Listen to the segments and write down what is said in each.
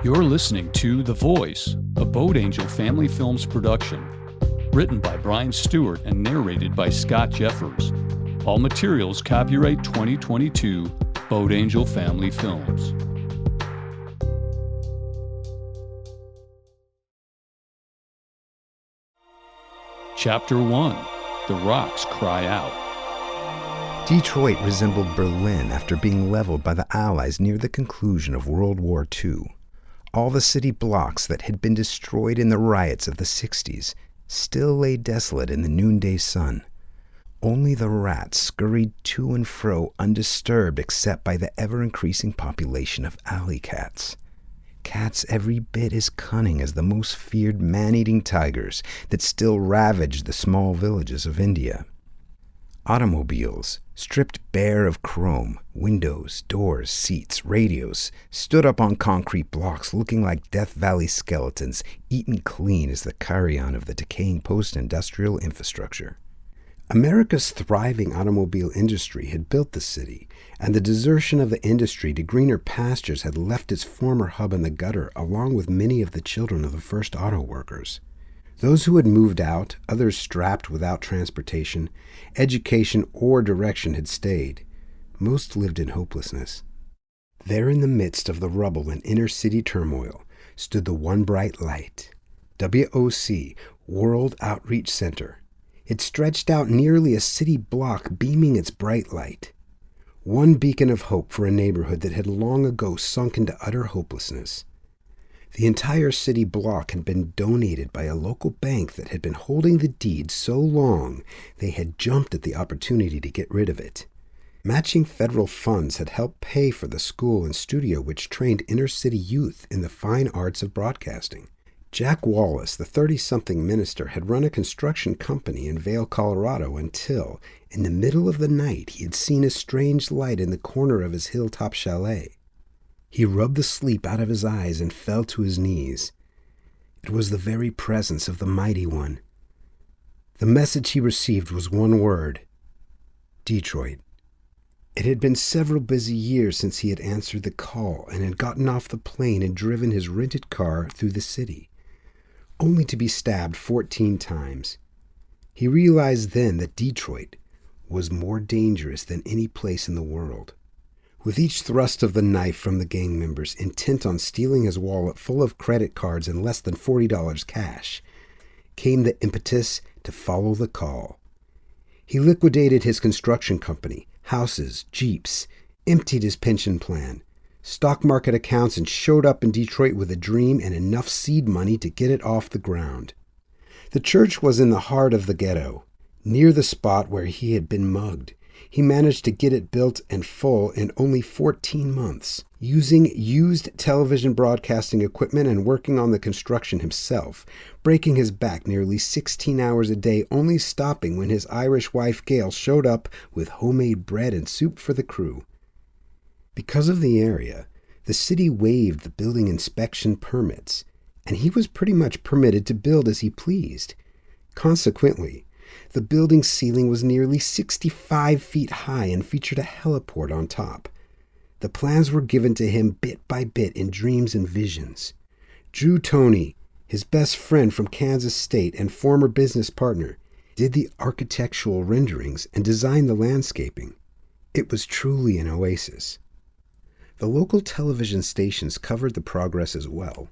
You're listening to The Voice, a Boat Angel Family Films production. Written by Brian Stewart and narrated by Scott Jeffers. All materials copyright 2022, Boat Angel Family Films. Chapter 1. The Rocks Cry Out. Detroit resembled Berlin after being leveled by the Allies near the conclusion of World War II. All the city blocks that had been destroyed in the riots of the 60s still lay desolate in the noonday sun. Only the rats scurried to and fro undisturbed except by the ever-increasing population of alley cats. Cats every bit as cunning as the most feared man-eating tigers that still ravaged the small villages of India. Automobiles, stripped bare of chrome, windows, doors, seats, radios, stood up on concrete blocks looking like Death Valley skeletons, eaten clean as the carrion of the decaying post-industrial infrastructure. America's thriving automobile industry had built the city, and the desertion of the industry to greener pastures had left its former hub in the gutter along with many of the children of the first auto workers. Those who had moved out, others strapped without transportation, education, or direction had stayed. Most lived in hopelessness. There in the midst of the rubble and inner-city turmoil stood the one bright light, WOC, World Outreach Center. It stretched out nearly a city block, beaming its bright light. One beacon of hope for a neighborhood that had long ago sunk into utter hopelessness. The entire city block had been donated by a local bank that had been holding the deed so long they had jumped at the opportunity to get rid of it. Matching federal funds had helped pay for the school and studio which trained inner-city youth in the fine arts of broadcasting. Jack Wallace, the 30-something minister, had run a construction company in Vail, Colorado until, in the middle of the night, he had seen a strange light in the corner of his hilltop chalet. He rubbed the sleep out of his eyes and fell to his knees. It was the very presence of the Mighty One. The message he received was one word: Detroit. It had been several busy years since he had answered the call and had gotten off the plane and driven his rented car through the city, only to be stabbed 14 times. He realized then that Detroit was more dangerous than any place in the world. With each thrust of the knife from the gang members, intent on stealing his wallet full of credit cards and less than $40 cash, came the impetus to follow the call. He liquidated his construction company, houses, jeeps, emptied his pension plan, stock market accounts, and showed up in Detroit with a dream and enough seed money to get it off the ground. The church was in the heart of the ghetto, near the spot where he had been mugged. He managed to get it built and full in only 14 months, using used television broadcasting equipment and working on the construction himself, breaking his back nearly 16 hours a day, only stopping when his Irish wife Gail showed up with homemade bread and soup for the crew. Because of the area, the city waived the building inspection permits, and he was pretty much permitted to build as he pleased. Consequently, the building's ceiling was nearly 65 feet high and featured a heliport on top. The plans were given to him bit by bit in dreams and visions. Drew Toney, his best friend from Kansas State and former business partner, did the architectural renderings and designed the landscaping. It was truly an oasis. The local television stations covered the progress as well,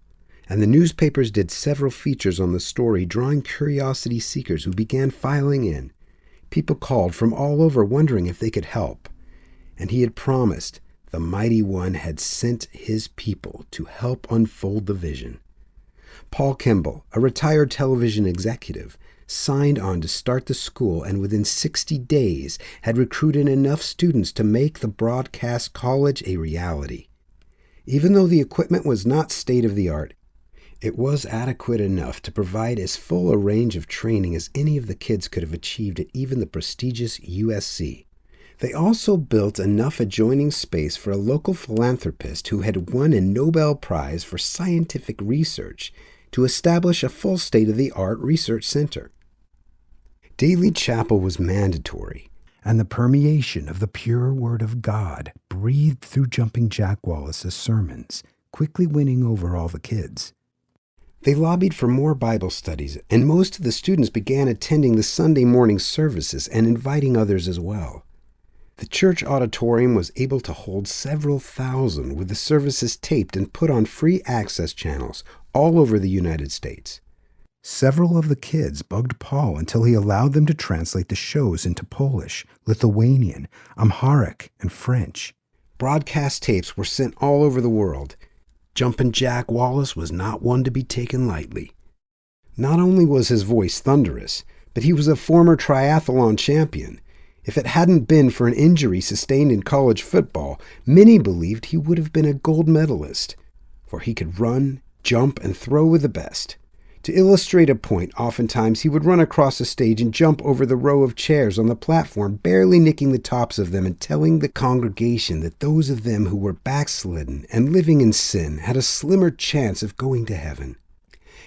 and the newspapers did several features on the story, drawing curiosity seekers who began filing in. People called from all over wondering if they could help, and he had promised the Mighty One had sent his people to help unfold the vision. Paul Kimball, a retired television executive, signed on to start the school and within 60 days had recruited enough students to make the broadcast college a reality. Even though the equipment was not state-of-the-art, it was adequate enough to provide as full a range of training as any of the kids could have achieved at even the prestigious USC. They also built enough adjoining space for a local philanthropist who had won a Nobel Prize for scientific research to establish a full state-of-the-art research center. Daily chapel was mandatory, and the permeation of the pure Word of God breathed through Jumping Jack Wallace's sermons quickly winning over all the kids. They lobbied for more Bible studies, and most of the students began attending the Sunday morning services and inviting others as well. The church auditorium was able to hold several thousand, with the services taped and put on free access channels all over the United States. Several of the kids bugged Paul until he allowed them to translate the shows into Polish, Lithuanian, Amharic, and French. Broadcast tapes were sent all over the world. Jumpin' Jack Wallace was not one to be taken lightly. Not only was his voice thunderous, but he was a former triathlon champion. If it hadn't been for an injury sustained in college football, many believed he would have been a gold medalist, for he could run, jump, and throw with the best. To illustrate a point, oftentimes he would run across the stage and jump over the row of chairs on the platform, barely nicking the tops of them and telling the congregation that those of them who were backslidden and living in sin had a slimmer chance of going to heaven.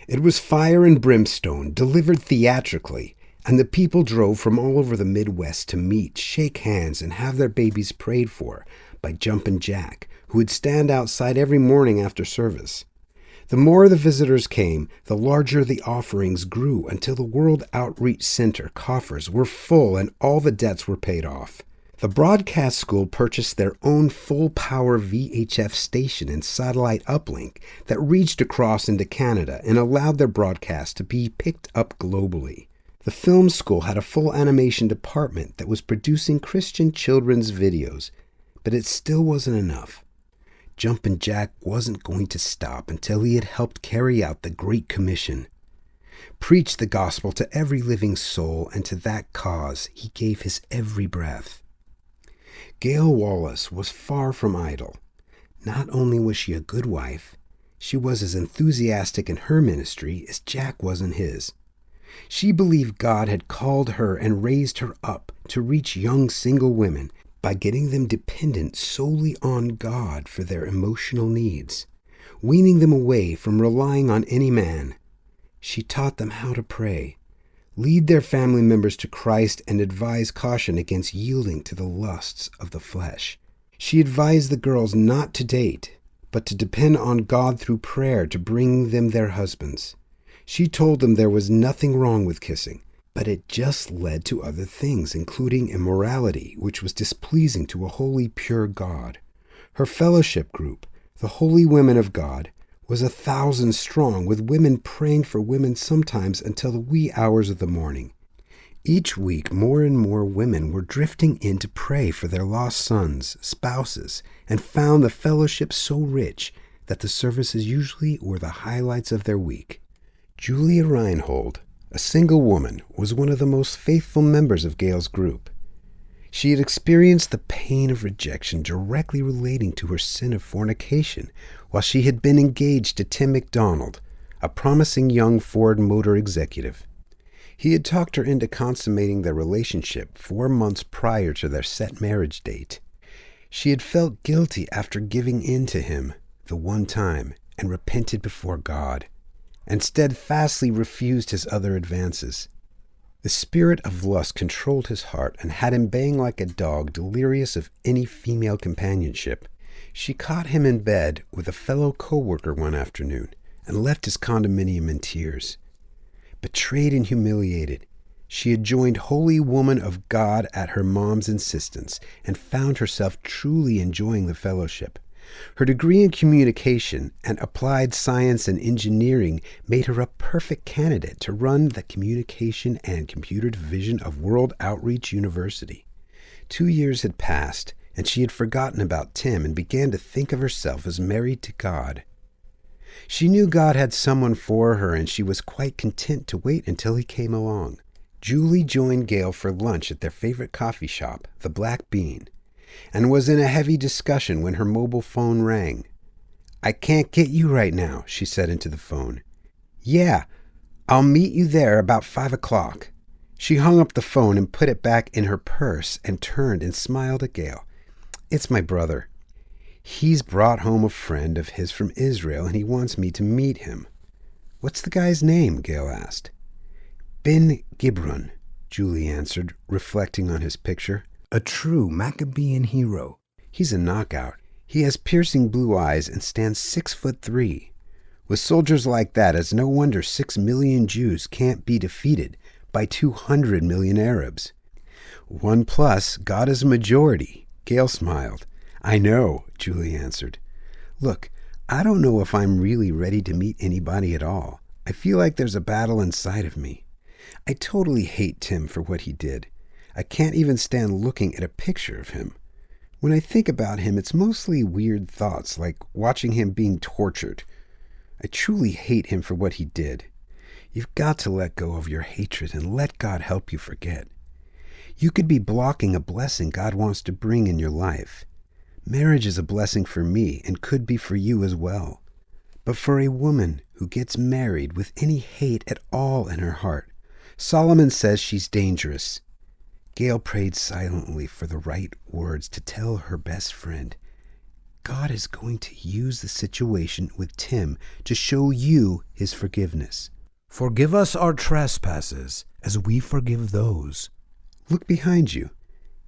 It was fire and brimstone, delivered theatrically, and the people drove from all over the Midwest to meet, shake hands, and have their babies prayed for by Jumpin' Jack, who would stand outside every morning after service. The more the visitors came, the larger the offerings grew until the World Outreach Center coffers were full and all the debts were paid off. The broadcast school purchased their own full-power VHF station and satellite uplink that reached across into Canada and allowed their broadcast to be picked up globally. The film school had a full animation department that was producing Christian children's videos, but it still wasn't enough. Jumpin' Jack wasn't going to stop until he had helped carry out the Great Commission. Preach the gospel to every living soul, and to that cause he gave his every breath. Gail Wallace was far from idle. Not only was she a good wife, she was as enthusiastic in her ministry as Jack was in his. She believed God had called her and raised her up to reach young single women by getting them dependent solely on God for their emotional needs, weaning them away from relying on any man. She taught them how to pray, lead their family members to Christ, and advise caution against yielding to the lusts of the flesh. She advised the girls not to date, but to depend on God through prayer to bring them their husbands. She told them there was nothing wrong with kissing, but it just led to other things, including immorality, which was displeasing to a holy, pure God. Her fellowship group, the Holy Women of God, was 1,000 strong, with women praying for women sometimes until the wee hours of the morning. Each week, more and more women were drifting in to pray for their lost sons, spouses, and found the fellowship so rich that the services usually were the highlights of their week. Julia Reinhold, a single woman, was one of the most faithful members of Gail's group. She had experienced the pain of rejection directly relating to her sin of fornication while she had been engaged to Tim McDonald, a promising young Ford Motor executive. He had talked her into consummating their relationship 4 months prior to their set marriage date. She had felt guilty after giving in to him the one time and repented before God, and steadfastly refused his other advances. The spirit of lust controlled his heart and had him baying like a dog, delirious of any female companionship. She caught him in bed with a fellow co-worker one afternoon and left his condominium in tears. Betrayed and humiliated, she had joined Holy Woman of God at her mom's insistence and found herself truly enjoying the fellowship. Her degree in communication and applied science and engineering made her a perfect candidate to run the communication and computer division of World Outreach University. 2 years had passed, and she had forgotten about Tim and began to think of herself as married to God. She knew God had someone for her, and she was quite content to wait until he came along. Julie joined Gail for lunch at their favorite coffee shop, the Black Bean, and was in a heavy discussion when her mobile phone rang. "I can't get you right now," she said into the phone. "Yeah, I'll meet you there about 5 o'clock. She hung up the phone and put it back in her purse and turned and smiled at Gail. "It's my brother. He's brought home a friend of his from Israel, and he wants me to meet him." "What's the guy's name?" Gail asked. "Ben Gibron," Julie answered, reflecting on his picture. "A true Maccabean hero. He's a knockout. He has piercing blue eyes and stands 6'3". With soldiers like that, it's no wonder 6 million Jews can't be defeated by 200 million Arabs. 1 plus, God is a majority. Gail smiled. I know, Julie answered. Look, I don't know if I'm really ready to meet anybody at all. I feel like there's a battle inside of me. I totally hate Tim for what he did. I can't even stand looking at a picture of him. When I think about him, it's mostly weird thoughts, like watching him being tortured. I truly hate him for what he did. You've got to let go of your hatred and let God help you forget. You could be blocking a blessing God wants to bring in your life. Marriage is a blessing for me and could be for you as well. But for a woman who gets married with any hate at all in her heart, Solomon says she's dangerous. Gail prayed silently for the right words to tell her best friend. God is going to use the situation with Tim to show you his forgiveness. Forgive us our trespasses as we forgive those. Look behind you.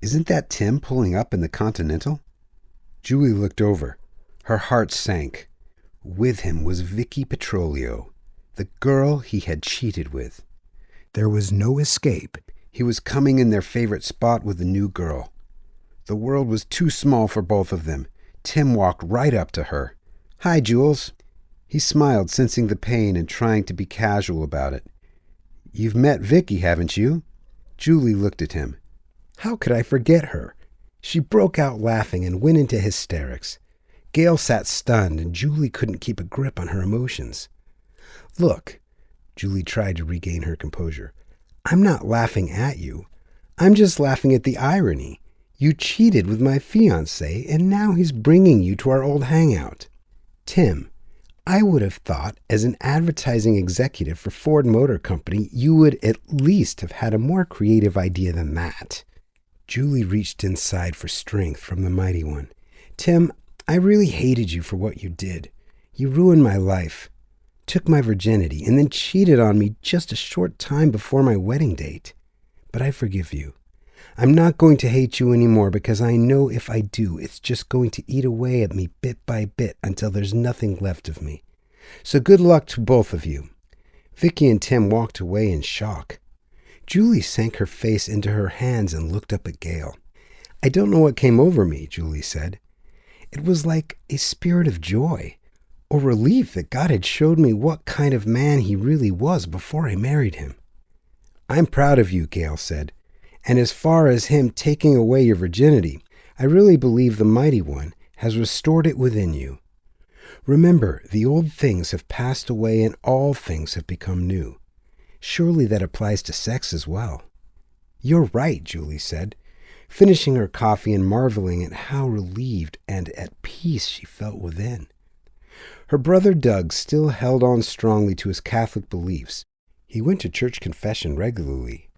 Isn't that Tim pulling up in the Continental? Julie looked over. Her heart sank. With him was Vicky Petrolio, the girl he had cheated with. There was no escape. He was coming in their favorite spot with the new girl. The world was too small for both of them. Tim walked right up to her. Hi, Jules. He smiled, sensing the pain and trying to be casual about it. You've met Vicky, haven't you? Julie looked at him. How could I forget her? She broke out laughing and went into hysterics. Gail sat stunned, and Julie couldn't keep a grip on her emotions. Look, Julie tried to regain her composure. I'm not laughing at you. I'm just laughing at the irony. You cheated with my fiancé, and now he's bringing you to our old hangout. Tim, I would have thought, as an advertising executive for Ford Motor Company, you would at least have had a more creative idea than that. Julie reached inside for strength from the mighty one. Tim, I really hated you for what you did. You ruined my life, took my virginity, and then cheated on me just a short time before my wedding date. But I forgive you. I'm not going to hate you anymore because I know if I do, it's just going to eat away at me bit by bit until there's nothing left of me. So good luck to both of you. Vicky and Tim walked away in shock. Julie sank her face into her hands and looked up at Gail. I don't know what came over me, Julie said. It was like a spirit of joy, or relief that God had showed me what kind of man he really was before I married him. I'm proud of you, Gail said. And as far as him taking away your virginity, I really believe the Mighty One has restored it within you. Remember, the old things have passed away and all things have become new. Surely that applies to sex as well. You're right, Julie said, finishing her coffee and marveling at how relieved and at peace she felt within. Her brother Doug still held on strongly to his Catholic beliefs. He went to church confession regularly.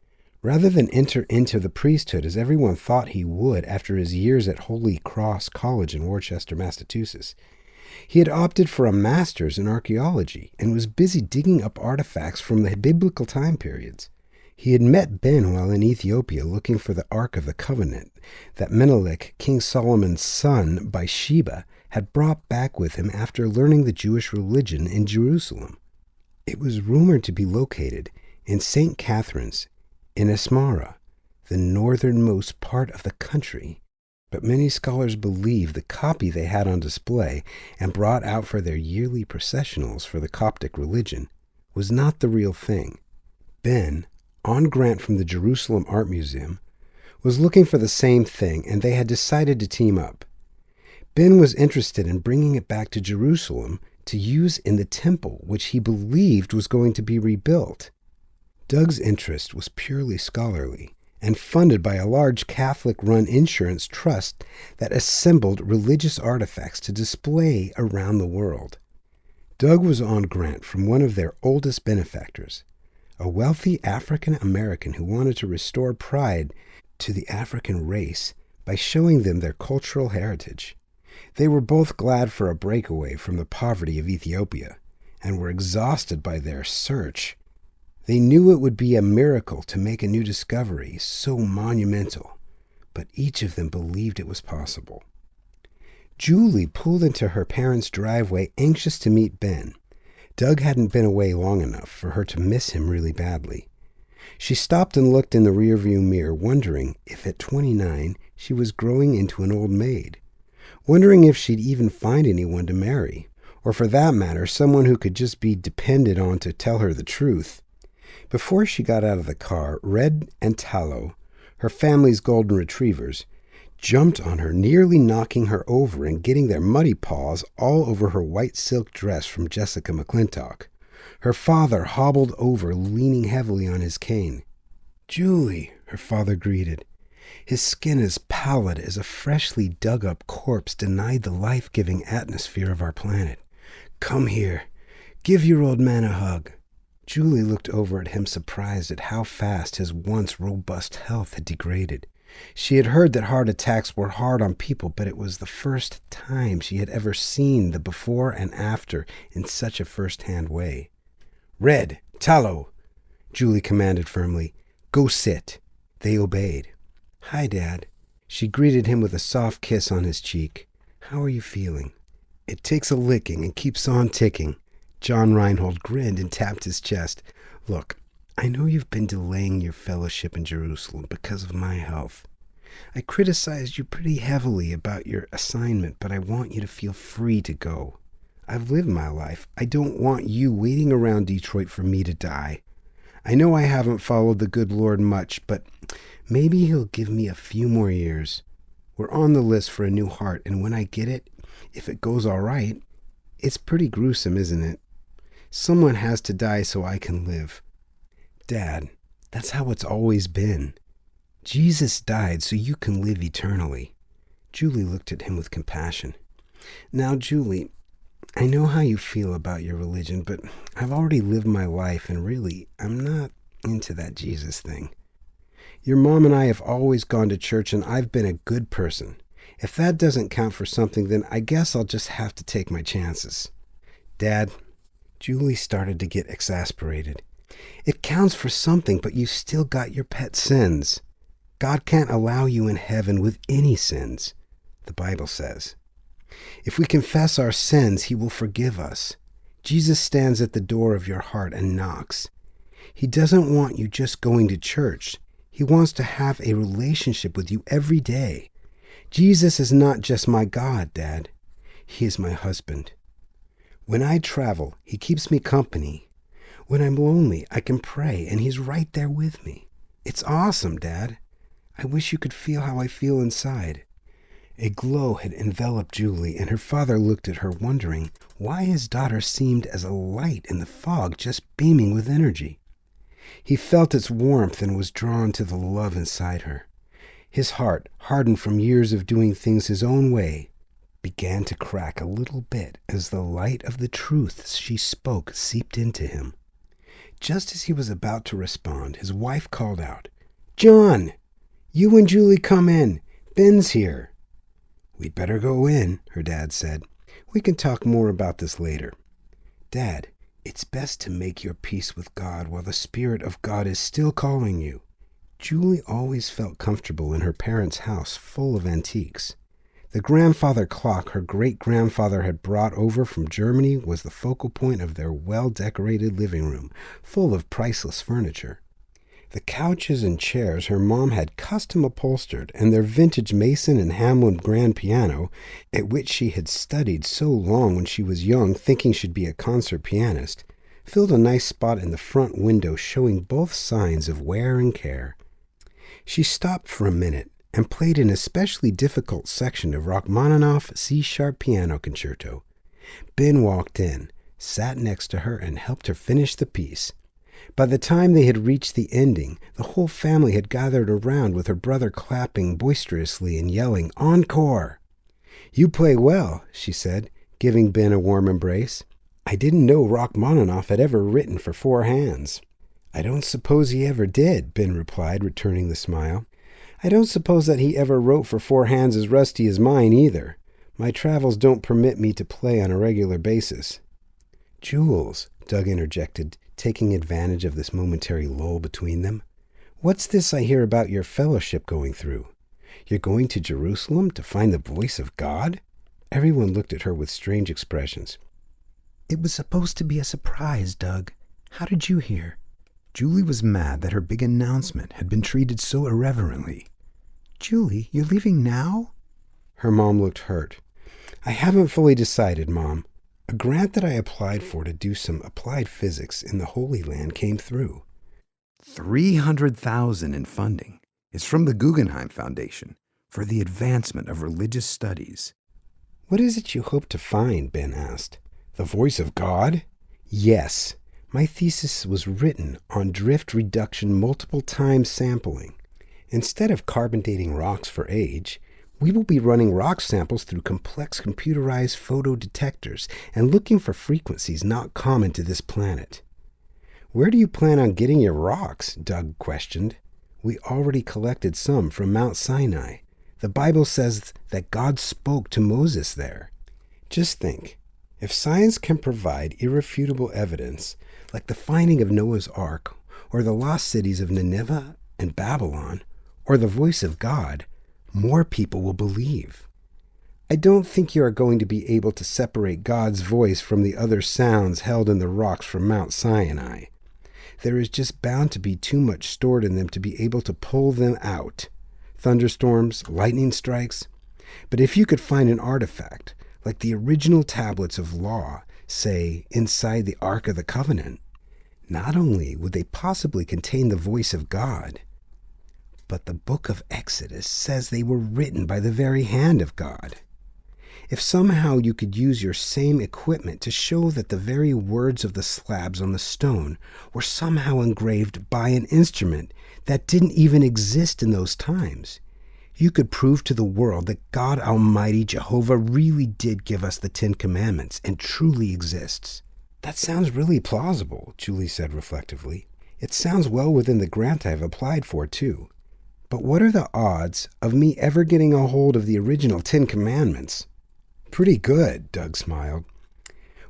Rather than enter into the priesthood as everyone thought he would after his years at Holy Cross College in Worcester, Massachusetts, he had opted for a master's in archaeology and was busy digging up artifacts from the biblical time periods. He had met Ben while in Ethiopia looking for the Ark of the Covenant that Menelik, King Solomon's son by Sheba, had brought back with him after learning the Jewish religion in Jerusalem. It was rumored to be located in St. Catherine's in Asmara, the northernmost part of the country, but many scholars believe the copy they had on display and brought out for their yearly processionals for the Coptic religion was not the real thing. Ben, on grant from the Jerusalem Art Museum, was looking for the same thing, and they had decided to team up. Ben was interested in bringing it back to Jerusalem to use in the temple, which he believed was going to be rebuilt. Doug's interest was purely scholarly and funded by a large Catholic-run insurance trust that assembled religious artifacts to display around the world. Doug was on grant from one of their oldest benefactors, a wealthy African-American who wanted to restore pride to the African race by showing them their cultural heritage. They were both glad for a breakaway from the poverty of Ethiopia and were exhausted by their search. They knew it would be a miracle to make a new discovery so monumental, but each of them believed it was possible. Julie pulled into her parents' driveway, anxious to meet Ben. Doug hadn't been away long enough for her to miss him really badly. She stopped and looked in the rearview mirror, wondering if at 29 she was growing into an old maid, wondering if she'd even find anyone to marry, or for that matter, someone who could just be depended on to tell her the truth. Before she got out of the car, Red and Tallow, her family's golden retrievers, jumped on her, nearly knocking her over and getting their muddy paws all over her white silk dress from Jessica McClintock. Her father hobbled over, leaning heavily on his cane. "Julie," her father greeted, his skin as pallid as a freshly dug-up corpse denied the life-giving atmosphere of our planet. "Come here. Give your old man a hug." Julie looked over at him, surprised at how fast his once robust health had degraded. She had heard that heart attacks were hard on people, but it was the first time she had ever seen the before and after in such a first-hand way. "Red, Tallow," Julie commanded firmly. "Go sit." They obeyed. "Hi, Dad." She greeted him with a soft kiss on his cheek. "How are you feeling?" "It takes a licking and keeps on ticking." John Reinhold grinned and tapped his chest. "Look, I know you've been delaying your fellowship in Jerusalem because of my health. I criticized you pretty heavily about your assignment, but I want you to feel free to go. I've lived my life. I don't want you waiting around Detroit for me to die. I know I haven't followed the good Lord much, but maybe he'll give me a few more years. We're on the list for a new heart, and when I get it, if it goes all right, it's pretty gruesome, isn't it? Someone has to die so I can live. Dad, that's how it's always been. Jesus died so you can live eternally." Julie looked at him with compassion. "Now, Julie, I know how you feel about your religion, but I've already lived my life, and really, I'm not into that Jesus thing. Your mom and I have always gone to church, and I've been a good person. If that doesn't count for something, then I guess I'll just have to take my chances." "Dad," Julie started to get exasperated. "It counts for something, but you still got your pet sins. God can't allow you in heaven with any sins, the Bible says. If we confess our sins, he will forgive us. Jesus stands at the door of your heart and knocks. He doesn't want you just going to church. He wants to have a relationship with you every day. Jesus is not just my God, Dad. He is my husband. When I travel, he keeps me company. When I'm lonely, I can pray, and he's right there with me. It's awesome, Dad. I wish you could feel how I feel inside." A glow had enveloped Julie, and her father looked at her, wondering why his daughter seemed as a light in the fog, just beaming with energy. He felt its warmth and was drawn to the love inside her. His heart, hardened from years of doing things his own way, began to crack a little bit as the light of the truths she spoke seeped into him. Just as he was about to respond, his wife called out, "John, you and Julie come in. Ben's here." "We'd better go in," her dad said. "We can talk more about this later." "Dad, it's best to make your peace with God while the Spirit of God is still calling you." Julie always felt comfortable in her parents' house full of antiques. The grandfather clock her great-grandfather had brought over from Germany was the focal point of their well-decorated living room, full of priceless furniture. The couches and chairs her mom had custom upholstered, and their vintage Mason and Hamlin grand piano, at which she had studied so long when she was young, thinking she'd be a concert pianist, filled a nice spot in the front window, showing both signs of wear and care. She stopped for a minute and played an especially difficult section of Rachmaninoff's C-sharp piano concerto. Ben walked in, sat next to her, and helped her finish the piece. By the time they had reached the ending, the whole family had gathered around, with her brother clapping boisterously and yelling, "Encore!" "You play well," she said, giving Ben a warm embrace. "I didn't know Rachmaninoff had ever written for four hands." "I don't suppose he ever did," Ben replied, returning the smile. "I don't suppose that he ever wrote for four hands as rusty as mine, either. My travels don't permit me to play on a regular basis." "Jules," Doug interjected, taking advantage of this momentary lull between them. "What's this I hear about your fellowship going through? You're going to Jerusalem to find the voice of God? Everyone looked at her with strange expressions. "It was supposed to be a surprise, Doug. How did you hear?" Julie was mad that her big announcement had been treated so irreverently. "Julie, you're leaving now?" Her mom looked hurt. "I haven't fully decided, Mom. A grant that I applied for to do some applied physics in the Holy Land came through. $300,000 in funding. It's from the Guggenheim Foundation for the advancement of religious studies." "What is it you hope to find?" Ben asked. "The voice of God?" "Yes. My thesis was written on drift reduction multiple time sampling. Instead of carbon dating rocks for age, we will be running rock samples through complex computerized photo detectors and looking for frequencies not common to this planet." "Where do you plan on getting your rocks?" Doug questioned. "We already collected some from Mount Sinai. The Bible says that God spoke to Moses there." "Just think, if science can provide irrefutable evidence, like the finding of Noah's Ark, or the lost cities of Nineveh and Babylon, or the voice of God, more people will believe." "I don't think you are going to be able to separate God's voice from the other sounds held in the rocks from Mount Sinai. There is just bound to be too much stored in them to be able to pull them out. Thunderstorms, lightning strikes. But if you could find an artifact, like the original tablets of law, say, inside the Ark of the Covenant, not only would they possibly contain the voice of God, but the book of Exodus says they were written by the very hand of God. If somehow you could use your same equipment to show that the very words of the slabs on the stone were somehow engraved by an instrument that didn't even exist in those times, you could prove to the world that God Almighty Jehovah really did give us the 10 Commandments and truly exists." "That sounds really plausible," Julie said reflectively. "It sounds well within the grant I've applied for, too. But what are the odds of me ever getting a hold of the original 10 Commandments?" "Pretty good," Doug smiled.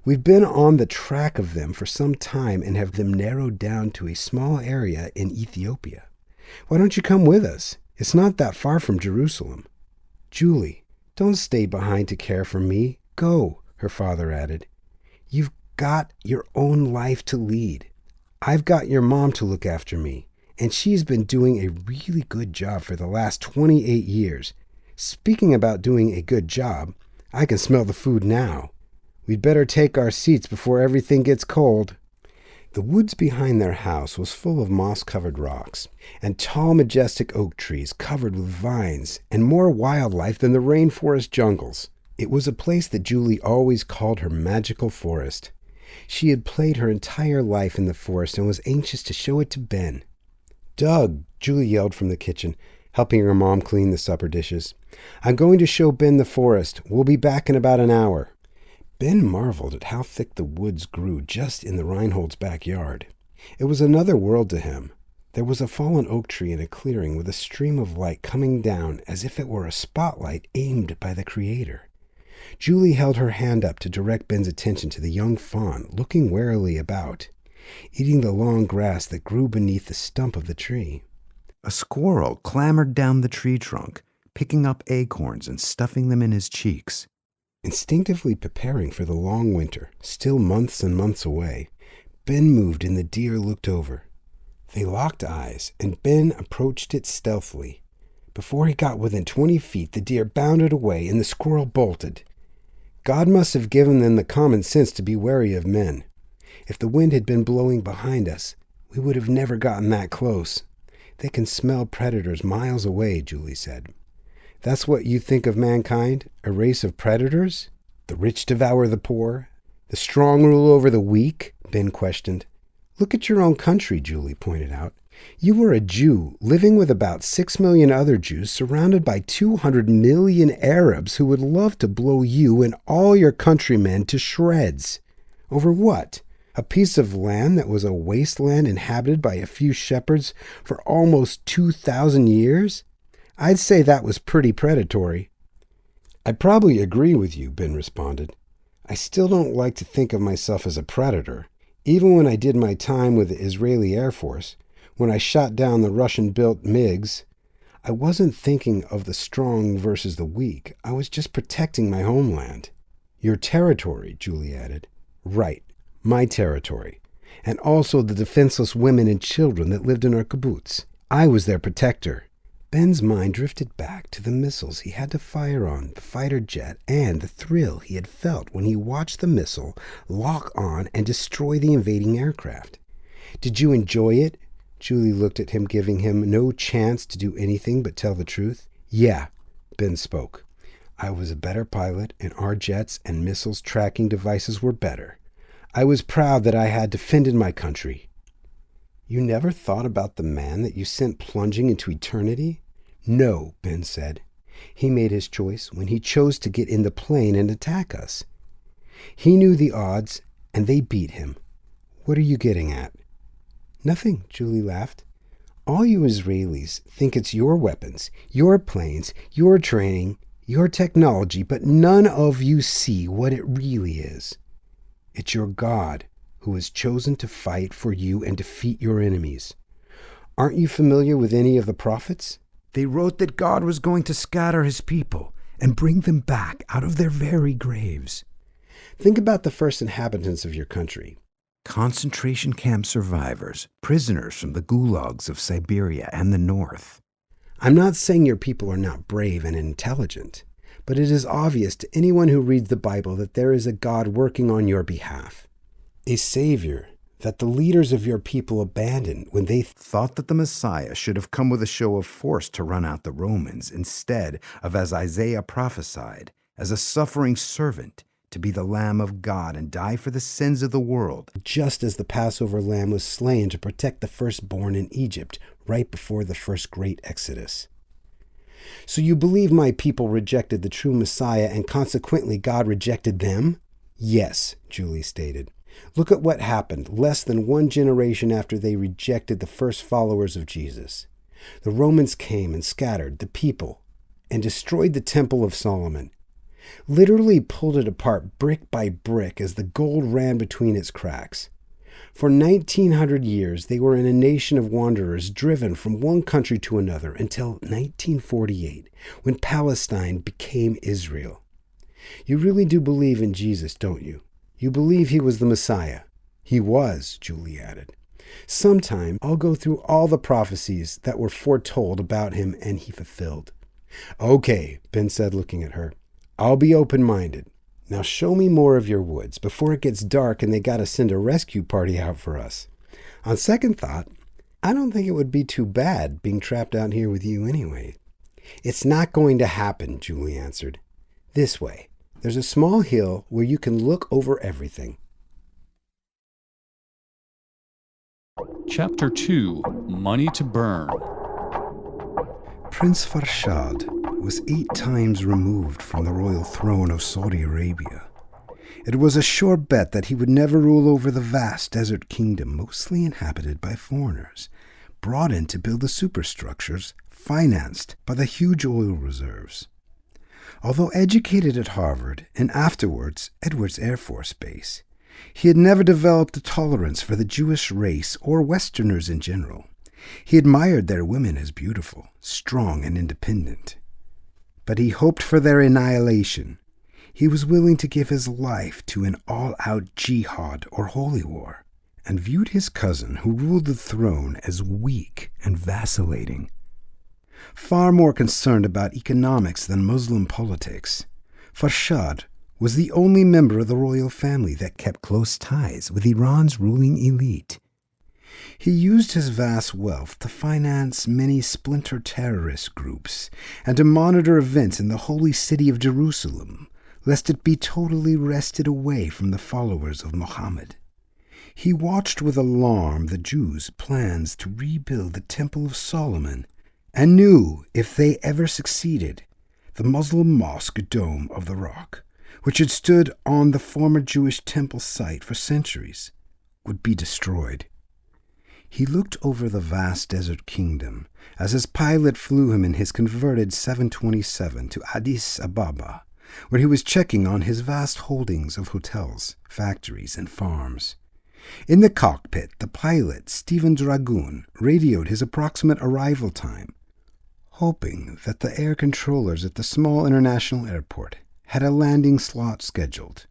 "We've been on the track of them for some time and have them narrowed down to a small area in Ethiopia. Why don't you come with us? It's not that far from Jerusalem." "Julie, don't stay behind to care for me. Go," her father added. "You've got your own life to lead. I've got your mom to look after me, and she's been doing a really good job for the last 28 years. Speaking about doing a good job, I can smell the food now. We'd better take our seats before everything gets cold." The woods behind their house was full of moss-covered rocks and tall, majestic oak trees covered with vines and more wildlife than the rainforest jungles. It was a place that Julie always called her magical forest. She had played her entire life in the forest and was anxious to show it to Ben. "Doug," Julie yelled from the kitchen, helping her mom clean the supper dishes, "I'm going to show Ben the forest. We'll be back in about an hour." Ben marveled at how thick the woods grew just in the Reinhold's backyard. It was another world to him. There was a fallen oak tree in a clearing with a stream of light coming down as if it were a spotlight aimed by the Creator. Julie held her hand up to direct Ben's attention to the young fawn, looking warily about, eating the long grass that grew beneath the stump of the tree. A squirrel clambered down the tree trunk, picking up acorns and stuffing them in his cheeks. Instinctively preparing for the long winter, still months and months away, Ben moved and the deer looked over. They locked eyes, and Ben approached it stealthily. Before he got within 20 feet, the deer bounded away and the squirrel bolted. God must have given them the common sense to be wary of men. If the wind had been blowing behind us, we would have never gotten that close. They can smell predators miles away, Julie said. That's what you think of mankind? A race of predators? The rich devour the poor? The strong rule over the weak? Ben questioned. Look at your own country, Julie pointed out. You were a Jew living with about 6 million other Jews surrounded by 200 million Arabs who would love to blow you and all your countrymen to shreds. Over what? A piece of land that was a wasteland inhabited by a few shepherds for almost 2,000 years? I'd say that was pretty predatory. I probably agree with you, Ben responded. I still don't like to think of myself as a predator. Even when I did my time with the Israeli Air Force, when I shot down the Russian-built MiGs, I wasn't thinking of the strong versus the weak. I was just protecting my homeland. Your territory, Julie added. Right, my territory. And also the defenseless women and children that lived in our kibbutz. I was their protector. Ben's mind drifted back to the missiles he had to fire on the fighter jet and the thrill he had felt when he watched the missile lock on and destroy the invading aircraft. Did you enjoy it? Julie looked at him, giving him no chance to do anything but tell the truth. Yeah, Ben spoke. I was a better pilot, and our jets and missiles tracking devices were better. I was proud that I had defended my country. You never thought about the man that you sent plunging into eternity? No, Ben said. He made his choice when he chose to get in the plane and attack us. He knew the odds, and they beat him. What are you getting at? Nothing, Julie laughed. All you Israelis think it's your weapons, your planes, your training, your technology, but none of you see what it really is. It's your God who has chosen to fight for you and defeat your enemies. Aren't you familiar with any of the prophets? They wrote that God was going to scatter his people and bring them back out of their very graves. Think about the first inhabitants of your country. Concentration camp survivors, prisoners from the gulags of Siberia and the North. I'm not saying your people are not brave and intelligent, but it is obvious to anyone who reads the Bible that there is a God working on your behalf. A Savior that the leaders of your people abandoned when they thought that the Messiah should have come with a show of force to run out the Romans, instead of, as Isaiah prophesied, as a suffering servant to be the Lamb of God and die for the sins of the world, just as the Passover lamb was slain to protect the firstborn in Egypt right before the first great Exodus. So you believe my people rejected the true Messiah and consequently God rejected them? Yes, Julie stated. Look at what happened less than one generation after they rejected the first followers of Jesus. The Romans came and scattered the people and destroyed the Temple of Solomon. Literally pulled it apart brick by brick as the gold ran between its cracks. For 1900 years, they were in a nation of wanderers driven from one country to another until 1948, when Palestine became Israel. You really do believe in Jesus, don't you? You believe he was the Messiah. He was, Julie added. Sometime I'll go through all the prophecies that were foretold about him and he fulfilled. Okay, Ben said, looking at her. I'll be open-minded. Now show me more of your woods before it gets dark and they gotta send a rescue party out for us. On second thought, I don't think it would be too bad being trapped out here with you anyway. It's not going to happen, Julie answered. This way. There's a small hill where you can look over everything. Chapter 2, Money to Burn. Prince Farshad was 8 times removed from the royal throne of Saudi Arabia. It was a sure bet that he would never rule over the vast desert kingdom, mostly inhabited by foreigners, brought in to build the superstructures financed by the huge oil reserves. Although educated at Harvard and afterwards Edwards Air Force Base, he had never developed a tolerance for the Jewish race or Westerners in general. He admired their women as beautiful, strong, and independent. But he hoped for their annihilation. He was willing to give his life to an all-out jihad or holy war, and viewed his cousin who ruled the throne as weak and vacillating. Far more concerned about economics than Muslim politics, Farshad was the only member of the royal family that kept close ties with Iran's ruling elite. He used his vast wealth to finance many splinter terrorist groups and to monitor events in the holy city of Jerusalem, lest it be totally wrested away from the followers of Muhammad. He watched with alarm the Jews' plans to rebuild the Temple of Solomon, and knew if they ever succeeded, the Muslim mosque Dome of the Rock, which had stood on the former Jewish temple site for centuries, would be destroyed. He looked over the vast desert kingdom as his pilot flew him in his converted 727 to Addis Ababa, where he was checking on his vast holdings of hotels, factories, and farms. In the cockpit, the pilot, Stephen Dragoon, radioed his approximate arrival time. hoping that the air controllers at the small international airport had a landing slot scheduled.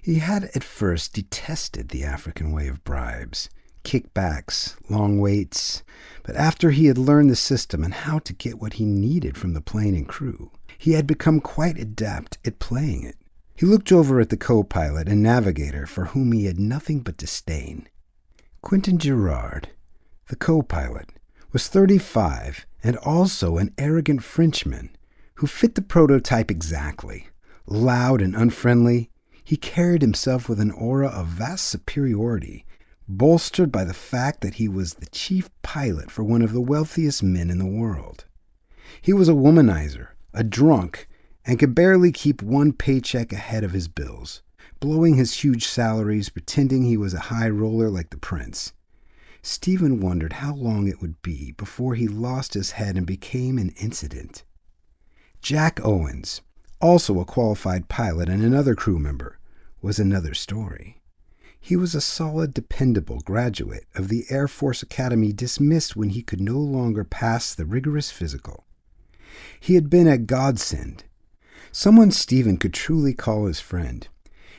He had at first detested the African way of bribes, kickbacks, long waits, but after he had learned the system and how to get what he needed from the plane and crew, he had become quite adept at playing it. He looked over at the co-pilot and navigator for whom he had nothing but disdain. Quentin Girard, the co-pilot, was 35 and also an arrogant Frenchman who fit the prototype exactly. Loud and unfriendly, he carried himself with an aura of vast superiority, bolstered by the fact that he was the chief pilot for one of the wealthiest men in the world. He was a womanizer, a drunk, and could barely keep one paycheck ahead of his bills, blowing his huge salaries, pretending he was a high roller like the prince. Stephen wondered how long it would be before he lost his head and became an incident. Jack Owens, also a qualified pilot and another crew member, was another story. He was a solid, dependable graduate of the Air Force Academy, dismissed when he could no longer pass the rigorous physical. He had been a godsend, someone Stephen could truly call his friend.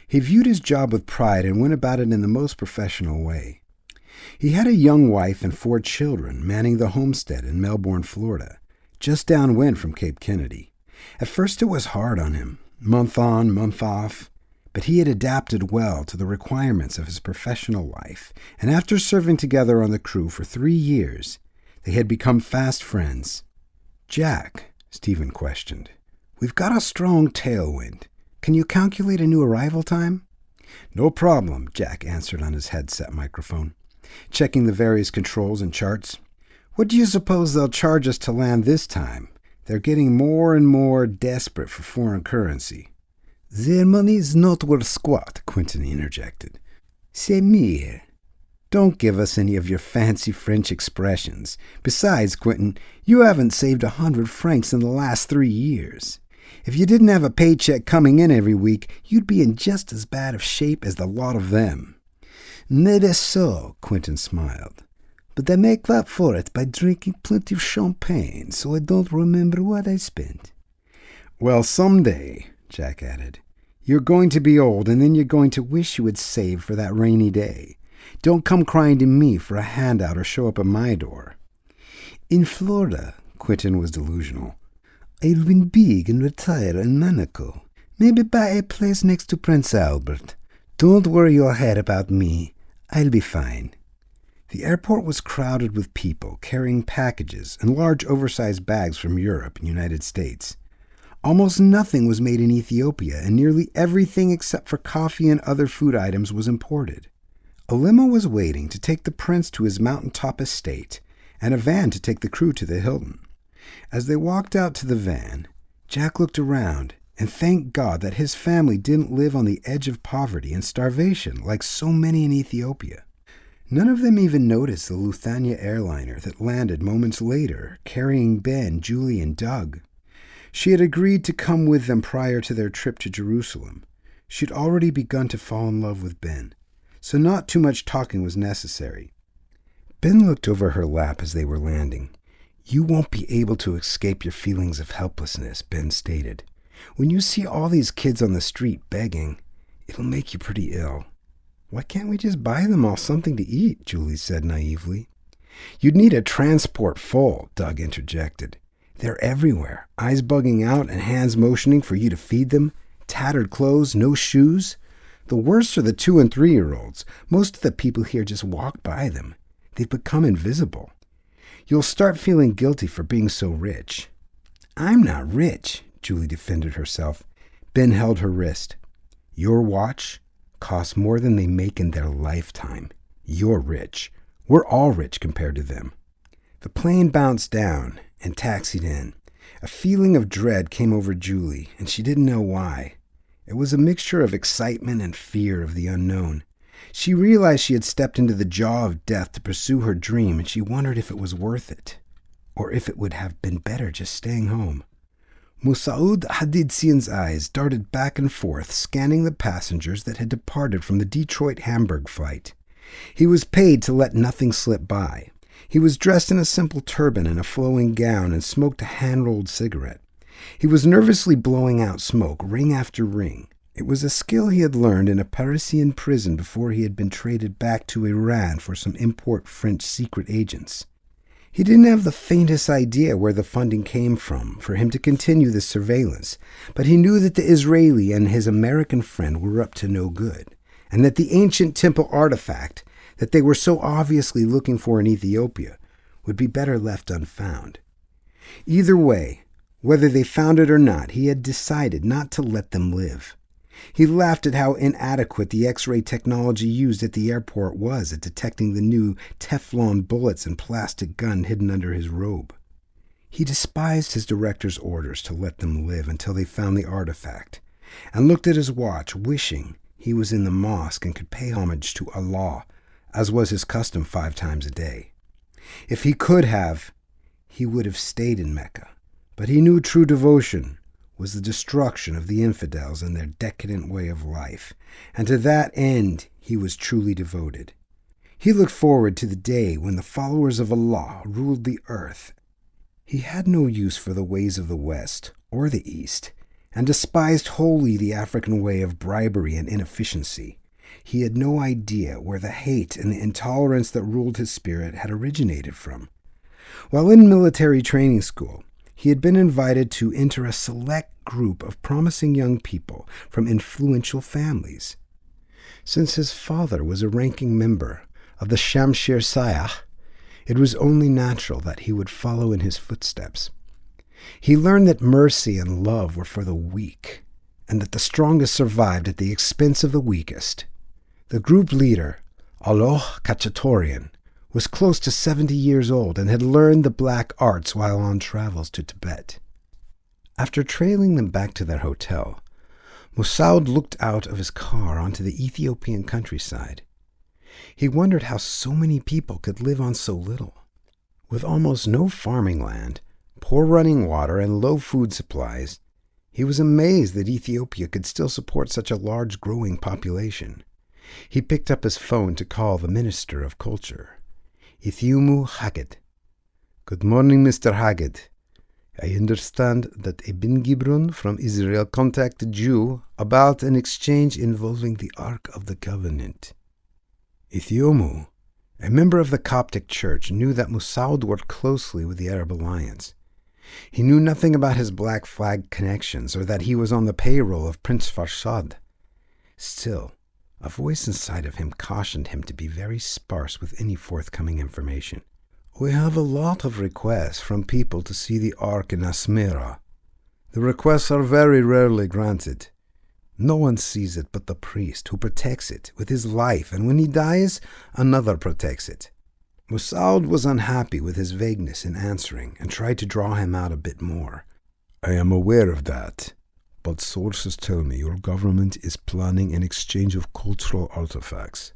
He viewed his job with pride and went about it in the most professional way. He had a young wife and 4 children manning the homestead in Melbourne, Florida, just downwind from Cape Kennedy. At first it was hard on him, month on, month off, but he had adapted well to the requirements of his professional life, and after serving together on the crew for 3 years, they had become fast friends. "Jack," Stephen questioned, "we've got a strong tailwind. Can you calculate a new arrival time?" "No problem," Jack answered on his headset microphone, checking the various controls and charts. "What do you suppose they'll charge us to land this time? They're getting more and more desperate for foreign currency." "Their money's not worth squat," Quentin interjected. "C'est mieux. Don't give us any of your fancy French expressions. Besides, Quentin, you haven't saved 100 francs in the last 3 years. If you didn't have a paycheck coming in every week, you'd be in just as bad of shape as the lot of them." "Maybe so," Quentin smiled. "But I make up for it by drinking plenty of champagne, so I don't remember what I spent." "Well, someday," Jack added, "you're going to be old, and then you're going to wish you had saved for that rainy day. Don't come crying to me for a handout or show up at my door." "In Florida," Quentin was delusional, "I'll win big and retire in Monaco. Maybe buy a place next to Prince Albert. Don't worry your head about me. I'll be fine." The airport was crowded with people carrying packages and large oversized bags from Europe and United States. Almost nothing was made in Ethiopia, and nearly everything except for coffee and other food items was imported. A limo was waiting to take the prince to his mountaintop estate, and a van to take the crew to the Hilton. As they walked out to the van, Jack looked around and thanked God that his family didn't live on the edge of poverty and starvation like so many in Ethiopia. None of them even noticed the Lufthansa airliner that landed moments later, carrying Ben, Julie, and Doug. She had agreed to come with them prior to their trip to Jerusalem. She'd already begun to fall in love with Ben, so not too much talking was necessary. Ben looked over her lap as they were landing. "You won't be able to escape your feelings of helplessness," Ben stated. "When you see all these kids on the street begging, it'll make you pretty ill." "Why can't we just buy them all something to eat?" Julie said naively. "You'd need a transport full," Doug interjected. "They're everywhere, eyes bugging out and hands motioning for you to feed them, tattered clothes, no shoes. The worst are the 2- and 3-year-olds. Most of the people here just walk by them. They've become invisible. You'll start feeling guilty for being so rich." "I'm not rich," Julie defended herself. Ben held her wrist. "Your watch costs more than they make in their lifetime. You're rich. We're all rich compared to them." The plane bounced down and taxied in. A feeling of dread came over Julie, and she didn't know why. It was a mixture of excitement and fear of the unknown. She realized she had stepped into the jaw of death to pursue her dream, and she wondered if it was worth it, or if it would have been better just staying home. Moussaoud Hadidsian's eyes darted back and forth, scanning the passengers that had departed from the Detroit-Hamburg flight. He was paid to let nothing slip by. He was dressed in a simple turban and a flowing gown and smoked a hand-rolled cigarette. He was nervously blowing out smoke, ring after ring. It was a skill he had learned in a Parisian prison before he had been traded back to Iran for some import French secret agents. He didn't have the faintest idea where the funding came from for him to continue this surveillance, but he knew that the Israeli and his American friend were up to no good, and that the ancient temple artifact that they were so obviously looking for in Ethiopia would be better left unfound. Either way, whether they found it or not, he had decided not to let them live. He laughed at how inadequate the X-ray technology used at the airport was at detecting the new Teflon bullets and plastic gun hidden under his robe. He despised his director's orders to let them live until they found the artifact, and looked at his watch, wishing he was in the mosque and could pay homage to Allah, as was his custom 5 times a day. If he could have, he would have stayed in Mecca, but he knew true devotion was the destruction of the infidels and their decadent way of life, and to that end he was truly devoted. He looked forward to the day when the followers of Allah ruled the earth. He had no use for the ways of the West or the East, and despised wholly the African way of bribery and inefficiency. He had no idea where the hate and the intolerance that ruled his spirit had originated from. While in military training school, he had been invited to enter a select group of promising young people from influential families. Since his father was a ranking member of the Shamshir Sayah, it was only natural that he would follow in his footsteps. He learned that mercy and love were for the weak, and that the strongest survived at the expense of the weakest. The group leader, Aloh Kachatorian, was close to 70 years old and had learned the black arts while on travels to Tibet. After trailing them back to their hotel, Moussaoud looked out of his car onto the Ethiopian countryside. He wondered how so many people could live on so little. With almost no farming land, poor running water, and low food supplies, he was amazed that Ethiopia could still support such a large growing population. He picked up his phone to call the Minister of Culture, Ethiopia Haged. "Good morning, Mr. Haged. I understand that Ibn Gibron from Israel contacted you about an exchange involving the Ark of the Covenant." Ethiopia, a member of the Coptic Church, knew that Moussaoud worked closely with the Arab Alliance. He knew nothing about his Black Flag connections or that he was on the payroll of Prince Farshad. Still, a voice inside of him cautioned him to be very sparse with any forthcoming information. "We have a lot of requests from people to see the Ark in Asmara. The requests are very rarely granted. No one sees it but the priest, who protects it with his life, and when he dies, another protects it." Moussaoud was unhappy with his vagueness in answering and tried to draw him out a bit more. "I am aware of that, but sources tell me your government is planning an exchange of cultural artifacts.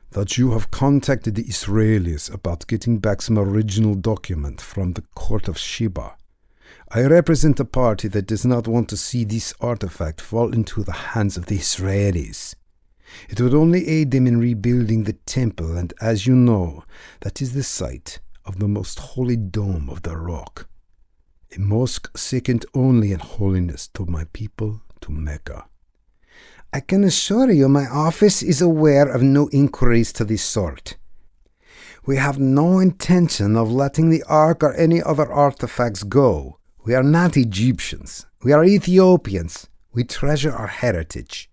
That you have contacted the Israelis about getting back some original document from the court of Sheba. I represent a party that does not want to see this artifact fall into the hands of the Israelis. It would only aid them in rebuilding the temple, and as you know, that is the site of the most holy dome of the rock, a mosque second only in holiness to my people, to Mecca. I can assure you my office is aware of no inquiries to this sort. We have no intention of letting the Ark or any other artifacts go. We are not Egyptians. We are Ethiopians. We treasure our heritage."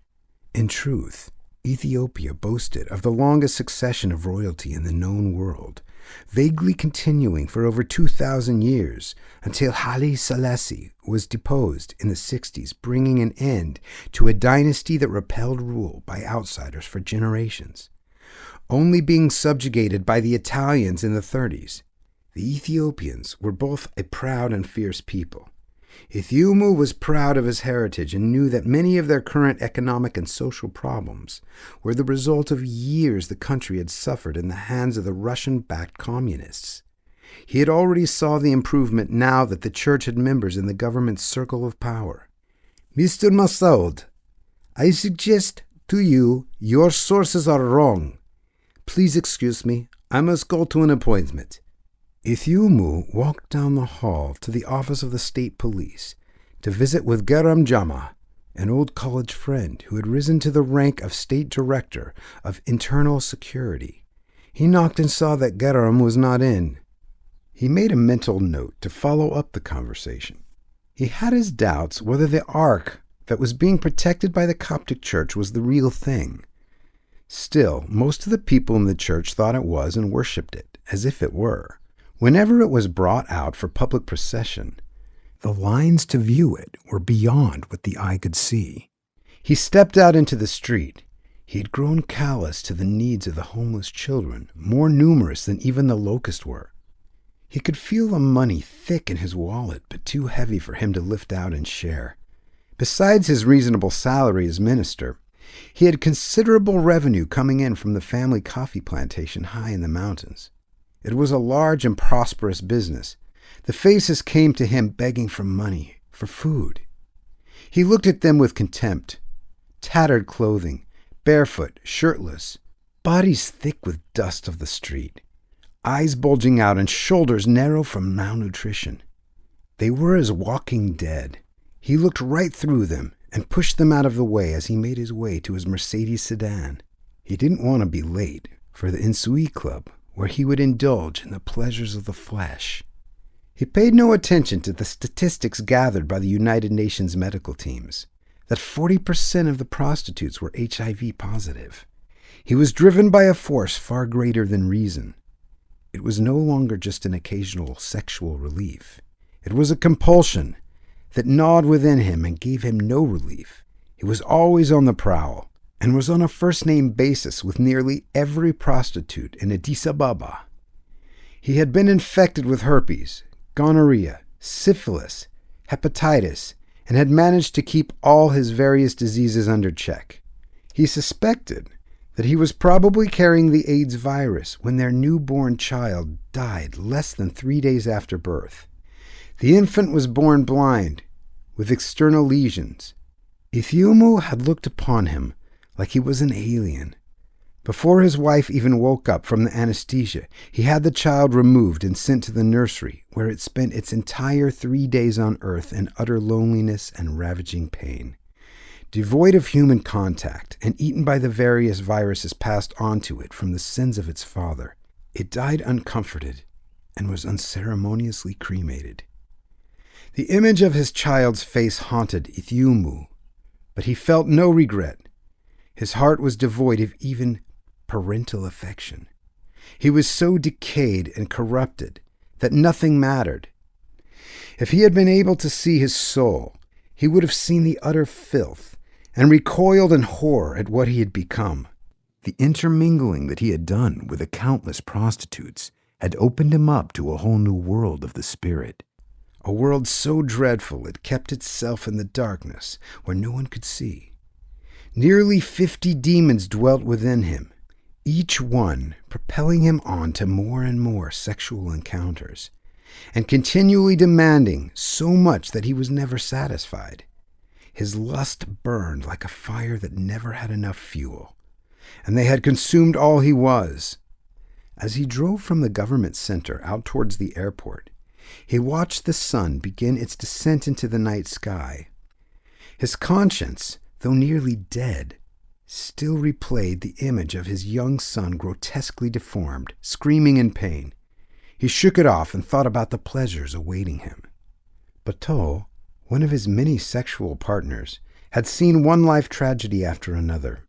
In truth, Ethiopia boasted of the longest succession of royalty in the known world, vaguely continuing for over 2,000 years until Haile Selassie was deposed in the 60s, bringing an end to a dynasty that repelled rule by outsiders for generations. Only being subjugated by the Italians in the 30s, the Ethiopians were both a proud and fierce people. Ethiopia was proud of his heritage and knew that many of their current economic and social problems were the result of years the country had suffered in the hands of the Russian-backed communists. He had already saw the improvement now that the church had members in the government's circle of power. "Mr. Moussaoud, I suggest to you your sources are wrong. Please excuse me, I must go to an appointment." Ethiopia walked down the hall to the office of the state police to visit with Geram Jama, an old college friend who had risen to the rank of state director of internal security. He knocked and saw that Geram was not in. He made a mental note to follow up the conversation. He had his doubts whether the Ark that was being protected by the Coptic Church was the real thing. Still, most of the people in the church thought it was and worshipped it, as if it were. Whenever it was brought out for public procession, the lines to view it were beyond what the eye could see. He stepped out into the street. He had grown callous to the needs of the homeless children, more numerous than even the locusts were. He could feel the money thick in his wallet, but too heavy for him to lift out and share. Besides his reasonable salary as minister, he had considerable revenue coming in from the family coffee plantation high in the mountains. It was a large and prosperous business. The faces came to him begging for money, for food. He looked at them with contempt. Tattered clothing, barefoot, shirtless, bodies thick with dust of the street, eyes bulging out and shoulders narrow from malnutrition. They were as walking dead. He looked right through them and pushed them out of the way as he made his way to his Mercedes sedan. He didn't want to be late for the Insui Club, where he would indulge in the pleasures of the flesh. He paid no attention to the statistics gathered by the United Nations medical teams, that 40% of the prostitutes were HIV positive. He was driven by a force far greater than reason. It was no longer just an occasional sexual relief. It was a compulsion that gnawed within him and gave him no relief. He was always on the prowl, and was on a first-name basis with nearly every prostitute in Addis Ababa. He had been infected with herpes, gonorrhea, syphilis, hepatitis, and had managed to keep all his various diseases under check. He suspected that he was probably carrying the AIDS virus when their newborn child died less than 3 days after birth. The infant was born blind, with external lesions. Ethiopia had looked upon him like he was an alien. Before his wife even woke up from the anesthesia, he had the child removed and sent to the nursery, where it spent its entire 3 days on earth in utter loneliness and ravaging pain. Devoid of human contact and eaten by the various viruses passed on to it from the sins of its father, it died uncomforted and was unceremoniously cremated. The image of his child's face haunted Ethiopia, but he felt no regret. His heart was devoid of even parental affection. He was so decayed and corrupted that nothing mattered. If he had been able to see his soul, he would have seen the utter filth and recoiled in horror at what he had become. The intermingling that he had done with the countless prostitutes had opened him up to a whole new world of the spirit, a world so dreadful it kept itself in the darkness where no one could see. Nearly 50 demons dwelt within him, each one propelling him on to more and more sexual encounters, and continually demanding so much that he was never satisfied. His lust burned like a fire that never had enough fuel, and they had consumed all he was. As he drove from the government center out towards the airport, he watched the sun begin its descent into the night sky. His conscience, though nearly dead, still replayed the image of his young son grotesquely deformed, screaming in pain. He shook it off and thought about the pleasures awaiting him. Bateau, one of his many sexual partners, had seen one life tragedy after another.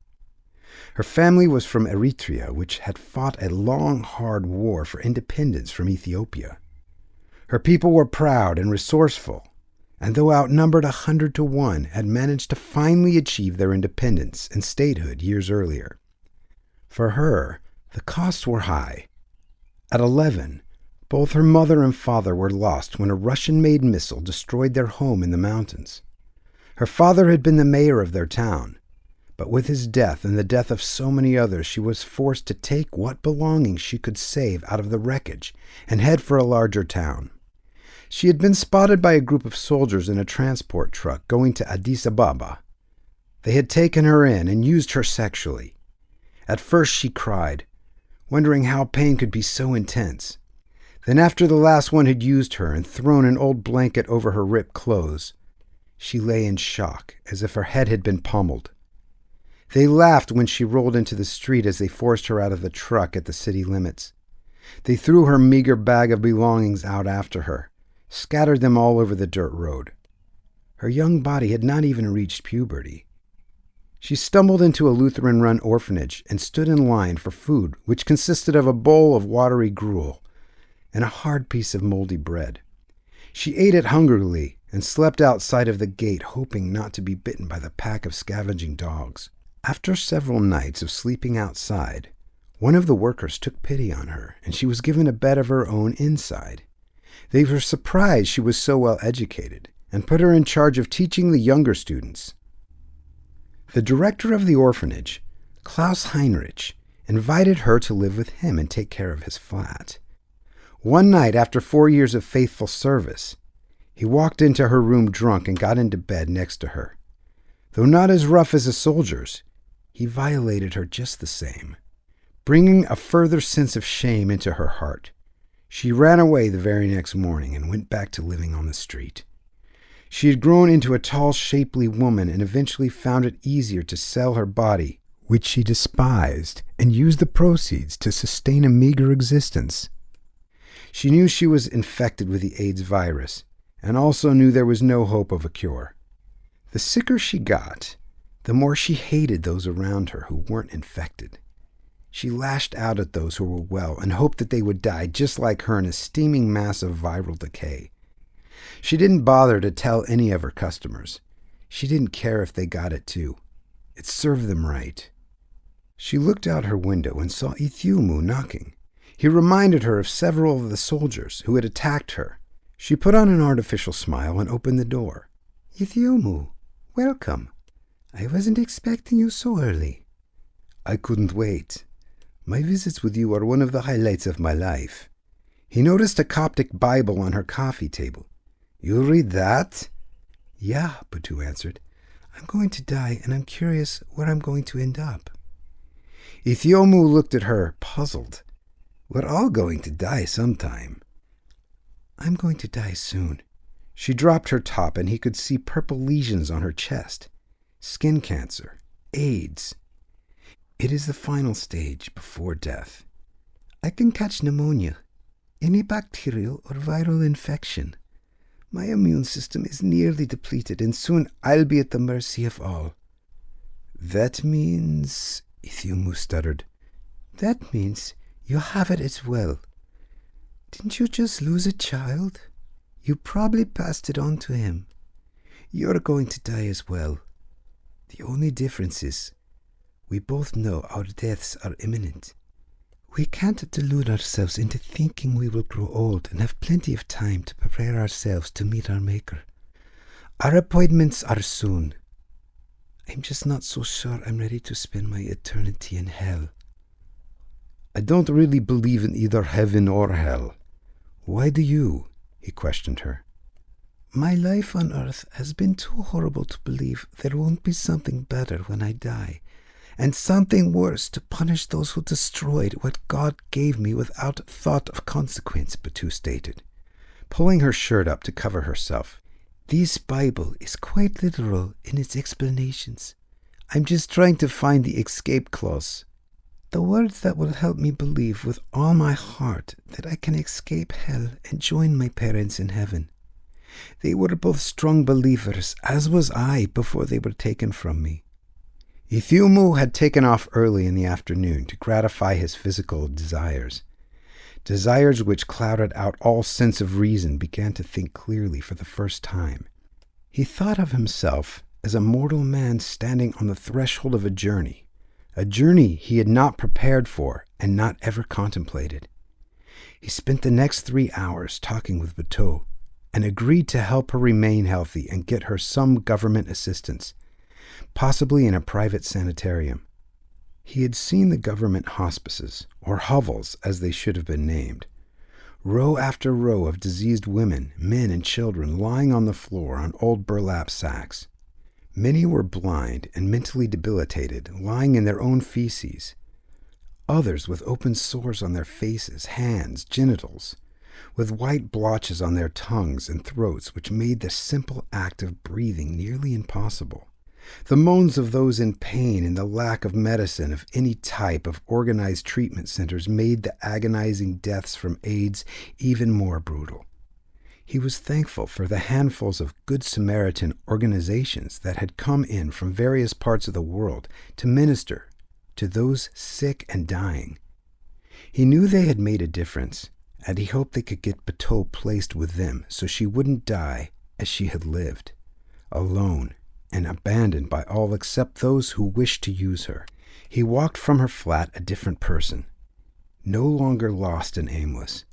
Her family was from Eritrea, which had fought a long, hard war for independence from Ethiopia. Her people were proud and resourceful, and though outnumbered 100 to 1, had managed to finally achieve their independence and statehood years earlier. For her, the costs were high. At 11, both her mother and father were lost when a Russian-made missile destroyed their home in the mountains. Her father had been the mayor of their town, but with his death and the death of so many others, she was forced to take what belongings she could save out of the wreckage and head for a larger town. She had been spotted by a group of soldiers in a transport truck going to Addis Ababa. They had taken her in and used her sexually. At first she cried, wondering how pain could be so intense. Then after the last one had used her and thrown an old blanket over her ripped clothes, she lay in shock, as if her head had been pummeled. They laughed when she rolled into the street as they forced her out of the truck at the city limits. They threw her meager bag of belongings out after her, scattered them all over the dirt road. Her young body had not even reached puberty. She stumbled into a Lutheran-run orphanage and stood in line for food, which consisted of a bowl of watery gruel and a hard piece of moldy bread. She ate it hungrily and slept outside of the gate, hoping not to be bitten by the pack of scavenging dogs. After several nights of sleeping outside, one of the workers took pity on her, and she was given a bed of her own inside. They were surprised she was so well educated, and put her in charge of teaching the younger students. The director of the orphanage, Klaus Heinrich, invited her to live with him and take care of his flat. One night, after 4 years of faithful service, he walked into her room drunk and got into bed next to her. Though not as rough as the soldiers, he violated her just the same, bringing a further sense of shame into her heart. She ran away the very next morning and went back to living on the street. She had grown into a tall, shapely woman and eventually found it easier to sell her body, which she despised, and use the proceeds to sustain a meager existence. She knew she was infected with the AIDS virus, and also knew there was no hope of a cure. The sicker she got, the more she hated those around her who weren't infected. She lashed out at those who were well and hoped that they would die just like her in a steaming mass of viral decay. She didn't bother to tell any of her customers. She didn't care if they got it too. It served them right. She looked out her window and saw Ethiopia knocking. He reminded her of several of the soldiers who had attacked her. She put on an artificial smile and opened the door. "Ethiopia, welcome. I wasn't expecting you so early." "I couldn't wait. My visits with you are one of the highlights of my life." He noticed a Coptic Bible on her coffee table. "You read that?" "Yeah," Batu answered. "I'm going to die, and I'm curious where I'm going to end up." Ethiopia looked at her, puzzled. "We're all going to die sometime." "I'm going to die soon." She dropped her top, and he could see purple lesions on her chest. Skin cancer. AIDS. It is the final stage before death. "I can catch pneumonia, any bacterial or viral infection. My immune system is nearly depleted, and soon I'll be at the mercy of all." "That means," Ethiopia stuttered. "That means you have it as well. Didn't you just lose a child? You probably passed it on to him. You're going to die as well. The only difference is we both know our deaths are imminent. We can't delude ourselves into thinking we will grow old and have plenty of time to prepare ourselves to meet our Maker. Our appointments are soon. I'm just not so sure I'm ready to spend my eternity in hell." "I don't really believe in either heaven or hell. Why do you?" he questioned her. "My life on earth has been too horrible to believe there won't be something better when I die, and something worse to punish those who destroyed what God gave me without thought of consequence," Batu stated, pulling her shirt up to cover herself. "This Bible is quite literal in its explanations. I'm just trying to find the escape clause. The words that will help me believe with all my heart that I can escape hell and join my parents in heaven. They were both strong believers, as was I, before they were taken from me." Ethiopia had taken off early in the afternoon to gratify his physical desires. Desires which clouded out all sense of reason began to think clearly for the first time. He thought of himself as a mortal man standing on the threshold of a journey he had not prepared for and not ever contemplated. He spent the next 3 hours talking with Batu and agreed to help her remain healthy and get her some government assistance, possibly in a private sanitarium. He had seen the government hospices, or hovels as they should have been named, row after row of diseased women, men, and children lying on the floor on old burlap sacks. Many were blind and mentally debilitated, lying in their own feces. Others with open sores on their faces, hands, genitals, with white blotches on their tongues and throats which made the simple act of breathing nearly impossible. The moans of those in pain and the lack of medicine of any type of organized treatment centers made the agonizing deaths from AIDS even more brutal. He was thankful for the handfuls of Good Samaritan organizations that had come in from various parts of the world to minister to those sick and dying. He knew they had made a difference, and he hoped they could get Bateau placed with them so she wouldn't die as she had lived, alone and abandoned by all except those who wished to use her. He walked from her flat a different person, no longer lost and aimless.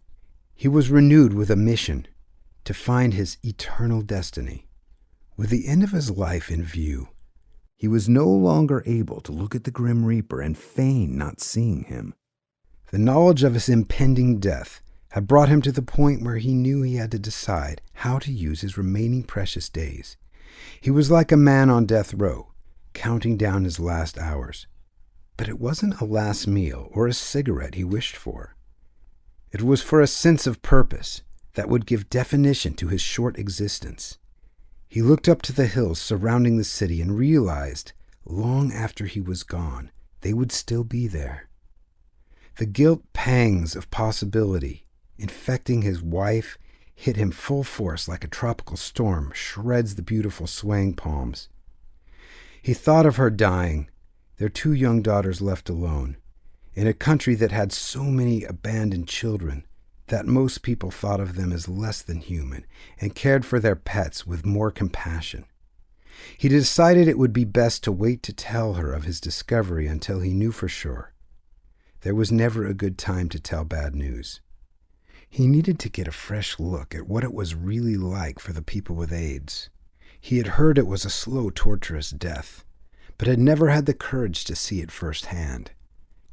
He was renewed with a mission to find his eternal destiny. With the end of his life in view, he was no longer able to look at the Grim Reaper and feign not seeing him. The knowledge of his impending death had brought him to the point where he knew he had to decide how to use his remaining precious days. He was like a man on death row, counting down his last hours. But it wasn't a last meal or a cigarette he wished for. It was for a sense of purpose that would give definition to his short existence. He looked up to the hills surrounding the city and realized, long after he was gone, they would still be there. The guilt pangs of possibility infecting his wife hit him full force like a tropical storm shreds the beautiful swaying palms. He thought of her dying, their 2 young daughters left alone, in a country that had so many abandoned children that most people thought of them as less than human and cared for their pets with more compassion. He decided it would be best to wait to tell her of his discovery until he knew for sure. There was never a good time to tell bad news. He needed to get a fresh look at what it was really like for the people with AIDS. He had heard it was a slow, torturous death, but had never had the courage to see it firsthand.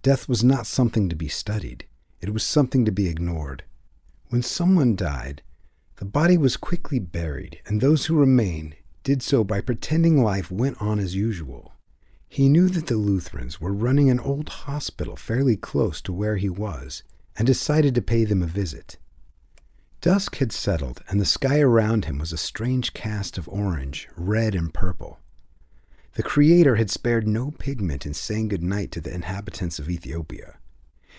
Death was not something to be studied. It was something to be ignored. When someone died, the body was quickly buried, and those who remained did so by pretending life went on as usual. He knew that the Lutherans were running an old hospital fairly close to where he was, and decided to pay them a visit. Dusk had settled, and the sky around him was a strange cast of orange, red, and purple. The Creator had spared no pigment in saying good night to the inhabitants of Ethiopia.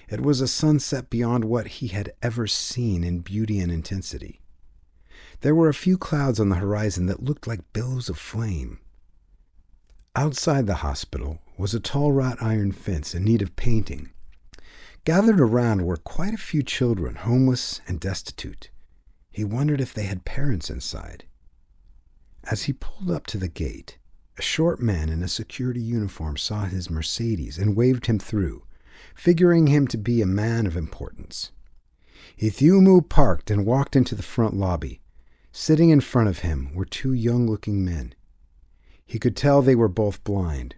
It was a sunset beyond what he had ever seen in beauty and intensity. There were a few clouds on the horizon that looked like billows of flame. Outside the hospital was a tall wrought iron fence in need of painting. Gathered around were quite a few children, homeless and destitute. He wondered if they had parents inside. As he pulled up to the gate, a short man in a security uniform saw his Mercedes and waved him through, figuring him to be a man of importance. Ethiopia parked and walked into the front lobby. Sitting in front of him were 2 young-looking men. He could tell they were both blind.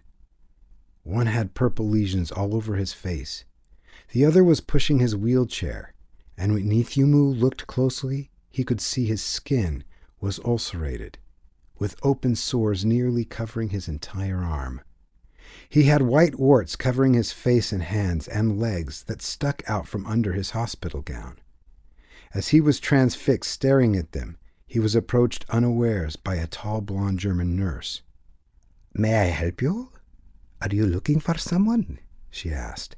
One had purple lesions all over his face. The other was pushing his wheelchair, and when Ethiopia looked closely, he could see his skin was ulcerated, with open sores nearly covering his entire arm. He had white warts covering his face and hands and legs that stuck out from under his hospital gown. As he was transfixed staring at them, he was approached unawares by a tall blonde German nurse. "May I help you? Are you looking for someone?" she asked.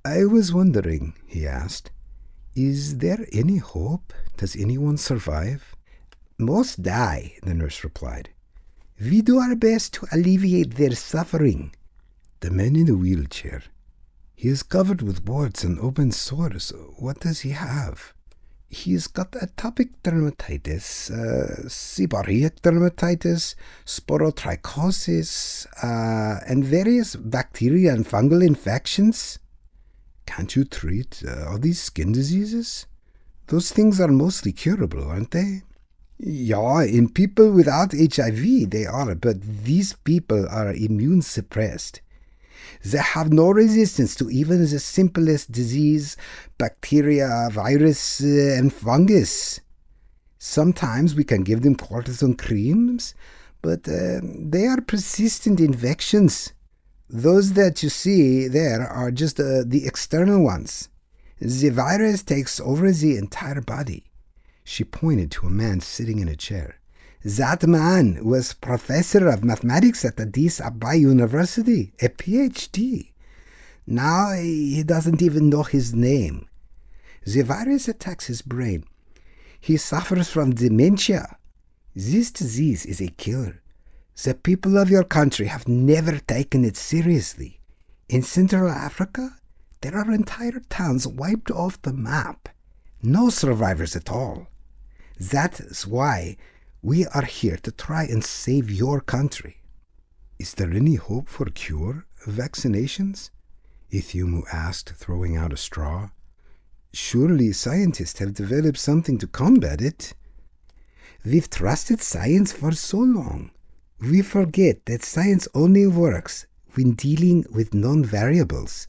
"I was wondering," he asked, "is there any hope? Does anyone survive?" "Most die," the nurse replied. "We do our best to alleviate their suffering." "The man in the wheelchair. He is covered with warts and open sores. What does he have?" "He's got atopic dermatitis, seborrheic dermatitis, sporotrichosis, and various bacteria and fungal infections." "Can't you treat all these skin diseases? Those things are mostly curable, aren't they?" "Yeah, in people without HIV they are, but these people are immune suppressed. They have no resistance to even the simplest disease, bacteria, virus, and fungus. Sometimes we can give them cortisone creams, but they are persistent infections. Those that you see there are just the external ones. The virus takes over the entire body. She pointed to a man sitting in a chair. That man was professor of mathematics at Addis Ababa University, a PhD. Now he doesn't even know his name. The virus attacks his brain. He suffers from dementia. This disease is a killer. The people of your country have never taken it seriously. In Central Africa, there are entire towns wiped off the map. No survivors at all. That's why we are here to try and save your country. Is there any hope for cure? Vaccinations? Ethiopia asked, throwing out a straw. Surely scientists have developed something to combat it. We've trusted science for so long. We forget that science only works when dealing with known variables.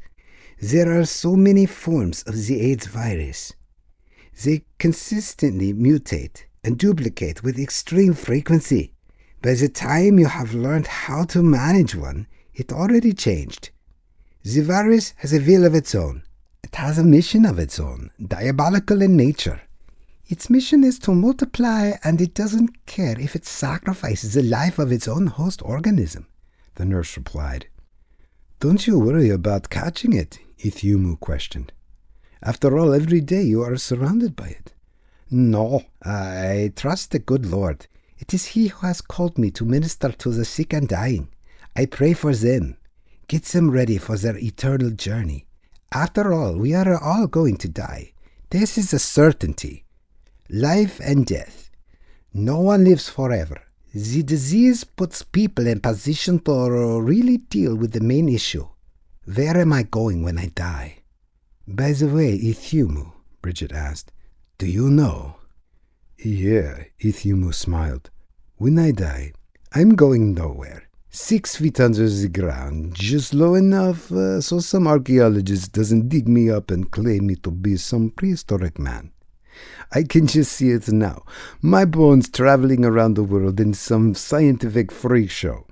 There are so many forms of the AIDS virus. They consistently mutate and duplicate with extreme frequency. By the time you have learned how to manage one, it already changed. The virus has a will of its own. It has a mission of its own, diabolical in nature. Its mission is to multiply, and it doesn't care if it sacrifices the life of its own host organism, the nurse replied. Don't you worry about catching it, Ethiopia questioned. After all, every day you are surrounded by it. No, I trust the good Lord. It is He who has called me to minister to the sick and dying. I pray for them. Get them ready for their eternal journey. After all, we are all going to die. This is a certainty. Life and death. No one lives forever. The disease puts people in position to really deal with the main issue. Where am I going when I die? By the way, Ethiopia, Bridget asked, do you know? Yeah, Ethiopia smiled. When I die, I'm going nowhere. 6 feet under the ground, just low enough so some archaeologist doesn't dig me up and claim me to be some prehistoric man. I can just see it now, my bones traveling around the world in some scientific freak show.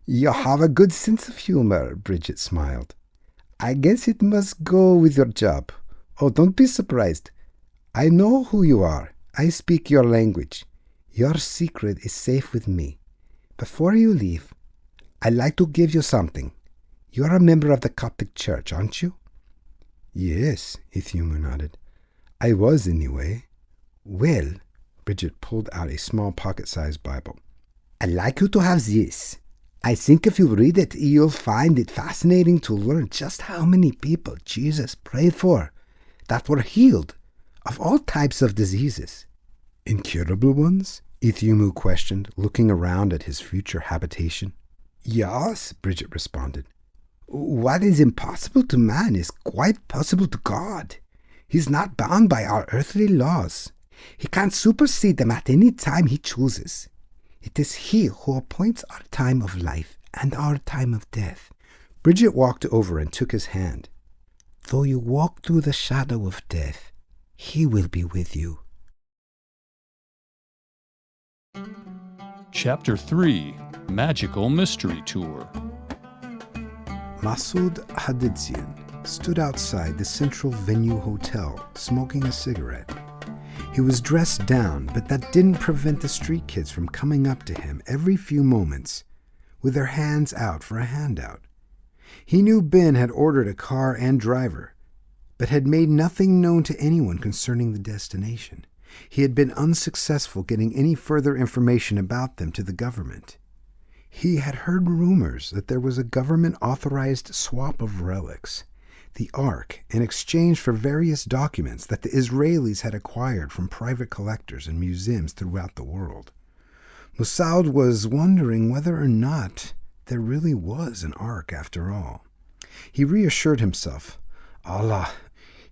You have a good sense of humor, Bridget smiled. I guess it must go with your job. Oh, don't be surprised. I know who you are. I speak your language. Your secret is safe with me. Before you leave, I'd like to give you something. You're a member of the Coptic Church, aren't you? Yes, Ethiopia nodded. I was, anyway. Well, Bridget pulled out a small pocket-sized Bible. I'd like you to have this. I think if you read it, you'll find it fascinating to learn just how many people Jesus prayed for that were healed of all types of diseases. Incurable ones? Ethiopia questioned, looking around at his future habitation. Yes, Bridget responded. What is impossible to man is quite possible to God. He's not bound by our earthly laws. He can supersede them at any time He chooses. It is He who appoints our time of life and our time of death. Bridget walked over and took his hand. Though you walk through the shadow of death, He will be with you. Chapter 3, Magical Mystery Tour. Masoud Hadidzian stood outside the Central Venue Hotel, smoking a cigarette. He was dressed down, but that didn't prevent the street kids from coming up to him every few moments with their hands out for a handout. He knew Ben had ordered a car and driver, but had made nothing known to anyone concerning the destination. He had been unsuccessful getting any further information about them to the government. He had heard rumors that there was a government-authorized swap of relics, the Ark, in exchange for various documents that the Israelis had acquired from private collectors and museums throughout the world. Mossad was wondering whether or not there really was an Ark after all. He reassured himself, Allah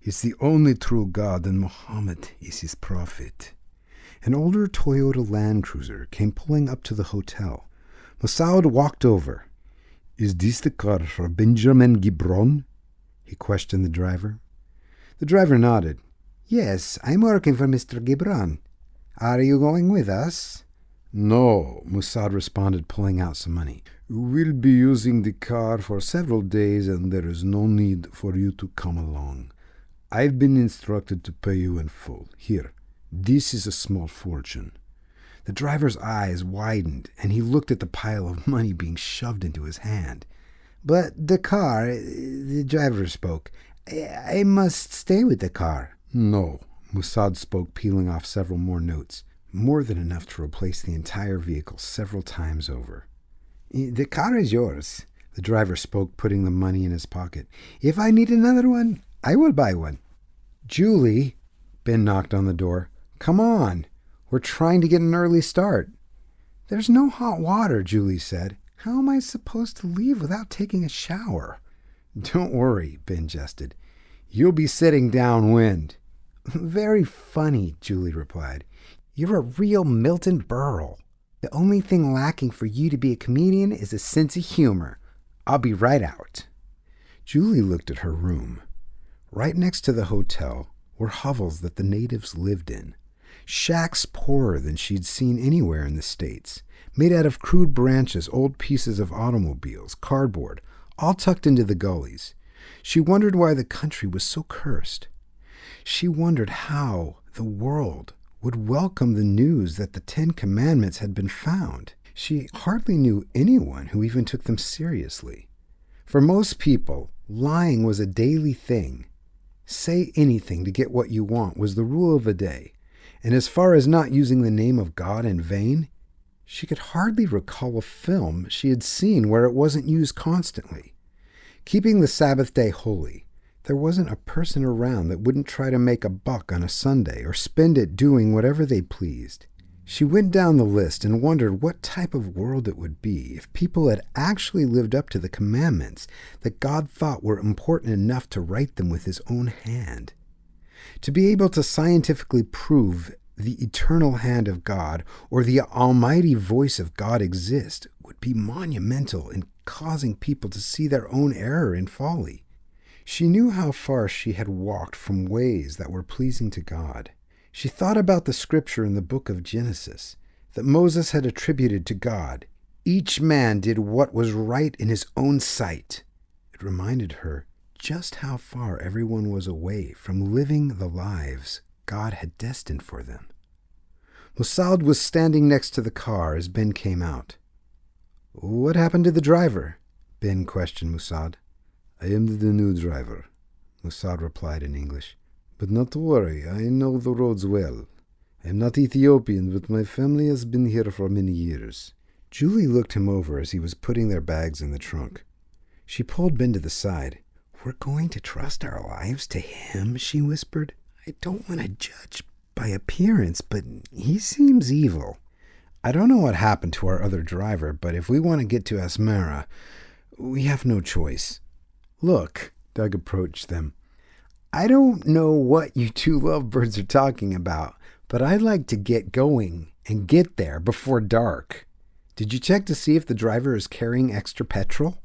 is the only true God and Muhammad is his prophet. An older Toyota Land Cruiser came pulling up to the hotel. Mossad walked over. Is this the car for Benjamin Gibron? He questioned the driver. The driver nodded. Yes, I'm working for Mr. Gibran. Are you going with us? No, Mossad responded, pulling out some money. We'll be using the car for several days and there is no need for you to come along. I've been instructed to pay you in full. Here, this is a small fortune." The driver's eyes widened, and he looked at the pile of money being shoved into his hand. "But the car," the driver spoke. "I must stay with the car." "No," Mossad spoke, peeling off several more notes, more than enough to replace the entire vehicle several times over. "The car is yours," the driver spoke, putting the money in his pocket. "If I need another one, I will buy one." "Julie," Ben knocked on the door. "Come on. We're trying to get an early start." "There's no hot water," Julie said. "How am I supposed to leave without taking a shower?" "Don't worry," Ben jested. "You'll be sitting downwind." "Very funny," Julie replied. "You're a real Milton Berle. The only thing lacking for you to be a comedian is a sense of humor. I'll be right out." Julie looked at her room. Right next to the hotel were hovels that the natives lived in. Shacks poorer than she'd seen anywhere in the States, made out of crude branches, old pieces of automobiles, cardboard, all tucked into the gullies. She wondered why the country was so cursed. She wondered how the world would welcome the news that the 10 Commandments had been found. She hardly knew anyone who even took them seriously. For most people, lying was a daily thing. Say anything to get what you want was the rule of the day. And as far as not using the name of God in vain, she could hardly recall a film she had seen where it wasn't used constantly. Keeping the Sabbath day holy, there wasn't a person around that wouldn't try to make a buck on a Sunday or spend it doing whatever they pleased. She went down the list and wondered what type of world it would be if people had actually lived up to the commandments that God thought were important enough to write them with his own hand. To be able to scientifically prove the eternal hand of God or the almighty voice of God exist would be monumental in causing people to see their own error and folly. She knew how far she had walked from ways that were pleasing to God. She thought about the scripture in the book of Genesis that Moses had attributed to God. Each man did what was right in his own sight. It reminded her just how far everyone was away from living the lives God had destined for them. Mossad was standing next to the car as Ben came out. "What happened to the driver?" Ben questioned Mossad. "I am the new driver," Mossad replied in English. "But not to worry, I know the roads well. I am not Ethiopian, but my family has been here for many years." Julie looked him over as he was putting their bags in the trunk. She pulled Ben to the side. "We're going to trust our lives to him," she whispered. "I don't want to judge by appearance, but he seems evil. I don't know what happened to our other driver, but if we want to get to Asmara, we have no choice." "Look," Doug approached them. "I don't know what you two lovebirds are talking about, but I'd like to get going and get there before dark. Did you check to see if the driver is carrying extra petrol?"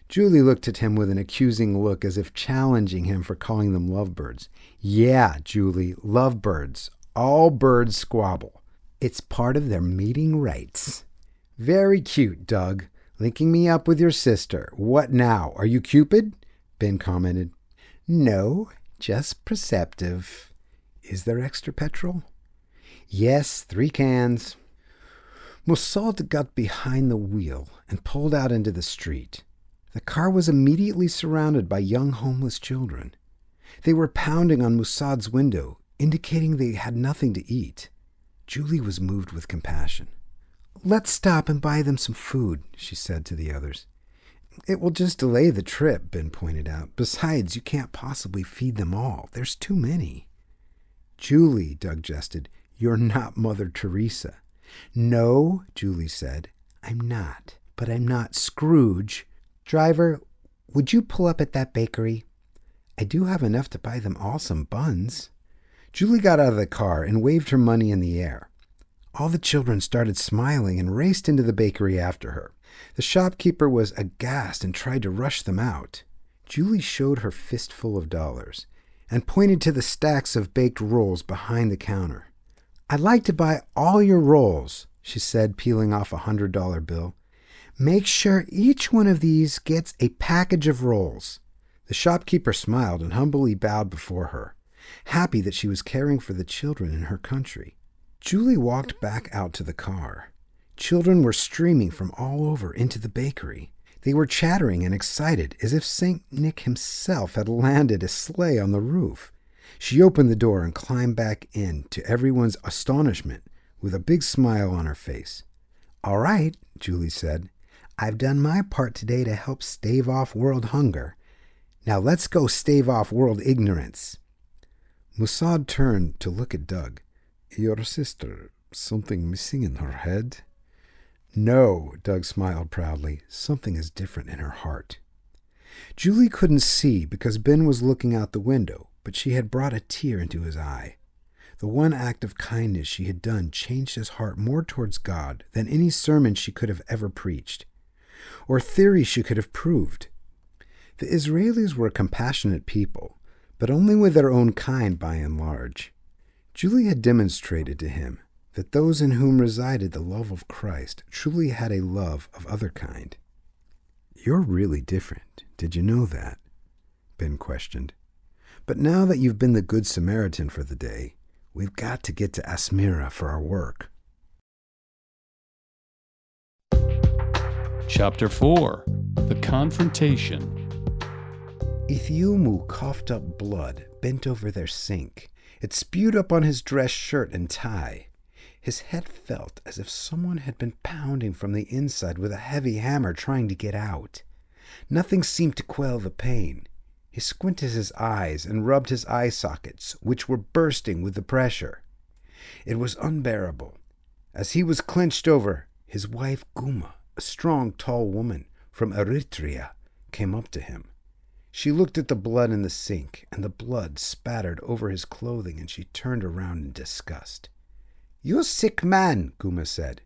Julie looked at him with an accusing look as if challenging him for calling them lovebirds. "Yeah, Julie, lovebirds. All birds squabble. It's part of their mating rights." "Very cute, Doug. Linking me up with your sister. What now? Are you Cupid?" Ben commented. "No, just perceptive." "Is there extra petrol?" "Yes, 3 cans. Mossad got behind the wheel and pulled out into the street. The car was immediately surrounded by young homeless children. They were pounding on Mossad's window, indicating they had nothing to eat. Julie was moved with compassion. "Let's stop and buy them some food," she said to the others. "It will just delay the trip," Ben pointed out. "Besides, you can't possibly feed them all. There's too many." "Julie," Doug jested, "you're not Mother Teresa." "No," Julie said, "I'm not. But I'm not Scrooge. Driver, would you pull up at that bakery? I do have enough to buy them all some buns." Julie got out of the car and waved her money in the air. All the children started smiling and raced into the bakery after her. The shopkeeper was aghast and tried to rush them out. Julie showed her fistful of dollars and pointed to the stacks of baked rolls behind the counter. "I'd like to buy all your rolls," she said, peeling off a $100 bill. Make sure each one of these gets a package of rolls. The shopkeeper smiled and humbly bowed before her, happy that she was caring for the children in her country. Julie walked back out to the car. Children were streaming from all over into the bakery. They were chattering and excited, as if St. Nick himself had landed a sleigh on the roof. She opened the door and climbed back in, to everyone's astonishment, with a big smile on her face. "All right," Julie said. "I've done my part today to help stave off world hunger. Now let's go stave off world ignorance." Mossad turned to look at Doug. "Your sister, something missing in her head?" "No," Doug smiled proudly. "Something is different in her heart." Julie couldn't see because Ben was looking out the window, but she had brought a tear into his eye. The one act of kindness she had done changed his heart more towards God than any sermon she could have ever preached, or theory she could have proved. The Israelis were a compassionate people, but only with their own kind by and large. Julie had demonstrated to him that those in whom resided the love of Christ truly had a love of other kind. "You're really different. Did you know that?" Ben questioned. "But now that you've been the Good Samaritan for the day, we've got to get to Asmira for our work." Chapter 4. The Confrontation. Ethiopia coughed up blood, bent over their sink. It spewed up on his dress shirt and tie. His head felt as if someone had been pounding from the inside with a heavy hammer trying to get out. Nothing seemed to quell the pain. He squinted his eyes and rubbed his eye sockets, which were bursting with the pressure. It was unbearable. As he was clenched over, his wife Guma, a strong, tall woman from Eritrea, came up to him. She looked at the blood in the sink, and the blood spattered over his clothing, and she turned around in disgust. "You sick man," Guma said.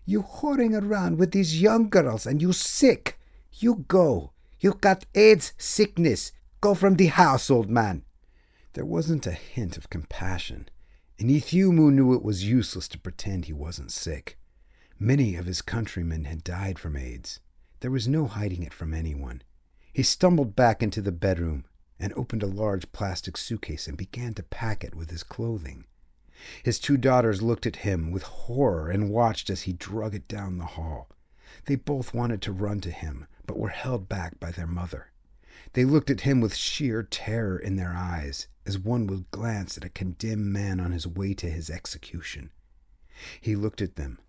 "You whoring around with these young girls, and you sick. You go. You got AIDS sickness. Go from the house, old man." There wasn't a hint of compassion, and Ethiopia knew it was useless to pretend he wasn't sick. Many of his countrymen had died from AIDS. There was no hiding it from anyone. He stumbled back into the bedroom and opened a large plastic suitcase and began to pack it with his clothing. His 2 daughters looked at him with horror and watched as he drug it down the hall. They both wanted to run to him, but were held back by their mother. They looked at him with sheer terror in their eyes, as one would glance at a condemned man on his way to his execution. He looked at them,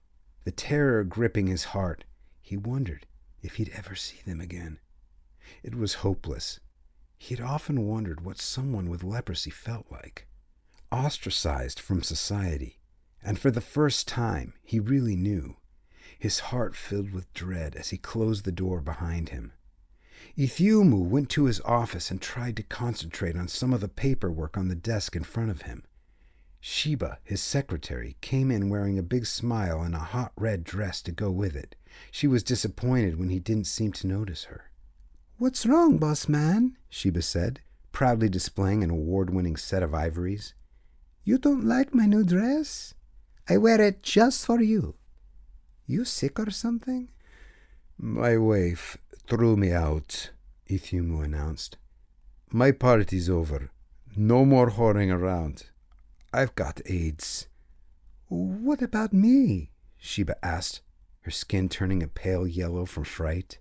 the terror gripping his heart. He wondered if he'd ever see them again. It was hopeless. He had often wondered what someone with leprosy felt like. Ostracized from society, and for the first time he really knew. His heart filled with dread as he closed the door behind him. Ethiopia went to his office and tried to concentrate on some of the paperwork on the desk in front of him. Sheba, his secretary, came in wearing a big smile and a hot red dress to go with it. She was disappointed when he didn't seem to notice her. "What's wrong, boss man?" Sheba said, proudly displaying an award-winning set of ivories. "You don't like my new dress? I wear it just for you. You sick or something?" "My wife threw me out," Ethiopia announced. "My party's over. No more whoring around. I've got AIDS." "What about me?" Sheba asked, her skin turning a pale yellow from fright.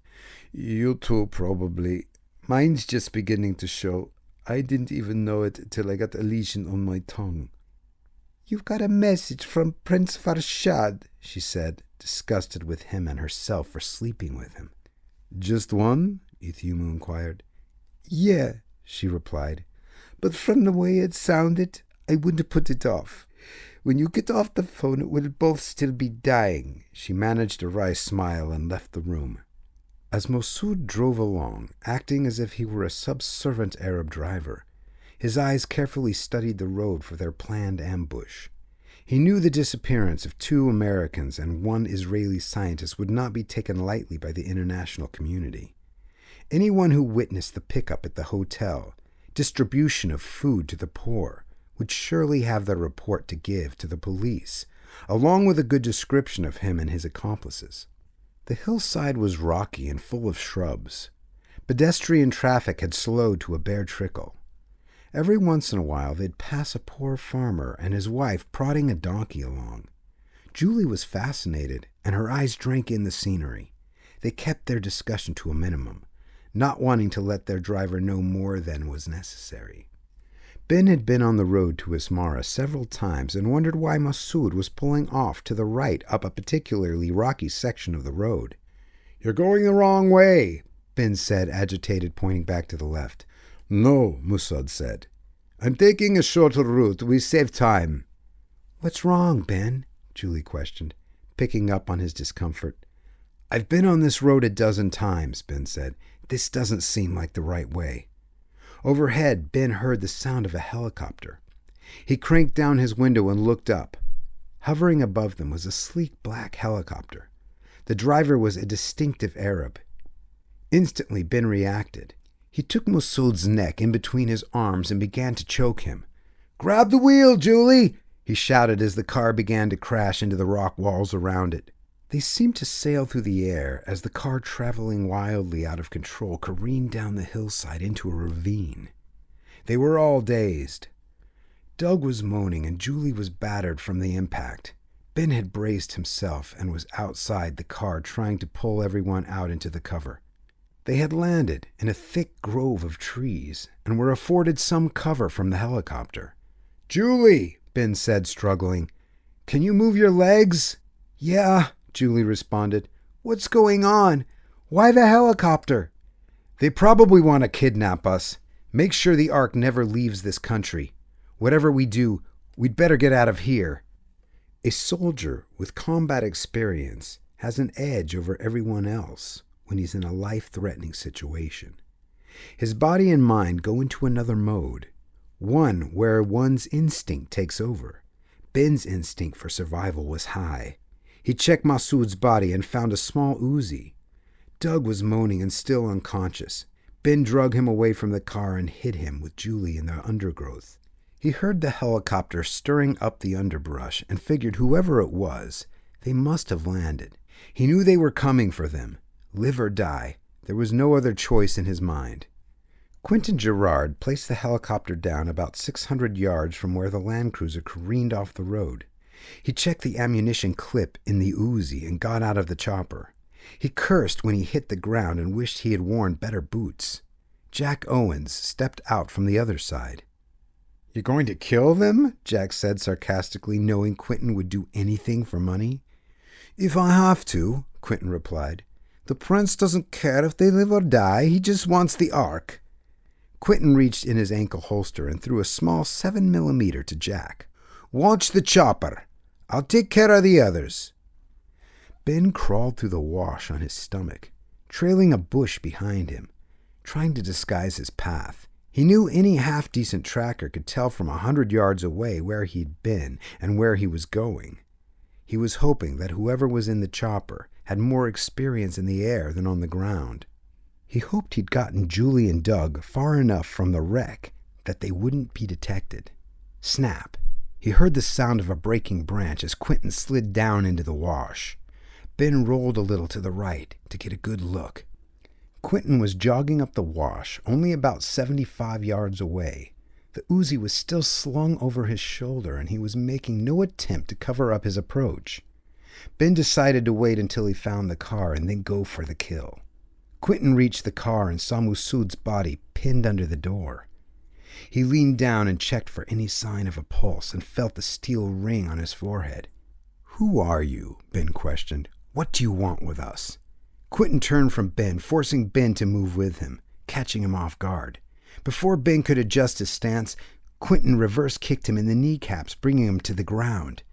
"You too, probably. Mine's just beginning to show. I didn't even know it till I got a lesion on my tongue." "You've got a message from Prince Farshad," she said, disgusted with him and herself for sleeping with him. "Just one?" Ethiopia inquired. "Yeah," she replied. "But from the way it sounded, I wouldn't put it off. When you get off the phone, we'll both still be dying." She managed a wry smile and left the room. As Mossoud drove along, acting as if he were a subservient Arab driver, his eyes carefully studied the road for their planned ambush. He knew the disappearance of 2 Americans and 1 Israeli scientist would not be taken lightly by the international community. Anyone who witnessed the pickup at the hotel, distribution of food to the poor, would surely have their report to give to the police, along with a good description of him and his accomplices. The hillside was rocky and full of shrubs. Pedestrian traffic had slowed to a bare trickle. Every once in a while they'd pass a poor farmer and his wife prodding a donkey along. Julie was fascinated, and her eyes drank in the scenery. They kept their discussion to a minimum, not wanting to let their driver know more than was necessary. Ben had been on the road to Ismara several times and wondered why Masood was pulling off to the right up a particularly rocky section of the road. "You're going the wrong way," Ben said, agitated, pointing back to the left. "No," Masood said. "I'm taking a shorter route. We save time." "What's wrong, Ben?" Julie questioned, picking up on his discomfort. "I've been on this road a dozen times," Ben said. "This doesn't seem like the right way." Overhead, Ben heard the sound of a helicopter. He cranked down his window and looked up. Hovering above them was a sleek black helicopter. The driver was a distinctive Arab. Instantly, Ben reacted. He took Masood's neck in between his arms and began to choke him. "Grab the wheel, Julie!" he shouted as the car began to crash into the rock walls around it. They seemed to sail through the air as the car, traveling wildly out of control, careened down the hillside into a ravine. They were all dazed. Doug was moaning and Julie was battered from the impact. Ben had braced himself and was outside the car trying to pull everyone out into the cover. They had landed in a thick grove of trees and were afforded some cover from the helicopter. "Julie," Ben said, struggling, "can you move your legs?" "Yeah," Julie responded. "What's going on? Why the helicopter?" "They probably want to kidnap us. Make sure the Ark never leaves this country. Whatever we do, we'd better get out of here." A soldier with combat experience has an edge over everyone else when he's in a life-threatening situation. His body and mind go into another mode, one where one's instinct takes over. Ben's instinct for survival was high. He checked Masood's body and found a small Uzi. Doug was moaning and still unconscious. Ben dragged him away from the car and hid him with Julie in the undergrowth. He heard the helicopter stirring up the underbrush and figured whoever it was, they must have landed. He knew they were coming for them. Live or die, there was no other choice in his mind. Quentin Gerard placed the helicopter down about 600 yards from where the Land Cruiser careened off the road. He checked the ammunition clip in the Uzi and got out of the chopper. He cursed when he hit the ground and wished he had worn better boots. Jack Owens stepped out from the other side. "You're going to kill them?" Jack said sarcastically, knowing Quentin would do anything for money. "If I have to," Quentin replied. "The prince doesn't care if they live or die. He just wants the Ark." Quentin reached in his ankle holster and threw a small 7mm to Jack. "Watch the chopper. I'll take care of the others." Ben crawled through the wash on his stomach, trailing a bush behind him, trying to disguise his path. He knew any half-decent tracker could tell from 100 yards away where he'd been and where he was going. He was hoping that whoever was in the chopper had more experience in the air than on the ground. He hoped he'd gotten Julie and Doug far enough from the wreck that they wouldn't be detected. Snap! He heard the sound of a breaking branch as Quentin slid down into the wash. Ben rolled a little to the right to get a good look. Quentin was jogging up the wash, only about 75 yards away. The Uzi was still slung over his shoulder, and he was making no attempt to cover up his approach. Ben decided to wait until he found the car and then go for the kill. Quentin reached the car and saw Masood's body pinned under the door. He leaned down and checked for any sign of a pulse and felt the steel ring on his forehead. "Who are you?" Ben questioned. "What do you want with us?" Quentin turned from Ben, forcing Ben to move with him, catching him off guard. Before Ben could adjust his stance, Quentin reverse kicked him in the kneecaps, bringing him to the ground.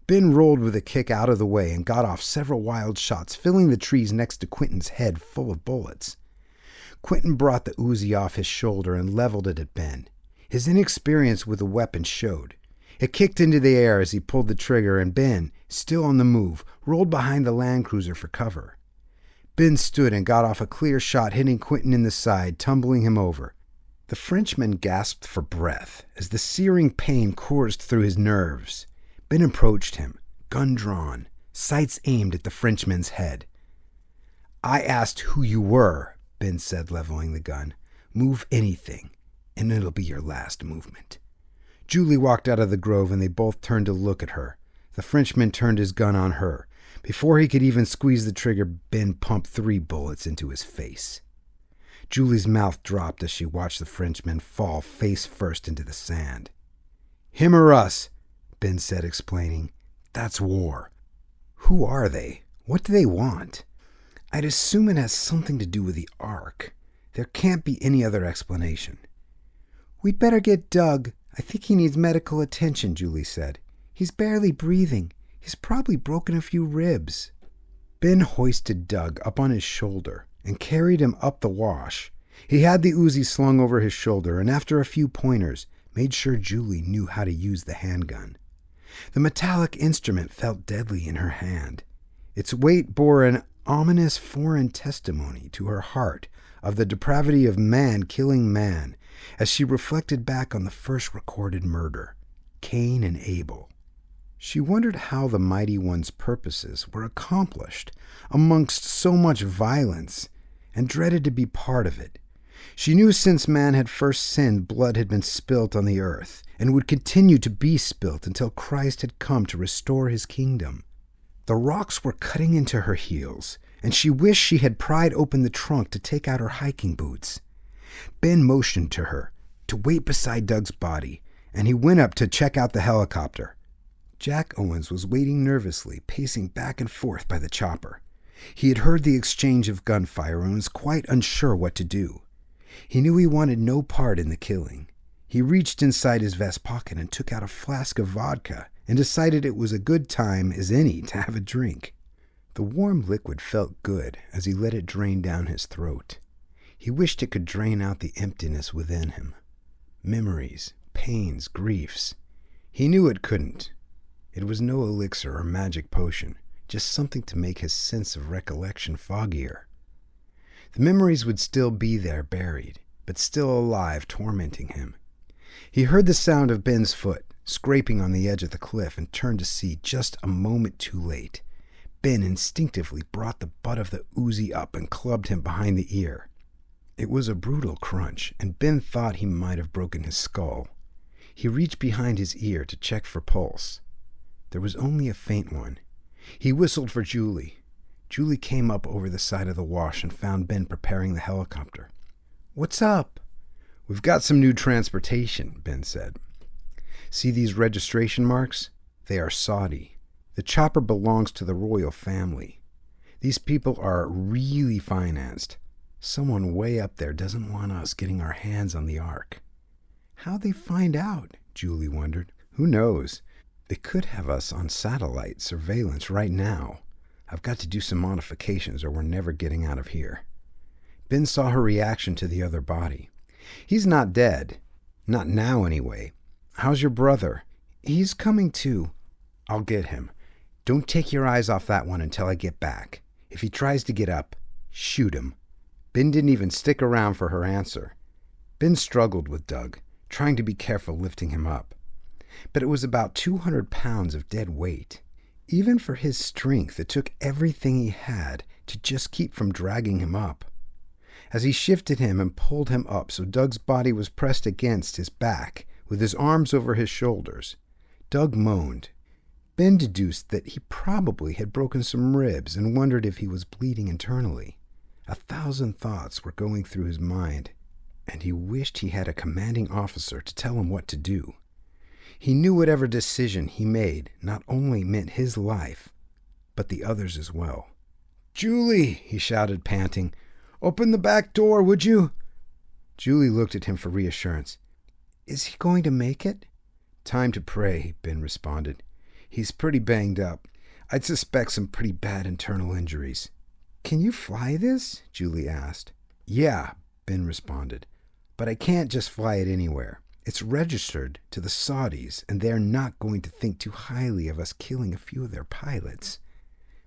Ben rolled with a kick out of the way and got off several wild shots, filling the trees next to Quentin's head full of bullets. Quentin brought the Uzi off his shoulder and leveled it at Ben. His inexperience with the weapon showed. It kicked into the air as he pulled the trigger, and Ben, still on the move, rolled behind the Land Cruiser for cover. Ben stood and got off a clear shot, hitting Quentin in the side, tumbling him over. The Frenchman gasped for breath as the searing pain coursed through his nerves. Ben approached him, gun drawn, sights aimed at the Frenchman's head. I asked who you were, Ben said, leveling the gun. Move anything, and it'll be your last movement. Julie walked out of the grove, and they both turned to look at her. The Frenchman turned his gun on her. Before he could even squeeze the trigger, Ben pumped 3 bullets into his face. Julie's mouth dropped as she watched the Frenchman fall face first into the sand. Him or us, Ben said, explaining. That's war. Who are they? What do they want? I'd assume it has something to do with the Ark. There can't be any other explanation. We'd better get Doug. I think he needs medical attention, Julie said. He's barely breathing. He's probably broken a few ribs. Ben hoisted Doug up on his shoulder and carried him up the wash. He had the Uzi slung over his shoulder, and after a few pointers, made sure Julie knew how to use the handgun. The metallic instrument felt deadly in her hand. Its weight bore an ominous foreign testimony to her heart of the depravity of man killing man, as she reflected back on the first recorded murder, Cain and Abel. She wondered how the Mighty One's purposes were accomplished amongst so much violence, and dreaded to be part of it. She knew since man had first sinned, blood had been spilt on the earth, and would continue to be spilt until Christ had come to restore his kingdom. The rocks were cutting into her heels, and she wished she had pried open the trunk to take out her hiking boots. Ben motioned to her to wait beside Doug's body, and he went up to check out the helicopter. Jack Owens was waiting nervously, pacing back and forth by the chopper. He had heard the exchange of gunfire and was quite unsure what to do. He knew he wanted no part in the killing. He reached inside his vest pocket and took out a flask of vodka and decided it was a good time as any to have a drink. The warm liquid felt good as he let it drain down his throat. He wished it could drain out the emptiness within him. Memories, pains, griefs. He knew it couldn't. It was no elixir or magic potion, just something to make his sense of recollection foggier. The memories would still be there buried, but still alive, tormenting him. He heard the sound of Ben's foot scraping on the edge of the cliff and turned to see just a moment too late. Ben instinctively brought the butt of the Uzi up and clubbed him behind the ear. It was a brutal crunch, and Ben thought he might have broken his skull. He reached behind his ear to check for pulse. There was only a faint one. He whistled for Julie. Julie came up over the side of the wash and found Ben preparing the helicopter. "What's up?" "We've got some new transportation," Ben said. "See these registration marks? They are Saudi. The chopper belongs to the royal family. These people are really financed. Someone way up there doesn't want us getting our hands on the Ark." How'd they find out? Julie wondered. Who knows? They could have us on satellite surveillance right now. I've got to do some modifications or we're never getting out of here. Ben saw her reaction to the other body. "He's not dead. Not now, anyway. How's your brother?" "He's coming too." "I'll get him. Don't take your eyes off that one until I get back. If he tries to get up, shoot him." Ben didn't even stick around for her answer. Ben struggled with Doug, trying to be careful lifting him up. But it was about 200 pounds of dead weight. Even for his strength, it took everything he had to just keep from dragging him up. As he shifted him and pulled him up so Doug's body was pressed against his back, with his arms over his shoulders, Doug moaned. Ben deduced that he probably had broken some ribs and wondered if he was bleeding internally. 1,000 thoughts were going through his mind, and he wished he had a commanding officer to tell him what to do. He knew whatever decision he made not only meant his life, but the others as well. "Julie," he shouted, panting, "open the back door, would you?" Julie looked at him for reassurance. "Is he going to make it?" "Time to pray," Ben responded. "He's pretty banged up. I'd suspect some pretty bad internal injuries." "Can you fly this?" Julie asked. "Yeah," Ben responded, "but I can't just fly it anywhere. It's registered to the Saudis, and they're not going to think too highly of us killing a few of their pilots."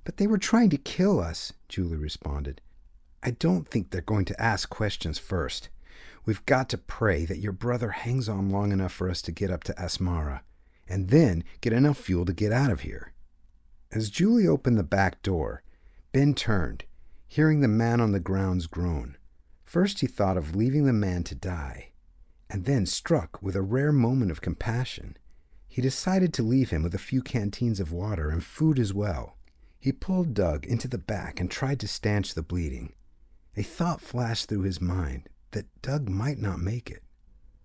"But they were trying to kill us," Julie responded. "I don't think they're going to ask questions first. We've got to pray that your brother hangs on long enough for us to get up to Asmara, and then get enough fuel to get out of here." As Julie opened the back door, Ben turned. hearing the man on the grounds groan. First he thought of leaving the man to die, and then, struck with a rare moment of compassion, he decided to leave him with a few canteens of water and food as well. He pulled Doug into the back and tried to stanch the bleeding. A thought flashed through his mind that Doug might not make it.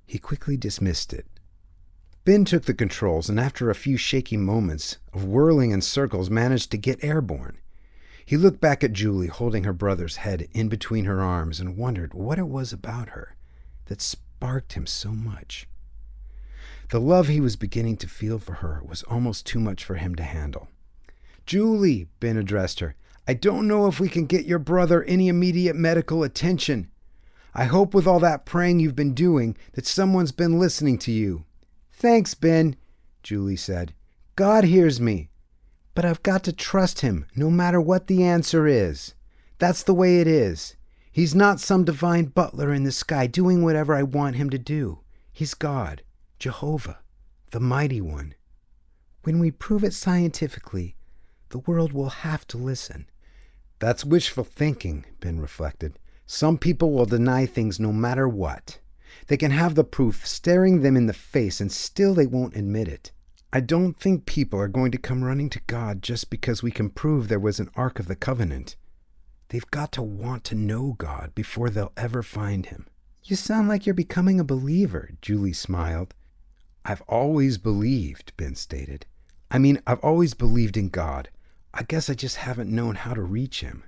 He quickly dismissed it. Ben took the controls and after a few shaky moments of whirling in circles managed to get airborne. He looked back at Julie holding her brother's head in between her arms and wondered what it was about her that sparked him so much. The love he was beginning to feel for her was almost too much for him to handle. "Julie," Ben addressed her, "I don't know if we can get your brother any immediate medical attention. I hope with all that praying you've been doing that someone's been listening to you." "Thanks, Ben," Julie said. "God hears me. But I've got to trust him no matter what the answer is. That's the way it is. He's not some divine butler in the sky doing whatever I want him to do. He's God, Jehovah, the Mighty One. When we prove it scientifically, the world will have to listen." "That's wishful thinking," Ben reflected. "Some people will deny things no matter what. They can have the proof staring them in the face and still they won't admit it. I don't think people are going to come running to God just because we can prove there was an Ark of the Covenant. They've got to want to know God before they'll ever find him." "You sound like you're becoming a believer," Julie smiled. "I've always believed," Ben stated. I've always believed in God. I guess I just haven't known how to reach him.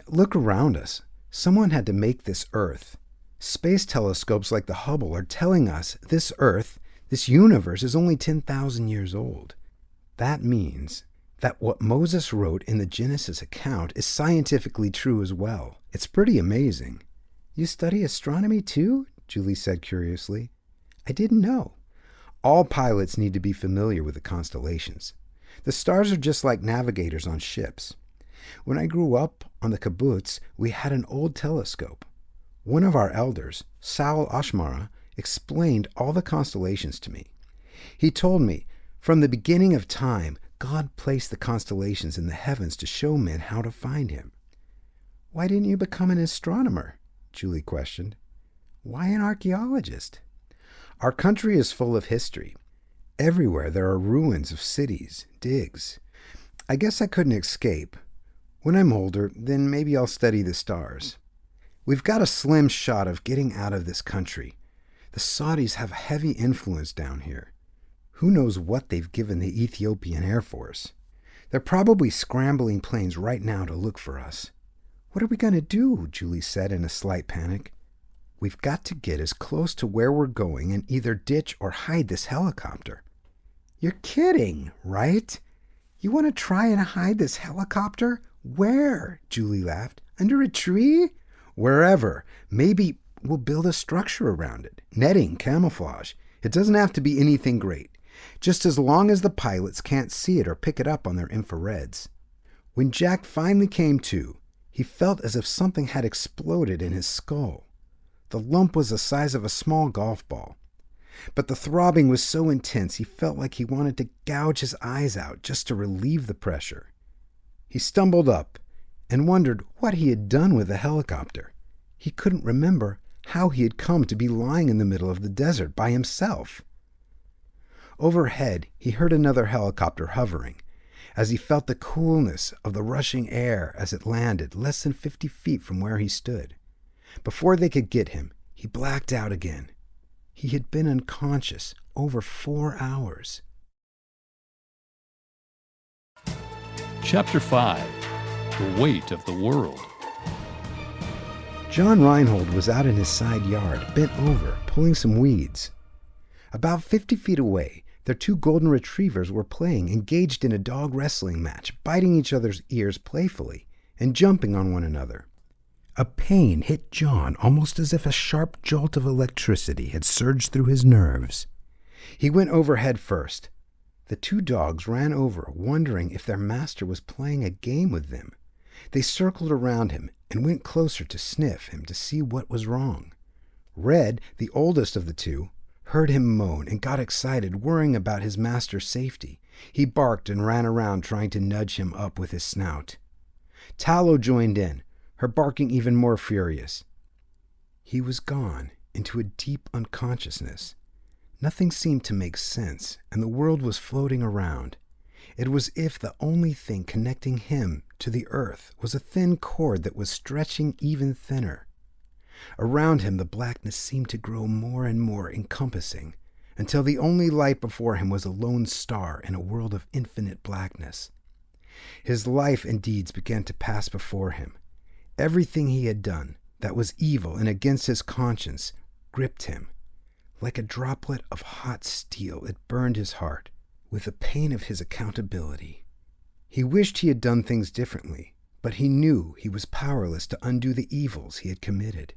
Look around us. Someone had to make this Earth. Space telescopes like the Hubble are telling us this Earth, this universe, is only 10,000 years old. That means that what Moses wrote in the Genesis account is scientifically true as well. It's pretty amazing." "You study astronomy too?" Julie said curiously. "I didn't know." "All pilots need to be familiar with the constellations. The stars are just like navigators on ships. When I grew up on the kibbutz, we had an old telescope. One of our elders, Saul Ashmara, explained all the constellations to me. He told me, from the beginning of time, God placed the constellations in the heavens to show men how to find him." "Why didn't you become an astronomer?" Julie questioned. "Why an archaeologist?" "Our country is full of history. Everywhere there are ruins of cities, digs. I guess I couldn't escape. When I'm older, then maybe I'll study the stars. We've got a slim shot of getting out of this country. The Saudis have heavy influence down here. Who knows what they've given the Ethiopian Air Force? They're probably scrambling planes right now to look for us." "What are we going to do?" Julie said in a slight panic. "We've got to get as close to where we're going and either ditch or hide this helicopter." "You're kidding, right? You want to try and hide this helicopter? Where?" Julie laughed. "Under a tree?" "Wherever. Maybe we'll build a structure around it. Netting, camouflage. It doesn't have to be anything great. Just as long as the pilots can't see it or pick it up on their infrareds." When Jack finally came to, he felt as if something had exploded in his skull. The lump was the size of a small golf ball. But the throbbing was so intense he felt like he wanted to gouge his eyes out just to relieve the pressure. He stumbled up and wondered what he had done with the helicopter. He couldn't remember how he had come to be lying in the middle of the desert by himself. Overhead, he heard another helicopter hovering, as he felt the coolness of the rushing air as it landed less than 50 feet from where he stood. Before they could get him, he blacked out again. He had been unconscious over 4 hours. Chapter 5. The Weight of the World. John Reinhold was out in his side yard, bent over, pulling some weeds. About 50 feet away, their 2 golden retrievers were playing, engaged in a dog wrestling match, biting each other's ears playfully and jumping on one another. A pain hit John almost as if a sharp jolt of electricity had surged through his nerves. He went over head first. The 2 dogs ran over, wondering if their master was playing a game with them. They circled around him and went closer to sniff him to see what was wrong. Red, the oldest of the 2, heard him moan and got excited, worrying about his master's safety. He barked and ran around trying to nudge him up with his snout. Tallow joined in, her barking even more furious. He was gone into a deep unconsciousness. Nothing seemed to make sense, and the world was floating around. It was as if the only thing connecting him to the earth was a thin cord that was stretching even thinner. Around him, the blackness seemed to grow more and more encompassing, until the only light before him was a lone star in a world of infinite blackness. His life and deeds began to pass before him. Everything he had done that was evil and against his conscience gripped him. Like a droplet of hot steel, it burned his heart with the pain of his accountability. He wished he had done things differently, but he knew he was powerless to undo the evils he had committed.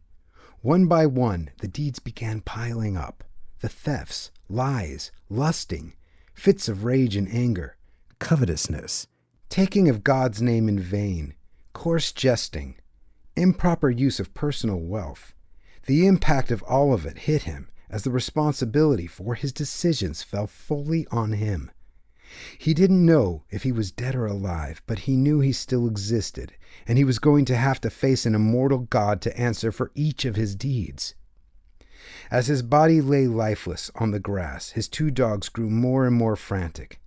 One by one, the deeds began piling up. The thefts, lies, lusting, fits of rage and anger, covetousness, taking of God's name in vain, coarse jesting, improper use of personal wealth. The impact of all of it hit him as the responsibility for his decisions fell fully on him. He didn't know if he was dead or alive, but he knew he still existed, and he was going to have to face an immortal God to answer for each of his deeds. As his body lay lifeless on the grass, his 2 dogs grew more and more frantic.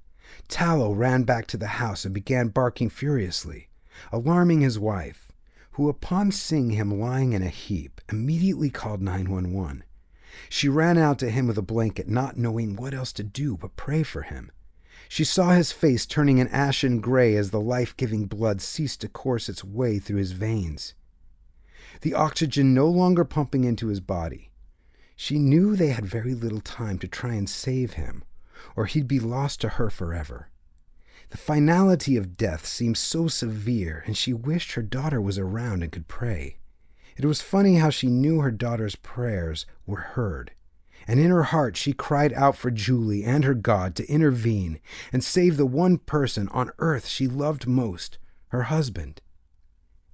Tallow ran back to the house and began barking furiously, alarming his wife, who, upon seeing him lying in a heap, immediately called 911. She ran out to him with a blanket, not knowing what else to do but pray for him. She saw his face turning an ashen gray as the life-giving blood ceased to course its way through his veins, the oxygen no longer pumping into his body. She knew they had very little time to try and save him, or he'd be lost to her forever. The finality of death seemed so severe, and she wished her daughter was around and could pray. It was funny how she knew her daughter's prayers were heard, and in her heart she cried out for Julie and her God to intervene and save the one person on earth she loved most, her husband.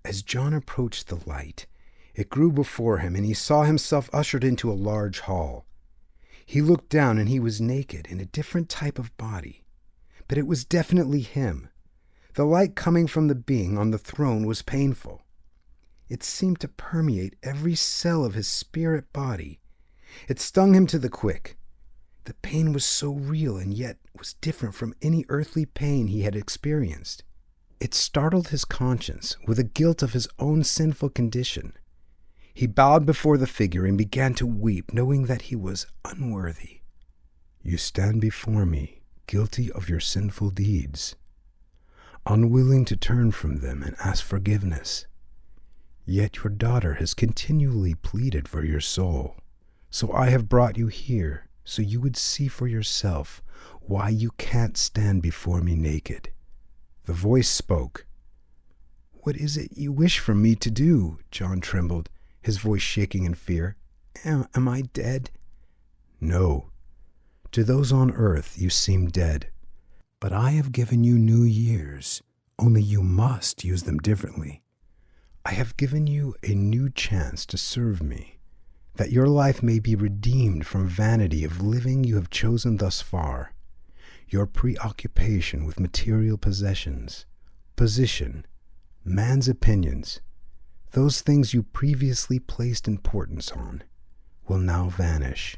As John approached the light, it grew before him, and he saw himself ushered into a large hall. He looked down, and he was naked in a different type of body, but it was definitely him. The light coming from the being on the throne was painful. It seemed to permeate every cell of his spirit body. It stung him to the quick. The pain was so real and yet was different from any earthly pain he had experienced. It startled his conscience with the guilt of his own sinful condition. He bowed before the figure and began to weep, knowing that he was unworthy. "You stand before me, guilty of your sinful deeds, unwilling to turn from them and ask forgiveness. Yet your daughter has continually pleaded for your soul. So I have brought you here so you would see for yourself why you can't stand before me naked." The voice spoke. "What is it you wish for me to do?" John trembled, his voice shaking in fear. Am I dead?" "No. To those on earth you seem dead. But I have given you new years, only you must use them differently. I have given you a new chance to serve me, that your life may be redeemed from vanity of living you have chosen thus far, your preoccupation with material possessions, position, man's opinions. Those things you previously placed importance on will now vanish.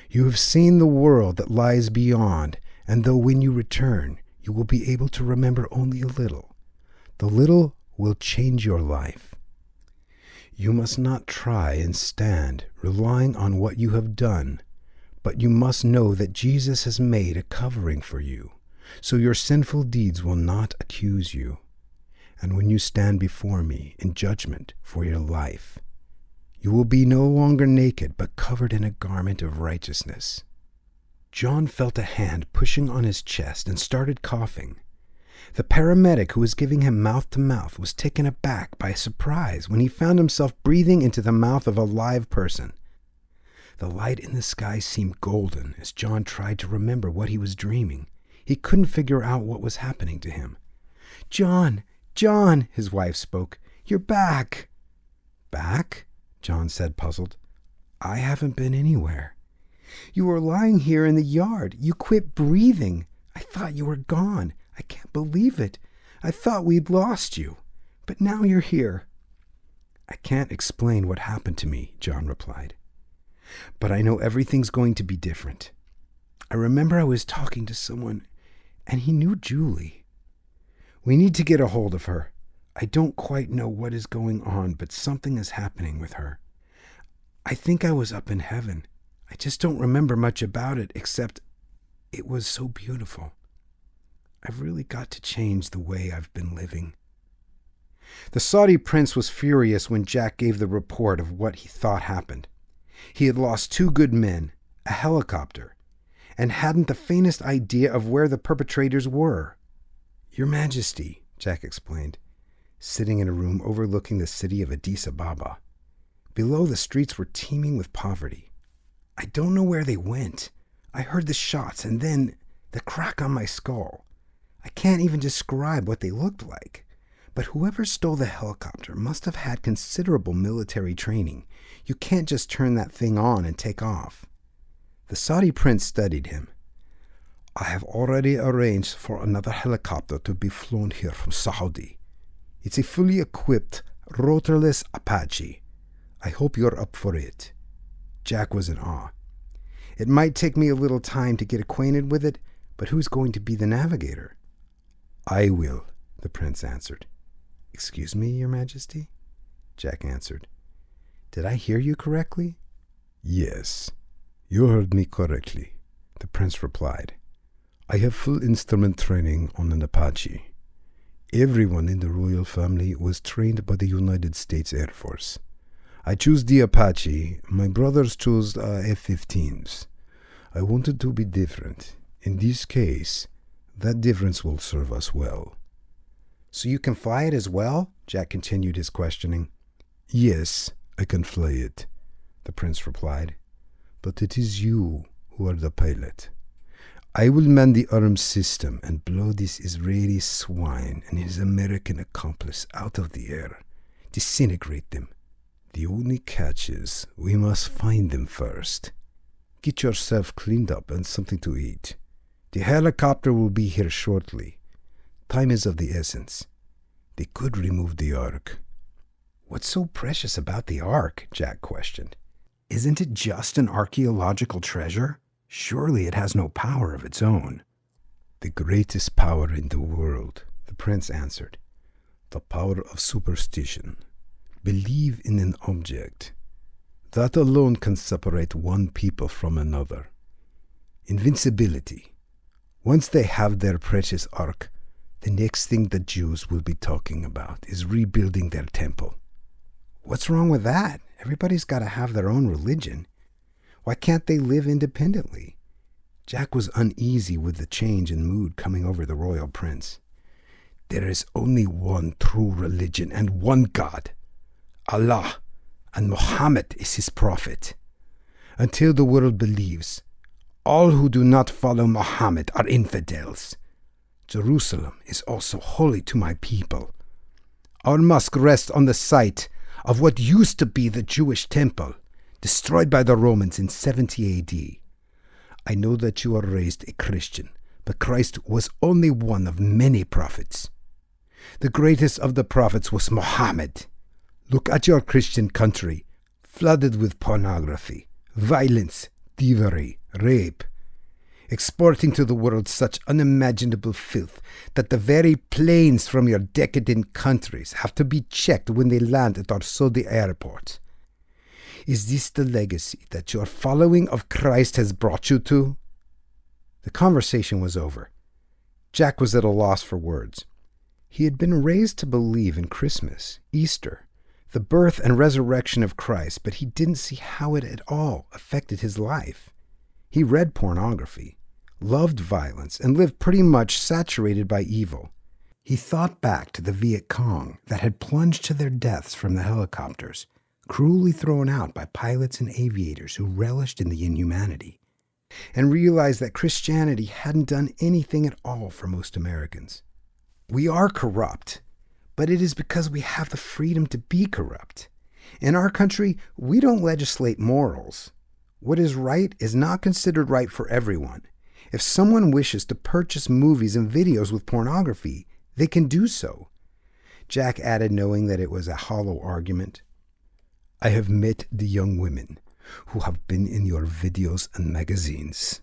You have seen the world that lies beyond, and though when you return, you will be able to remember only a little, the little will change your life. You must not try and stand relying on what you have done, but you must know that Jesus has made a covering for you, so your sinful deeds will not accuse you. And when you stand before me in judgment for your life, you will be no longer naked, but covered in a garment of righteousness." John felt a hand pushing on his chest and started coughing. The paramedic who was giving him mouth-to-mouth was taken aback by surprise when he found himself breathing into the mouth of a live person. The light in the sky seemed golden as John tried to remember what he was dreaming. He couldn't figure out what was happening to him. John, his wife spoke. "You're back." "Back?" John said, puzzled. "I haven't been anywhere." "You were lying here in the yard. You quit breathing. I thought you were gone. I can't believe it. I thought we'd lost you. But now you're here." "I can't explain what happened to me," John replied. "But I know everything's going to be different. I remember I was talking to someone, and he knew Julie. We need to get a hold of her. I don't quite know what is going on, but something is happening with her. I think I was up in heaven. I just don't remember much about it, except it was so beautiful. I've really got to change the way I've been living." The Saudi prince was furious when Jack gave the report of what he thought happened. He had lost 2 good men, a helicopter, and hadn't the faintest idea of where the perpetrators were. "Your Majesty," Jack explained, sitting in a room overlooking the city of Addis Ababa. Below, the streets were teeming with poverty. "I don't know where they went. I heard the shots and then the crack on my skull. I can't even describe what they looked like. But whoever stole the helicopter must have had considerable military training. You can't just turn that thing on and take off." The Saudi prince studied him. "I have already arranged for another helicopter to be flown here from Saudi. It's a fully equipped, rotorless Apache. I hope you're up for it." Jack was in awe. "It might take me a little time to get acquainted with it, but who's going to be the navigator?" "I will," the prince answered. "Excuse me, Your Majesty?" Jack answered. "Did I hear you correctly?" "Yes, you heard me correctly," the prince replied. "I have full instrument training on an Apache. Everyone in the royal family was trained by the United States Air Force. I chose the Apache. My brothers chose F-15s. I wanted to be different. In this case, that difference will serve us well." "So you can fly it as well?" Jack continued his questioning. "Yes, I can fly it," the prince replied. "But it is you who are the pilot. I will man the arm system and blow this Israeli swine and his American accomplice out of the air, disintegrate them. The only catch is we must find them first. Get yourself cleaned up and something to eat. The helicopter will be here shortly. Time is of the essence. They could remove the Ark." "What's so precious about the Ark?" Jack questioned. "Isn't it just an archaeological treasure? Surely it has no power of its own." "The greatest power in the world," the prince answered. "The power of superstition. Believe in an object. That alone can separate one people from another. Invincibility. Once they have their precious Ark, the next thing the Jews will be talking about is rebuilding their temple." "What's wrong with that? Everybody's got to have their own religion. Why can't they live independently?" Jack was uneasy with the change in mood coming over the royal prince. "There is only one true religion and one God, Allah, and Muhammad is his prophet. Until the world believes, all who do not follow Muhammad are infidels. Jerusalem is also holy to my people. Our mosque rests on the site of what used to be the Jewish temple, destroyed by the Romans in 70 AD. I know that you are raised a Christian, but Christ was only one of many prophets. The greatest of the prophets was Muhammad. Look at your Christian country, flooded with pornography, violence, thievery, rape, exporting to the world such unimaginable filth that the very planes from your decadent countries have to be checked when they land at our Saudi airport. Is this the legacy that your following of Christ has brought you to?" The conversation was over. Jack was at a loss for words. He had been raised to believe in Christmas, Easter, the birth and resurrection of Christ, but he didn't see how it at all affected his life. He read pornography, loved violence, and lived pretty much saturated by evil. He thought back to the Viet Cong that had plunged to their deaths from the helicopters, cruelly thrown out by pilots and aviators who relished in the inhumanity, and realized that Christianity hadn't done anything at all for most Americans. We are corrupt, but it is because we have the freedom to be corrupt. In our country, we don't legislate morals. What is right is not considered right for everyone. If someone wishes to purchase movies and videos with pornography, they can do so. Jack added, knowing that it was a hollow argument. I have met the young women who have been in your videos and magazines.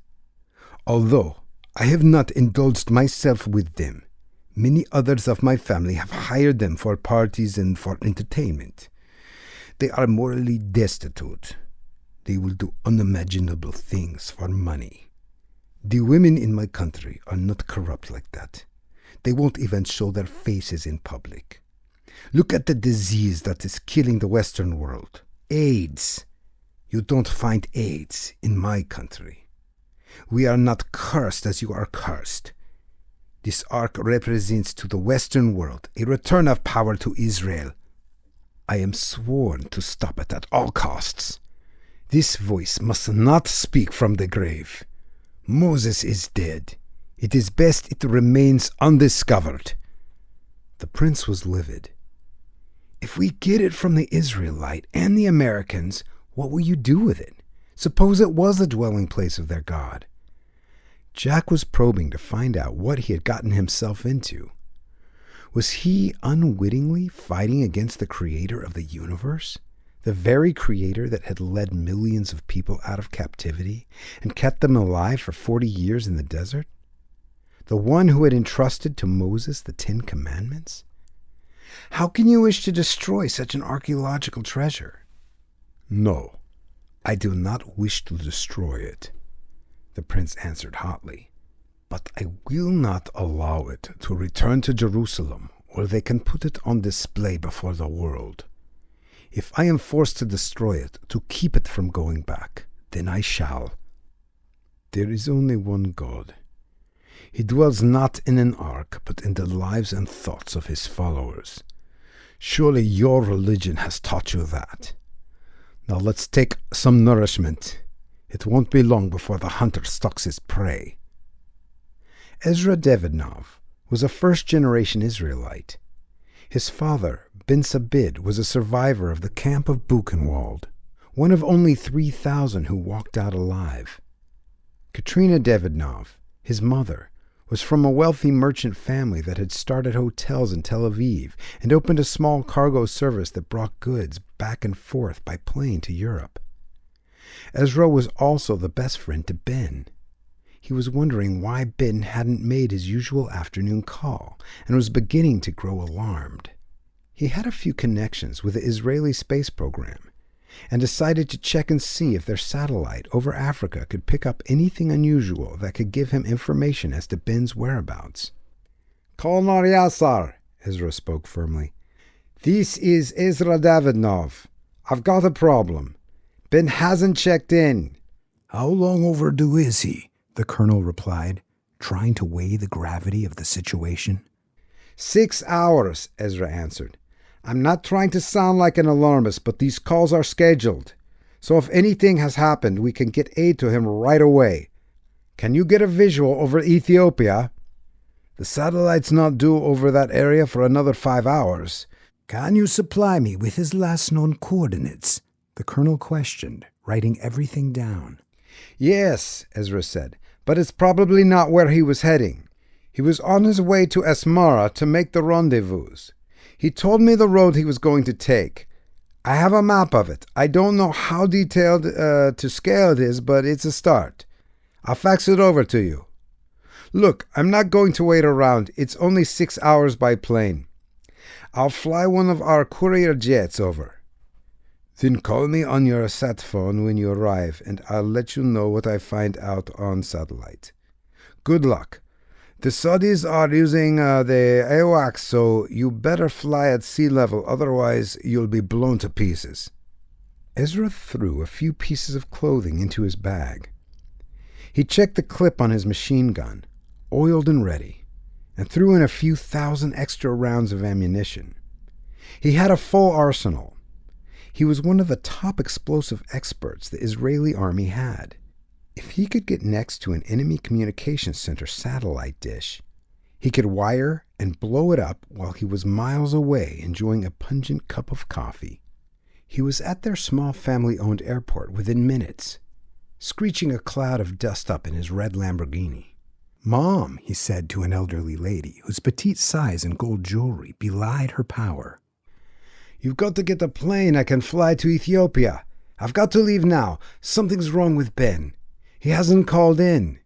Although I have not indulged myself with them, many others of my family have hired them for parties and for entertainment. They are morally destitute. They will do unimaginable things for money. The women in my country are not corrupt like that. They won't even show their faces in public. Look at the disease that is killing the Western world. AIDS. You don't find AIDS in my country. We are not cursed as you are cursed. This ark represents to the Western world a return of power to Israel. I am sworn to stop it at all costs. This voice must not speak from the grave. Moses is dead. It is best it remains undiscovered. The prince was livid. If we get it from the Israelite and the Americans, what will you do with it? Suppose it was the dwelling place of their God. Jack was probing to find out what he had gotten himself into. Was he unwittingly fighting against the creator of the universe? The very creator that had led millions of people out of captivity and kept them alive for 40 years in the desert? The one who had entrusted to Moses the 10 Commandments? How can you wish to destroy such an archaeological treasure? No, I do not wish to destroy it, the prince answered hotly. But I will not allow it to return to Jerusalem, where they can put it on display before the world. If I am forced to destroy it, to keep it from going back, then I shall. There is only one God. He dwells not in an ark, but in the lives and thoughts of his followers. Surely your religion has taught you that. Now let's take some nourishment. It won't be long before the hunter stalks his prey. Ezra Davidnov was a first-generation Israelite. His father, Ben Sabid, was a survivor of the camp of Buchenwald, one of only 3,000 who walked out alive. Katrina Davidnov, his mother, was from a wealthy merchant family that had started hotels in Tel Aviv and opened a small cargo service that brought goods back and forth by plane to Europe. Ezra was also the best friend to Ben. He was wondering why Ben hadn't made his usual afternoon call and was beginning to grow alarmed. He had a few connections with the Israeli space program and decided to check and see if their satellite over Africa could pick up anything unusual that could give him information as to Ben's whereabouts. Colonel Yassar, Ezra spoke firmly. This is Ezra Davidnov. I've got a problem. Ben hasn't checked in. How long overdue is he? The colonel replied, trying to weigh the gravity of the situation. 6 hours, Ezra answered. I'm not trying to sound like an alarmist, but these calls are scheduled. So if anything has happened, we can get aid to him right away. Can you get a visual over Ethiopia? The satellite's not due over that area for another 5 hours. Can you supply me with his last known coordinates? The colonel questioned, writing everything down. Yes, Ezra said, but it's probably not where he was heading. He was on his way to Asmara to make the rendezvous. He told me the road he was going to take. I have a map of it. I don't know how detailed to scale it is, but it's a start. I'll fax it over to you. Look, I'm not going to wait around. It's only 6 hours by plane. I'll fly one of our courier jets over. Then call me on your sat phone when you arrive, and I'll let you know what I find out on satellite. Good luck. The Saudis are using the AWACS, so you better fly at sea level, otherwise you'll be blown to pieces. Ezra threw a few pieces of clothing into his bag. He checked the clip on his machine gun, oiled and ready, and threw in a few thousand extra rounds of ammunition. He had a full arsenal. He was one of the top explosive experts the Israeli army had. If he could get next to an enemy communications center satellite dish, he could wire and blow it up while he was miles away enjoying a pungent cup of coffee. He was at their small family-owned airport within minutes, screeching a cloud of dust up in his red Lamborghini. "Mom," he said to an elderly lady whose petite size and gold jewelry belied her power. "You've got to get a plane I can fly to Ethiopia. I've got to leave now. Something's wrong with Ben. He hasn't called in."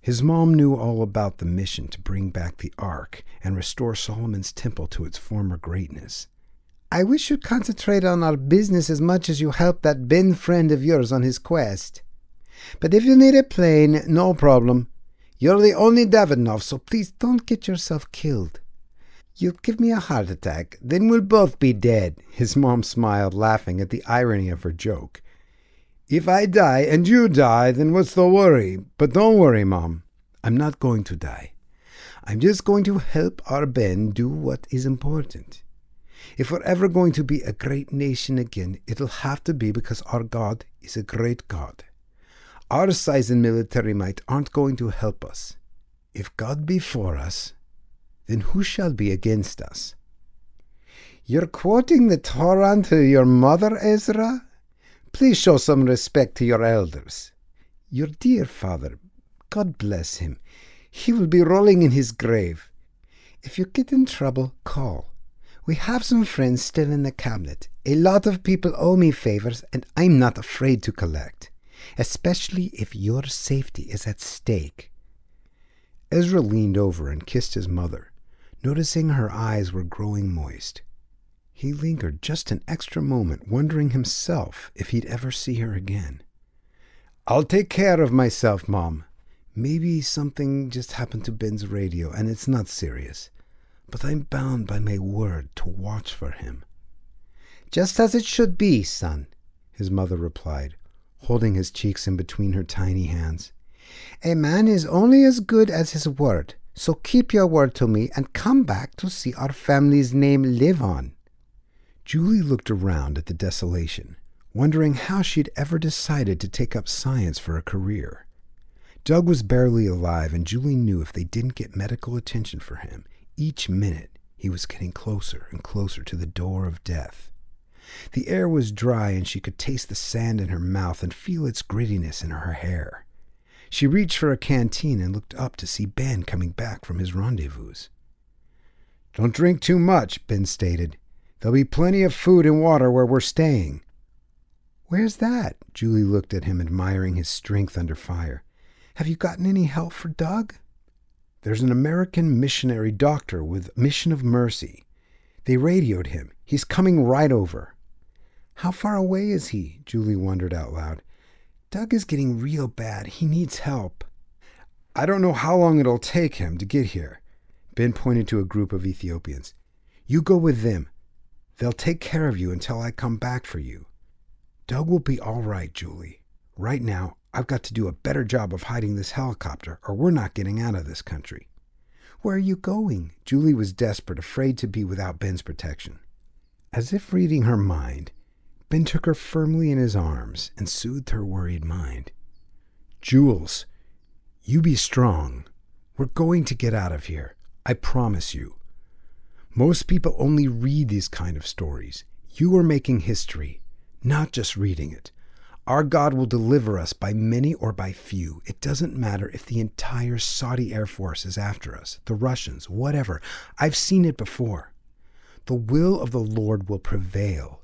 His mom knew all about the mission to bring back the Ark and restore Solomon's temple to its former greatness. "I wish you'd concentrate on our business as much as you help that Ben friend of yours on his quest. But if you need a plane, no problem. You're the only Davidnov, so please don't get yourself killed. You'll give me a heart attack, then we'll both be dead." His mom smiled, laughing at the irony of her joke. "If I die and you die, then what's the worry? But don't worry, Mom. I'm not going to die. I'm just going to help our Ben do what is important. If we're ever going to be a great nation again, it'll have to be because our God is a great God. Our size and military might aren't going to help us. If God be for us, then who shall be against us?" "You're quoting the Torah to your mother, Ezra? Please show some respect to your elders. Your dear father, God bless him. He will be rolling in his grave. If you get in trouble, call. We have some friends still in the cabinet. A lot of people owe me favors, and I'm not afraid to collect, especially if your safety is at stake." Ezra leaned over and kissed his mother, noticing her eyes were growing moist. He lingered just an extra moment, wondering himself if he'd ever see her again. "I'll take care of myself, Mom. Maybe something just happened to Ben's radio and it's not serious, but I'm bound by my word to watch for him." "Just as it should be, son," his mother replied, holding his cheeks in between her tiny hands. "A man is only as good as his word, so keep your word to me and come back to see our family's name live on." Julie looked around at the desolation, wondering how she'd ever decided to take up science for a career. Doug was barely alive, and Julie knew if they didn't get medical attention for him, each minute he was getting closer and closer to the door of death. The air was dry, and she could taste the sand in her mouth and feel its grittiness in her hair. She reached for a canteen and looked up to see Ben coming back from his rendezvous. "Don't drink too much," Ben stated. "There'll be plenty of food and water where we're staying." "Where's that?" Julie looked at him, admiring his strength under fire. "Have you gotten any help for Doug?" "There's an American missionary doctor with Mission of Mercy. They radioed him. He's coming right over." "How far away is he?" Julie wondered out loud. "Doug is getting real bad. He needs help." "I don't know how long it'll take him to get here." Ben pointed to a group of Ethiopians. "You go with them. They'll take care of you until I come back for you." "Doug will be all right, Julie. Right now, I've got to do a better job of hiding this helicopter, or we're not getting out of this country." "Where are you going?" Julie was desperate, afraid to be without Ben's protection. As if reading her mind, Ben took her firmly in his arms and soothed her worried mind. "Jules, you be strong. We're going to get out of here. I promise you. Most people only read these kind of stories. You are making history, not just reading it. Our God will deliver us by many or by few. It doesn't matter if the entire Saudi Air Force is after us, the Russians, whatever. I've seen it before. The will of the Lord will prevail.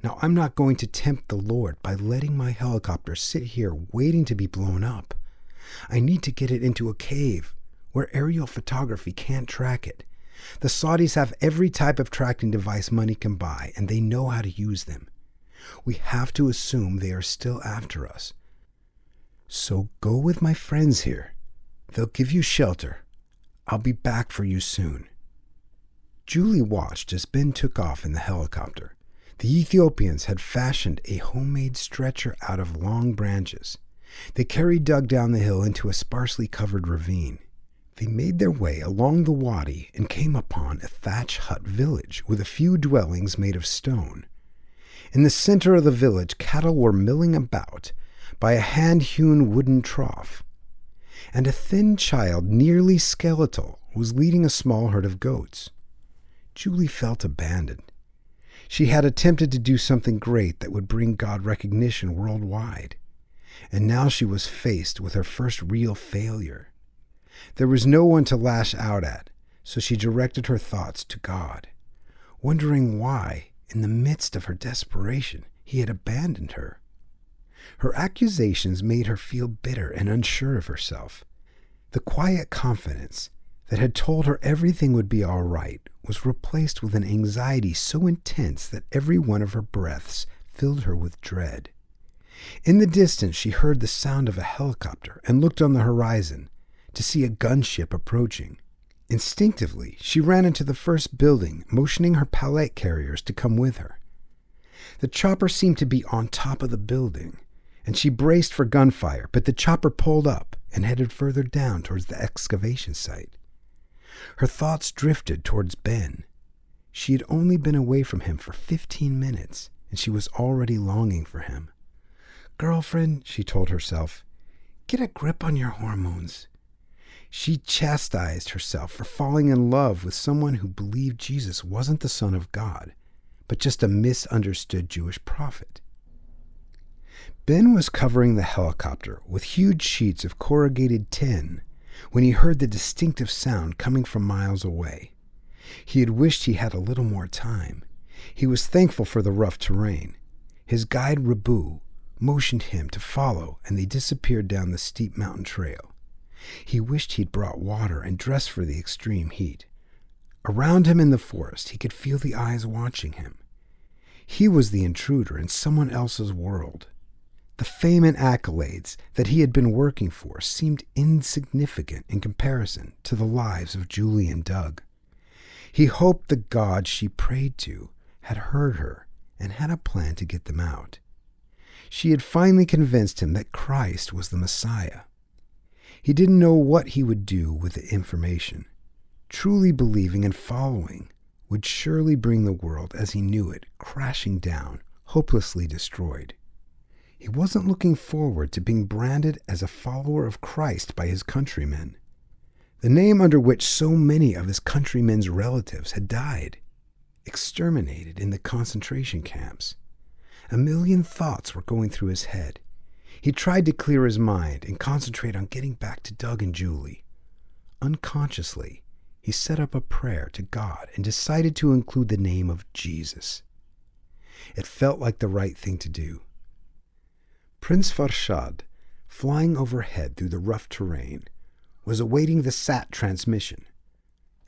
Now, I'm not going to tempt the Lord by letting my helicopter sit here waiting to be blown up. I need to get it into a cave where aerial photography can't track it. The Saudis have every type of tracking device money can buy, and they know how to use them. We have to assume they are still after us. So go with my friends here. They'll give you shelter. I'll be back for you soon." Julie watched as Ben took off in the helicopter. The Ethiopians had fashioned a homemade stretcher out of long branches. They carried Doug down the hill into a sparsely covered ravine. They made their way along the wadi and came upon a thatch hut village with a few dwellings made of stone. In the center of the village, cattle were milling about by a hand-hewn wooden trough, and a thin child, nearly skeletal, was leading a small herd of goats. Julie felt abandoned. She had attempted to do something great that would bring God recognition worldwide, and now she was faced with her first real failure. There was no one to lash out at, so she directed her thoughts to God, wondering why, in the midst of her desperation, he had abandoned her. Her accusations made her feel bitter and unsure of herself. The quiet confidence that had told her everything would be all right was replaced with an anxiety so intense that every one of her breaths filled her with dread. In the distance, she heard the sound of a helicopter and looked on the horizon to see a gunship approaching. Instinctively, she ran into the first building, motioning her pallet carriers to come with her. The chopper seemed to be on top of the building, and she braced for gunfire, but the chopper pulled up and headed further down towards the excavation site. Her thoughts drifted towards Ben. She had only been away from him for 15 minutes, and she was already longing for him. "Girlfriend," she told herself, "get a grip on your hormones." She chastised herself for falling in love with someone who believed Jesus wasn't the Son of God, but just a misunderstood Jewish prophet. Ben was covering the helicopter with huge sheets of corrugated tin when he heard the distinctive sound coming from miles away. He had wished he had a little more time. He was thankful for the rough terrain. His guide, Rabu, motioned him to follow, and they disappeared down the steep mountain trail. He wished he'd brought water and dressed for the extreme heat. Around him in the forest, he could feel the eyes watching him. He was the intruder in someone else's world. The fame and accolades that he had been working for seemed insignificant in comparison to the lives of Julie and Doug. He hoped the God she prayed to had heard her and had a plan to get them out. She had finally convinced him that Christ was the Messiah. He didn't know what he would do with the information. Truly believing and following would surely bring the world as he knew it crashing down, hopelessly destroyed. He wasn't looking forward to being branded as a follower of Christ by his countrymen, the name under which so many of his countrymen's relatives had died, exterminated in the concentration camps. A million thoughts were going through his head. He tried to clear his mind and concentrate on getting back to Doug and Julie. Unconsciously, he set up a prayer to God and decided to include the name of Jesus. It felt like the right thing to do. Prince Farshad, flying overhead through the rough terrain, was awaiting the SAT transmission.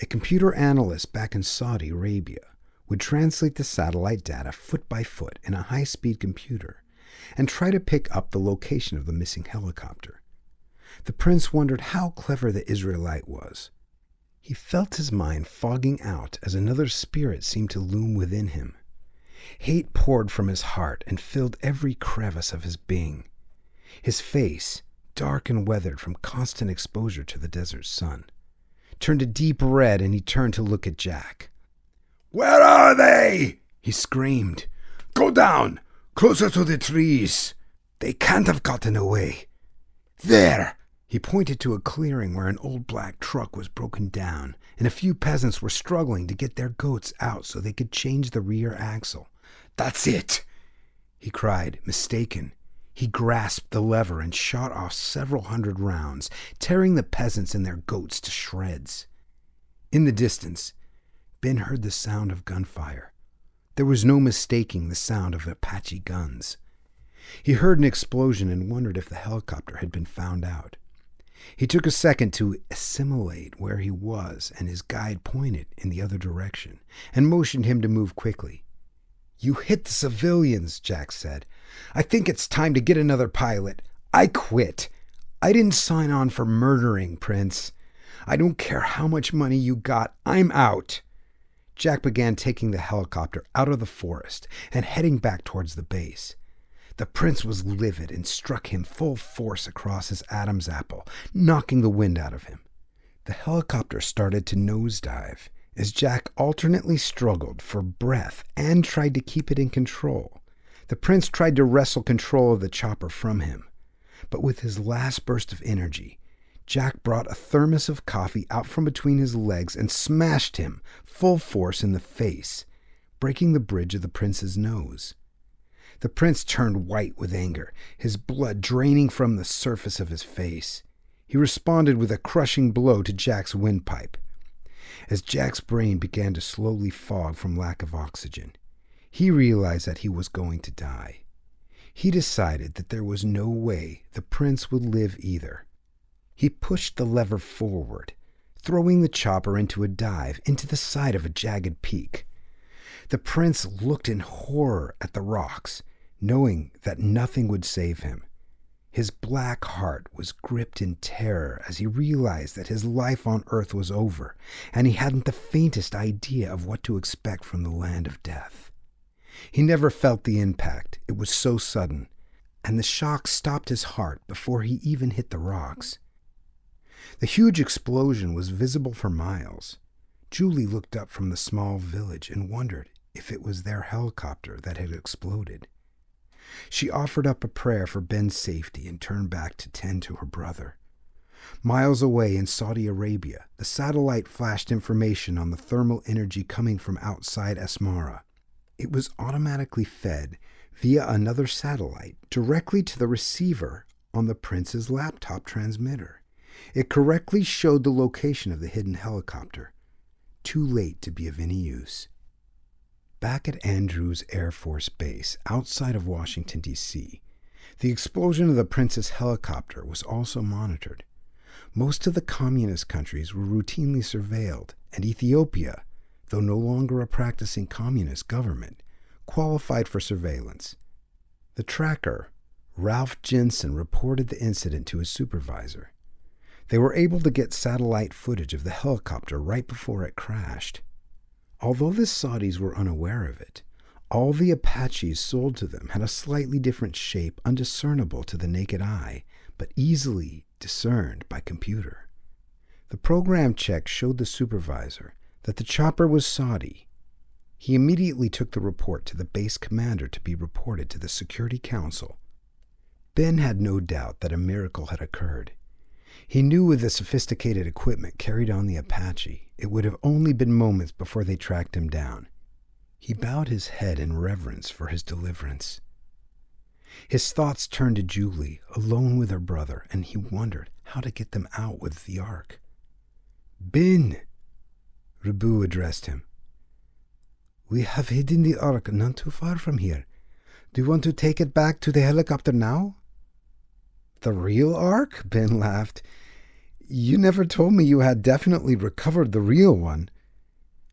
A computer analyst back in Saudi Arabia would translate the satellite data foot by foot in a high-speed computer and try to pick up the location of the missing helicopter. The prince wondered how clever the Israelite was. He felt his mind fogging out as another spirit seemed to loom within him. Hate poured from his heart and filled every crevice of his being. His face, dark and weathered from constant exposure to the desert sun, turned a deep red, and he turned to look at Jack. "Where are they?" he screamed. "Go down, closer to the trees. They can't have gotten away. There!" He pointed to a clearing where an old black truck was broken down, and a few peasants were struggling to get their goats out so they could change the rear axle. "That's it!" he cried, mistaken. He grasped the lever and shot off several hundred rounds, tearing the peasants and their goats to shreds. In the distance, Ben heard the sound of gunfire. There was no mistaking the sound of Apache guns. He heard an explosion and wondered if the helicopter had been found out. He took a second to assimilate where he was, and his guide pointed in the other direction and motioned him to move quickly. "You hit the civilians," Jack said. "I think it's time to get another pilot. I quit. I didn't sign on for murdering, Prince. I don't care how much money you got. I'm out." Jack began taking the helicopter out of the forest and heading back towards the base. The prince was livid and struck him full force across his Adam's apple, knocking the wind out of him. The helicopter started to nosedive as Jack alternately struggled for breath and tried to keep it in control. The prince tried to wrestle control of the chopper from him, but with his last burst of energy, Jack brought a thermos of coffee out from between his legs and smashed him full force in the face, breaking the bridge of the prince's nose. The prince turned white with anger, his blood draining from the surface of his face. He responded with a crushing blow to Jack's windpipe. As Jack's brain began to slowly fog from lack of oxygen, he realized that he was going to die. He decided that there was no way the prince would live either. He pushed the lever forward, throwing the chopper into a dive into the side of a jagged peak. The prince looked in horror at the rocks, knowing that nothing would save him. His black heart was gripped in terror as he realized that his life on Earth was over, and he hadn't the faintest idea of what to expect from the land of death. He never felt the impact. It was so sudden, and the shock stopped his heart before he even hit the rocks. The huge explosion was visible for miles. Julie looked up from the small village and wondered if it was their helicopter that had exploded. She offered up a prayer for Ben's safety and turned back to tend to her brother. Miles away in Saudi Arabia, the satellite flashed information on the thermal energy coming from outside Asmara. It was automatically fed via another satellite directly to the receiver on the prince's laptop transmitter. It correctly showed the location of the hidden helicopter. Too late to be of any use. Back at Andrews Air Force Base, outside of Washington, D.C., the explosion of the prince's helicopter was also monitored. Most of the communist countries were routinely surveilled, and Ethiopia, though no longer a practicing communist government, qualified for surveillance. The tracker, Ralph Jensen, reported the incident to his supervisor. They were able to get satellite footage of the helicopter right before it crashed. Although the Saudis were unaware of it, all the Apaches sold to them had a slightly different shape undiscernible to the naked eye, but easily discerned by computer. The program check showed the supervisor that the chopper was Saudi. He immediately took the report to the base commander to be reported to the Security Council. Ben had no doubt that a miracle had occurred. He knew with the sophisticated equipment carried on the Apache, it would have only been moments before they tracked him down. He bowed his head in reverence for his deliverance. His thoughts turned to Julie, alone with her brother, and he wondered how to get them out with the Ark. "Ben," Rabu addressed him. "We have hidden the Ark not too far from here. Do you want to take it back to the helicopter now?" "The real Ark?" Ben laughed. "You never told me you had definitely recovered the real one."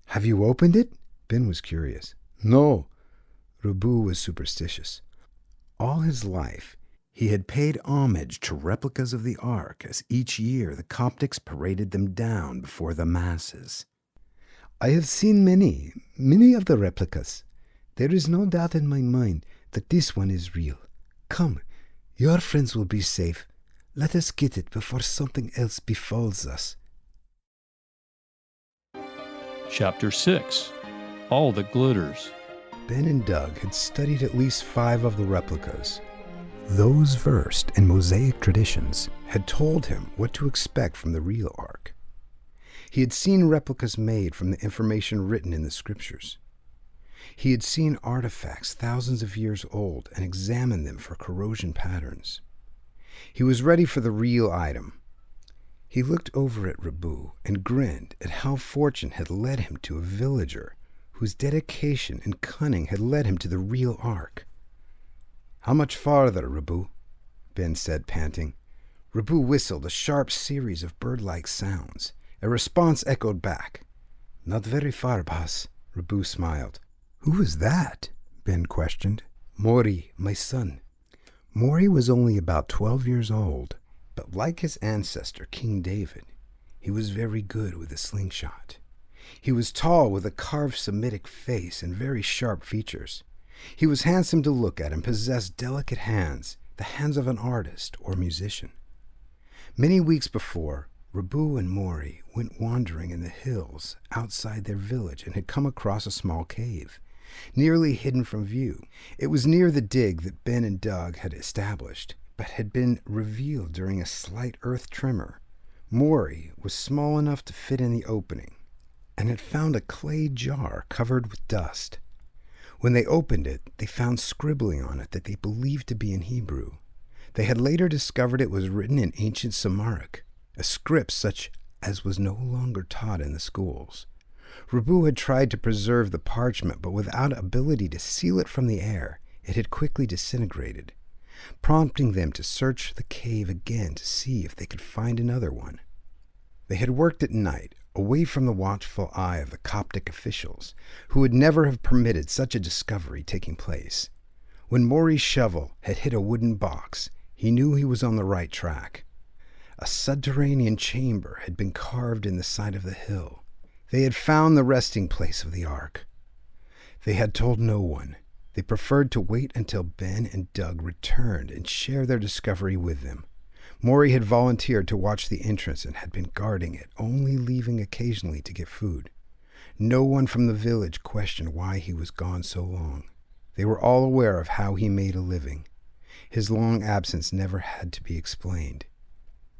"Have you opened it?" Ben was curious. "No." Rabu was superstitious. All his life, he had paid homage to replicas of the Ark as each year the Coptics paraded them down before the masses. "I have seen many of the replicas. There is no doubt in my mind that this one is real. Come, your friends will be safe. Let us get it before something else befalls us." Chapter 6. All That Glitters. Ben and Doug had studied at least 5 of the replicas. Those versed in Mosaic traditions had told him what to expect from the real Ark. He had seen replicas made from the information written in the scriptures. He had seen artifacts thousands of years old and examined them for corrosion patterns. He was ready for the real item. He looked over at Rabu and grinned at how fortune had led him to a villager whose dedication and cunning had led him to the real Ark. "How much farther, Rabu?" Ben said, panting. Rabu whistled a sharp series of bird-like sounds. A response echoed back. "Not very far, boss," Rabu smiled. "Who is that?" Ben questioned. "Mori, my son." Mori was only about 12 years old, but like his ancestor, King David, he was very good with a slingshot. He was tall with a carved Semitic face and very sharp features. He was handsome to look at and possessed delicate hands, the hands of an artist or musician. Many weeks before, Rabu and Mori went wandering in the hills outside their village and had come across a small cave, nearly hidden from view. It was near the dig that Ben and Doug had established, but had been revealed during a slight earth tremor. Mori was small enough to fit in the opening, and had found a clay jar covered with dust. When they opened it, they found scribbling on it that they believed to be in Hebrew. They had later discovered it was written in ancient Samaric, a script such as was no longer taught in the schools. Rabu had tried to preserve the parchment, but without ability to seal it from the air, it had quickly disintegrated, prompting them to search the cave again to see if they could find another one. They had worked at night, away from the watchful eye of the Coptic officials, who would never have permitted such a discovery taking place. When Maury's shovel had hit a wooden box, he knew he was on the right track. A subterranean chamber had been carved in the side of the hill. They had found the resting place of the Ark. They had told no one. They preferred to wait until Ben and Doug returned and share their discovery with them. Maury had volunteered to watch the entrance and had been guarding it, only leaving occasionally to get food. No one from the village questioned why he was gone so long. They were all aware of how he made a living. His long absence never had to be explained.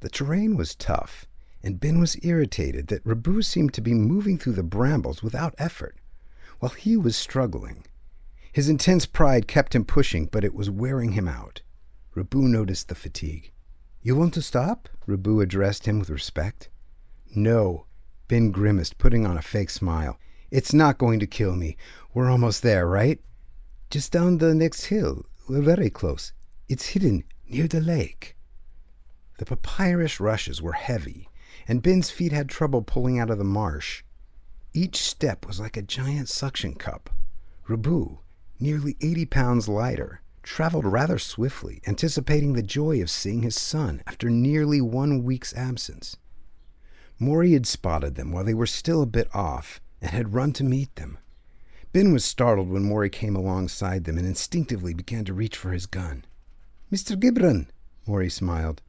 The terrain was tough, and Ben was irritated that Rabu seemed to be moving through the brambles without effort, while he was struggling. His intense pride kept him pushing, but it was wearing him out. Rabu noticed the fatigue. "You want to stop?" Rabu addressed him with respect. "No," Ben grimaced, putting on a fake smile. "It's not going to kill me. We're almost there, right?" "Just down the next hill. We're very close. It's hidden near the lake." The papyrus rushes were heavy, and Ben's feet had trouble pulling out of the marsh. Each step was like a giant suction cup. Rabu, nearly 80 pounds lighter, traveled rather swiftly, anticipating the joy of seeing his son after nearly 1 week's absence. Maury had spotted them while they were still a bit off and had run to meet them. Ben was startled when Maury came alongside them and instinctively began to reach for his gun. "Mr. Gibran," Maury smiled.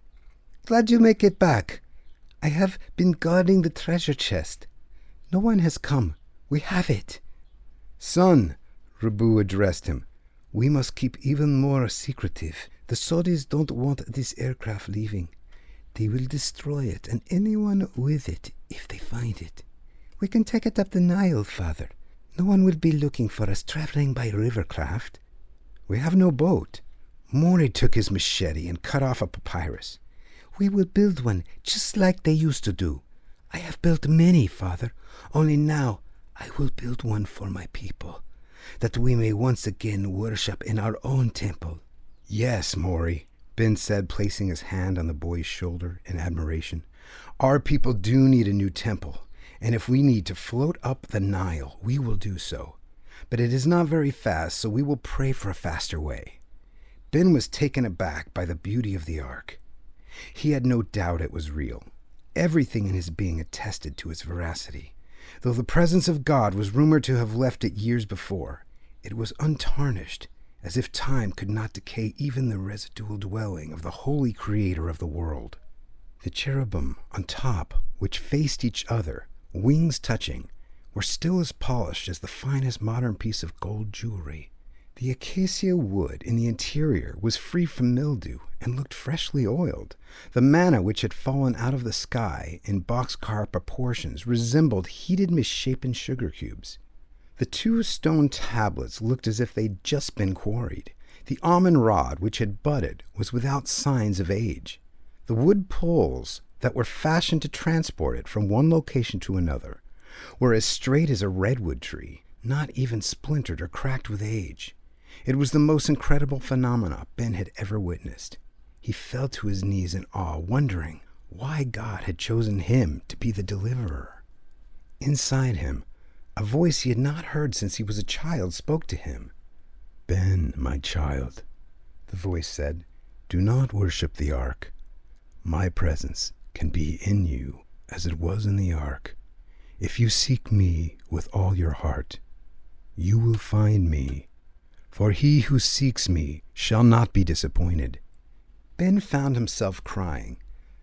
"Glad you make it back. I have been guarding the treasure chest. No one has come. We have it." "Son," Rabu addressed him, "we must keep even more secretive. The Saudis don't want this aircraft leaving. They will destroy it and anyone with it if they find it. We can take it up the Nile, Father. No one will be looking for us traveling by rivercraft." "We have no boat." Maury took his machete and cut off a papyrus. "We will build one just like they used to do. I have built many, Father. Only now I will build one for my people, that we may once again worship in our own temple." "Yes, Maury," Ben said, placing his hand on the boy's shoulder in admiration. "Our people do need a new temple, and if we need to float up the Nile, we will do so. But it is not very fast, so we will pray for a faster way." Ben was taken aback by the beauty of the Ark. He had no doubt it was real. Everything in his being attested to its veracity. Though the presence of God was rumored to have left it years before, it was untarnished, as if time could not decay even the residual dwelling of the holy creator of the world. The cherubim on top, which faced each other, wings touching, were still as polished as the finest modern piece of gold jewelry. The acacia wood in the interior was free from mildew and looked freshly oiled. The manna which had fallen out of the sky in boxcar proportions resembled heated misshapen sugar cubes. The 2 stone tablets looked as if they'd just been quarried. The almond rod which had budded was without signs of age. The wood poles that were fashioned to transport it from one location to another were as straight as a redwood tree, not even splintered or cracked with age. It was the most incredible phenomena Ben had ever witnessed. He fell to his knees in awe, wondering why God had chosen him to be the deliverer. Inside him, a voice he had not heard since he was a child spoke to him. "Ben, my child," the voice said, "do not worship the Ark. My presence can be in you as it was in the Ark. If you seek me with all your heart, you will find me. For he who seeks me shall not be disappointed." Ben found himself crying.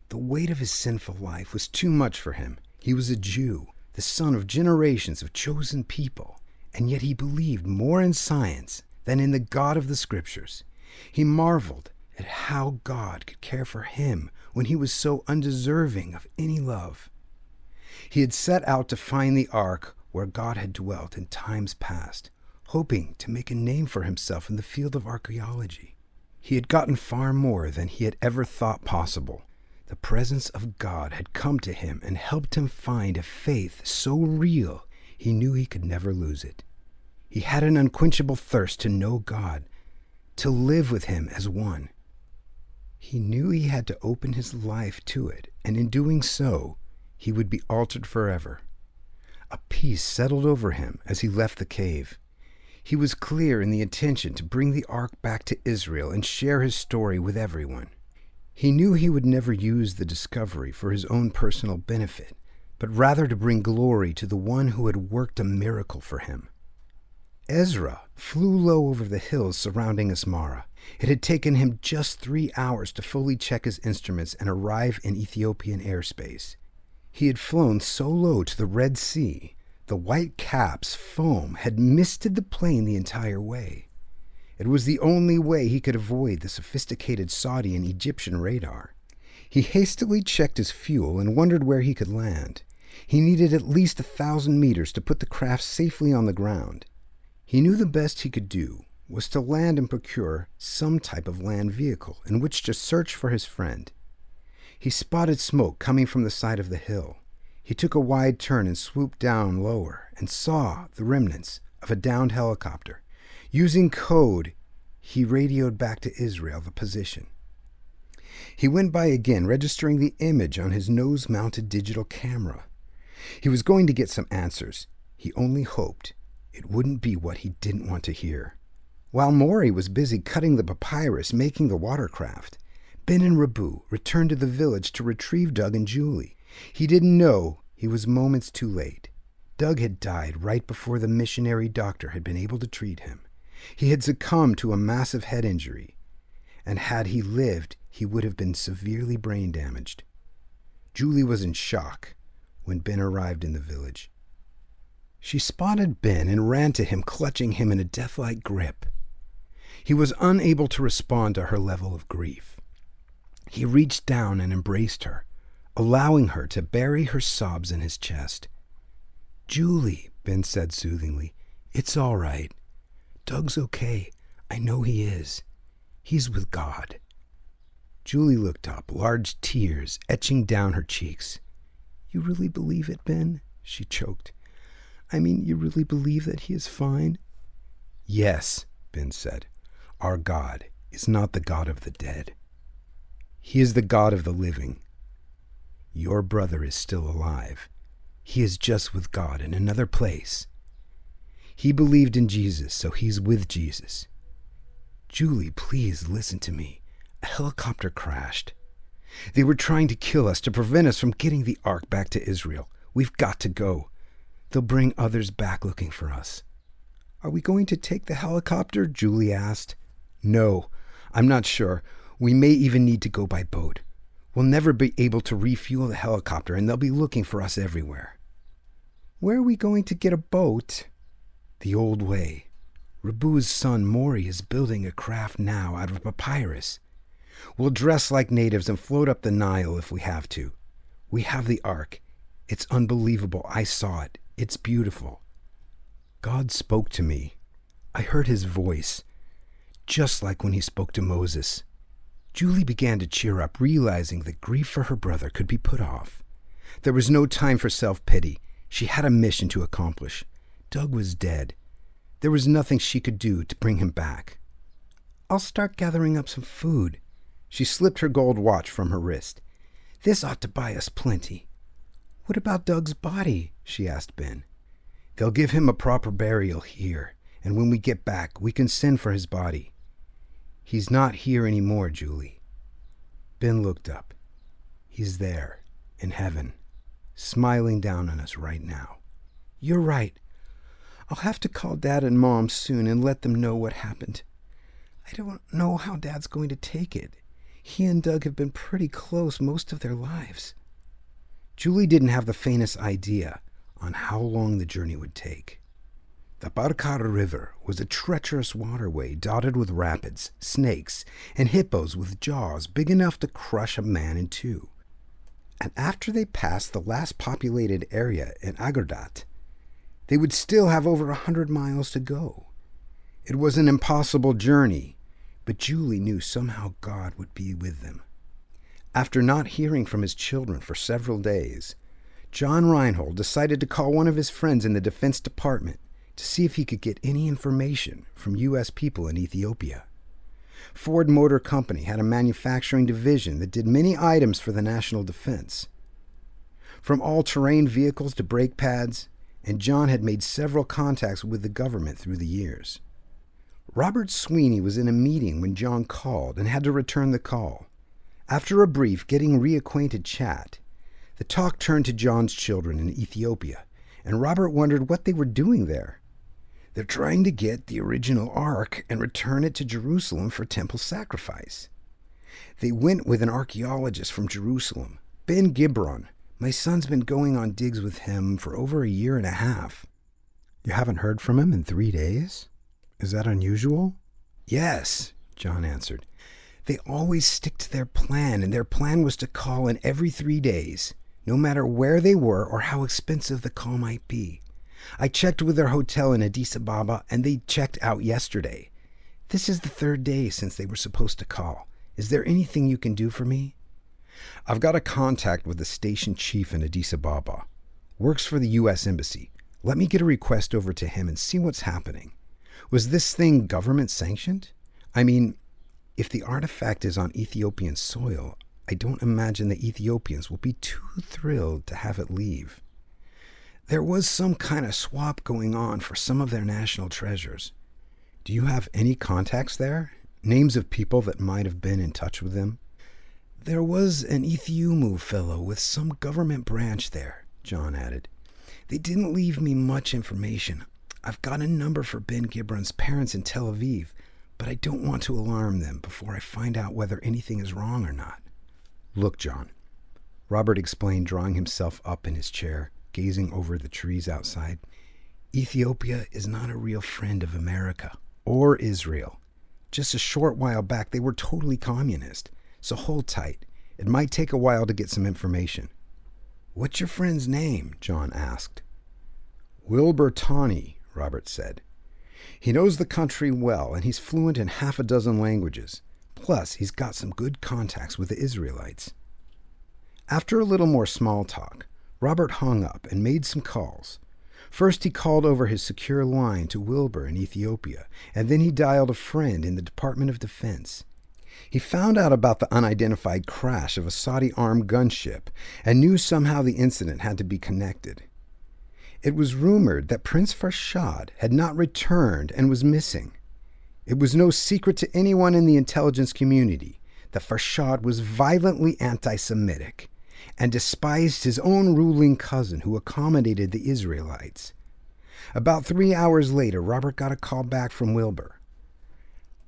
The weight of his sinful life was too much for him. He was a Jew, the son of generations of chosen people, and yet he believed more in science than in the God of the Scriptures. He marveled at how God could care for him when he was so undeserving of any love. He had set out to find the Ark where God had dwelt in times past, hoping to make a name for himself in the field of archaeology. He had gotten far more than he had ever thought possible. The presence of God had come to him and helped him find a faith so real he knew he could never lose it. He had an unquenchable thirst to know God, to live with him as one. He knew he had to open his life to it, and in doing so, he would be altered forever. A peace settled over him as he left the cave. He was clear in the intention to bring the Ark back to Israel and share his story with everyone. He knew he would never use the discovery for his own personal benefit, but rather to bring glory to the one who had worked a miracle for him. Ezra flew low over the hills surrounding Asmara. It had taken him just 3 hours to fully check his instruments and arrive in Ethiopian airspace. He had flown so low to the Red Sea, the white cap's foam had misted the plane the entire way. It was the only way he could avoid the sophisticated Saudi and Egyptian radar. He hastily checked his fuel and wondered where he could land. He needed at least 1,000 meters to put the craft safely on the ground. He knew the best he could do was to land and procure some type of land vehicle in which to search for his friend. He spotted smoke coming from the side of the hill. He took a wide turn and swooped down lower and saw the remnants of a downed helicopter. Using code, he radioed back to Israel the position. He went by again, registering the image on his nose-mounted digital camera. He was going to get some answers. He only hoped it wouldn't be what he didn't want to hear. While Maury was busy cutting the papyrus making the watercraft, Ben and Rabu returned to the village to retrieve Doug and Julie. He didn't know he was moments too late. Doug had died right before the missionary doctor had been able to treat him. He had succumbed to a massive head injury, and had he lived, he would have been severely brain damaged. Julie was in shock when Ben arrived in the village. She spotted Ben and ran to him, clutching him in a death-like grip. He was unable to respond to her level of grief. He reached down and embraced her, allowing her to bury her sobs in his chest. "Julie," Ben said soothingly, "it's all right. Doug's okay. I know he is. He's with God." Julie looked up, large tears etching down her cheeks. "You really believe it, Ben?" she choked. "I mean, you really believe that he is fine?" "Yes," Ben said. "Our God is not the God of the dead. He is the God of the living. Your brother is still alive. He is just with God in another place. He believed in Jesus, so he's with Jesus. Julie, please listen to me. A helicopter crashed. They were trying to kill us to prevent us from getting the Ark back to Israel. We've got to go. They'll bring others back looking for us." "Are we going to take the helicopter?" Julie asked. "No, I'm not sure. We may even need to go by boat. We'll never be able to refuel the helicopter, and they'll be looking for us everywhere." "Where are we going to get a boat?" "The old way. Rabu's son Maury is building a craft now out of papyrus. We'll dress like natives and float up the Nile if we have to. We have the Ark. It's unbelievable. I saw it. It's beautiful. God spoke to me. I heard his voice, just like when he spoke to Moses." Julie began to cheer up, realizing that grief for her brother could be put off. There was no time for self-pity. She had a mission to accomplish. Doug was dead. There was nothing she could do to bring him back. "I'll start gathering up some food." She slipped her gold watch from her wrist. "This ought to buy us plenty." "What about Doug's body?" she asked Ben. "They'll give him a proper burial here, and when we get back, we can send for his body. He's not here anymore, Julie." Ben looked up. "He's there, in heaven, smiling down on us right now." "You're right. I'll have to call Dad and Mom soon and let them know what happened. I don't know how Dad's going to take it. He and Doug have been pretty close most of their lives." Julie didn't have the faintest idea on how long the journey would take. The Barkar River was a treacherous waterway dotted with rapids, snakes, and hippos with jaws big enough to crush a man in two. And after they passed the last populated area in Agordat, they would still have over 100 miles to go. It was an impossible journey, but Julie knew somehow God would be with them. After not hearing from his children for several days, John Reinhold decided to call one of his friends in the Defense Department to see if he could get any information from U.S. people in Ethiopia. Ford Motor Company had a manufacturing division that did many items for the national defense, from all-terrain vehicles to brake pads, and John had made several contacts with the government through the years. Robert Sweeney was in a meeting when John called and had to return the call. After a brief getting reacquainted chat, the talk turned to John's children in Ethiopia, and Robert wondered what they were doing there. They're trying to get the original Ark and return it to Jerusalem for temple sacrifice. They went with an archaeologist from Jerusalem, Ben Gibron. My son's been going on digs with him for over a year and a half. You haven't heard from him in 3 days? Is that unusual? Yes, John answered. They always stick to their plan, and their plan was to call in every 3 days, no matter where they were or how expensive the call might be. I checked with their hotel in Addis Ababa, and they checked out yesterday. This is the 3rd day since they were supposed to call. Is there anything you can do for me? I've got a contact with the station chief in Addis Ababa. Works for the U.S. Embassy. Let me get a request over to him and see what's happening. Was this thing government sanctioned? I mean, if the artifact is on Ethiopian soil, I don't imagine the Ethiopians will be too thrilled to have it leave. There was some kind of swap going on for some of their national treasures. Do you have any contacts there? Names of people that might have been in touch with them? There was an Ethiopia fellow with some government branch there, John added. They didn't leave me much information. I've got a number for Ben Gibron's parents in Tel Aviv, but I don't want to alarm them before I find out whether anything is wrong or not. Look, John, Robert explained, drawing himself up in his chair, gazing over the trees outside. Ethiopia is not a real friend of America or Israel. Just a short while back, they were totally communist, so hold tight. It might take a while to get some information. What's your friend's name? John asked. Wilbur Tawney, Robert said. He knows the country well, and he's fluent in 6 languages. Plus, he's got some good contacts with the Israelites. After a little more small talk, Robert hung up and made some calls. First, he called over his secure line to Wilbur in Ethiopia, and then he dialed a friend in the Department of Defense. He found out about the unidentified crash of a Saudi-armed gunship and knew somehow the incident had to be connected. It was rumored that Prince Farshad had not returned and was missing. It was no secret to anyone in the intelligence community that Farshad was violently anti-Semitic and despised his own ruling cousin who accommodated the Israelites. About 3 hours later, Robert got a call back from Wilbur.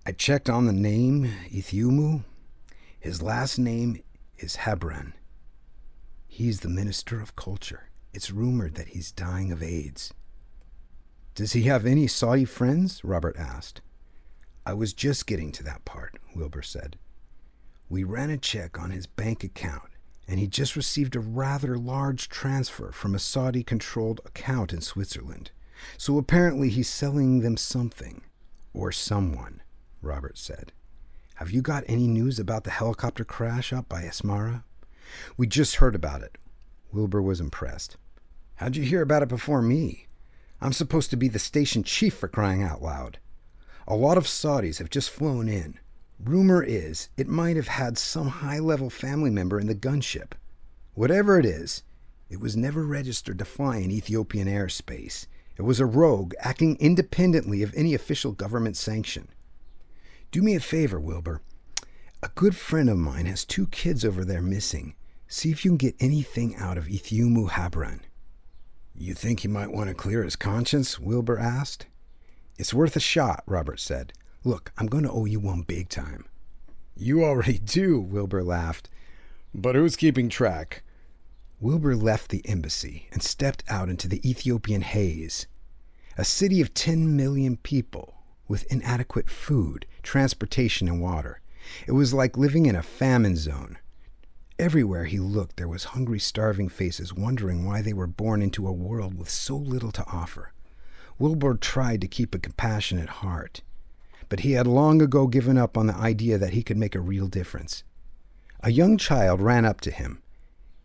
I checked on the name, Ethiopia. His last name is Hebron. He's the Minister of Culture. It's rumored that he's dying of AIDS. Does he have any Saudi friends? Robert asked. I was just getting to that part, Wilbur said. We ran a check on his bank account, and he just received a rather large transfer from a Saudi-controlled account in Switzerland. So apparently he's selling them something, or someone, Robert said. Have you got any news about the helicopter crash up by Asmara? We just heard about it. Wilbur was impressed. How'd you hear about it before me? I'm supposed to be the station chief, for crying out loud. A lot of Saudis have just flown in. Rumor is it might have had some high-level family member in the gunship. Whatever it is, it was never registered to fly in Ethiopian airspace. It was a rogue acting independently of any official government sanction. Do me a favor, Wilbur. A good friend of mine has 2 kids over there missing. See if you can get anything out of Ethiopia Hebron. You think he might want to clear his conscience? Wilbur asked. It's worth a shot, Robert said. Look, I'm going to owe you one big time. You already do, Wilbur laughed. But who's keeping track? Wilbur left the embassy and stepped out into the Ethiopian haze. A city of 10 million people with inadequate food, transportation, and water. It was like living in a famine zone. Everywhere he looked, there was hungry, starving faces wondering why they were born into a world with so little to offer. Wilbur tried to keep a compassionate heart, but he had long ago given up on the idea that he could make a real difference. A young child ran up to him,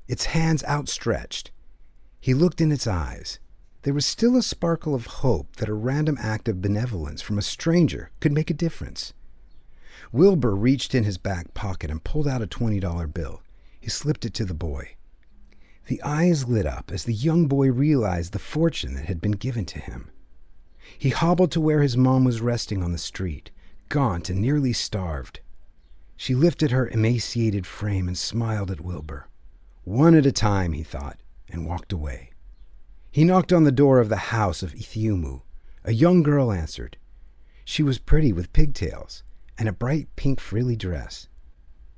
its hands outstretched. He looked in its eyes. There was still a sparkle of hope that a random act of benevolence from a stranger could make a difference. Wilbur reached in his back pocket and pulled out a $20 bill. He slipped it to the boy. The eyes lit up as the young boy realized the fortune that had been given to him. He hobbled to where his mom was resting on the street, gaunt and nearly starved. She lifted her emaciated frame and smiled at Wilbur. One at a time, he thought, and walked away. He knocked on the door of the house of Ethiopia. A young girl answered. She was pretty with pigtails and a bright pink frilly dress.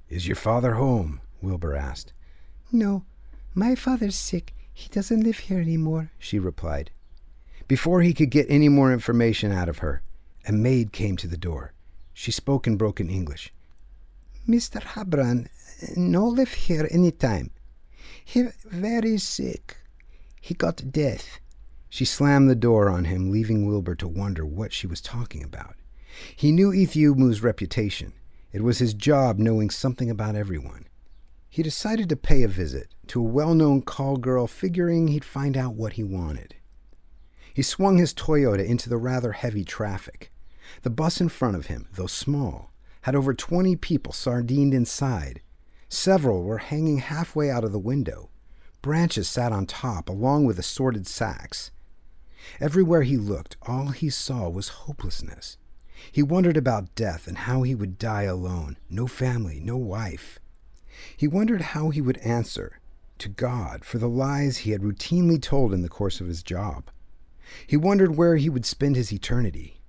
"Is your father home?" Wilbur asked. "No, my father's sick. He doesn't live here anymore," she replied. Before he could get any more information out of her, a maid came to the door. She spoke in broken English. "Mr. Habran no live here any time. He very sick. He got death." She slammed the door on him, leaving Wilbur to wonder what she was talking about. He knew Ethiopia's reputation. It was his job knowing something about everyone. He decided to pay a visit to a well-known call girl, figuring he'd find out what he wanted. He swung his Toyota into the rather heavy traffic. The bus in front of him, though small, had over 20 people sardined inside. Several were hanging halfway out of the window. Branches sat on top, along with assorted sacks. Everywhere he looked, all he saw was hopelessness. He wondered about death and how he would die alone, no family, no wife. He wondered how he would answer to God for the lies he had routinely told in the course of his job. He wondered where he would spend his eternity.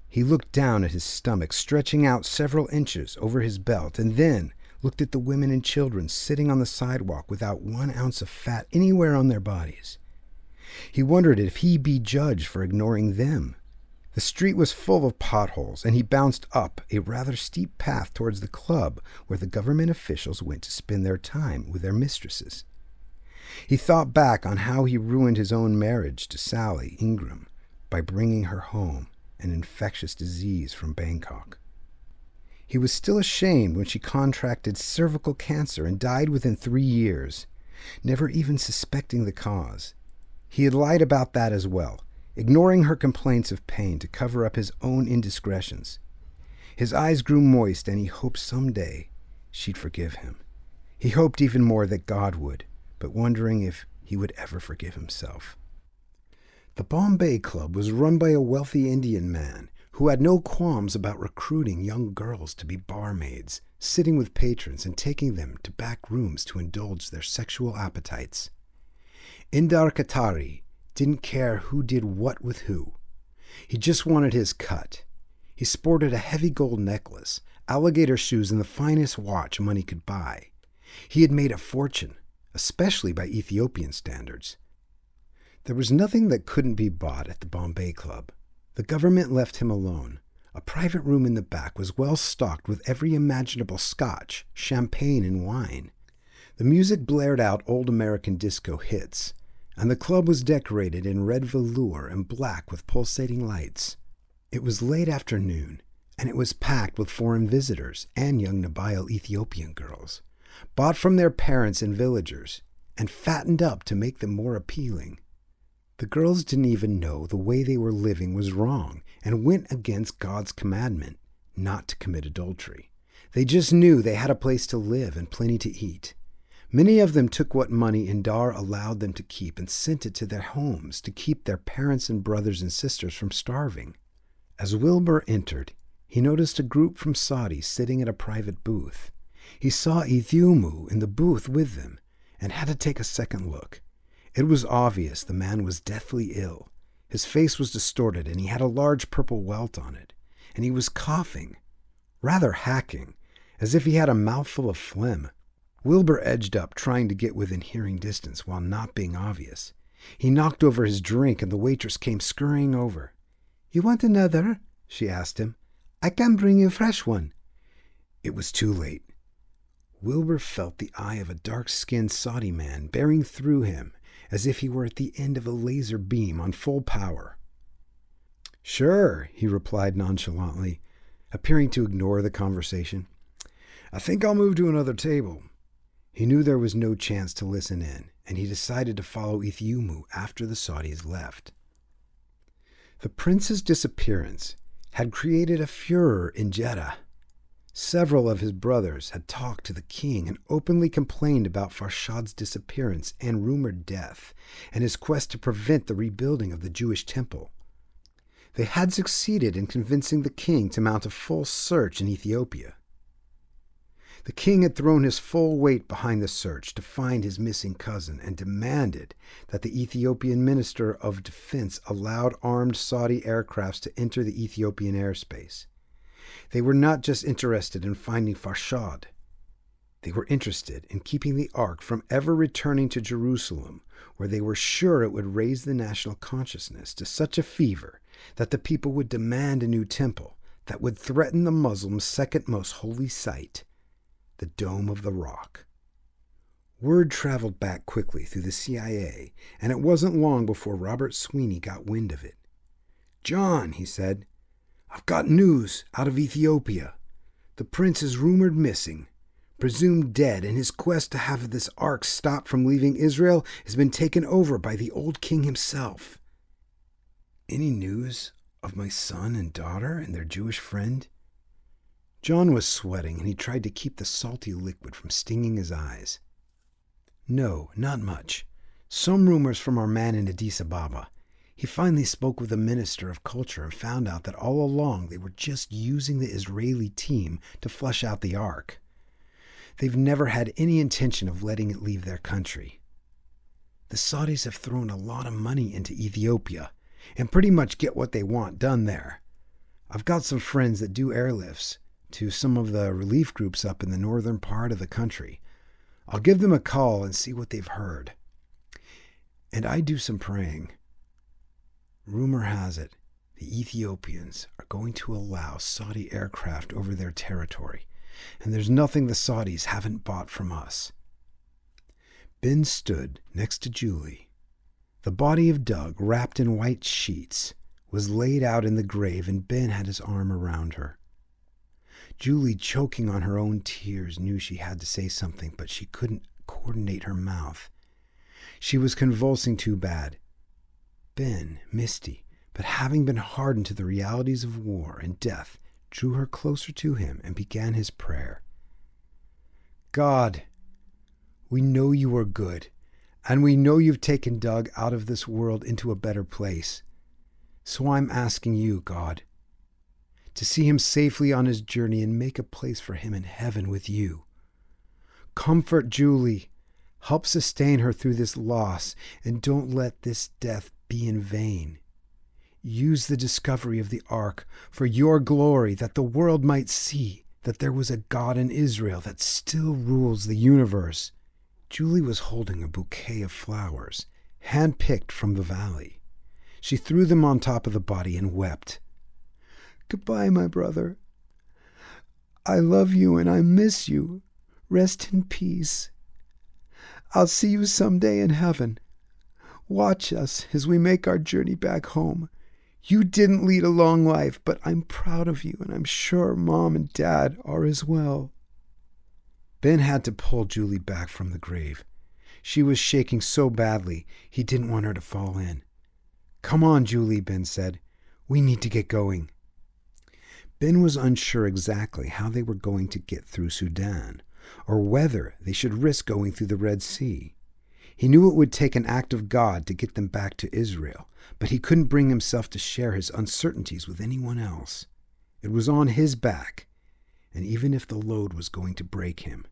He looked down at his stomach, stretching out several inches over his belt, and then looked at the women and children sitting on the sidewalk without 1 ounce of fat anywhere on their bodies. He wondered if he be judged for ignoring them. The street was full of potholes, and he bounced up a rather steep path towards the club where the government officials went to spend their time with their mistresses. He thought back on how he ruined his own marriage to Sally Ingram by bringing her home an infectious disease from Bangkok. He was still ashamed when she contracted cervical cancer and died within 3 years, never even suspecting the cause. He had lied about that as well, ignoring her complaints of pain to cover up his own indiscretions. His eyes grew moist, and he hoped someday she'd forgive him. He hoped even more that God would, but wondering if he would ever forgive himself. The Bombay Club was run by a wealthy Indian man who had no qualms about recruiting young girls to be barmaids, sitting with patrons and taking them to back rooms to indulge their sexual appetites. Indar Katari didn't care who did what with who. He just wanted his cut. He sported a heavy gold necklace, alligator shoes, and the finest watch money could buy. He had made a fortune, especially by Ethiopian standards. There was nothing that couldn't be bought at the Bombay Club. The government left him alone. A private room in the back was well stocked with every imaginable scotch, champagne, and wine. The music blared out old American disco hits, and the club was decorated in red velour and black with pulsating lights. It was late afternoon, and it was packed with foreign visitors and young Nubile Ethiopian girls, bought from their parents and villagers, and fattened up to make them more appealing. The girls didn't even know the way they were living was wrong and went against God's commandment not to commit adultery. They just knew they had a place to live and plenty to eat. Many of them took what money Indar allowed them to keep and sent it to their homes to keep their parents and brothers and sisters from starving. As Wilbur entered, he noticed a group from Saudi sitting at a private booth. He saw Ethiopia in the booth with them and had to take a second look. It was obvious the man was deathly ill. His face was distorted, and he had a large purple welt on it, and he was coughing, rather hacking, as if he had a mouthful of phlegm. Wilbur edged up, trying to get within hearing distance while not being obvious. He knocked over his drink, and the waitress came scurrying over. "You want another?" she asked him. "I can bring you a fresh one." It was too late. Wilbur felt the eye of a dark-skinned Saudi man bearing through him, as if he were at the end of a laser beam on full power. "Sure," he replied nonchalantly, appearing to ignore the conversation. I think I'll move to another table." He knew there was no chance to listen in, and he decided to follow Ethiopia after the Saudis left. The prince's disappearance had created a furor in Jeddah. Several of his brothers had talked to the king and openly complained about Farshad's disappearance and rumored death, and his quest to prevent the rebuilding of the Jewish temple. They had succeeded in convincing the king to mount a full search in Ethiopia. The king had thrown his full weight behind the search to find his missing cousin and demanded that the Ethiopian Minister of Defense allowed armed Saudi aircrafts to enter the Ethiopian airspace. They were not just interested in finding Farshad. They were interested in keeping the Ark from ever returning to Jerusalem, where they were sure it would raise the national consciousness to such a fever that the people would demand a new temple that would threaten the Muslims' second most holy site, the Dome of the Rock. Word traveled back quickly through the CIA, and it wasn't long before Robert Sweeney got wind of it. "John," he said, "I've got news out of Ethiopia. The prince is rumored missing, presumed dead, and his quest to have this ark stopped from leaving Israel has been taken over by the old king himself." "Any news of my son and daughter and their Jewish friend?" John was sweating, and he tried to keep the salty liquid from stinging his eyes. "No, not much. Some rumors from our man in Addis Ababa. He finally spoke with the Minister of Culture and found out that all along they were just using the Israeli team to flush out the Ark. They've never had any intention of letting it leave their country. The Saudis have thrown a lot of money into Ethiopia and pretty much get what they want done there. I've got some friends that do airlifts to some of the relief groups up in the northern part of the country. I'll give them a call and see what they've heard. And I do some praying. Rumor has it the Ethiopians are going to allow Saudi aircraft over their territory, and there's nothing the Saudis haven't bought from us." Ben stood next to Julie. The body of Doug, wrapped in white sheets, was laid out in the grave, and Ben had his arm around her. Julie, choking on her own tears, knew she had to say something, but she couldn't coordinate her mouth. She was convulsing too bad. Ben, misty, but having been hardened to the realities of war and death, drew her closer to him and began his prayer. "God, we know you are good, and we know you've taken Doug out of this world into a better place. So I'm asking you, God, to see him safely on his journey and make a place for him in heaven with you. Comfort Julie, help sustain her through this loss, and don't let this death be in vain. Use the discovery of the Ark for your glory, that the world might see that there was a God in Israel that still rules the universe." Julie was holding a bouquet of flowers, hand-picked from the valley. She threw them on top of the body and wept. "Goodbye, my brother. I love you and I miss you. Rest in peace. I'll see you someday in heaven. Watch us as we make our journey back home. You didn't lead a long life, but I'm proud of you, and I'm sure Mom and Dad are as well." Ben had to pull Julie back from the grave. She was shaking so badly, he didn't want her to fall in. "Come on, Julie," Ben said. "We need to get going." Ben was unsure exactly how they were going to get through Sudan, or whether they should risk going through the Red Sea. He knew it would take an act of God to get them back to Israel, but he couldn't bring himself to share his uncertainties with anyone else. It was on his back, and even if the load was going to break him,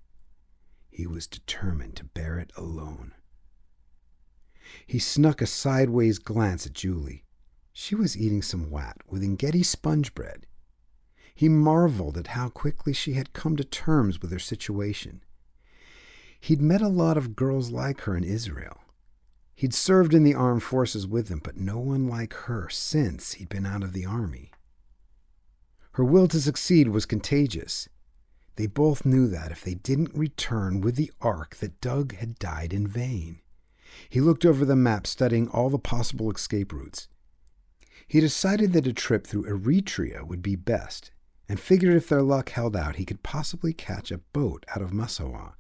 he was determined to bear it alone. He snuck a sideways glance at Julie. She was eating some wat with Ngedi sponge bread. He marveled at how quickly she had come to terms with her situation. He'd met a lot of girls like her in Israel. He'd served in the armed forces with them, but no one like her since he'd been out of the army. Her will to succeed was contagious. They both knew that if they didn't return with the Ark, that Doug had died in vain. He looked over the map, studying all the possible escape routes. He decided that a trip through Eritrea would be best. and figured if their luck held out, he could possibly catch a boat out of Massawa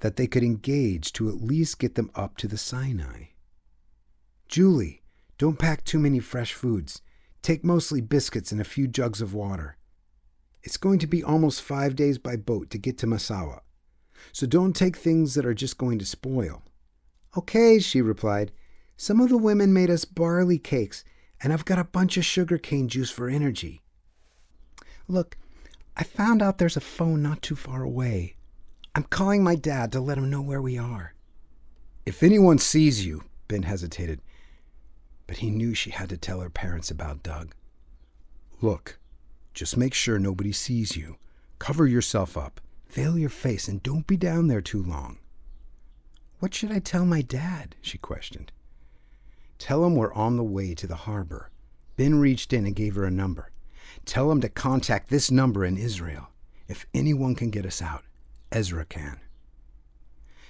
that they could engage to at least get them up to the Sinai. "Julie, don't pack too many fresh foods. Take mostly biscuits and a few jugs of water. It's going to be almost 5 days by boat to get to Massawa, so don't take things that are just going to spoil." "Okay," she replied. "Some of the women made us barley cakes, and I've got a bunch of sugarcane juice for energy. Look, I found out there's a phone not too far away. I'm calling my dad to let him know where we are." "If anyone sees you," Ben hesitated, but he knew she had to tell her parents about Doug. "Look, just make sure nobody sees you. Cover yourself up, veil your face, and don't be down there too long." "What should I tell my dad?" she questioned. "Tell him we're on the way to the harbor." Ben reached in and gave her a number. "Tell him to contact this number in Israel. If anyone can get us out, Ezra can."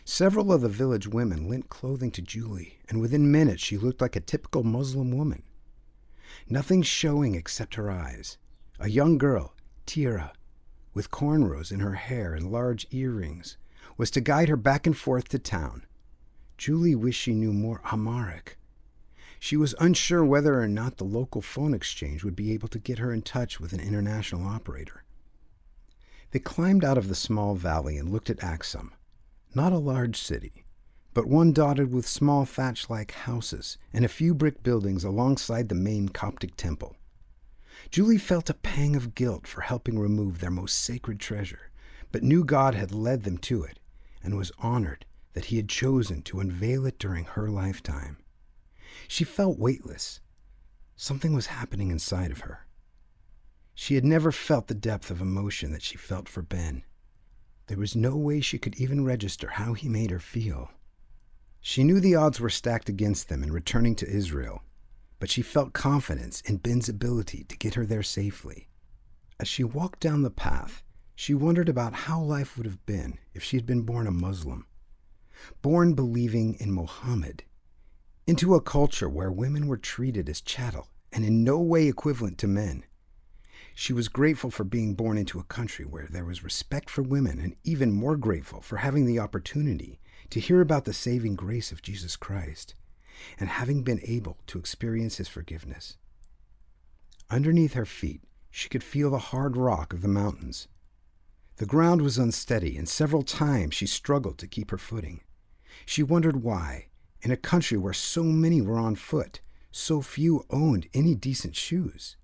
Several of the village women lent clothing to Julie, and within minutes she looked like a typical Muslim woman. Nothing showing except her eyes. A young girl, Tira, with cornrows in her hair and large earrings, was to guide her back and forth to town. Julie wished she knew more Amharic. She was unsure whether or not the local phone exchange would be able to get her in touch with an international operator. They climbed out of the small valley and looked at Aksum, not a large city, but one dotted with small thatch-like houses and a few brick buildings alongside the main Coptic temple. Julie felt a pang of guilt for helping remove their most sacred treasure, but knew God had led them to it and was honored that he had chosen to unveil it during her lifetime. She felt weightless. Something was happening inside of her. She had never felt the depth of emotion that she felt for Ben. There was no way she could even register how he made her feel. She knew the odds were stacked against them in returning to Israel, but she felt confidence in Ben's ability to get her there safely. As she walked down the path, she wondered about how life would have been if she had been born a Muslim, born believing in Muhammad, into a culture where women were treated as chattel and in no way equivalent to men. She was grateful for being born into a country where there was respect for women, and even more grateful for having the opportunity to hear about the saving grace of Jesus Christ and having been able to experience his forgiveness. Underneath her feet, she could feel the hard rock of the mountains. The ground was unsteady, and several times she struggled to keep her footing. She wondered why, in a country where so many were on foot, so few owned any decent shoes.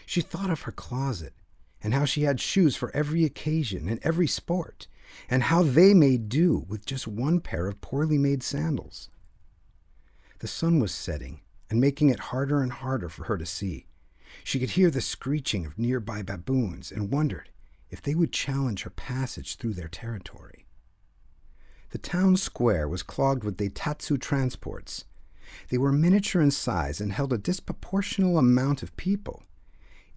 She thought of her closet, and how she had shoes for every occasion and every sport, and how they made do with just one pair of poorly made sandals. The sun was setting and making it harder and harder for her to see. She could hear the screeching of nearby baboons and wondered if they would challenge her passage through their territory. The town square was clogged with Daihatsu transports. They were miniature in size and held a disproportional amount of people.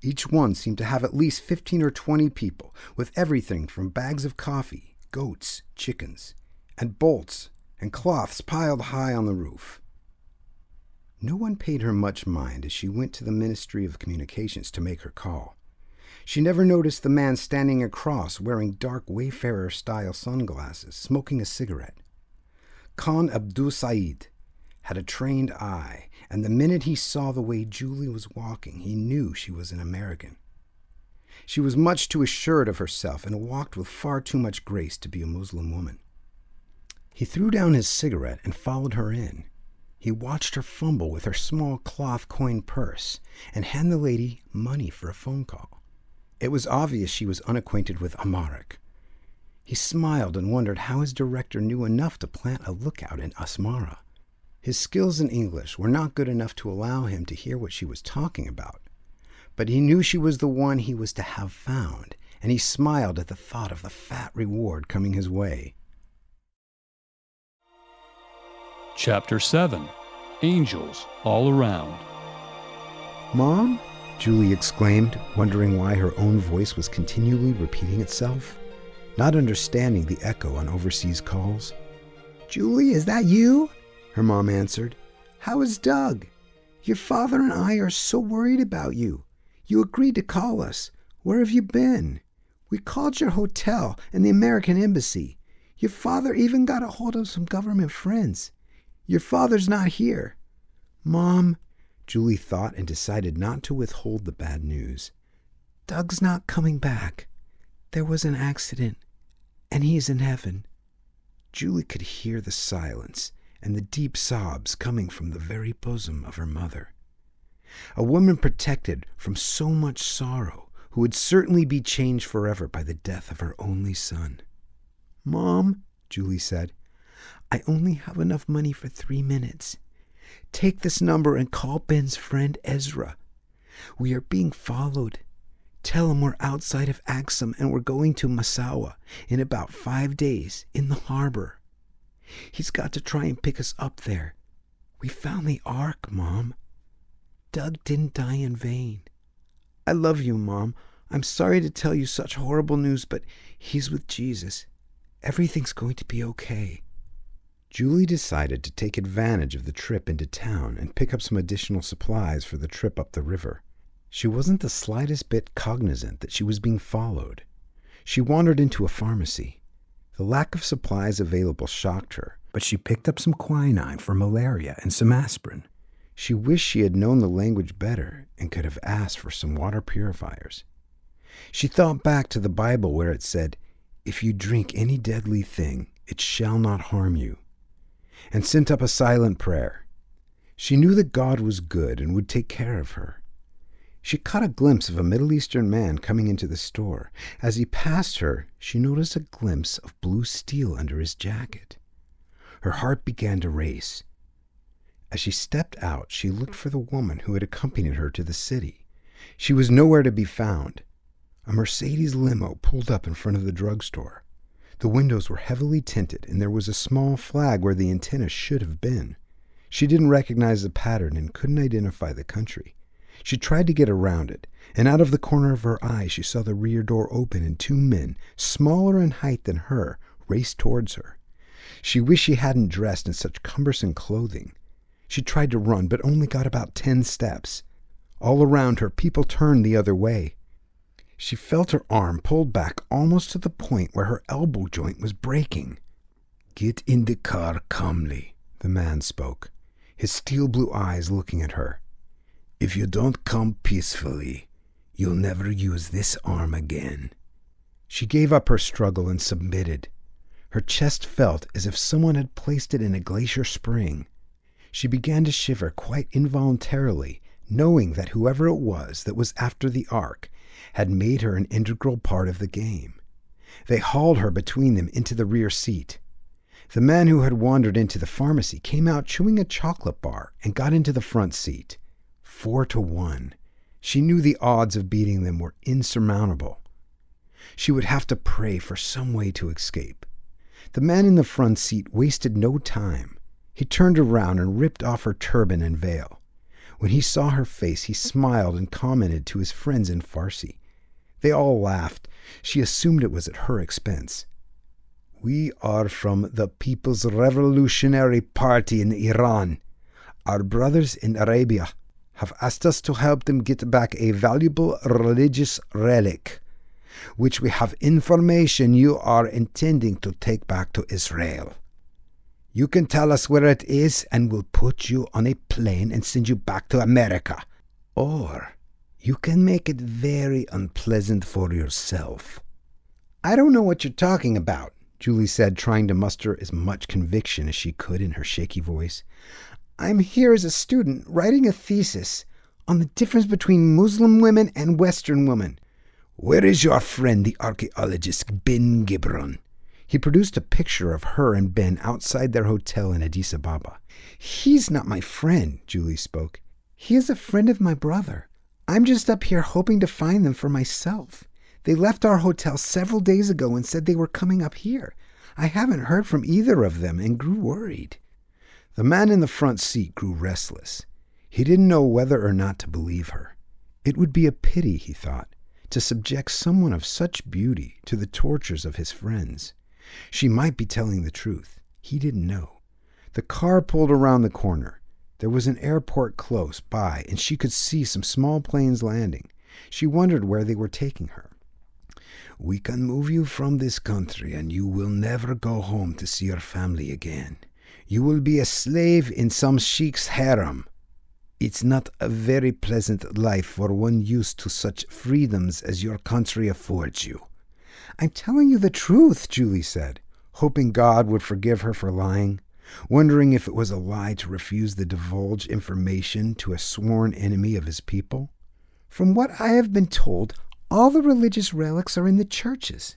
Each one seemed to have at least 15 or 20 people, with everything from bags of coffee, goats, chickens, and bolts and cloths piled high on the roof. No one paid her much mind as she went to the Ministry of Communications to make her call. She never noticed the man standing across wearing dark Wayfarer-style sunglasses, smoking a cigarette. Khan Abdul Said had a trained eye, and the minute he saw the way Julie was walking, he knew she was an American. She was much too assured of herself and walked with far too much grace to be a Muslim woman. He threw down his cigarette and followed her in. He watched her fumble with her small cloth coin purse and hand the lady money for a phone call. It was obvious she was unacquainted with Amharic. He smiled and wondered how his director knew enough to plant a lookout in Asmara. His skills in English were not good enough to allow him to hear what she was talking about, but he knew she was the one he was to have found, and he smiled at the thought of the fat reward coming his way. Chapter 7. Angels All Around. "Mom?" Julie exclaimed, wondering why her own voice was continually repeating itself, not understanding the echo on overseas calls. "Julie, is that you?" her mom answered. "How is Doug? Your father and I are so worried about you. You agreed to call us. Where have you been? We called your hotel and the American embassy. Your father even got a hold of some government friends. Your father's not here." "Mom," Julie thought and decided not to withhold the bad news. "Doug's not coming back. There was an accident, and he's in heaven." Julie could hear the silence and the deep sobs coming from the very bosom of her mother. A woman protected from so much sorrow, who would certainly be changed forever by the death of her only son. "Mom," Julie said, "I only have enough money for 3 minutes. Take this number and call Ben's friend Ezra. We are being followed. Tell him we're outside of Axum and we're going to Massawa in about 5 days in the harbor. He's got to try and pick us up there. We found the Ark, Mom. Doug didn't die in vain. I love you, Mom. I'm sorry to tell you such horrible news, but he's with Jesus. Everything's going to be okay." Julie decided to take advantage of the trip into town and pick up some additional supplies for the trip up the river. She wasn't the slightest bit cognizant that she was being followed. She wandered into a pharmacy. The lack of supplies available shocked her, but she picked up some quinine for malaria and some aspirin. She wished she had known the language better and could have asked for some water purifiers. She thought back to the Bible where it said, "If you drink any deadly thing, it shall not harm you," and sent up a silent prayer. She knew that God was good and would take care of her. She caught a glimpse of a Middle Eastern man coming into the store. As he passed her, she noticed a glimpse of blue steel under his jacket. Her heart began to race. As she stepped out, she looked for the woman who had accompanied her to the city. She was nowhere to be found. A Mercedes limo pulled up in front of the drugstore. The windows were heavily tinted, and there was a small flag where the antenna should have been. She didn't recognize the pattern and couldn't identify the country. She tried to get around it, and out of the corner of her eye she saw the rear door open and 2 men, smaller in height than her, race towards her. She wished she hadn't dressed in such cumbersome clothing. She tried to run, but only got about 10 steps. All around her, people turned the other way. She felt her arm pulled back almost to the point where her elbow joint was breaking. "Get in the car calmly," the man spoke, his steel blue eyes looking at her. "If you don't come peacefully, you'll never use this arm again." She gave up her struggle and submitted. Her chest felt as if someone had placed it in a glacier spring. She began to shiver quite involuntarily, knowing that whoever it was that was after the Ark had made her an integral part of the game. They hauled her between them into the rear seat. The man who had wandered into the pharmacy came out chewing a chocolate bar and got into the front seat. 4-1. She knew the odds of beating them were insurmountable. She would have to pray for some way to escape. The man in the front seat wasted no time. He turned around and ripped off her turban and veil. When he saw her face, he smiled and commented to his friends in Farsi. They all laughed. She assumed it was at her expense. "We are from the People's Revolutionary Party in Iran. Our brothers in Arabia have asked us to help them get back a valuable religious relic, which we have information you are intending to take back to Israel. You can tell us where it is and we'll put you on a plane and send you back to America. Or you can make it very unpleasant for yourself." "I don't know what you're talking about," Julie said, trying to muster as much conviction as she could in her shaky voice. "I'm here as a student writing a thesis on the difference between Muslim women and Western women." "Where is your friend, the archaeologist Ben Gibron?" He produced a picture of her and Ben outside their hotel in Addis Ababa. "He's not my friend," Julie spoke. "He is a friend of my brother. I'm just up here hoping to find them for myself. They left our hotel several days ago and said they were coming up here. I haven't heard from either of them and grew worried." The man in the front seat grew restless. He didn't know whether or not to believe her. It would be a pity, he thought, to subject someone of such beauty to the tortures of his friends. She might be telling the truth. He didn't know. The car pulled around the corner. There was an airport close by, and she could see some small planes landing. She wondered where they were taking her. We can move you from this country, and you will never go home to see your family again. You will be a slave in some sheikh's harem. It's not a very pleasant life for one used to such freedoms as your country affords you. I'm telling you the truth, Julie said, hoping God would forgive her for lying, wondering if it was a lie to refuse to divulge information to a sworn enemy of his people. From what I have been told, all the religious relics are in the churches.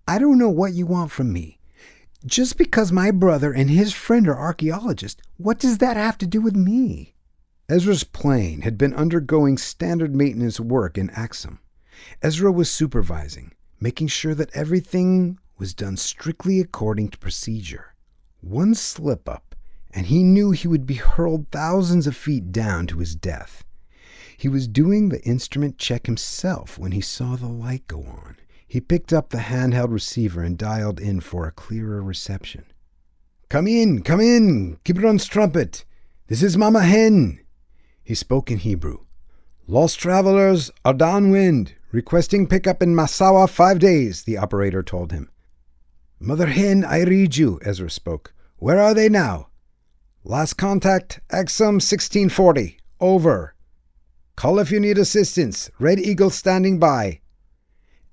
I don't know what you want from me. Just because my brother and his friend are archaeologists, what does that have to do with me? Ezra's plane had been undergoing standard maintenance work in Axum. Ezra was supervising, making sure that everything was done strictly according to procedure. One slip-up, and he knew he would be hurled thousands of feet down to his death. He was doing the instrument check himself when he saw the light go on. He picked up the handheld receiver and dialed in for a clearer reception. Come in, Gibron's trumpet. This is Mama Hen." He spoke in Hebrew. "Lost travelers are downwind, requesting pickup in Massawa 5 days," the operator told him. "Mother Hen, I read you," Ezra spoke. "Where are they now?" "Last contact, Axum 1640. Over. Call if you need assistance. Red Eagle standing by."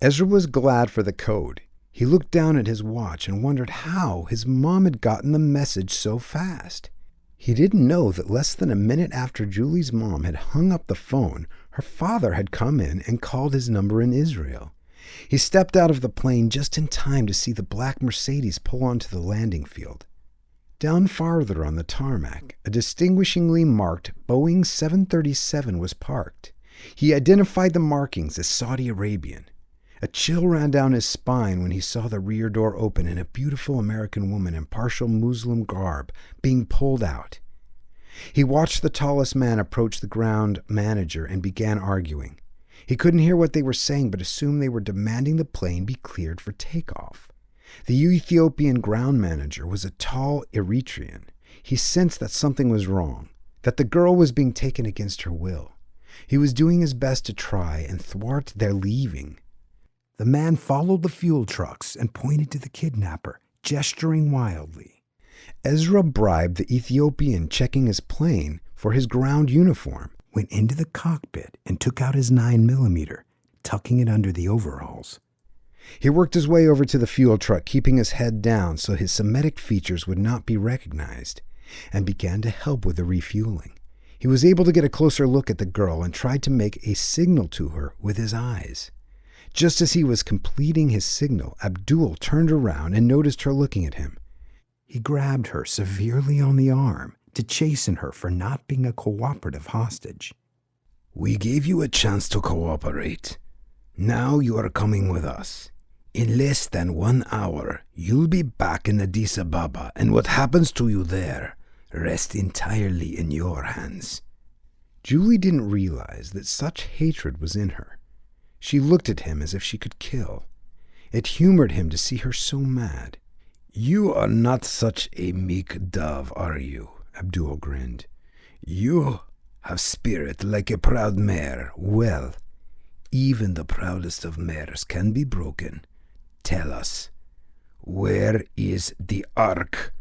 Ezra was glad for the code. He looked down at his watch and wondered how his mom had gotten the message so fast. He didn't know that less than a minute after Julie's mom had hung up the phone, her father had come in and called his number in Israel. He stepped out of the plane just in time to see the black Mercedes pull onto the landing field. Down farther on the tarmac, a distinguishingly marked Boeing 737 was parked. He identified the markings as Saudi Arabian. A chill ran down his spine when he saw the rear door open and a beautiful American woman in partial Muslim garb being pulled out. He watched the tallest man approach the ground manager and began arguing. He couldn't hear what they were saying, but assumed they were demanding the plane be cleared for takeoff. The Ethiopian ground manager was a tall Eritrean. He sensed that something was wrong, that the girl was being taken against her will. He was doing his best to try and thwart their leaving. The man followed the fuel trucks and pointed to the kidnapper, gesturing wildly. Ezra bribed the Ethiopian checking his plane for his ground uniform, went into the cockpit and took out his 9mm, tucking it under the overalls. He worked his way over to the fuel truck, keeping his head down so his Semitic features would not be recognized, and began to help with the refueling. He was able to get a closer look at the girl and tried to make a signal to her with his eyes. Just as he was completing his signal, Abdul turned around and noticed her looking at him. He grabbed her severely on the arm to chasten her for not being a cooperative hostage. "We gave you a chance to cooperate. Now you are coming with us. In less than 1 hour, you'll be back in Addis Ababa, and what happens to you there rests entirely in your hands." Julie didn't realize that such hatred was in her. She looked at him as if she could kill. It humored him to see her so mad. "You are not such a meek dove, are you?" Abdul grinned. "You have spirit like a proud mare. Well, even the proudest of mares can be broken. Tell us, where is the Ark?"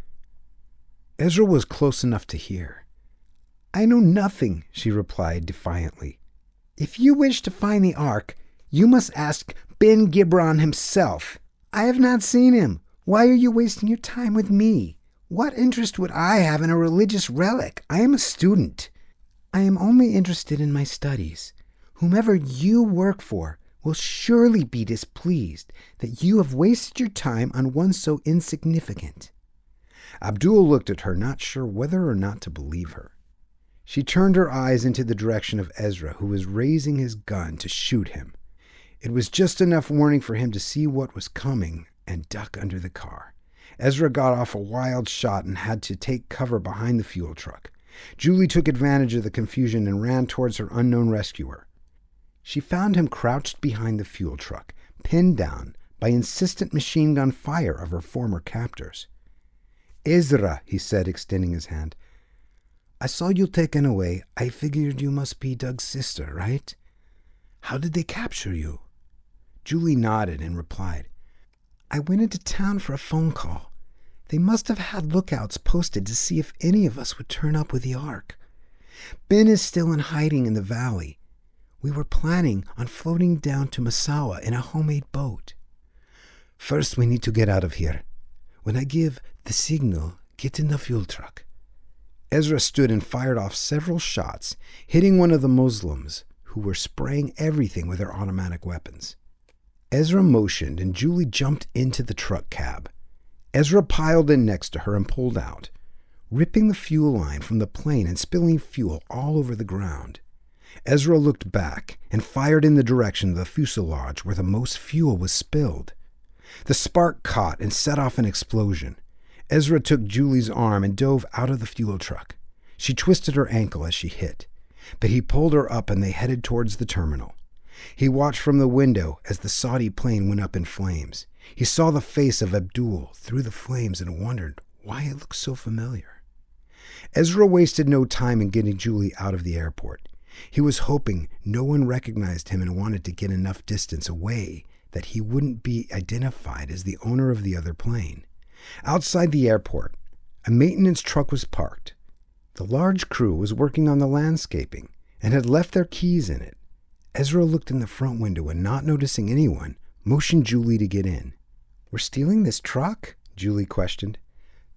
Ezra was close enough to hear. "I know nothing," she replied defiantly. "If you wish to find the Ark, you must ask Ben Gibron himself. I have not seen him. Why are you wasting your time with me? What interest would I have in a religious relic? I am a student. I am only interested in my studies. Whomever you work for will surely be displeased that you have wasted your time on one so insignificant." Abdul looked at her, not sure whether or not to believe her. She turned her eyes into the direction of Ezra, who was raising his gun to shoot him. It was just enough warning for him to see what was coming and duck under the car. Ezra got off a wild shot and had to take cover behind the fuel truck. Julie took advantage of the confusion and ran towards her unknown rescuer. She found him crouched behind the fuel truck, pinned down by insistent machine gun fire of her former captors. "Ezra," he said, extending his hand. "I saw you taken away. I figured you must be Doug's sister, right? How did they capture you? Julie nodded and replied, I went into town for a phone call. They must have had lookouts posted to see if any of us would turn up with the Ark. Ben is still in hiding in the valley. We were planning on floating down to Massawa in a homemade boat. First, we need to get out of here. When I give the signal, get in the fuel truck. Ezra stood and fired off several shots, hitting one of the Muslims, who were spraying everything with their automatic weapons. Ezra motioned, and Julie jumped into the truck cab. Ezra piled in next to her and pulled out, ripping the fuel line from the plane and spilling fuel all over the ground. Ezra looked back and fired in the direction of the fuselage where the most fuel was spilled. The spark caught and set off an explosion. Ezra took Julie's arm and dove out of the fuel truck. She twisted her ankle as she hit, but he pulled her up and they headed towards the terminal. He watched from the window as the Saudi plane went up in flames. He saw the face of Abdul through the flames and wondered why it looked so familiar. Ezra wasted no time in getting Julie out of the airport. He was hoping no one recognized him and wanted to get enough distance away that he wouldn't be identified as the owner of the other plane. Outside the airport, a maintenance truck was parked. The large crew was working on the landscaping and had left their keys in it. Ezra looked in the front window and, not noticing anyone, motioned Julie to get in. We're stealing this truck? Julie questioned.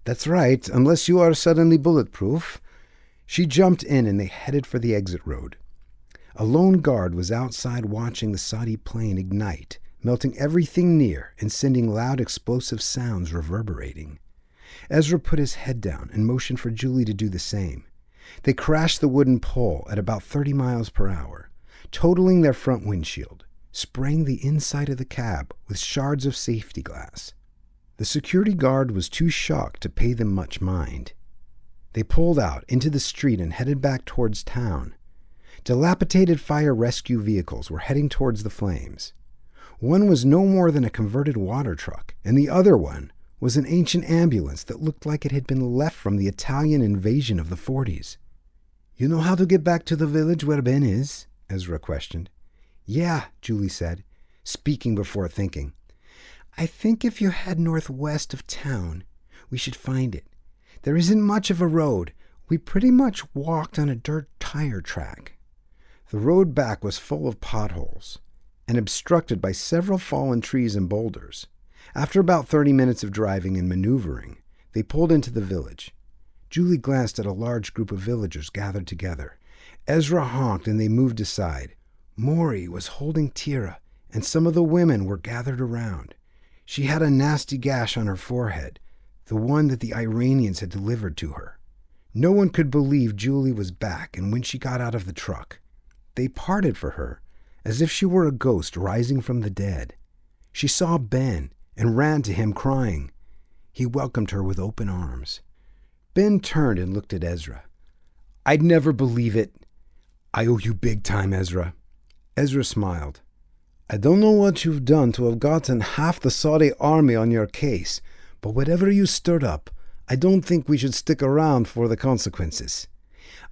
That's right, unless you are suddenly bulletproof. She jumped in and they headed for the exit road. A lone guard was outside watching the Saudi plane ignite, melting everything near and sending loud explosive sounds reverberating. Ezra put his head down and motioned for Julie to do the same. They crashed the wooden pole at about 30 miles per hour, totaling their front windshield, spraying the inside of the cab with shards of safety glass. The security guard was too shocked to pay them much mind. They pulled out into the street and headed back towards town. Dilapidated fire rescue vehicles were heading towards the flames. One was no more than a converted water truck, and the other one was an ancient ambulance that looked like it had been left from the Italian invasion of the 40s. You know how to get back to the village where Ben is? Ezra questioned. Yeah, Julie said, speaking before thinking. I think if you head northwest of town, we should find it. There isn't much of a road. We pretty much walked on a dirt tire track. The road back was full of potholes and obstructed by several fallen trees and boulders. After about 30 minutes of driving and maneuvering, they pulled into the village. Julie glanced at a large group of villagers gathered together. Ezra honked and they moved aside. Maury was holding Tira, and some of the women were gathered around. She had a nasty gash on her forehead, the one that the Iranians had delivered to her. No one could believe Julie was back, and when she got out of the truck, they parted for her as if she were a ghost rising from the dead. She saw Ben and ran to him crying. He welcomed her with open arms. Ben turned and looked at Ezra. I'd never believe it. I owe you big time, Ezra. Ezra smiled. I don't know what you've done to have gotten half the Saudi army on your case, but whatever you stirred up, I don't think we should stick around for the consequences.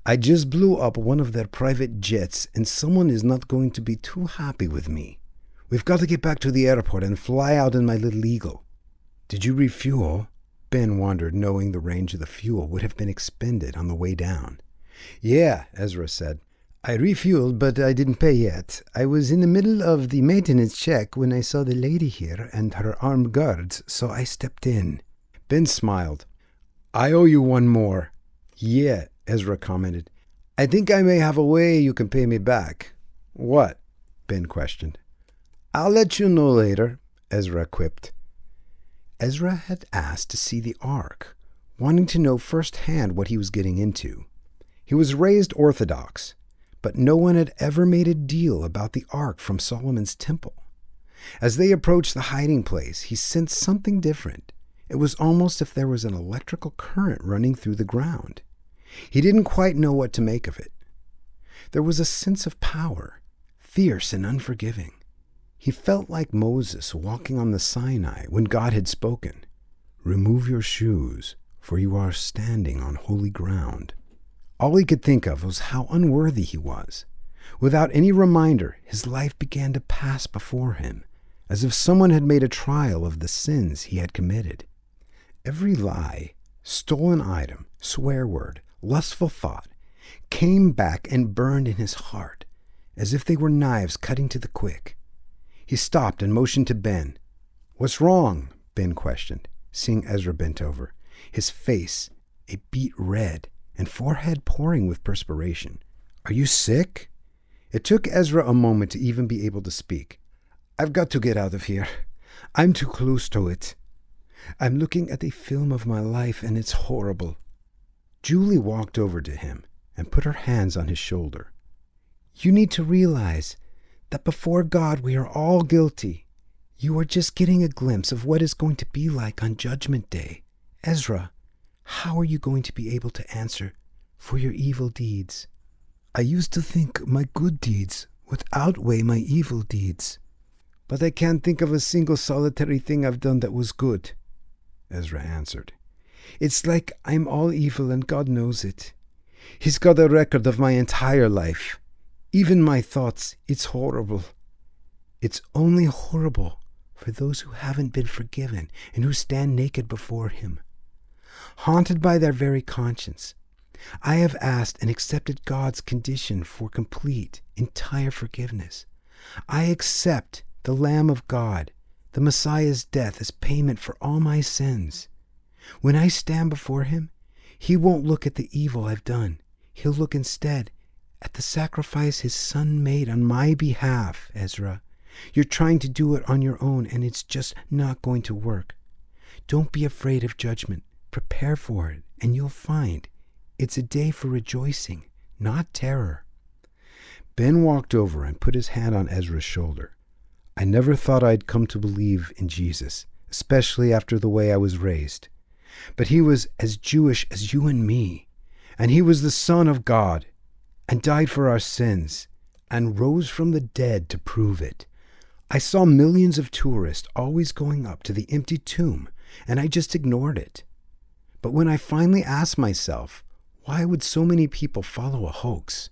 I just blew up one of their private jets, and someone is not going to be too happy with me. We've got to get back to the airport and fly out in my little eagle. Did you refuel? Ben wondered, knowing the range of the fuel would have been expended on the way down. Yeah, Ezra said. I refueled, but I didn't pay yet. I was in the middle of the maintenance check when I saw the lady here and her armed guards, so I stepped in. Ben smiled. I owe you one more. Yeah, Ezra commented. I think I may have a way you can pay me back. What? Ben questioned. I'll let you know later, Ezra quipped. Ezra had asked to see the Ark, wanting to know firsthand what he was getting into. He was raised Orthodox, but no one had ever made a deal about the Ark from Solomon's temple. As they approached the hiding place, he sensed something different. It was almost as if there was an electrical current running through the ground. He didn't quite know what to make of it. There was a sense of power, fierce and unforgiving. He felt like Moses walking on the Sinai when God had spoken, "Remove your shoes, for you are standing on holy ground." All he could think of was how unworthy he was. Without any reminder, his life began to pass before him, as if someone had made a trial of the sins he had committed. Every lie, stolen item, swear word, lustful thought came back and burned in his heart, as if they were knives cutting to the quick. He stopped and motioned to Ben. "What's wrong?" Ben questioned, seeing Ezra bent over, his face a beet red and forehead pouring with perspiration. "Are you sick?" It took Ezra a moment to even be able to speak. "I've got to get out of here. I'm too close to it. I'm looking at a film of my life and it's horrible." Julie walked over to him and put her hands on his shoulder. "You need to realize that before God we are all guilty. You are just getting a glimpse of what it's going to be like on Judgment Day. Ezra, how are you going to be able to answer for your evil deeds?" "I used to think my good deeds would outweigh my evil deeds, but I can't think of a single solitary thing I've done that was good," Ezra answered. "It's like I'm all evil and God knows it. He's got a record of my entire life. Even my thoughts, it's horrible. It's only horrible for those who haven't been forgiven and who stand naked before Him. Haunted by their very conscience, I have asked and accepted God's condition for complete, entire forgiveness. I accept the Lamb of God, the Messiah's death as payment for all my sins. When I stand before Him, He won't look at the evil I've done. He'll look instead at the sacrifice His Son made on my behalf, Ezra. You're trying to do it on your own, and it's just not going to work. Don't be afraid of judgment. Prepare for it, and you'll find it's a day for rejoicing, not terror." Ben walked over and put his hand on Ezra's shoulder. "I never thought I'd come to believe in Jesus, especially after the way I was raised. But He was as Jewish as you and me, and He was the Son of God, and died for our sins, and rose from the dead to prove it. I saw millions of tourists always going up to the empty tomb, and I just ignored it. But when I finally asked myself, why would so many people follow a hoax?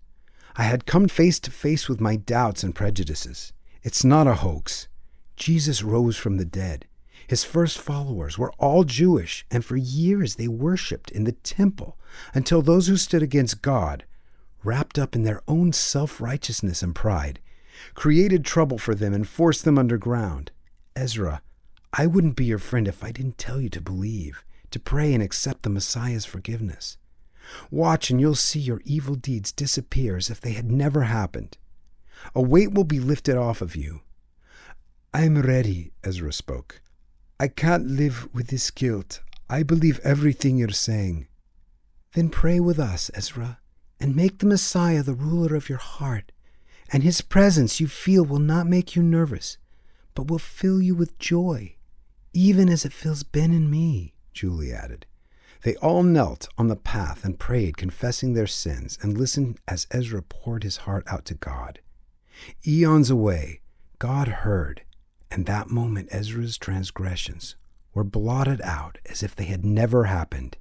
I had come face to face with my doubts and prejudices. It's not a hoax. Jesus rose from the dead. His first followers were all Jewish, and for years they worshipped in the temple until those who stood against God, wrapped up in their own self-righteousness and pride, created trouble for them and forced them underground. Ezra, I wouldn't be your friend if I didn't tell you to believe, to pray and accept the Messiah's forgiveness. Watch and you'll see your evil deeds disappear as if they had never happened. A weight will be lifted off of you." "I'm ready," Ezra spoke. "I can't live with this guilt. I believe everything you're saying." "Then pray with us, Ezra, and make the Messiah the ruler of your heart, and His presence you feel will not make you nervous, but will fill you with joy, even as it fills Ben and me," Julie added. They all knelt on the path and prayed, confessing their sins, and listened as Ezra poured his heart out to God. Eons away, God heard, and that moment Ezra's transgressions were blotted out as if they had never happened.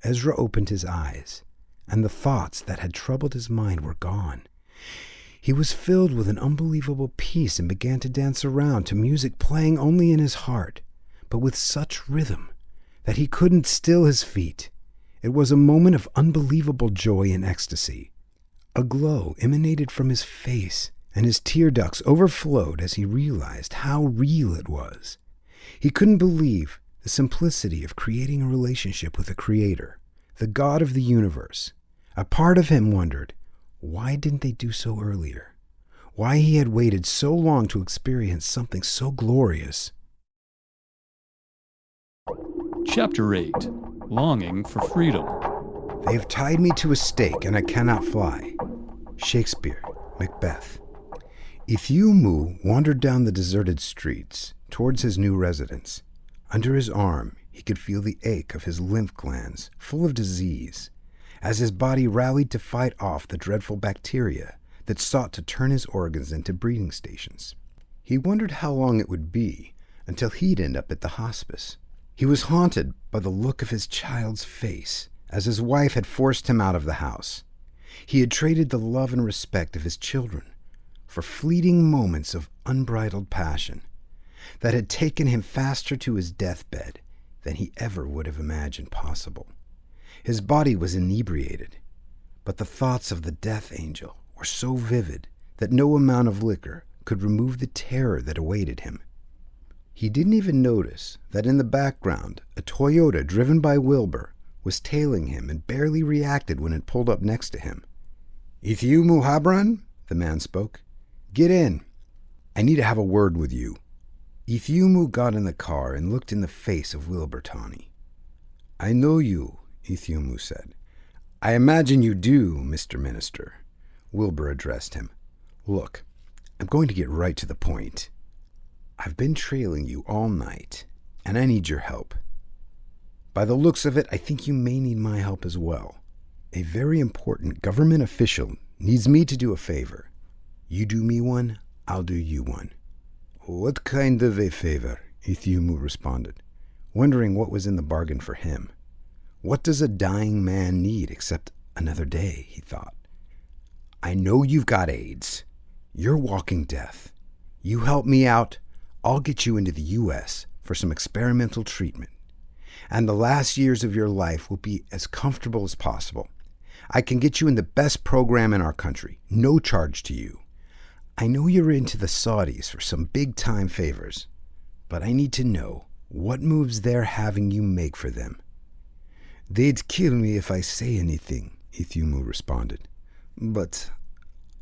Ezra opened his eyes, and the thoughts that had troubled his mind were gone. He was filled with an unbelievable peace and began to dance around to music playing only in his heart, but with such rhythm that he couldn't still his feet. It was a moment of unbelievable joy and ecstasy. A glow emanated from his face, and his tear ducts overflowed as he realized how real it was. He couldn't believe the simplicity of creating a relationship with the Creator, the God of the universe. A part of him wondered, why didn't they do so earlier? Why he had waited so long to experience something so glorious. Chapter 8. Longing for Freedom. "They have tied me to a stake, and I cannot fly." Shakespeare, Macbeth. Ithiomu wandered down the deserted streets towards his new residence. Under his arm, he could feel the ache of his lymph glands, full of disease, as his body rallied to fight off the dreadful bacteria that sought to turn his organs into breeding stations. He wondered how long it would be until he'd end up at the hospice. He was haunted by the look of his child's face as his wife had forced him out of the house. He had traded the love and respect of his children for fleeting moments of unbridled passion that had taken him faster to his deathbed than he ever would have imagined possible. His body was inebriated, but the thoughts of the death angel were so vivid that no amount of liquor could remove the terror that awaited him. He didn't even notice that in the background, a Toyota driven by Wilbur was tailing him and barely reacted when it pulled up next to him. "Ethiopia Habran?" the man spoke. "Get in. I need to have a word with you." Ethiopia got in the car and looked in the face of Wilbur Tawney. "I know you," Ethiopia said. "I imagine you do, Mr. Minister." Wilbur addressed him. "Look, I'm going to get right to the point. I've been trailing you all night, and I need your help. By the looks of it, I think you may need my help as well. A very important government official needs me to do a favor. You do me one, I'll do you one." "What kind of a favor?" Ethiopia responded, wondering what was in the bargain for him. What does a dying man need except another day, he thought. "I know you've got AIDS. You're walking death. You help me out, I'll get you into the U.S. for some experimental treatment. And the last years of your life will be as comfortable as possible. I can get you in the best program in our country, no charge to you. I know you're into the Saudis for some big-time favors, but I need to know what moves they're having you make for them." "They'd kill me if I say anything," Ethiopia responded. "But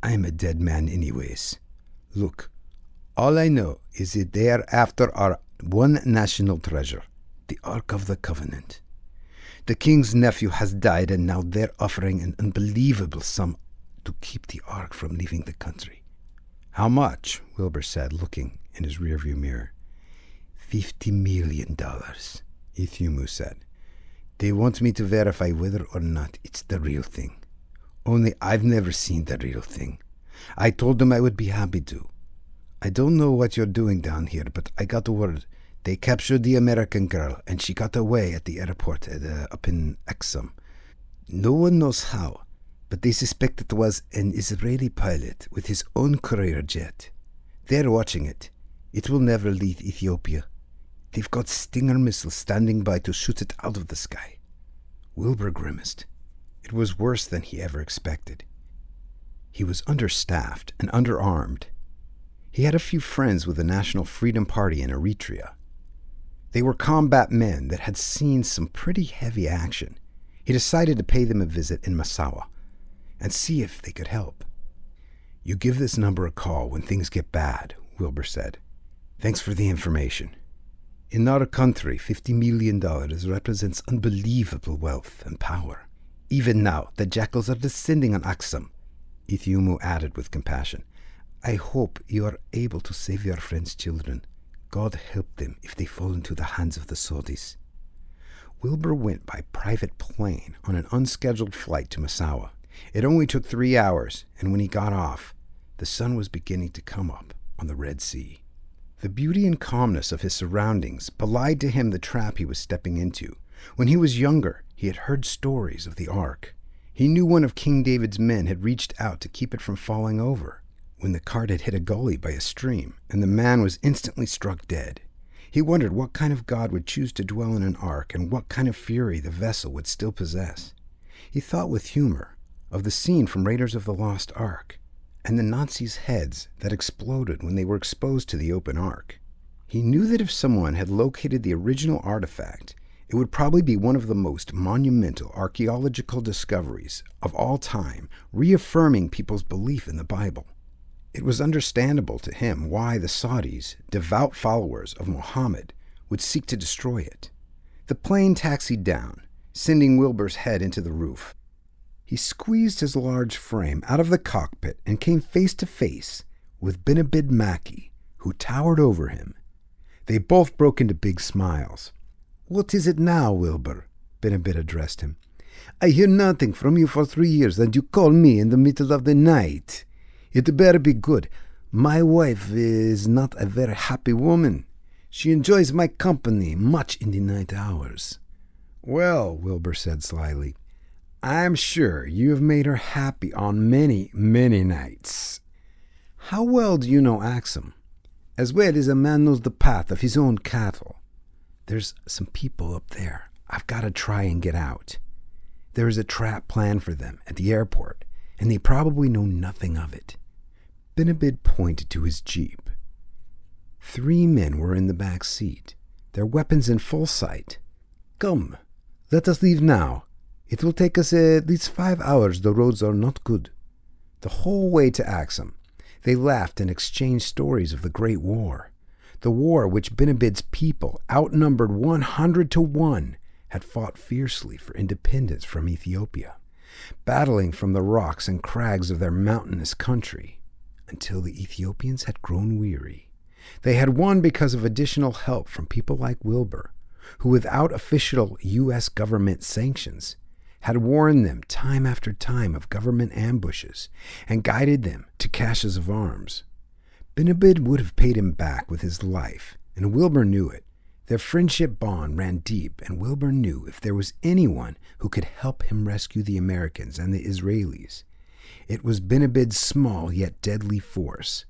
I'm a dead man anyways. Look, all I know is that they are after our one national treasure, the Ark of the Covenant. The king's nephew has died, and now they're offering an unbelievable sum to keep the Ark from leaving the country." "How much?" Wilbur said, looking in his rearview mirror. $50 million, Ethiopia said. "They want me to verify whether or not it's the real thing. Only I've never seen the real thing. I told them I would be happy to. I don't know what you're doing down here, but I got word. They captured the American girl, and she got away at the airport up in Exum. No one knows how, but they suspect it was an Israeli pilot with his own courier jet. They're watching it. It will never leave Ethiopia. They've got Stinger missiles standing by to shoot it out of the sky." Wilbur grimaced. It was worse than he ever expected. He was understaffed and underarmed. He had a few friends with the National Freedom Party in Eritrea. They were combat men that had seen some pretty heavy action. He decided to pay them a visit in Massawa and see if they could help. "You give this number a call when things get bad," Wilbur said. "Thanks for the information. In our country, $50 million represents unbelievable wealth and power. Even now, the jackals are descending on Aksum," Ethiopia added with compassion. "I hope you are able to save your friend's children. God help them if they fall into the hands of the Saudis." Wilbur went by private plane on an unscheduled flight to Massawa. It only took 3 hours, and when he got off, the sun was beginning to come up on the Red Sea. The beauty and calmness of his surroundings belied to him the trap he was stepping into. When he was younger, he had heard stories of the Ark. He knew one of King David's men had reached out to keep it from falling over when the cart had hit a gully by a stream, and the man was instantly struck dead. He wondered what kind of God would choose to dwell in an ark and what kind of fury the vessel would still possess. He thought with humor of the scene from Raiders of the Lost Ark and the Nazis' heads that exploded when they were exposed to the open ark. He knew that if someone had located the original artifact, it would probably be one of the most monumental archaeological discoveries of all time, reaffirming people's belief in the Bible. It was understandable to him why the Saudis, devout followers of Muhammad, would seek to destroy it. The plane taxied down, sending Wilbur's head into the roof. He squeezed his large frame out of the cockpit and came face to face with Benabid Mackey, who towered over him. They both broke into big smiles. "What is it now, Wilbur?" Benabid addressed him. "I hear nothing from you for 3 years, and you call me in the middle of the night. It better be good. My wife is not a very happy woman. She enjoys my company much in the night hours." "Well," Wilbur said slyly, I'm sure you have made her happy on many, many nights. How well do you know Axum? As well as a man knows the path of his own cattle. There's some people up there. I've got to try and get out. There is a trap planned for them at the airport, and they probably know nothing of it. Ben-Abid pointed to his jeep. 3 men were in the back seat, their weapons in full sight. Come, let us leave now. It will take us at least 5 hours. The roads are not good. The whole way to Axum, they laughed and exchanged stories of the Great War. The war which Ben-Abid's people, outnumbered 100 to 1, had fought fiercely for independence from Ethiopia, battling from the rocks and crags of their mountainous country, until the Ethiopians had grown weary. They had won because of additional help from people like Wilbur, who without official U.S. government sanctions, had warned them time after time of government ambushes and guided them to caches of arms. Ben-Abid would have paid him back with his life, and Wilbur knew it. Their friendship bond ran deep, and Wilbur knew if there was anyone who could help him rescue the Americans and the Israelis, it was Ben-Abid's small yet deadly force.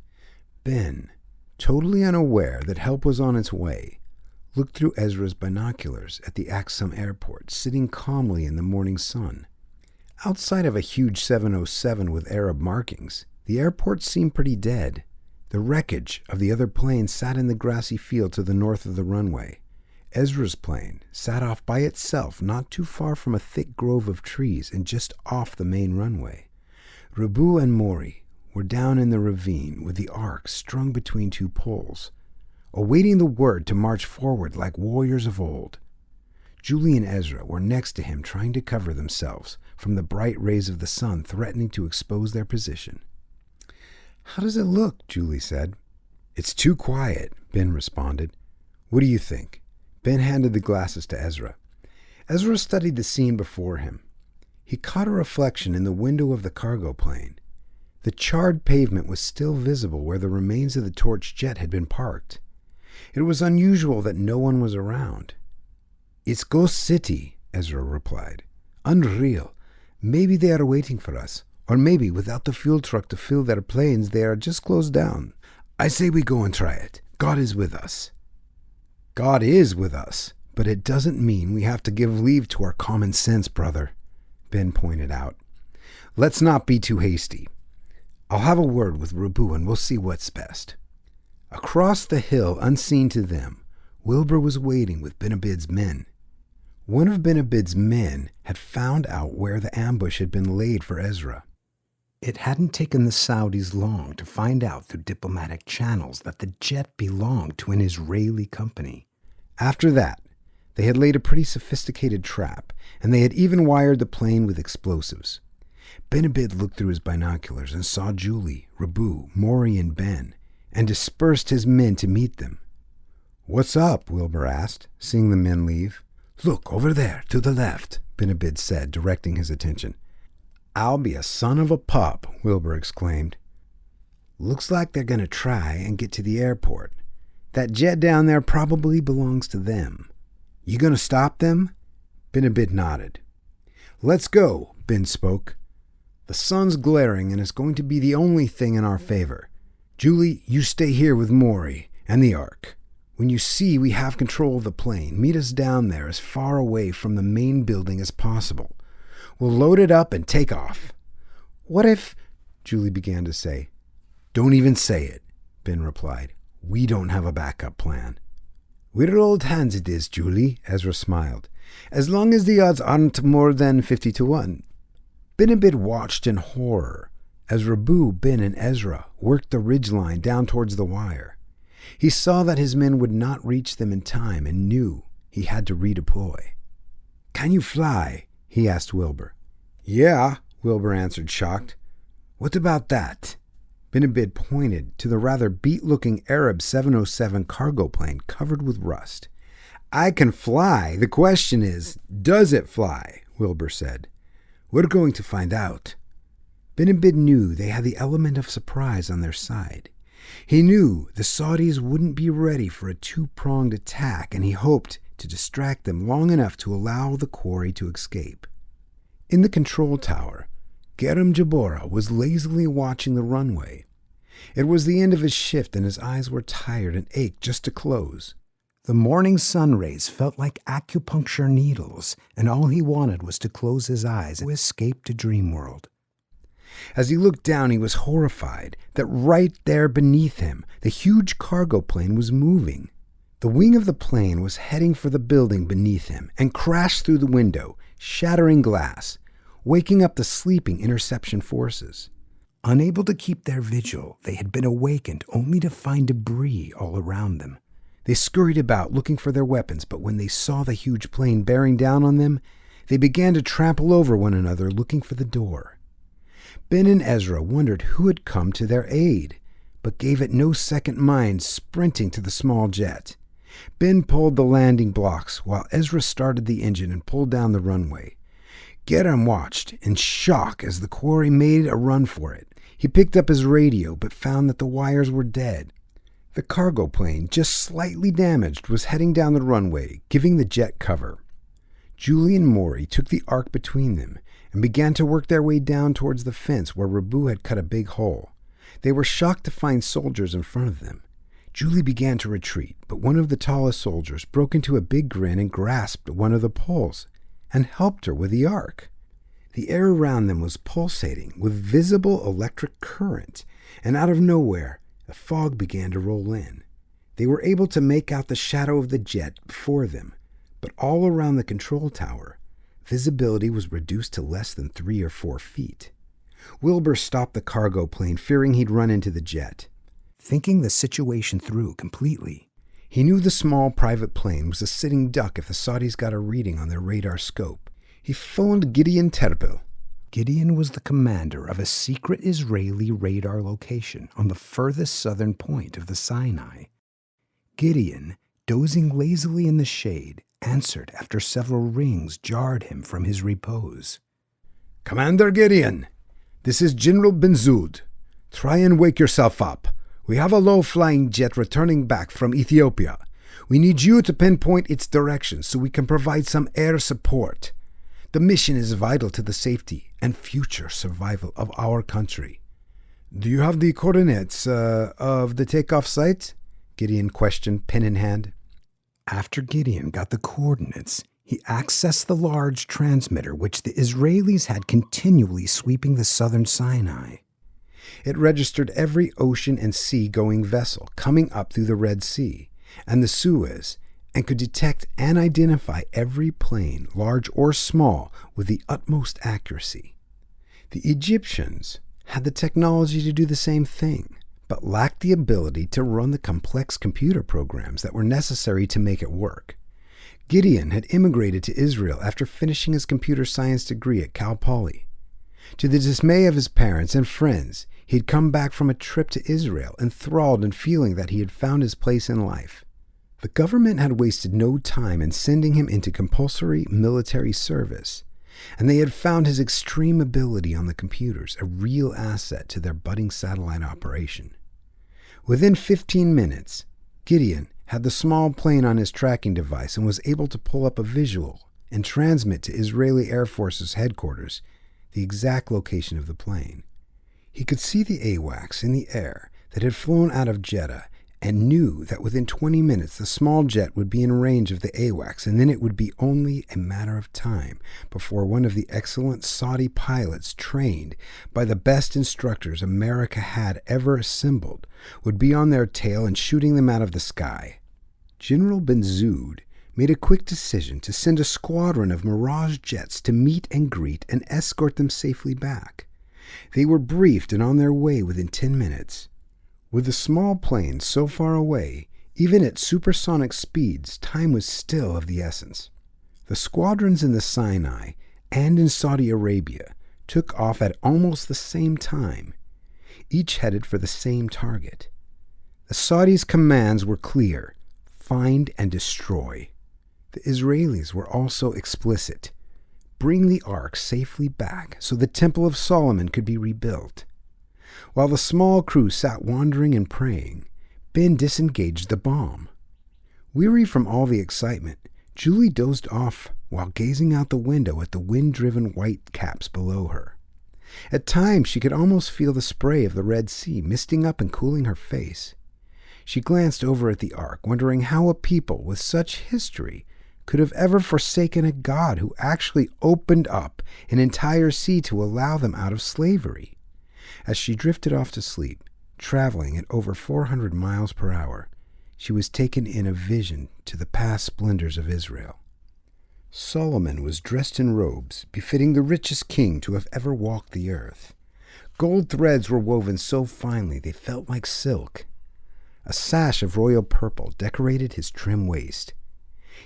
Ben, totally unaware that help was on its way, looked through Ezra's binoculars at the Axum airport, sitting calmly in the morning sun. Outside of a huge 707 with Arab markings, the airport seemed pretty dead. The wreckage of the other plane sat in the grassy field to the north of the runway. Ezra's plane sat off by itself not too far from a thick grove of trees and just off the main runway. Rabu and Mori were down in the ravine with the Ark strung between 2 poles, awaiting the word to march forward like warriors of old. Julie and Ezra were next to him, trying to cover themselves from the bright rays of the sun threatening to expose their position. "How does it look?" Julie said. "It's too quiet," Ben responded. "What do you think?" Ben handed the glasses to Ezra. Ezra studied the scene before him. He caught a reflection in the window of the cargo plane. The charred pavement was still visible where the remains of the torched jet had been parked. It was unusual that no one was around. "It's Ghost City," Ezra replied. "Unreal. Maybe they are waiting for us. Or maybe without the fuel truck to fill their planes, they are just closed down. I say we go and try it. God is with us." "God is with us, but it doesn't mean we have to give leave to our common sense, brother," Ben pointed out. "Let's not be too hasty. I'll have a word with Rabu and we'll see what's best." Across the hill, unseen to them, Wilbur was waiting with Ben-Abid's men. One of Ben-Abid's men had found out where the ambush had been laid for Ezra. It hadn't taken the Saudis long to find out through diplomatic channels that the jet belonged to an Israeli company. After that, they had laid a pretty sophisticated trap, and they had even wired the plane with explosives. Ben-Abid looked through his binoculars and saw Julie, Rabu, Mori, and Ben, and dispersed his men to meet them. "What's up?" Wilbur asked, seeing the men leave. "Look, over there, to the left," Ben-Abid said, directing his attention. "I'll be a son of a pup," Wilbur exclaimed. "Looks like they're going to try and get to the airport. That jet down there probably belongs to them. You going to stop them?" Ben-Abid nodded. "Let's go," Ben spoke. "The sun's glaring and it's going to be the only thing in our favor. Julie, you stay here with Maury and the Ark. When you see we have control of the plane, meet us down there as far away from the main building as possible. We'll load it up and take off." "What if—" Julie began to say. "Don't even say it," Ben replied. "We don't have a backup plan." "We're old hands it is, Julie," Ezra smiled. "As long as the odds aren't more than 50 to 1. Ben-Abid watched in horror as Rabu, Ben, and Ezra worked the ridgeline down towards the wire. He saw that his men would not reach them in time and knew he had to redeploy. "Can you fly?" he asked Wilbur. "Yeah," Wilbur answered, shocked. "What about that?" Ben-Abid pointed to the rather beat-looking Arab 707 cargo plane covered with rust. "I can fly. The question is, does it fly?" Wilbur said. "We're going to find out." Ben-Abid knew they had the element of surprise on their side. He knew the Saudis wouldn't be ready for a 2-pronged attack, and he hoped to distract them long enough to allow the quarry to escape. In the control tower, Gerem Jabora was lazily watching the runway. It was the end of his shift and his eyes were tired and ached just to close. The morning sun rays felt like acupuncture needles, and all he wanted was to close his eyes and escape to dream world. As he looked down, he was horrified that right there beneath him, the huge cargo plane was moving. The wing of the plane was heading for the building beneath him and crashed through the window, shattering glass, waking up the sleeping interception forces. Unable to keep their vigil, they had been awakened only to find debris all around them. They scurried about looking for their weapons, but when they saw the huge plane bearing down on them, they began to trample over one another looking for the door. Ben and Ezra wondered who had come to their aid, but gave it no second mind, sprinting to the small jet. Ben pulled the landing blocks while Ezra started the engine and pulled down the runway. Gerem watched in shock as the quarry made a run for it. He picked up his radio but found that the wires were dead. The cargo plane, just slightly damaged, was heading down the runway, giving the jet cover. Julie and Maury took the Ark between them and began to work their way down towards the fence where Rabu had cut a big hole. They were shocked to find soldiers in front of them. Julie began to retreat, but one of the tallest soldiers broke into a big grin and grasped one of the poles and helped her with the Ark. The air around them was pulsating with visible electric current, and out of nowhere, the fog began to roll in. They were able to make out the shadow of the jet before them, but all around the control tower, visibility was reduced to less than 3 or 4 feet. Wilbur stopped the cargo plane, fearing he'd run into the jet. Thinking the situation through completely, he knew the small private plane was a sitting duck if the Saudis got a reading on their radar scope. He phoned Gideon Terpil. Gideon was the commander of a secret Israeli radar location on the furthest southern point of the Sinai. Gideon, dozing lazily in the shade, answered after several rings jarred him from his repose. Commander Gideon, this is General Ben-Zud. Try and wake yourself up. We have a low-flying jet returning back from Ethiopia. We need you to pinpoint its direction so we can provide some air support. The mission is vital to the safety and future survival of our country. Do you have the coordinates of the takeoff site? Gideon questioned, pen in hand. After Gideon got the coordinates, he accessed the large transmitter which the Israelis had continually sweeping the southern Sinai. It registered every ocean and sea-going vessel coming up through the Red Sea and the Suez, and could detect and identify every plane, large or small, with the utmost accuracy. The Egyptians had the technology to do the same thing, but lacked the ability to run the complex computer programs that were necessary to make it work. Gideon had immigrated to Israel after finishing his computer science degree at Cal Poly. To the dismay of his parents and friends, he had come back from a trip to Israel, enthralled and feeling that he had found his place in life. The government had wasted no time in sending him into compulsory military service, and they had found his extreme ability on the computers a real asset to their budding satellite operation. Within 15 minutes, Gideon had the small plane on his tracking device and was able to pull up a visual and transmit to Israeli Air Force's headquarters the exact location of the plane. He could see the AWACS in the air that had flown out of Jeddah and knew that within 20 minutes the small jet would be in range of the AWACS, and then it would be only a matter of time before one of the excellent Saudi pilots trained by the best instructors America had ever assembled would be on their tail and shooting them out of the sky. General Ben-Zud made a quick decision to send a squadron of Mirage jets to meet and greet and escort them safely back. They were briefed and on their way within 10 minutes. With the small plane so far away, even at supersonic speeds, time was still of the essence. The squadrons in the Sinai and in Saudi Arabia took off at almost the same time, each headed for the same target. The Saudis' commands were clear: find and destroy. The Israelis were also explicit: bring the Ark safely back so the Temple of Solomon could be rebuilt. While the small crew sat wondering and praying, Ben disengaged the bomb. Weary from all the excitement, Julie dozed off while gazing out the window at the wind-driven white caps below her. At times she could almost feel the spray of the Red Sea misting up and cooling her face. She glanced over at the ark, wondering how a people with such history could have ever forsaken a God who actually opened up an entire sea to allow them out of slavery. As she drifted off to sleep, traveling at over 400 miles per hour, she was taken in a vision to the past splendors of Israel. Solomon was dressed in robes befitting the richest king to have ever walked the earth. Gold threads were woven so finely they felt like silk. A sash of royal purple decorated his trim waist.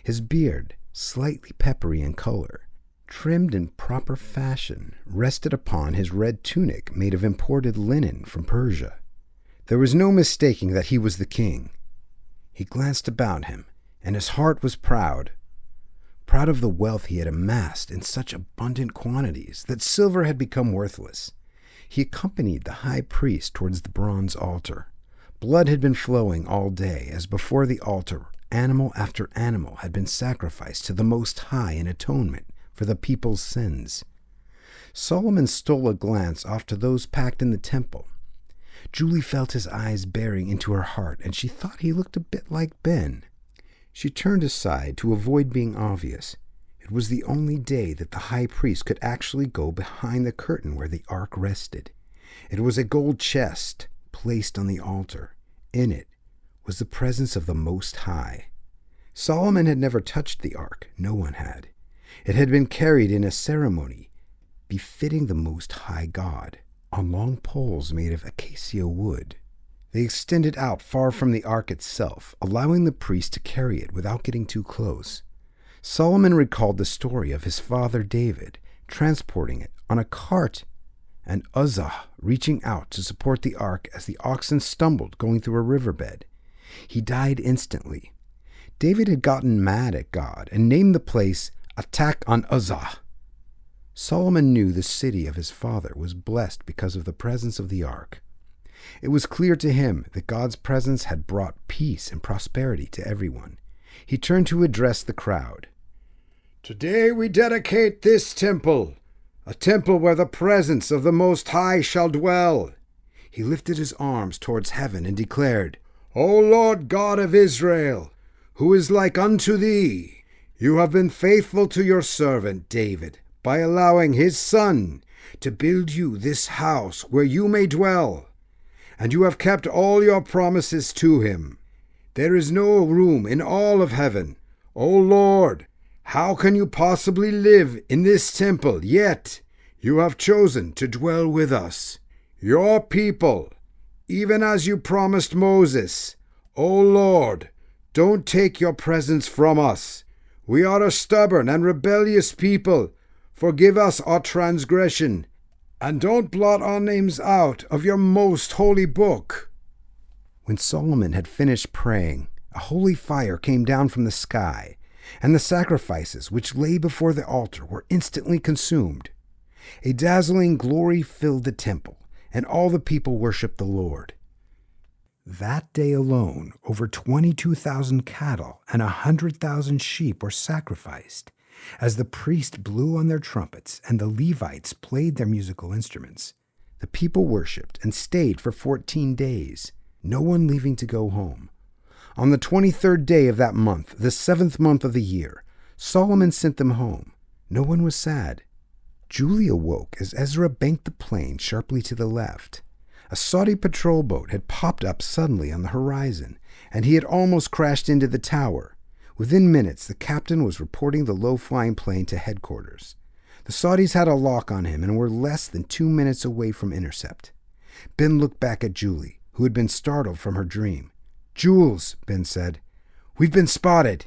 His beard, slightly peppery in color, trimmed in proper fashion, rested upon his red tunic made of imported linen from Persia. There was no mistaking that he was the king. He glanced about him, and his heart was proud of the wealth he had amassed in such abundant quantities that silver had become worthless. He accompanied the high priest towards the bronze altar. Blood had been flowing all day, as before the altar animal after animal had been sacrificed to the Most High in atonement for the people's sins. Solomon stole a glance off to those packed in the temple. Julie felt his eyes bearing into her heart, and she thought he looked a bit like Ben. She turned aside to avoid being obvious. It was the only day that the high priest could actually go behind the curtain where the ark rested. It was a gold chest placed on the altar. In it was the presence of the Most High. Solomon had never touched the ark. No one had. It had been carried in a ceremony befitting the Most High God, on long poles made of acacia wood. They extended out far from the ark itself, allowing the priest to carry it without getting too close. Solomon recalled the story of his father David transporting it on a cart, and Uzzah reaching out to support the ark as the oxen stumbled going through a riverbed. He died instantly. David had gotten mad at God and named the place Attack on Uzzah. Solomon knew the city of his father was blessed because of the presence of the ark. It was clear to him that God's presence had brought peace and prosperity to everyone. He turned to address the crowd. Today we dedicate this temple, a temple where the presence of the Most High shall dwell. He lifted his arms towards heaven and declared, O Lord God of Israel, who is like unto thee? You have been faithful to your servant David by allowing his son to build you this house where you may dwell. And you have kept all your promises to him. There is no room in all of heaven. O Lord, how can you possibly live in this temple? Yet you have chosen to dwell with us, your people, even as you promised Moses. O Lord, don't take your presence from us. We are a stubborn and rebellious people. Forgive us our transgression, and don't blot our names out of your most holy book. When Solomon had finished praying, a holy fire came down from the sky, and the sacrifices which lay before the altar were instantly consumed. A dazzling glory filled the temple, and all the people worshipped the Lord. That day alone, over 22,000 cattle and 100,000 sheep were sacrificed, as the priest blew on their trumpets and the Levites played their musical instruments. The people worshipped and stayed for 14 days, no one leaving to go home. On the 23rd day of that month, the 7th month of the year, Solomon sent them home. No one was sad. Julie awoke as Ezra banked the plane sharply to the left. A Saudi patrol boat had popped up suddenly on the horizon, and he had almost crashed into the tower. Within minutes, the captain was reporting the low-flying plane to headquarters. The Saudis had a lock on him and were less than 2 minutes away from intercept. Ben looked back at Julie, who had been startled from her dream. "Jules," Ben said, "we've been spotted.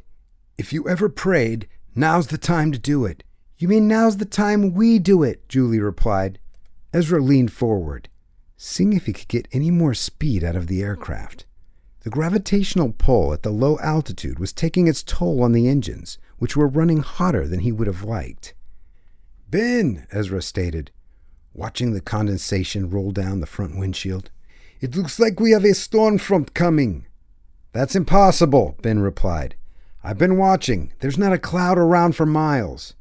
If you ever prayed, now's the time to do it." "You mean now's the time we do it," Julie replied. Ezra leaned forward, seeing if he could get any more speed out of the aircraft. The gravitational pull at the low altitude was taking its toll on the engines, which were running hotter than he would have liked. "Ben," Ezra stated, watching the condensation roll down the front windshield, "it looks like we have a storm front coming." "That's impossible," Ben replied. "I've been watching. There's not a cloud around for miles."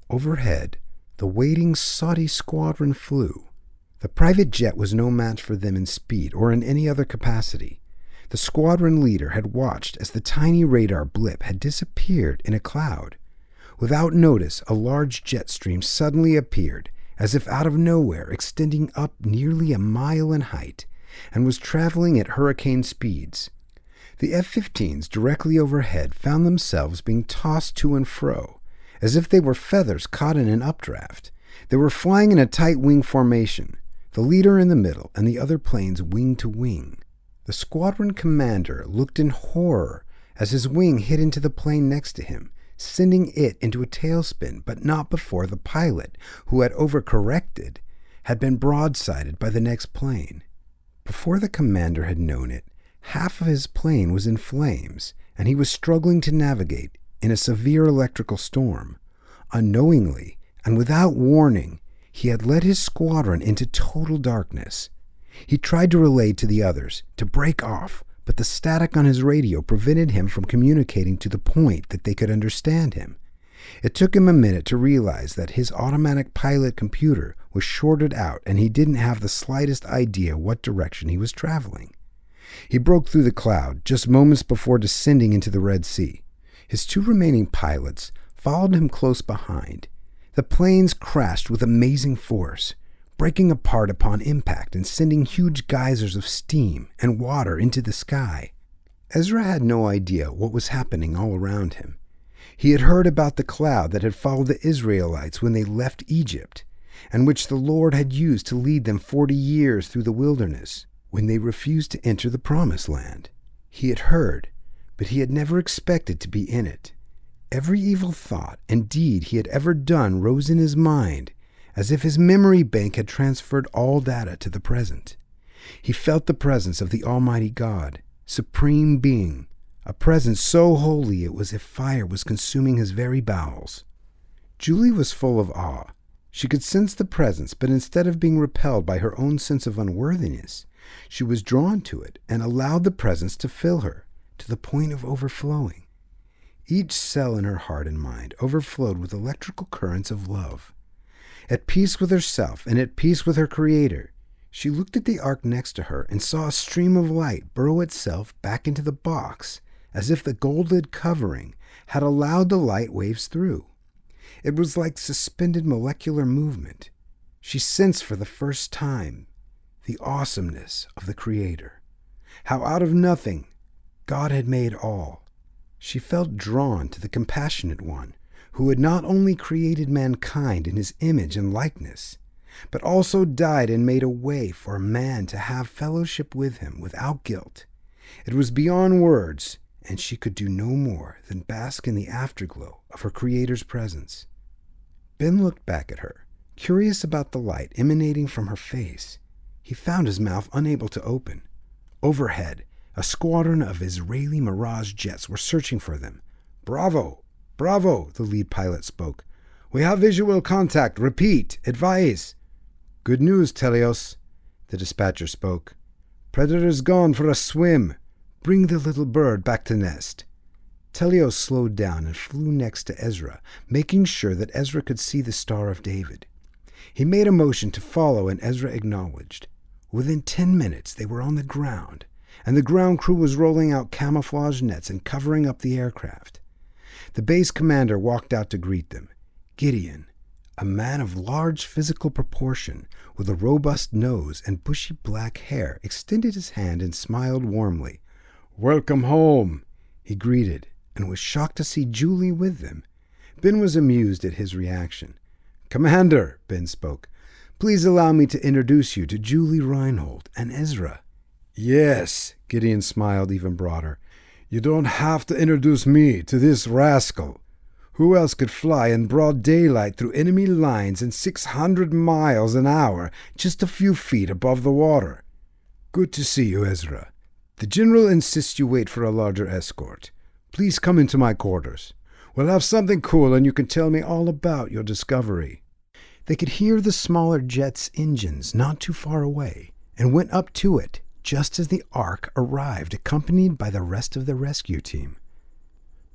Overhead, the waiting Saudi squadron flew. The private jet was no match for them in speed or in any other capacity. The squadron leader had watched as the tiny radar blip had disappeared in a cloud. Without notice, a large jet stream suddenly appeared, as if out of nowhere, extending up nearly a mile in height, and was traveling at hurricane speeds. The F-15s directly overhead found themselves being tossed to and fro, as if they were feathers caught in an updraft. They were flying in a tight wing formation, the leader in the middle and the other planes wing to wing. The squadron commander looked in horror as his wing hit into the plane next to him, sending it into a tailspin, but not before the pilot, who had overcorrected, had been broadsided by the next plane. Before the commander had known it, half of his plane was in flames, and he was struggling to navigate in a severe electrical storm. Unknowingly, and without warning, he had led his squadron into total darkness. He tried to relay to the others to break off, but the static on his radio prevented him from communicating to the point that they could understand him. It took him a minute to realize that his automatic pilot computer was shorted out and he didn't have the slightest idea what direction he was traveling. He broke through the cloud just moments before descending into the Red Sea. His two remaining pilots followed him close behind. The planes crashed with amazing force, breaking apart upon impact and sending huge geysers of steam and water into the sky. Ezra had no idea what was happening all around him. He had heard about the cloud that had followed the Israelites when they left Egypt, and which the Lord had used to lead them 40 years through the wilderness when they refused to enter the Promised Land. He had heard, but he had never expected to be in it. Every evil thought and deed he had ever done rose in his mind, as if his memory bank had transferred all data to the present. He felt the presence of the Almighty God, Supreme Being, a presence so holy it was as if fire was consuming his very bowels. Julie was full of awe. She could sense the presence, but instead of being repelled by her own sense of unworthiness, she was drawn to it and allowed the presence to fill her, to the point of overflowing. Each cell in her heart and mind overflowed with electrical currents of love. At peace with herself and at peace with her Creator, she looked at the ark next to her and saw a stream of light burrow itself back into the box, as if the gold lid covering had allowed the light waves through. It was like suspended molecular movement. She sensed for the first time the awesomeness of the Creator, how out of nothing God had made all. She felt drawn to the compassionate one, who had not only created mankind in his image and likeness, but also died and made a way for man to have fellowship with him without guilt. It was beyond words, and she could do no more than bask in the afterglow of her Creator's presence. Ben looked back at her, curious about the light emanating from her face. He found his mouth unable to open. Overhead, a squadron of Israeli Mirage jets were searching for them. "Bravo! Bravo!" the lead pilot spoke. "We have visual contact. Repeat. Advise." "Good news, Telios," the dispatcher spoke. "Predator's gone for a swim. Bring the little bird back to nest." Telios slowed down and flew next to Ezra, making sure that Ezra could see the Star of David. He made a motion to follow, and Ezra acknowledged. Within 10 minutes, they were on the ground, and the ground crew was rolling out camouflage nets and covering up the aircraft. The base commander walked out to greet them. Gideon, a man of large physical proportion, with a robust nose and bushy black hair, extended his hand and smiled warmly. "Welcome home," he greeted, and was shocked to see Julie with them. Ben was amused at his reaction. "Commander," Ben spoke, "please allow me to introduce you to Julie Reinhold and Ezra." "Yes," Gideon smiled even broader. "You don't have to introduce me to this rascal. Who else could fly in broad daylight through enemy lines in 600 miles an hour just a few feet above the water? Good to see you, Ezra. The general insists you wait for a larger escort. Please come into my quarters. We'll have something cool and you can tell me all about your discovery." They could hear the smaller jet's engines not too far away and went up to it just as the Ark arrived, accompanied by the rest of the rescue team.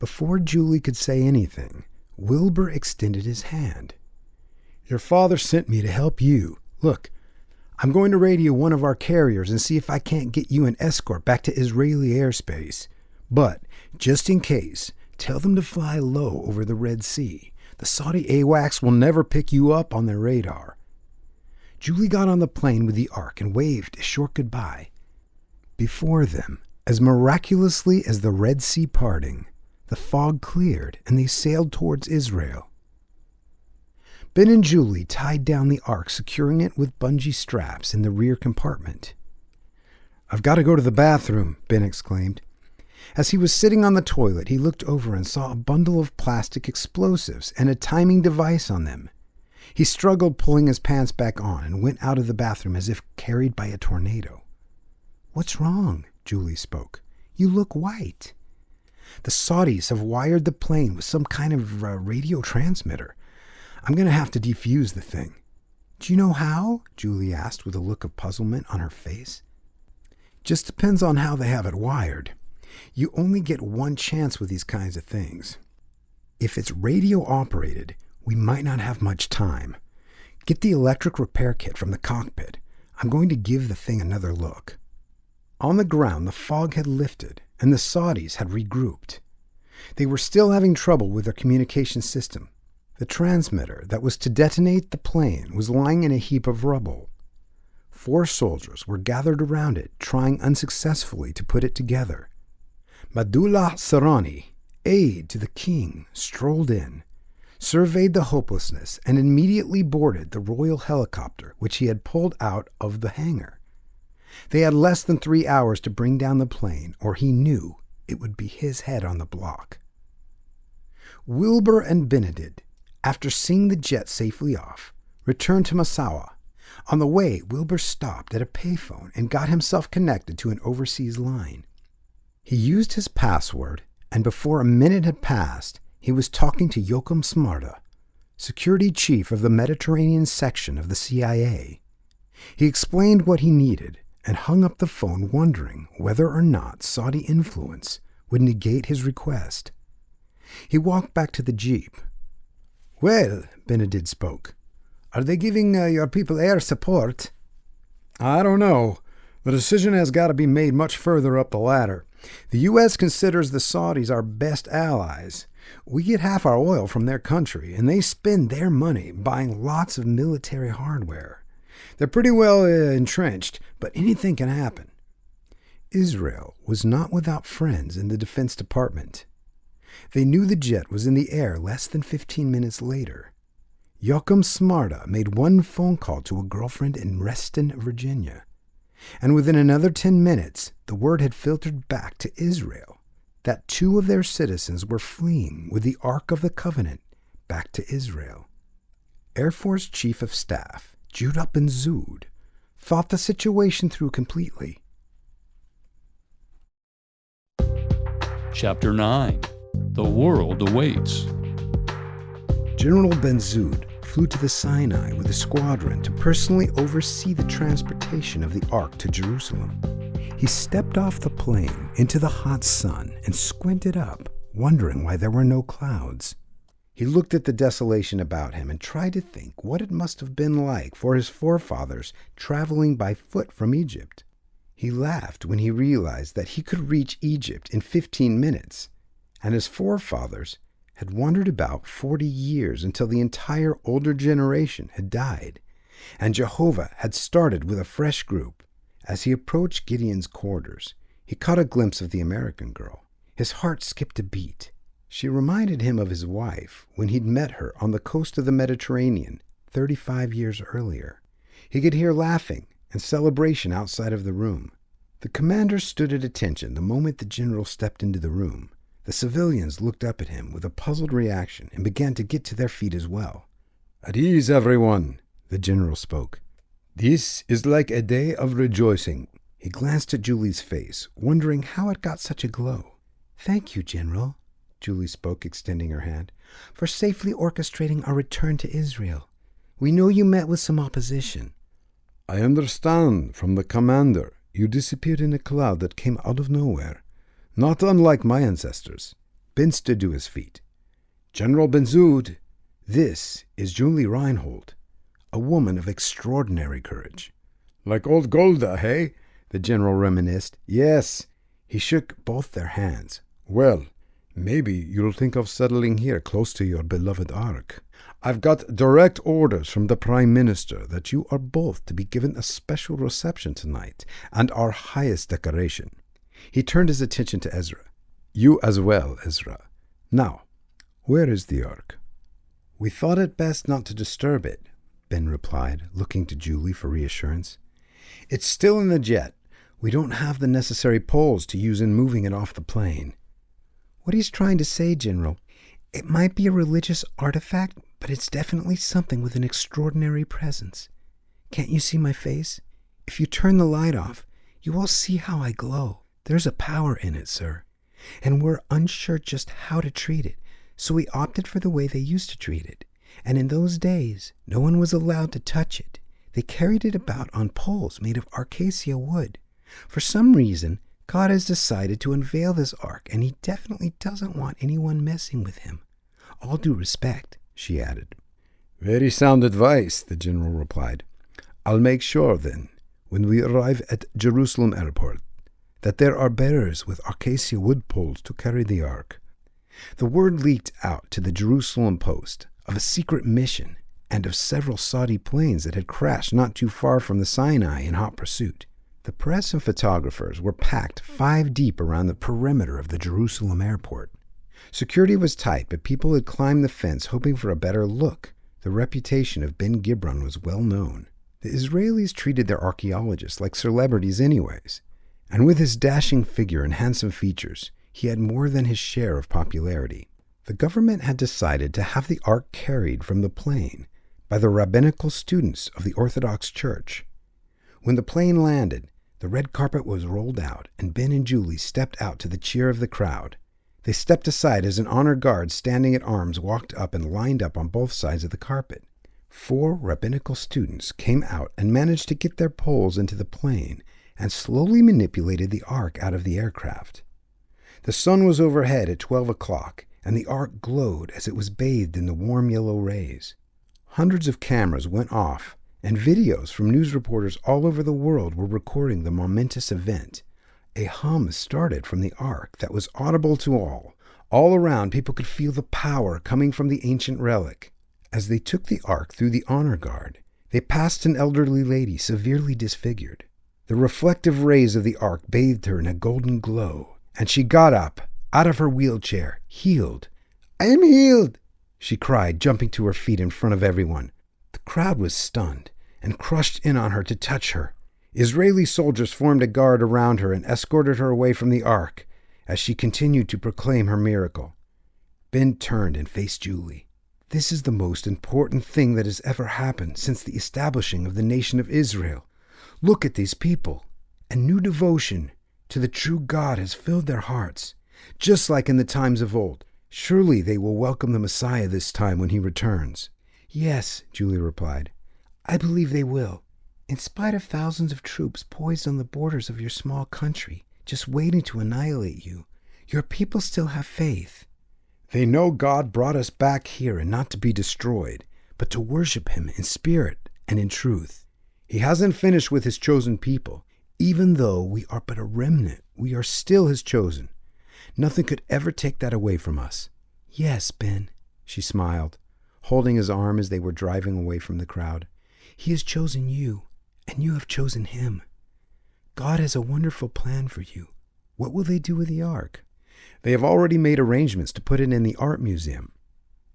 Before Julie could say anything, Wilbur extended his hand. Your father sent me to help you. Look, I'm going to radio one of our carriers and see if I can't get you an escort back to Israeli airspace. But, just in case, tell them to fly low over the Red Sea. The Saudi AWACS will never pick you up on their radar. Julie got on the plane with the Ark and waved a short goodbye. Before them, as miraculously as the Red Sea parting, the fog cleared and they sailed towards Israel. Ben and Julie tied down the Ark, securing it with bungee straps in the rear compartment. "I've got to go to the bathroom," Ben exclaimed. As he was sitting on the toilet, he looked over and saw a bundle of plastic explosives and a timing device on them. He struggled pulling his pants back on and went out of the bathroom as if carried by a tornado. "What's wrong?" Julie spoke. "You look white." "The Saudis have wired the plane with some kind of radio transmitter. I'm going to have to defuse the thing." "Do you know how?" Julie asked with a look of puzzlement on her face. "Just depends on how they have it wired. You only get one chance with these kinds of things. If it's radio operated, we might not have much time. Get the electric repair kit from the cockpit. I'm going to give the thing another look." On the ground, the fog had lifted, and the Saudis had regrouped. They were still having trouble with their communication system. The transmitter that was to detonate the plane was lying in a heap of rubble. 4 soldiers were gathered around it, trying unsuccessfully to put it together. Madullah Sarani, aide to the king, strolled in, surveyed the hopelessness, and immediately boarded the royal helicopter which he had pulled out of the hangar. They had less than 3 hours to bring down the plane, or he knew it would be his head on the block. Wilbur and Benedict, after seeing the jet safely off, returned to Massawa. On the way, Wilbur stopped at a payphone and got himself connected to an overseas line. He used his password, and before a minute had passed, he was talking to Joachim Smarta, security chief of the Mediterranean section of the CIA. He explained what he needed and hung up the phone, wondering whether or not Saudi influence would negate his request. He walked back to the jeep. "Well," Benedict spoke, "are they giving your people air support?" "I don't know. The decision has got to be made much further up the ladder. The U.S. considers the Saudis our best allies. We get half our oil from their country, and they spend their money buying lots of military hardware. They're pretty well entrenched, but anything can happen." Israel was not without friends in the Defense Department. They knew the jet was in the air less than 15 minutes later. Joachim Smarta made one phone call to a girlfriend in Reston, Virginia. And within another 10 minutes, the word had filtered back to Israel that 2 of their citizens were fleeing with the Ark of the Covenant back to Israel. Air Force Chief of Staff Judah Ben Zud thought the situation through completely. Chapter 9. The World Awaits. General Ben Zud flew to the Sinai with a squadron to personally oversee the transportation of the Ark to Jerusalem. He stepped off the plane into the hot sun and squinted up, wondering why there were no clouds. He looked at the desolation about him and tried to think what it must have been like for his forefathers traveling by foot from Egypt. He laughed when he realized that he could reach Egypt in 15 minutes, and his forefathers had wandered about 40 years until the entire older generation had died, and Jehovah had started with a fresh group. As he approached Gideon's quarters, he caught a glimpse of the American girl. His heart skipped a beat. She reminded him of his wife when he'd met her on the coast of the Mediterranean 35 years earlier. He could hear laughing and celebration outside of the room. The commander stood at attention the moment the general stepped into the room. The civilians looked up at him with a puzzled reaction and began to get to their feet as well. "At ease, everyone," the general spoke. "This is like a day of rejoicing." He glanced at Julie's face, wondering how it got such a glow. "Thank you, General," Julie spoke, extending her hand, "for safely orchestrating our return to Israel. We know you met with some opposition." "I understand from the commander you disappeared in a cloud that came out of nowhere, not unlike my ancestors." Ben stood to his feet. General Ben-Zud, this is Julie Reinhold, a woman of extraordinary courage. Like old Golda, hey? The general reminisced. Yes. He shook both their hands. Well, maybe you'll think of settling here close to your beloved Ark. I've got direct orders from the Prime Minister that you are both to be given a special reception tonight and our highest decoration. He turned his attention to Ezra. You as well, Ezra. Now, where is the Ark? We thought it best not to disturb it, Ben replied, looking to Julie for reassurance. It's still in the jet. We don't have the necessary poles to use in moving it off the plane. What he's trying to say, General, it might be a religious artifact, but it's definitely something with an extraordinary presence. Can't you see my face? If you turn the light off, you will see how I glow. There's a power in it, sir. And we're unsure just how to treat it, so we opted for the way they used to treat it. And in those days, no one was allowed to touch it. They carried it about on poles made of acacia wood. For some reason, God has decided to unveil this Ark, and he definitely doesn't want anyone messing with him. All due respect, she added. Very sound advice, the general replied. I'll make sure, then, when we arrive at Jerusalem Airport, that there are bearers with acacia wood poles to carry the Ark. The word leaked out to the Jerusalem Post of a secret mission and of several Saudi planes that had crashed not too far from the Sinai in hot pursuit. The press and photographers were packed 5 deep around the perimeter of the Jerusalem airport. Security was tight, but people had climbed the fence hoping for a better look. The reputation of Ben Gibron was well known. The Israelis treated their archaeologists like celebrities anyways, and with his dashing figure and handsome features, he had more than his share of popularity. The government had decided to have the Ark carried from the plane by the rabbinical students of the Orthodox Church. When the plane landed, the red carpet was rolled out, and Ben and Julie stepped out to the cheer of the crowd. They stepped aside as an honor guard standing at arms walked up and lined up on both sides of the carpet. 4 rabbinical students came out and managed to get their poles into the plane and slowly manipulated the Ark out of the aircraft. The sun was overhead at 12 o'clock, and the Ark glowed as it was bathed in the warm yellow rays. Hundreds of cameras went off, and videos from news reporters all over the world were recording the momentous event. A hum started from the Ark that was audible to all. All around, people could feel the power coming from the ancient relic. As they took the Ark through the honor guard, they passed an elderly lady severely disfigured. The reflective rays of the Ark bathed her in a golden glow, and she got up, out of her wheelchair, healed. "I am healed," she cried, jumping to her feet in front of everyone. The crowd was stunned and crushed in on her to touch her. Israeli soldiers formed a guard around her and escorted her away from the Ark as she continued to proclaim her miracle. Ben turned and faced Julie. "This is the most important thing that has ever happened since the establishing of the nation of Israel. Look at these people. A new devotion to the true God has filled their hearts, just like in the times of old. Surely they will welcome the Messiah this time when he returns." "Yes," Julie replied. "I believe they will. In spite of thousands of troops poised on the borders of your small country, just waiting to annihilate you, your people still have faith. They know God brought us back here and not to be destroyed, but to worship him in spirit and in truth. He hasn't finished with his chosen people. Even though we are but a remnant, we are still his chosen. Nothing could ever take that away from us." "Yes, Ben," she smiled, holding his arm as they were driving away from the crowd. "He has chosen you, and you have chosen him. God has a wonderful plan for you. What will they do with the Ark?" "They have already made arrangements to put it in the art museum.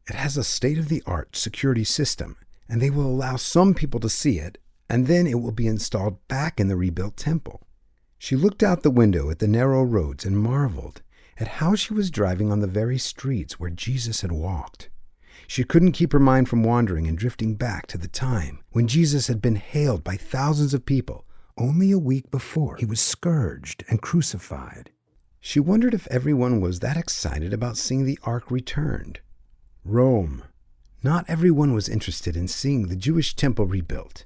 It has a state-of-the-art security system, and they will allow some people to see it, and then it will be installed back in the rebuilt temple." She looked out the window at the narrow roads and marveled at how she was driving on the very streets where Jesus had walked. She couldn't keep her mind from wandering and drifting back to the time when Jesus had been hailed by thousands of people only a week before he was scourged and crucified. She wondered if everyone was that excited about seeing the Ark returned. Rome. Not everyone was interested in seeing the Jewish temple rebuilt.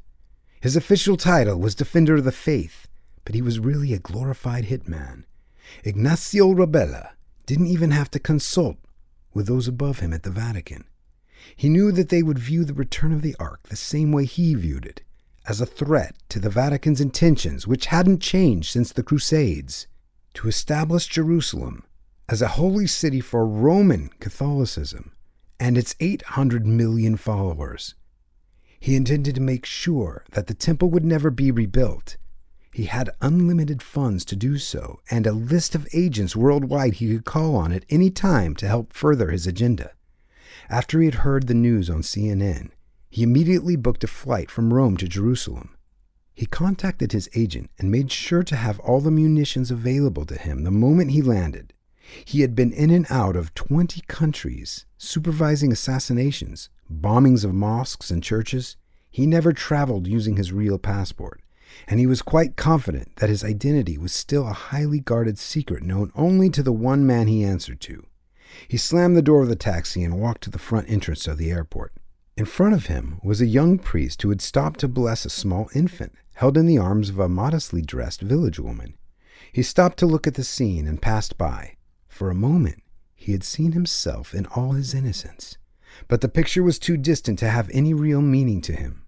His official title was Defender of the Faith, but he was really a glorified hitman. Ignacio Rabella didn't even have to consult with those above him at the Vatican. He knew that they would view the return of the Ark the same way he viewed it, as a threat to the Vatican's intentions, which hadn't changed since the Crusades, to establish Jerusalem as a holy city for Roman Catholicism and its 800 million followers. He intended to make sure that the temple would never be rebuilt. He had unlimited funds to do so, and a list of agents worldwide he could call on at any time to help further his agenda. After he had heard the news on CNN, he immediately booked a flight from Rome to Jerusalem. He contacted his agent and made sure to have all the munitions available to him the moment he landed. He had been in and out of 20 countries, supervising assassinations, bombings of mosques and churches. He never traveled using his real passport, and he was quite confident that his identity was still a highly guarded secret known only to the one man he answered to. He slammed the door of the taxi and walked to the front entrance of the airport. In front of him was a young priest who had stopped to bless a small infant held in the arms of a modestly dressed village woman. He stopped to look at the scene and passed by. For a moment, he had seen himself in all his innocence, but the picture was too distant to have any real meaning to him.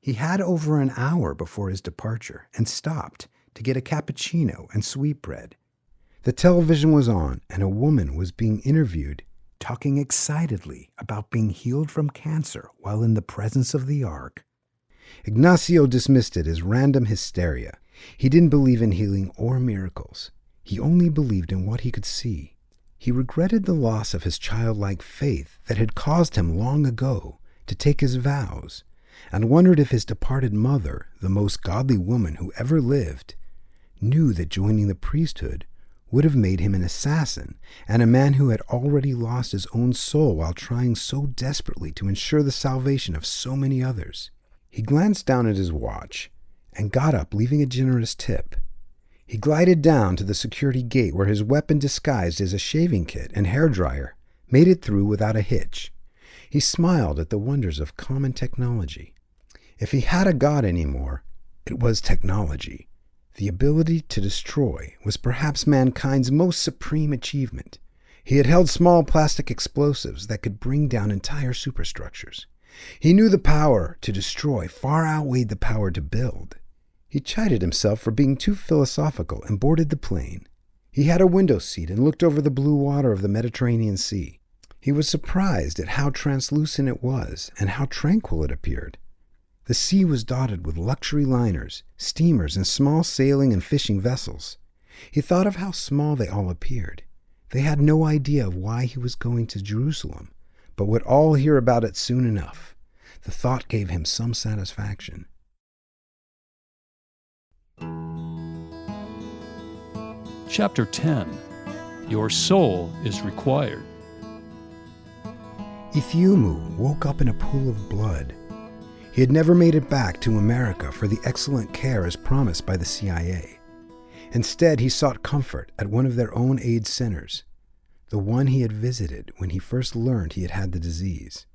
He had over an hour before his departure and stopped to get a cappuccino and sweetbread. The television was on, and a woman was being interviewed, talking excitedly about being healed from cancer while in the presence of the Ark. Ignacio dismissed it as random hysteria. He didn't believe in healing or miracles. He only believed in what he could see. He regretted the loss of his childlike faith that had caused him long ago to take his vows, and wondered if his departed mother, the most godly woman who ever lived, knew that joining the priesthood would have made him an assassin and a man who had already lost his own soul while trying so desperately to ensure the salvation of so many others. He glanced down at his watch and got up, leaving a generous tip. He glided down to the security gate where his weapon disguised as a shaving kit and hairdryer made it through without a hitch. He smiled at the wonders of common technology. If he had a god anymore, it was technology. The ability to destroy was perhaps mankind's most supreme achievement. He had held small plastic explosives that could bring down entire superstructures. He knew the power to destroy far outweighed the power to build. He chided himself for being too philosophical and boarded the plane. He had a window seat and looked over the blue water of the Mediterranean Sea. He was surprised at how translucent it was and how tranquil it appeared. The sea was dotted with luxury liners, steamers, and small sailing and fishing vessels. He thought of how small they all appeared. They had no idea of why he was going to Jerusalem, but would all hear about it soon enough. The thought gave him some satisfaction. Chapter 10. Your soul is required. Ethiopia woke up in a pool of blood. He had never made it back to America for the excellent care as promised by the CIA. Instead, he sought comfort at one of their own AIDS centers, the one he had visited when he first learned he had had the disease.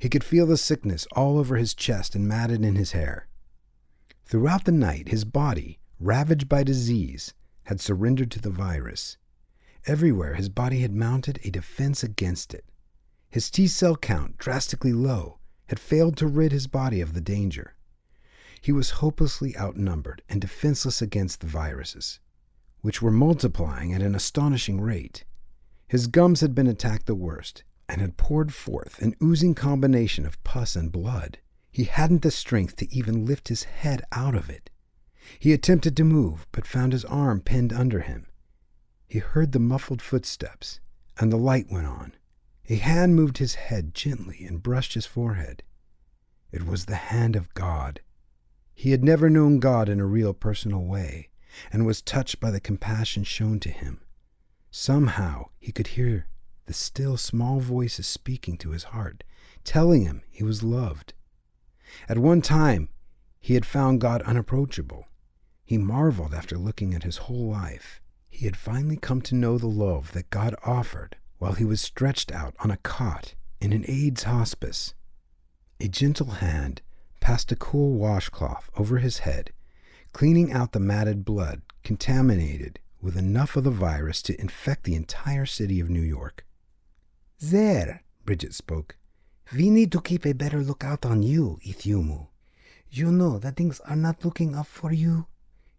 He could feel the sickness all over his chest and matted in his hair. Throughout the night, his body, ravaged by disease, had surrendered to the virus. Everywhere, his body had mounted a defense against it. His T-cell count, drastically low, had failed to rid his body of the danger. He was hopelessly outnumbered and defenseless against the viruses, which were multiplying at an astonishing rate. His gums had been attacked the worst and had poured forth an oozing combination of pus and blood. He hadn't the strength to even lift his head out of it. He attempted to move, but found his arm pinned under him. He heard the muffled footsteps, and the light went on. A hand moved his head gently and brushed his forehead. It was the hand of God. He had never known God in a real personal way, and was touched by the compassion shown to him. Somehow he could hear the still small voices speaking to his heart, telling him he was loved. At one time, he had found God unapproachable. He marveled after looking at his whole life. He had finally come to know the love that God offered while he was stretched out on a cot in an AIDS hospice. A gentle hand passed a cool washcloth over his head, cleaning out the matted blood contaminated with enough of the virus to infect the entire city of New York. There, Bridget spoke. We need to keep a better lookout on you, Ethiopia. You know that things are not looking up for you.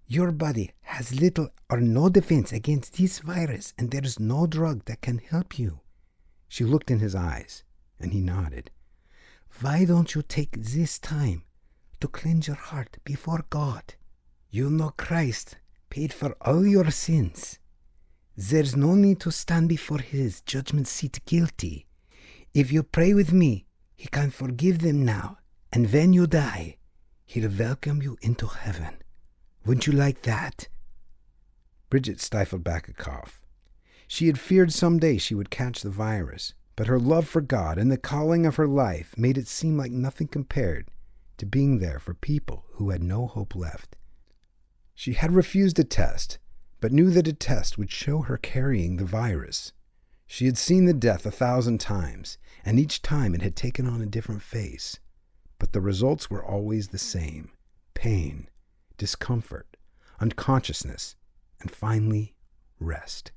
Your body has little or no defense against this virus, and there is no drug that can help you. She looked in his eyes, and he nodded. Why don't you take this time to cleanse your heart before God? You know Christ paid for all your sins. There's no need to stand before his judgment seat guilty. If you pray with me, he can forgive them now, and when you die, he'll welcome you into heaven. Wouldn't you like that? Bridget stifled back a cough. She had feared someday she would catch the virus, but her love for God and the calling of her life made it seem like nothing compared to being there for people who had no hope left. She had refused a test, but knew that a test would show her carrying the virus. She had seen the death 1,000 times, and each time it had taken on a different face. But the results were always the same: pain, discomfort, unconsciousness, and finally, rest.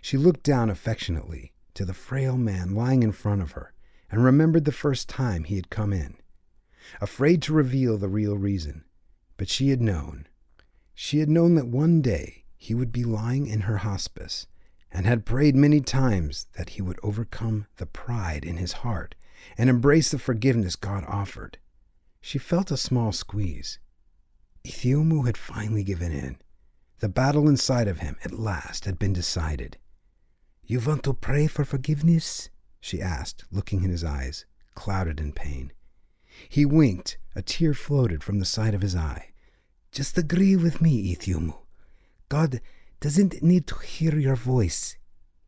She looked down affectionately to the frail man lying in front of her and remembered the first time he had come in. Afraid to reveal the real reason, but she had known. She had known that one day he would be lying in her hospice, and had prayed many times that he would overcome the pride in his heart and embrace the forgiveness God offered. She felt a small squeeze. Ethiopia had finally given in. The battle inside of him, at last, had been decided. You want to pray for forgiveness? She asked, looking in his eyes, clouded in pain. He winked. A tear floated from the side of his eye. Just agree with me, Ethiopia. God doesn't need to hear your voice.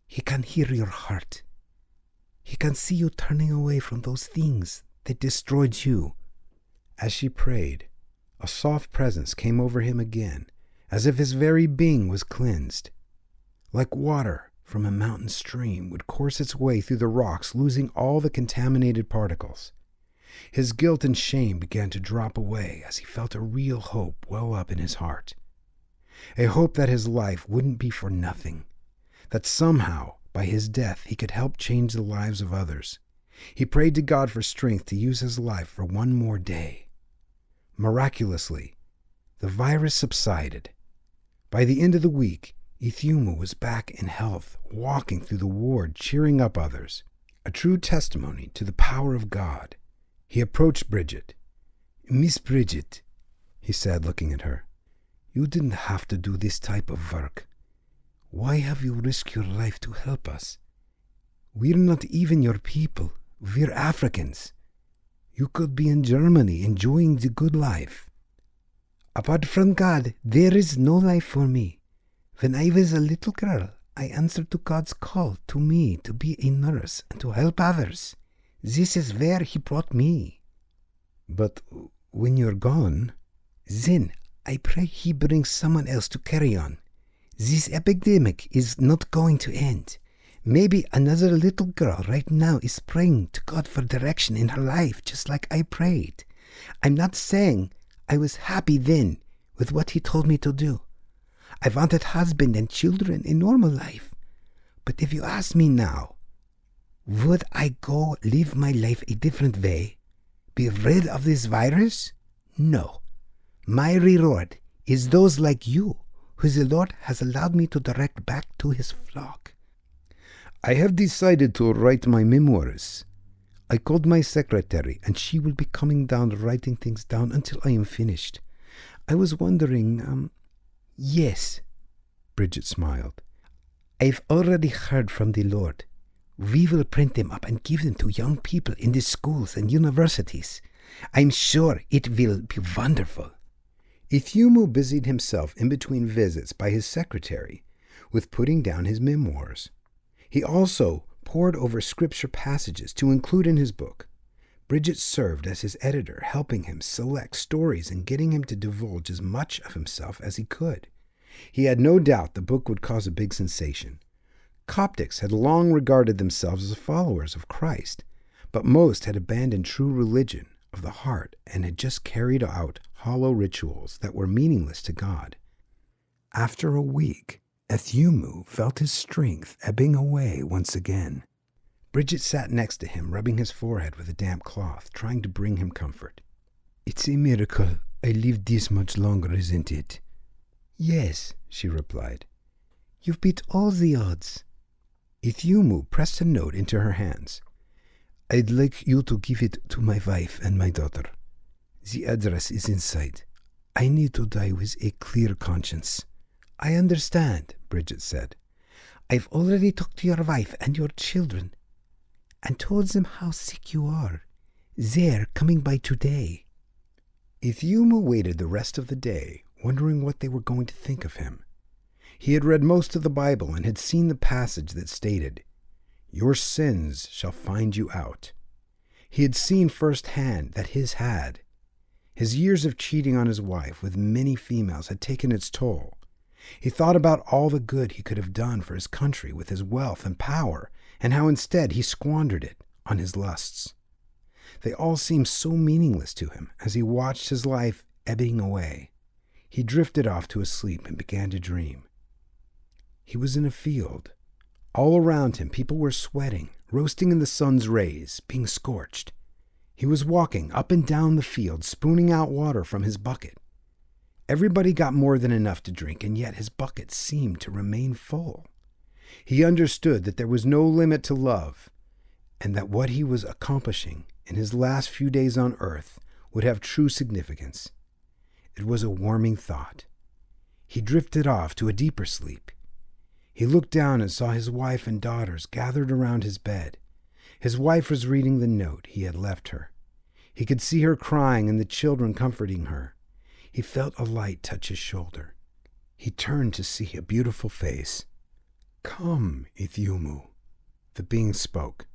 He can hear your heart. He can see you turning away from those things that destroyed you. As she prayed, a soft presence came over him again, as if his very being was cleansed. Like water from a mountain stream would course its way through the rocks, losing all the contaminated particles. His guilt and shame began to drop away as he felt a real hope well up in his heart. A hope that his life wouldn't be for nothing, that somehow, by his death, he could help change the lives of others. He prayed to God for strength to use his life for one more day. Miraculously, the virus subsided. By the end of the week, Ethiopia was back in health, walking through the ward, cheering up others, a true testimony to the power of God. He approached Bridget. Miss Bridget, he said, looking at her, you didn't have to do this type of work. Why have you risked your life to help us? We're not even your people. We're Africans. You could be in Germany enjoying the good life. Apart from God, there is no life for me. When I was a little girl, I answered to God's call to me to be a nurse and to help others. This is where he brought me. But when you're gone, then I pray he brings someone else to carry on. This epidemic is not going to end. Maybe another little girl right now is praying to God for direction in her life, just like I prayed. I'm not saying I was happy then with what he told me to do. I wanted husband and children, a normal life. But if you ask me now, would I go live my life a different way? Be rid of this virus? No. My reward is those like you, who the Lord has allowed me to direct back to his flock. I have decided to write my memoirs. I called my secretary, and she will be coming down writing things down until I am finished. I was wondering, Yes, Bridget smiled. I've already heard from the Lord. We will print them up and give them to young people in the schools and universities. I'm sure it will be wonderful. Ethiopia busied himself in between visits by his secretary with putting down his memoirs. He also pored over scripture passages to include in his book. Bridget served as his editor, helping him select stories and getting him to divulge as much of himself as he could. He had no doubt the book would cause a big sensation. Coptics had long regarded themselves as followers of Christ, but most had abandoned true religion of the heart and had just carried out hollow rituals that were meaningless to God. After a week, Ethiopia felt his strength ebbing away once again. Bridget sat next to him, rubbing his forehead with a damp cloth, trying to bring him comfort. It's a miracle I lived this much longer, isn't it? Yes, she replied. You've beat all the odds. Ethiopia pressed a note into her hands. I'd like you to give it to my wife and my daughter. The address is inside. I need to die with a clear conscience. I understand, Bridget said. I've already talked to your wife and your children and told them how sick you are. They're coming by today. Ethiopia waited the rest of the day, wondering what they were going to think of him. He had read most of the Bible and had seen the passage that stated, "Your sins shall find you out." He had seen firsthand that his had. His years of cheating on his wife with many females had taken its toll. He thought about all the good he could have done for his country with his wealth and power, and how instead he squandered it on his lusts. They all seemed so meaningless to him as he watched his life ebbing away. He drifted off to sleep and began to dream. He was in a field. All around him, people were sweating, roasting in the sun's rays, being scorched. He was walking up and down the field, spooning out water from his bucket. Everybody got more than enough to drink, and yet his bucket seemed to remain full. He understood that there was no limit to love, and that what he was accomplishing in his last few days on earth would have true significance. It was a warming thought. He drifted off to a deeper sleep. He looked down and saw his wife and daughters gathered around his bed. His wife was reading the note he had left her. He could see her crying and the children comforting her. He felt a light touch his shoulder. He turned to see a beautiful face. "Come, Ethiopia," the being spoke.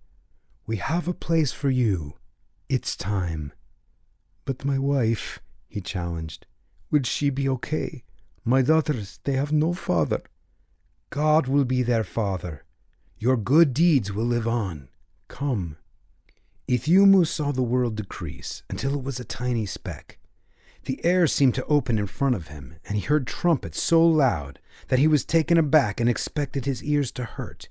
"We have a place for you. It's time." "But my wife," he challenged, "will she be okay? My daughters, they have no father." "God will be their father. Your good deeds will live on. Come." Ethiopia saw the world decrease until it was a tiny speck. The air seemed to open in front of him, and he heard trumpets so loud that he was taken aback and expected his ears to hurt.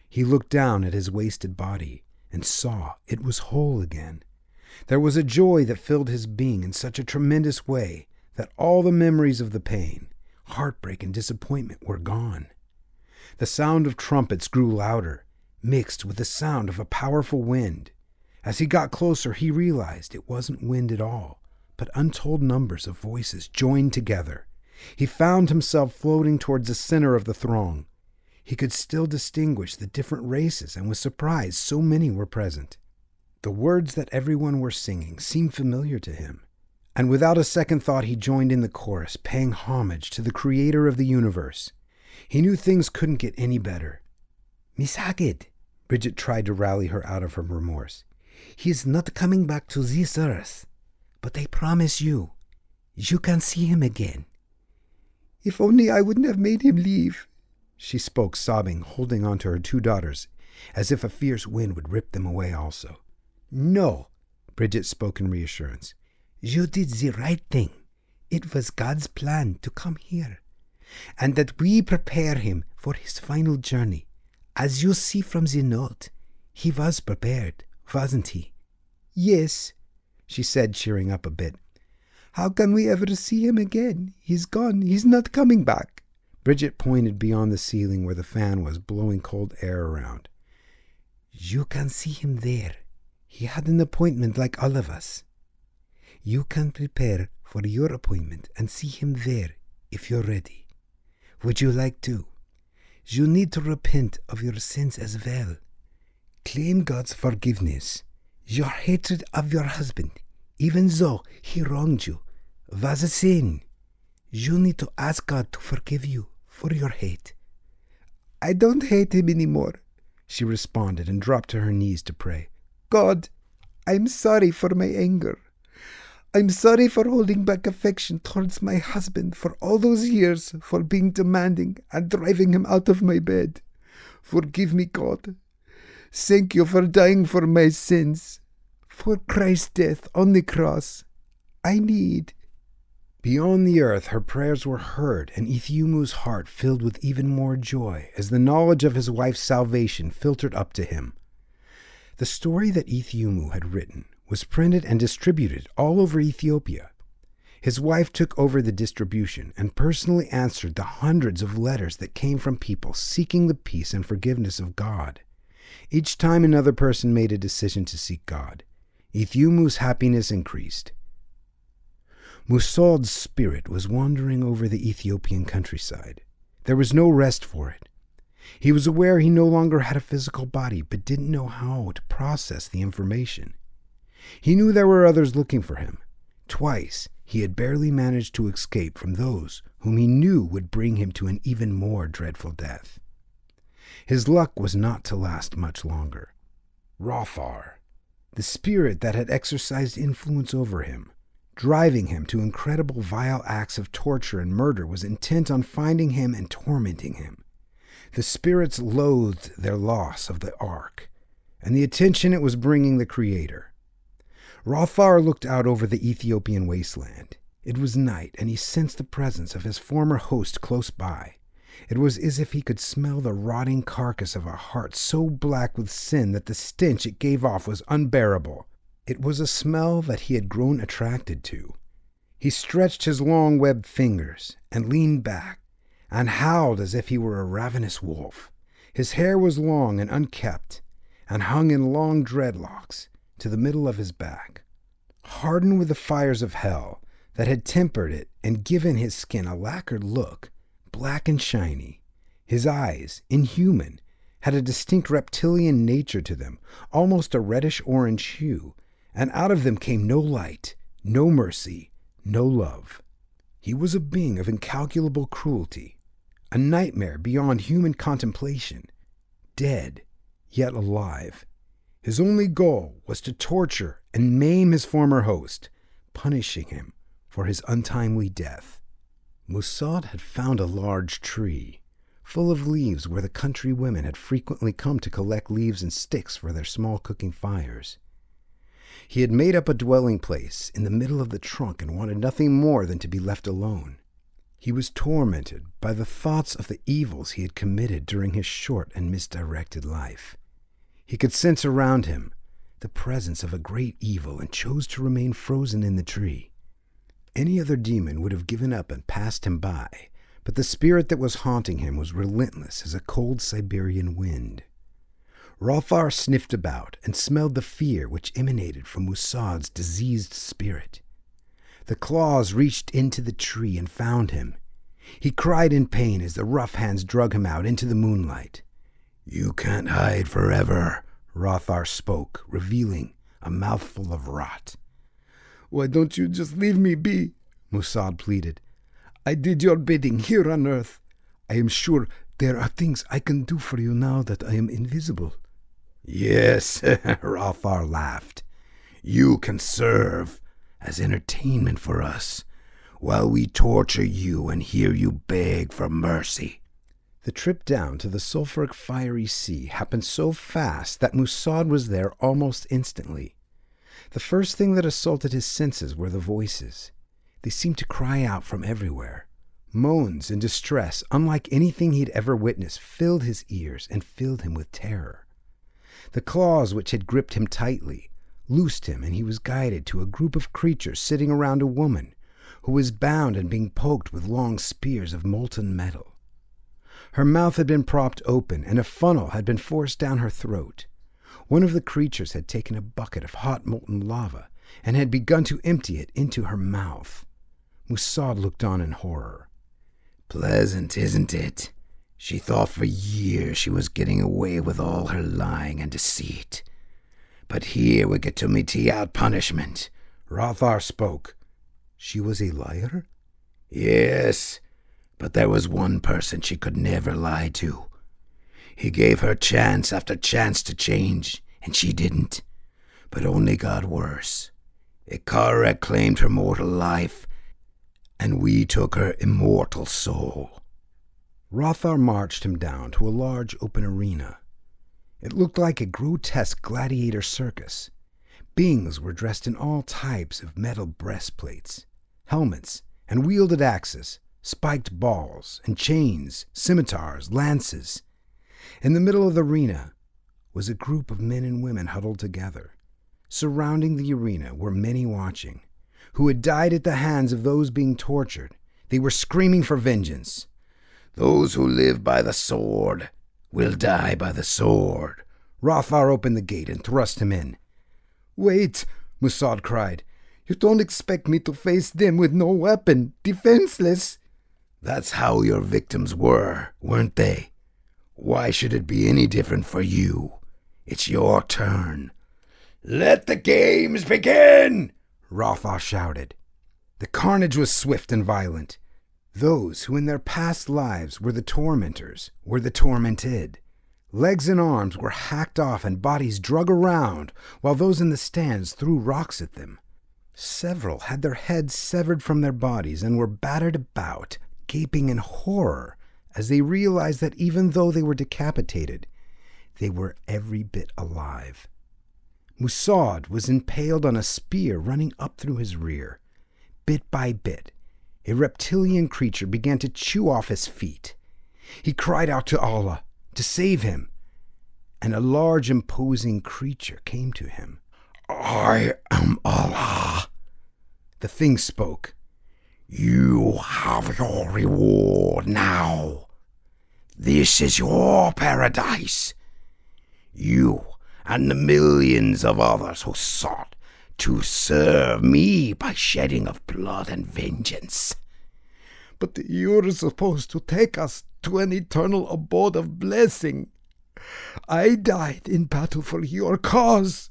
He looked down at his wasted body and saw it was whole again. There was a joy that filled his being in such a tremendous way that all the memories of the pain, heartbreak, and disappointment were gone. The sound of trumpets grew louder, mixed with the sound of a powerful wind. As he got closer, he realized it wasn't wind at all, but untold numbers of voices joined together. He found himself floating towards the center of the throng. He could still distinguish the different races and was surprised so many were present. The words that everyone were singing seemed familiar to him, and without a second thought he joined in the chorus, paying homage to the creator of the universe. He knew things couldn't get any better. "Miss Haggett," Bridget tried to rally her out of her remorse. "He's not coming back to this earth, but I promise you, you can see him again." "If only I wouldn't have made him leave," she spoke, sobbing, holding on to her two daughters, as if a fierce wind would rip them away also. "No," Bridget spoke in reassurance. "You did the right thing. It was God's plan to come here, and that we prepare him for his final journey. As you see from the note, he was prepared, wasn't he?" "Yes," she said, cheering up a bit. "How can we ever see him again? He's gone. He's not coming back." Bridget pointed beyond the ceiling where the fan was blowing cold air around. "You can see him there. He had an appointment like all of us. You can prepare for your appointment and see him there if you're ready. Would you like to? You need to repent of your sins as well. Claim God's forgiveness. Your hatred of your husband, even though he wronged you, was a sin. You need to ask God to forgive you for your hate." "I don't hate him anymore," she responded and dropped to her knees to pray. "God, I'm sorry for my anger. I'm sorry for holding back affection towards my husband for all those years, for being demanding and driving him out of my bed. Forgive me, God. Thank you for dying for my sins. For Christ's death on the cross, I need." Beyond the earth, her prayers were heard, and Ethiumu's heart filled with even more joy as the knowledge of his wife's salvation filtered up to him. The story that Ethiumu had written was printed and distributed all over Ethiopia. His wife took over the distribution and personally answered the hundreds of letters that came from people seeking the peace and forgiveness of God. Each time another person made a decision to seek God, Ethiumu's happiness increased. Musaad's spirit was wandering over the Ethiopian countryside. There was no rest for it. He was aware he no longer had a physical body, but didn't know how to process the information. He knew there were others looking for him. Twice, he had barely managed to escape from those whom he knew would bring him to an even more dreadful death. His luck was not to last much longer. Rothar, the spirit that had exercised influence over him, driving him to incredible vile acts of torture and murder, was intent on finding him and tormenting him. The spirits loathed their loss of the Ark and the attention it was bringing the Creator. Rothar looked out over the Ethiopian wasteland. It was night, and he sensed the presence of his former host close by. It was as if he could smell the rotting carcass of a heart so black with sin that the stench it gave off was unbearable. It was a smell that he had grown attracted to. He stretched his long webbed fingers and leaned back and howled as if he were a ravenous wolf. His hair was long and unkempt and hung in long dreadlocks to the middle of his back. Hardened with the fires of hell that had tempered it and given his skin a lacquered look, black and shiny, his eyes, inhuman, had a distinct reptilian nature to them, almost a reddish-orange hue, and out of them came no light, no mercy, no love. He was a being of incalculable cruelty, a nightmare beyond human contemplation, dead, yet alive. His only goal was to torture and maim his former host, punishing him for his untimely death. Musaad had found a large tree, full of leaves where the country women had frequently come to collect leaves and sticks for their small cooking fires. He had made up a dwelling place in the middle of the trunk and wanted nothing more than to be left alone. He was tormented by the thoughts of the evils he had committed during his short and misdirected life. He could sense around him the presence of a great evil and chose to remain frozen in the tree. Any other demon would have given up and passed him by, but the spirit that was haunting him was relentless as a cold Siberian wind. Rothar sniffed about and smelled the fear which emanated from Musaad's diseased spirit. The claws reached into the tree and found him. He cried in pain as the rough hands drug him out into the moonlight. "You can't hide forever," Rothar spoke, revealing a mouthful of rot. "Why don't you just leave me be?" Musaad pleaded. "I did your bidding here on earth. I am sure there are things I can do for you now that I am invisible." "Yes," Rothar laughed. "You can serve as entertainment for us, while we torture you and hear you beg for mercy." The trip down to the sulfuric fiery sea happened so fast that Musaad was there almost instantly. The first thing that assaulted his senses were the voices. They seemed to cry out from everywhere. Moans and distress, unlike anything he'd ever witnessed, filled his ears and filled him with terror. The claws which had gripped him tightly loosed him, and he was guided to a group of creatures sitting around a woman who was bound and being poked with long spears of molten metal. Her mouth had been propped open, and a funnel had been forced down her throat. One of the creatures had taken a bucket of hot molten lava and had begun to empty it into her mouth. Musaad looked on in horror. "Pleasant, isn't it? She thought for years she was getting away with all her lying and deceit. But here we get to mete out punishment." Rothar spoke. "She was a liar?" "Yes, but there was one person she could never lie to. He gave her chance after chance to change, and she didn't, but only got worse. Ikaret claimed her mortal life, and we took her immortal soul." Rothar marched him down to a large open arena. It looked like a grotesque gladiator circus. Beings were dressed in all types of metal breastplates, helmets, and wielded axes, spiked balls, and chains, scimitars, lances. In the middle of the arena was a group of men and women huddled together. Surrounding the arena were many watching, who had died at the hands of those being tortured. They were screaming for vengeance. "Those who live by the sword will die by the sword." Rothar opened the gate and thrust him in. "Wait," Musad cried. "You don't expect me to face them with no weapon, defenseless?" "That's how your victims were, weren't they? Why should it be any different for you? It's your turn." "Let the games begin!" Rothar shouted. The carnage was swift and violent. Those who in their past lives were the tormentors were the tormented. Legs and arms were hacked off and bodies drug around, while those in the stands threw rocks at them. Several had their heads severed from their bodies and were battered about, gaping in horror as they realized that even though they were decapitated, they were every bit alive. Musad was impaled on a spear running up through his rear. Bit by bit, a reptilian creature began to chew off his feet. He cried out to Allah to save him, and a large imposing creature came to him. "I am Allah." The thing spoke. "You have your reward now. This is your paradise. You and the millions of others who sought to serve me by shedding of blood and vengeance." "But you're supposed to take us to an eternal abode of blessing. I died in battle for your cause."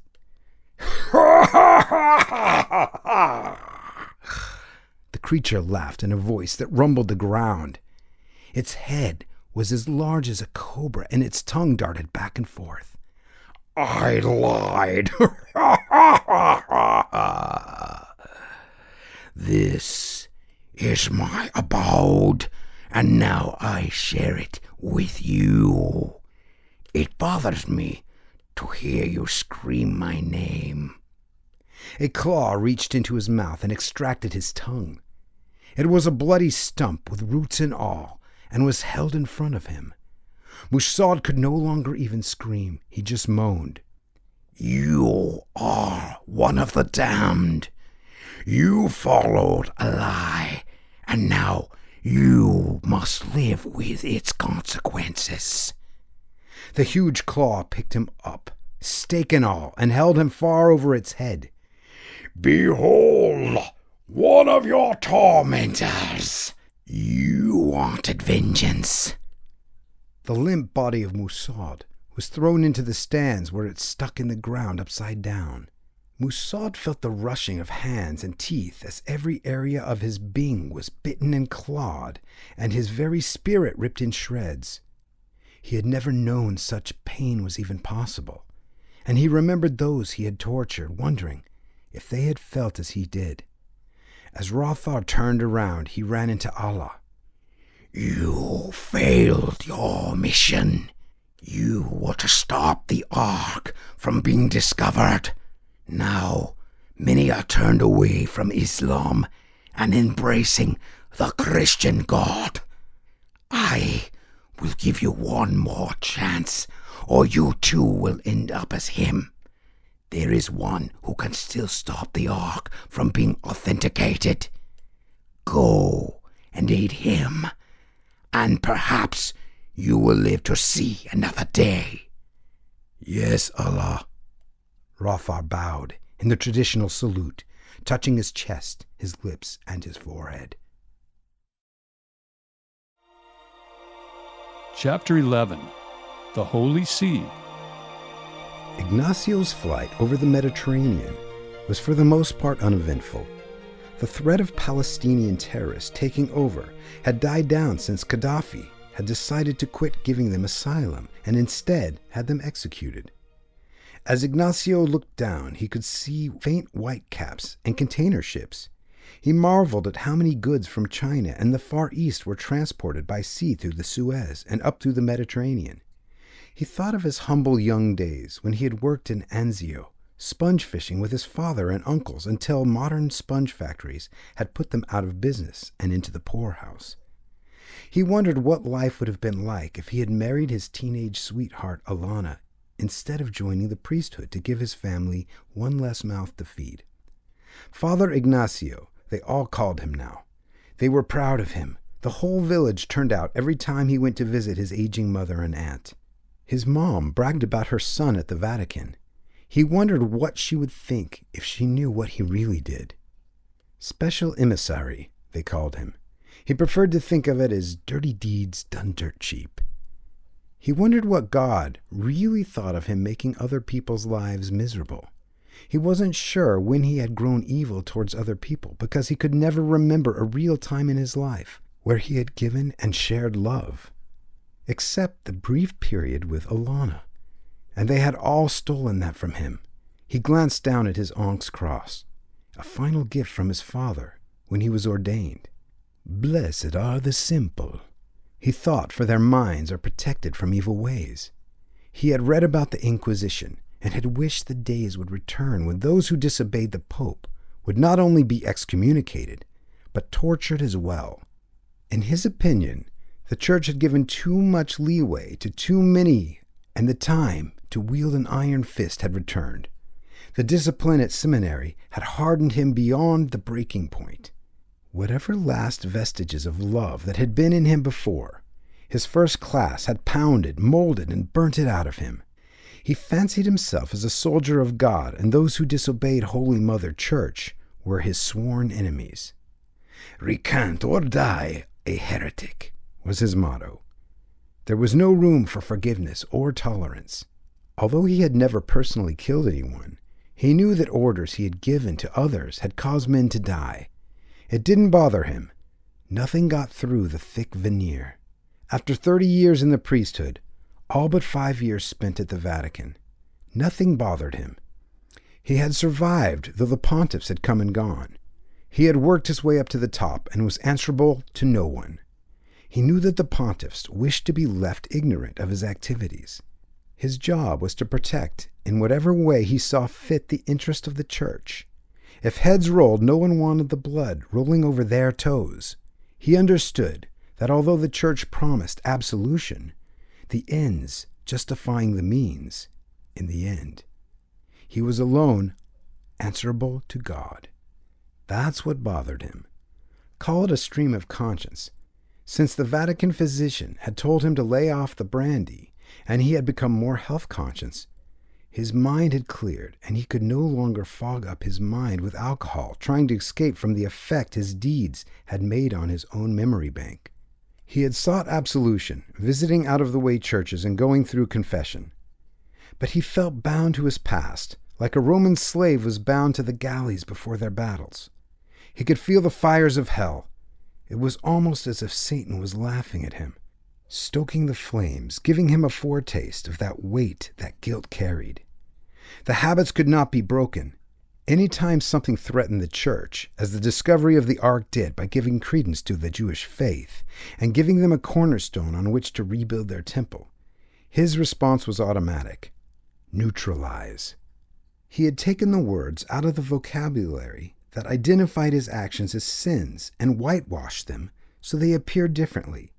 The creature laughed in a voice that rumbled the ground. Its head was as large as a cobra, and its tongue darted back and forth. "I lied. This is my abode, and now I share it with you. It bothers me to hear you scream my name." A claw reached into his mouth and extracted his tongue. It was a bloody stump with roots and all, and was held in front of him. Musad could no longer even scream. He just moaned. "You are one of the damned. You followed a lie, and now you must live with its consequences." The huge claw picked him up, stake and all, and held him far over its head. "Behold, one of your tormentors. You wanted vengeance." The limp body of Musad was thrown into the stands where it stuck in the ground upside down. Musad felt the rushing of hands and teeth as every area of his being was bitten and clawed, and his very spirit ripped in shreds. He had never known such pain was even possible, and he remembered those he had tortured, wondering if they had felt as he did. As Rothar turned around, he ran into Allah. "You failed your mission. You were to stop the Ark from being discovered. Now, many are turned away from Islam and embracing the Christian God. I will give you one more chance, or you too will end up as him. There is one who can still stop the Ark from being authenticated. Go and aid him, and perhaps you will live to see another day." "Yes, Allah." Rothar bowed in the traditional salute, touching his chest, his lips, and his forehead. Chapter 11. The Holy See. Ignacio's flight over the Mediterranean was for the most part uneventful. The threat of Palestinian terrorists taking over had died down since Gaddafi had decided to quit giving them asylum and instead had them executed. As Ignacio looked down, he could see faint white caps and container ships. He marveled at how many goods from China and the Far East were transported by sea through the Suez and up through the Mediterranean. He thought of his humble young days when he had worked in Anzio, sponge fishing with his father and uncles until modern sponge factories had put them out of business and into the poorhouse. He wondered what life would have been like if he had married his teenage sweetheart Alana instead of joining the priesthood to give his family one less mouth to feed. Father Ignacio, they all called him now. They were proud of him. The whole village turned out every time he went to visit his aging mother and aunt. His mom bragged about her son at the Vatican. He wondered what she would think if she knew what he really did. Special emissary, they called him. He preferred to think of it as dirty deeds done dirt cheap. He wondered what God really thought of him making other people's lives miserable. He wasn't sure when he had grown evil towards other people because he could never remember a real time in his life where he had given and shared love, except the brief period with Alana. And they had all stolen that from him. He glanced down at his onk's cross, a final gift from his father when he was ordained. Blessed are the simple, he thought, for their minds are protected from evil ways. He had read about the Inquisition and had wished the days would return when those who disobeyed the Pope would not only be excommunicated, but tortured as well. In his opinion, the Church had given too much leeway to too many, and the time to wield an iron fist had returned. The discipline at seminary had hardened him beyond the breaking point. Whatever last vestiges of love that had been in him before, his first class had pounded, molded, and burnt it out of him. He fancied himself as a soldier of God, and those who disobeyed Holy Mother Church were his sworn enemies. Recant or die a heretic, was his motto. There was no room for forgiveness or tolerance. Although he had never personally killed anyone, he knew that orders he had given to others had caused men to die. It didn't bother him. Nothing got through the thick veneer. After 30 years in the priesthood, all but 5 years spent at the Vatican, nothing bothered him. He had survived, though the pontiffs had come and gone. He had worked his way up to the top and was answerable to no one. He knew that the pontiffs wished to be left ignorant of his activities. His job was to protect, in whatever way he saw fit, the interest of the Church. If heads rolled, no one wanted the blood rolling over their toes. He understood that although the Church promised absolution, the ends justifying the means in the end. He was alone, answerable to God. That's what bothered him. Call it a stream of conscience. Since the Vatican physician had told him to lay off the brandy, and he had become more health-conscious, his mind had cleared, and he could no longer fog up his mind with alcohol, trying to escape from the effect his deeds had made on his own memory bank. He had sought absolution, visiting out-of-the-way churches and going through confession. But he felt bound to his past, like a Roman slave was bound to the galleys before their battles. He could feel the fires of hell. It was almost as if Satan was laughing at him, stoking the flames, giving him a foretaste of that weight that guilt carried. The habits could not be broken. Any time something threatened the Church, as the discovery of the Ark did by giving credence to the Jewish faith and giving them a cornerstone on which to rebuild their temple, his response was automatic: neutralize. He had taken the words out of the vocabulary that identified his actions as sins and whitewashed them so they appeared differently.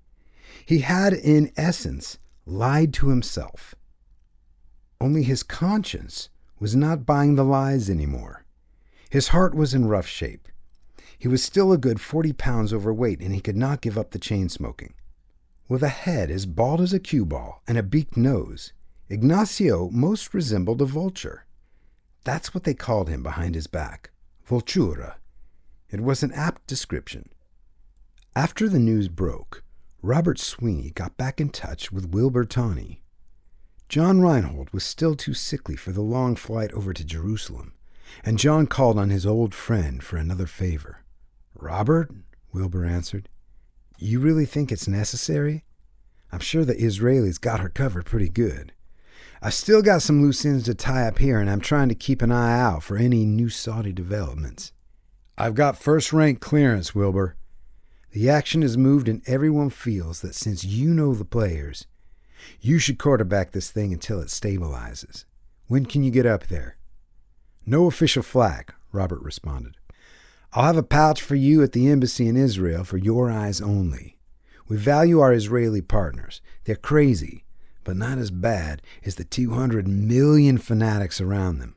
He had, in essence, lied to himself. Only his conscience was not buying the lies anymore. His heart was in rough shape. He was still a good 40 pounds overweight, and he could not give up the chain smoking. With a head as bald as a cue ball and a beaked nose, Ignacio most resembled a vulture. That's what they called him behind his back, Vultura. It was an apt description. After the news broke, Robert Sweeney got back in touch with Wilbur Tawney. John Reinhold was still too sickly for the long flight over to Jerusalem, and John called on his old friend for another favor. "Robert," Wilbur answered, "you really think it's necessary? I'm sure the Israelis got her covered pretty good. I've still got some loose ends to tie up here, and I'm trying to keep an eye out for any new Saudi developments." "I've got first-rank clearance, Wilbur. The action has moved, and everyone feels that since you know the players, you should quarterback this thing until it stabilizes. When can you get up there?" No official flag, Robert responded. I'll have a pouch for you at the embassy in Israel for your eyes only. We value our Israeli partners. They're crazy, but not as bad as the 200 million fanatics around them.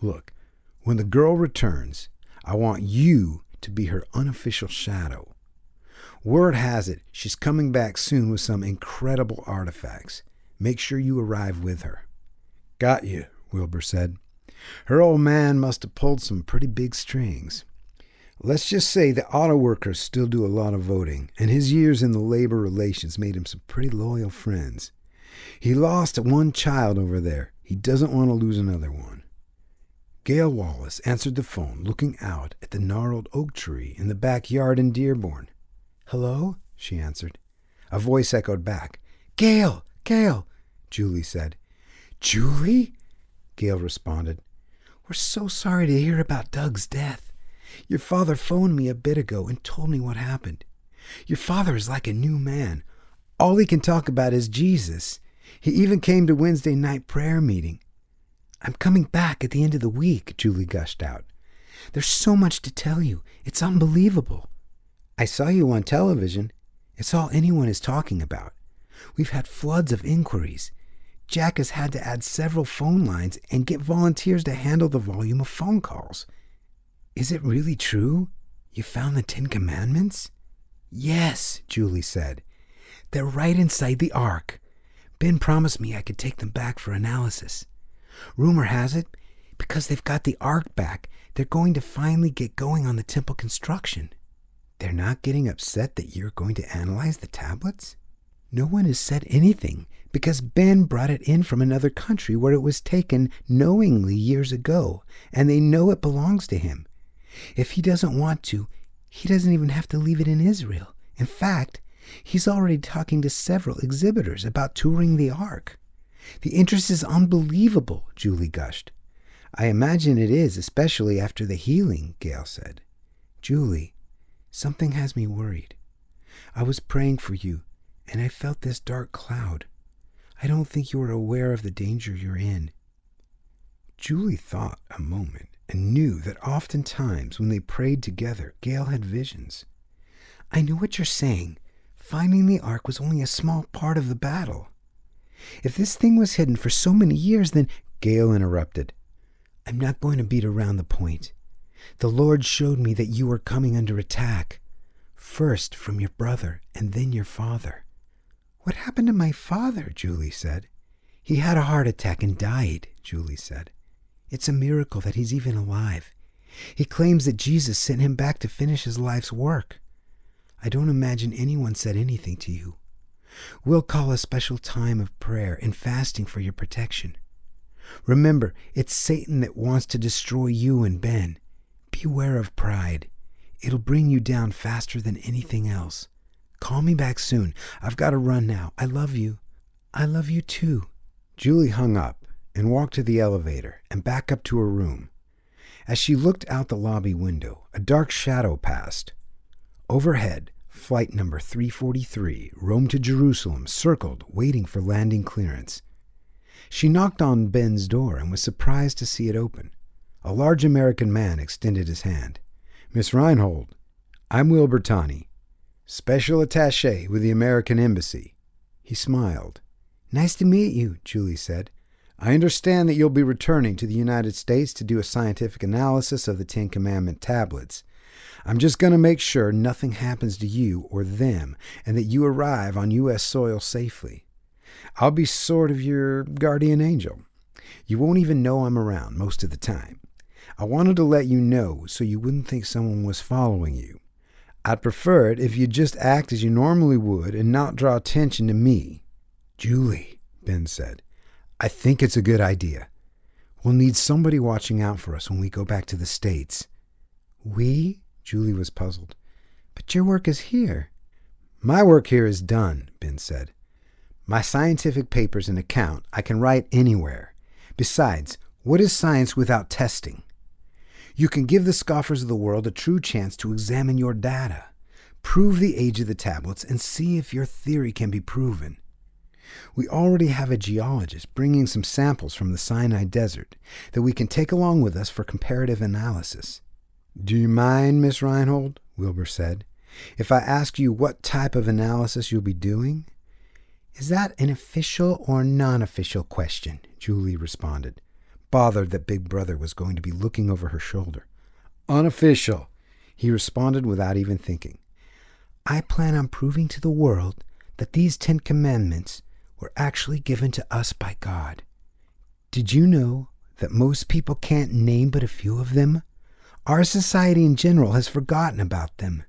Look, when the girl returns, I want you to be her unofficial shadow. Word has it she's coming back soon with some incredible artifacts. Make sure you arrive with her. Got you, Wilbur said. Her old man must have pulled some pretty big strings. Let's just say the auto workers still do a lot of voting, and his years in the labor relations made him some pretty loyal friends. He lost one child over there. He doesn't want to lose another one. Gail Wallace answered the phone, looking out at the gnarled oak tree in the backyard in Dearborn. Hello? She answered. A voice echoed back. Gail! Gail! Julie said. Julie? Gail responded. We're so sorry to hear about Doug's death. Your father phoned me a bit ago and told me what happened. Your father is like a new man. All he can talk about is Jesus. He even came to Wednesday night prayer meeting. I'm coming back at the end of the week, Julie gushed out. There's so much to tell you. It's unbelievable. I saw you on television. It's all anyone is talking about. We've had floods of inquiries. Jack has had to add several phone lines and get volunteers to handle the volume of phone calls. Is it really true? You found the 10 Commandments? Yes, Julie said. They're right inside the Ark. Ben promised me I could take them back for analysis. Rumor has it, because they've got the Ark back, they're going to finally get going on the temple construction. They're not getting upset that you're going to analyze the tablets? No one has said anything, because Ben brought it in from another country where it was taken knowingly years ago, and they know it belongs to him. If he doesn't want to, he doesn't even have to leave it in Israel. In fact, he's already talking to several exhibitors about touring the Ark. The interest is unbelievable, Julie gushed. I imagine it is, especially after the healing, Gail said. Julie, something has me worried. I was praying for you, and I felt this dark cloud. I don't think you are aware of the danger you're in. Julie thought a moment and knew that oftentimes when they prayed together, Gail had visions. I know what you're saying. Finding the Ark was only a small part of the battle. If this thing was hidden for so many years, then... Gail interrupted. I'm not going to beat around the point. The Lord showed me that you were coming under attack. First from your brother, and then your father. What happened to my father? Julie said. He had a heart attack and died, Julie said. It's a miracle that he's even alive. He claims that Jesus sent him back to finish his life's work. I don't imagine anyone said anything to you. We'll call a special time of prayer and fasting for your protection. Remember, it's Satan that wants to destroy you and Ben. Beware of pride. It'll bring you down faster than anything else. Call me back soon. I've got to run now. I love you. I love you too. Julie hung up and walked to the elevator and back up to her room. As she looked out the lobby window, a dark shadow passed. Overhead, flight number 343, Rome to Jerusalem, circled, waiting for landing clearance. She knocked on Ben's door and was surprised to see it open. A large American man extended his hand. Miss Reinhold, I'm Wilbur Taney, Special Attaché with the American Embassy. He smiled. Nice to meet you, Julie said. I understand that you'll be returning to the United States to do a scientific analysis of the 10 Commandment tablets. I'm just going to make sure nothing happens to you or them and that you arrive on U.S. soil safely. I'll be sort of your guardian angel. You won't even know I'm around most of the time. I wanted to let you know so you wouldn't think someone was following you. I'd prefer it if you'd just act as you normally would and not draw attention to me. Julie, Ben said, I think it's a good idea. We'll need somebody watching out for us when we go back to the States. We? Julie was puzzled. But your work is here. My work here is done, Ben said. My scientific paper's an account I can write anywhere. Besides, what is science without testing? You can give the scoffers of the world a true chance to examine your data, prove the age of the tablets, and see if your theory can be proven. We already have a geologist bringing some samples from the Sinai Desert that we can take along with us for comparative analysis. Do you mind, Miss Reinhold, Wilbur said, if I ask you what type of analysis you'll be doing? Is that an official or non-official question? Julie responded, bothered that Big Brother was going to be looking over her shoulder. Unofficial, he responded without even thinking. I plan on proving to the world that these 10 Commandments were actually given to us by God. Did you know that most people can't name but a few of them? Our society in general has forgotten about them.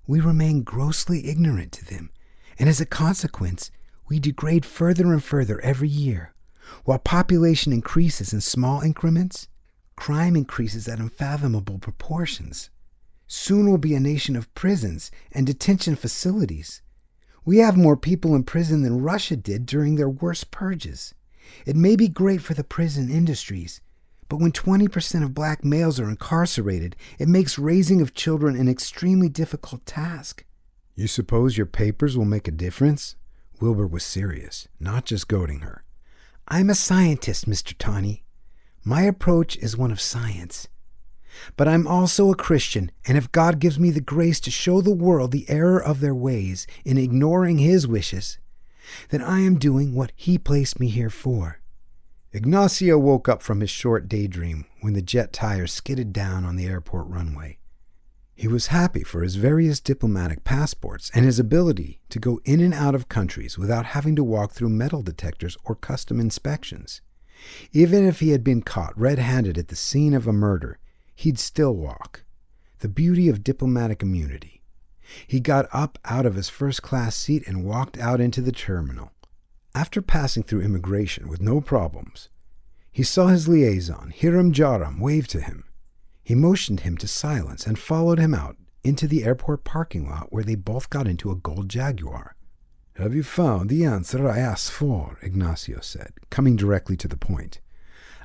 We remain grossly ignorant to them, and as a consequence, we degrade further and further every year. While population increases in small increments, crime increases at unfathomable proportions. Soon we'll be a nation of prisons and detention facilities. We have more people in prison than Russia did during their worst purges. It may be great for the prison industries, but when 20% of black males are incarcerated, it makes raising of children an extremely difficult task. You suppose your papers will make a difference? Wilbur was serious, not just goading her. I'm a scientist, Mr. Tawney. My approach is one of science. But I'm also a Christian, and if God gives me the grace to show the world the error of their ways in ignoring His wishes, then I am doing what He placed me here for. Ignacio woke up from his short daydream when the jet tires skidded down on the airport runway. He was happy for his various diplomatic passports and his ability to go in and out of countries without having to walk through metal detectors or custom inspections. Even if he had been caught red-handed at the scene of a murder, he'd still walk. The beauty of diplomatic immunity. He got up out of his first-class seat and walked out into the terminal. After passing through immigration with no problems, he saw his liaison, Hiram Jaram, wave to him. He motioned him to silence and followed him out into the airport parking lot where they both got into a gold Jaguar. Have you found the answer I asked for? Ignacio said, coming directly to the point.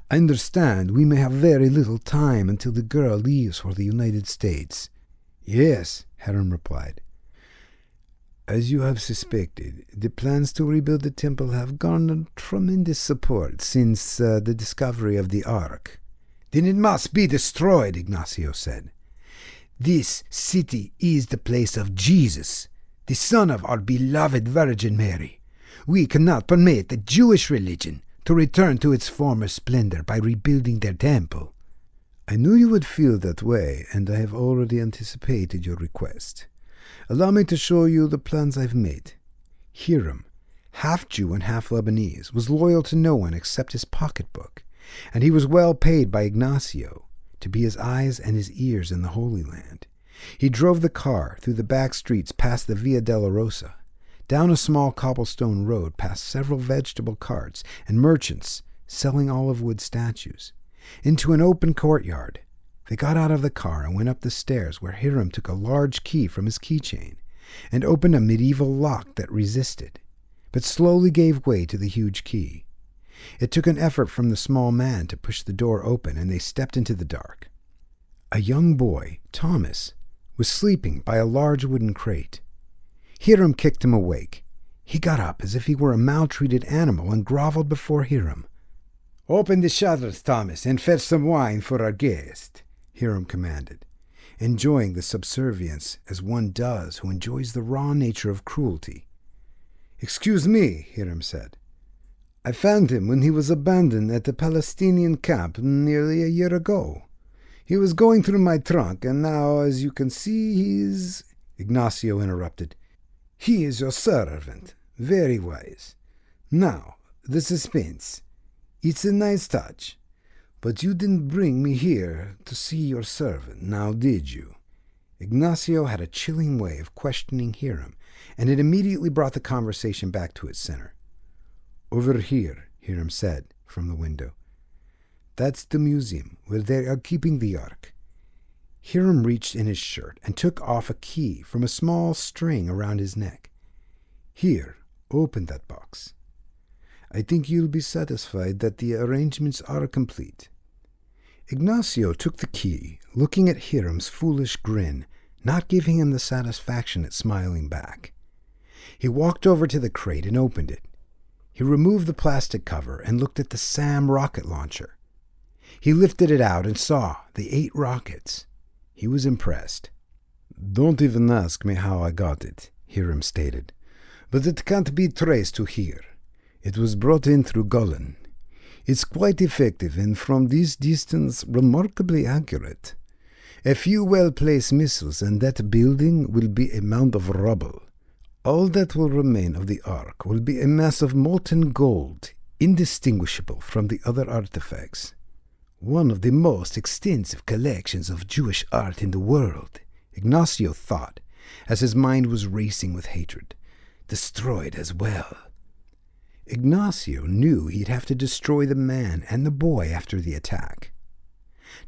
I understand we may have very little time until the girl leaves for the United States. Yes, Hiram replied. As you have suspected, the plans to rebuild the temple have garnered tremendous support since the discovery of the Ark. Then it must be destroyed, Ignacio said. This city is the place of Jesus, the son of our beloved Virgin Mary. We cannot permit the Jewish religion to return to its former splendor by rebuilding their temple. I knew you would feel that way, and I have already anticipated your request. Allow me to show you the plans I've made. Hiram, half Jew and half Lebanese, was loyal to no one except his pocketbook, and he was well paid by Ignacio to be his eyes and his ears in the Holy Land. He drove the car through the back streets past the Via della Rosa, down a small cobblestone road past several vegetable carts and merchants selling olive wood statues, into an open courtyard. They got out of the car and went up the stairs where Hiram took a large key from his keychain and opened a medieval lock that resisted, but slowly gave way to the huge key. It took an effort from the small man to push the door open, and they stepped into the dark. A young boy, Thomas, was sleeping by a large wooden crate. Hiram kicked him awake. He got up as if he were a maltreated animal and groveled before Hiram. Open the shutters, Thomas, and fetch some wine for our guest, Hiram commanded, enjoying the subservience as one does who enjoys the raw nature of cruelty. Excuse me, Hiram said. I found him when he was abandoned at the Palestinian camp nearly a year ago. He was going through my trunk, and now, as you can see, he's... Ignacio interrupted. He is your servant. Very wise. Now, the suspense. It's a nice touch. But you didn't bring me here to see your servant, now did you? Ignacio had a chilling way of questioning Hiram, and it immediately brought the conversation back to its center. Over here, Hiram said from the window. That's the museum where they are keeping the Ark. Hiram reached in his shirt and took off a key from a small string around his neck. Here, open that box. I think you'll be satisfied that the arrangements are complete. Ignacio took the key, looking at Hiram's foolish grin, not giving him the satisfaction at smiling back. He walked over to the crate and opened it. He removed the plastic cover and looked at the SAM rocket launcher. He lifted it out and saw the 8 rockets. He was impressed. "Don't even ask me how I got it," Hiram stated. "But it can't be traced to here. It was brought in through Golan. It's quite effective and from this distance remarkably accurate. A few well-placed missiles and that building will be a mound of rubble. All that will remain of the Ark will be a mass of molten gold, indistinguishable from the other artifacts. One of the most extensive collections of Jewish art in the world," Ignacio thought, as his mind was racing with hatred. "Destroyed as well." Ignacio knew he'd have to destroy the man and the boy after the attack.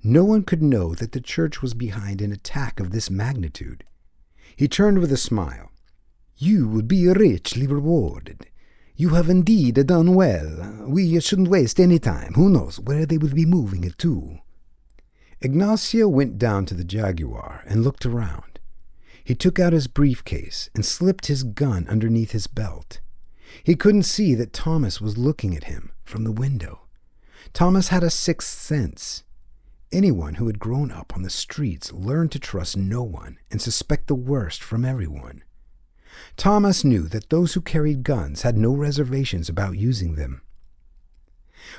No one could know that the church was behind an attack of this magnitude. He turned with a smile. "You will be richly rewarded. You have indeed done well. We shouldn't waste any time. Who knows where they will be moving it to?" Ignacio went down to the Jaguar and looked around. He took out his briefcase and slipped his gun underneath his belt. He couldn't see that Thomas was looking at him from the window. Thomas had a sixth sense. Anyone who had grown up on the streets learned to trust no one and suspect the worst from everyone. Thomas knew that those who carried guns had no reservations about using them.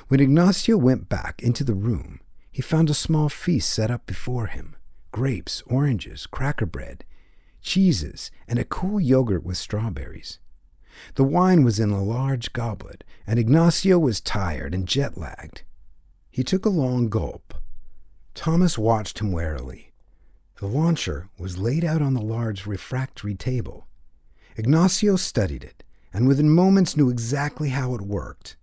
When Ignacio went back into the room, he found a small feast set up before him: grapes, oranges, cracker bread, cheeses, and a cool yogurt with strawberries. The wine was in a large goblet, and Ignacio was tired and jet-lagged. He took a long gulp. Thomas watched him warily. The launcher was laid out on the large refractory table. Ignacio studied it, and within moments knew exactly how it worked.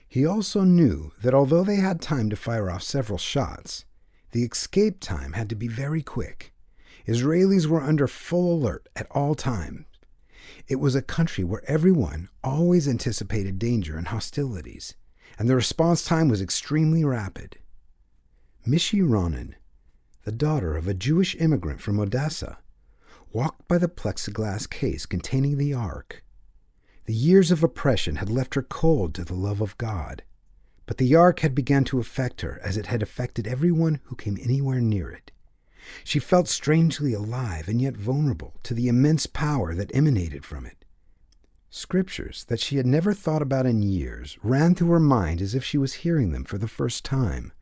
He also knew that although they had time to fire off several shots, the escape time had to be very quick. Israelis were under full alert at all times. It was a country where everyone always anticipated danger and hostilities, and the response time was extremely rapid. Mishi Ronan, the daughter of a Jewish immigrant from Odessa, walked by the plexiglass case containing the Ark. The years of oppression had left her cold to the love of God, but the Ark had begun to affect her as it had affected everyone who came anywhere near it. She felt strangely alive and yet vulnerable to the immense power that emanated from it. Scriptures that she had never thought about in years ran through her mind as if she was hearing them for the first time.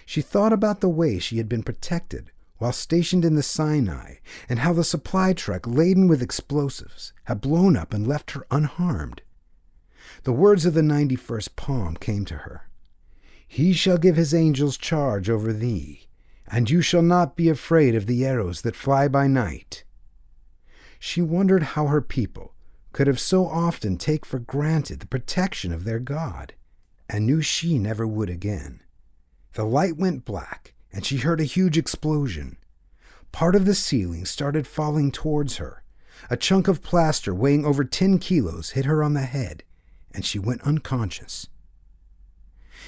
She thought about the way she had been protected while stationed in the Sinai, and how the supply truck laden with explosives had blown up and left her unharmed. The words of the 91st Psalm came to her. "He shall give his angels charge over thee, and you shall not be afraid of the arrows that fly by night." She wondered how her people could have so often take for granted the protection of their God, and knew she never would again. The light went black, and she heard a huge explosion. Part of the ceiling started falling towards her. A chunk of plaster weighing over 10 kilos hit her on the head, and she went unconscious.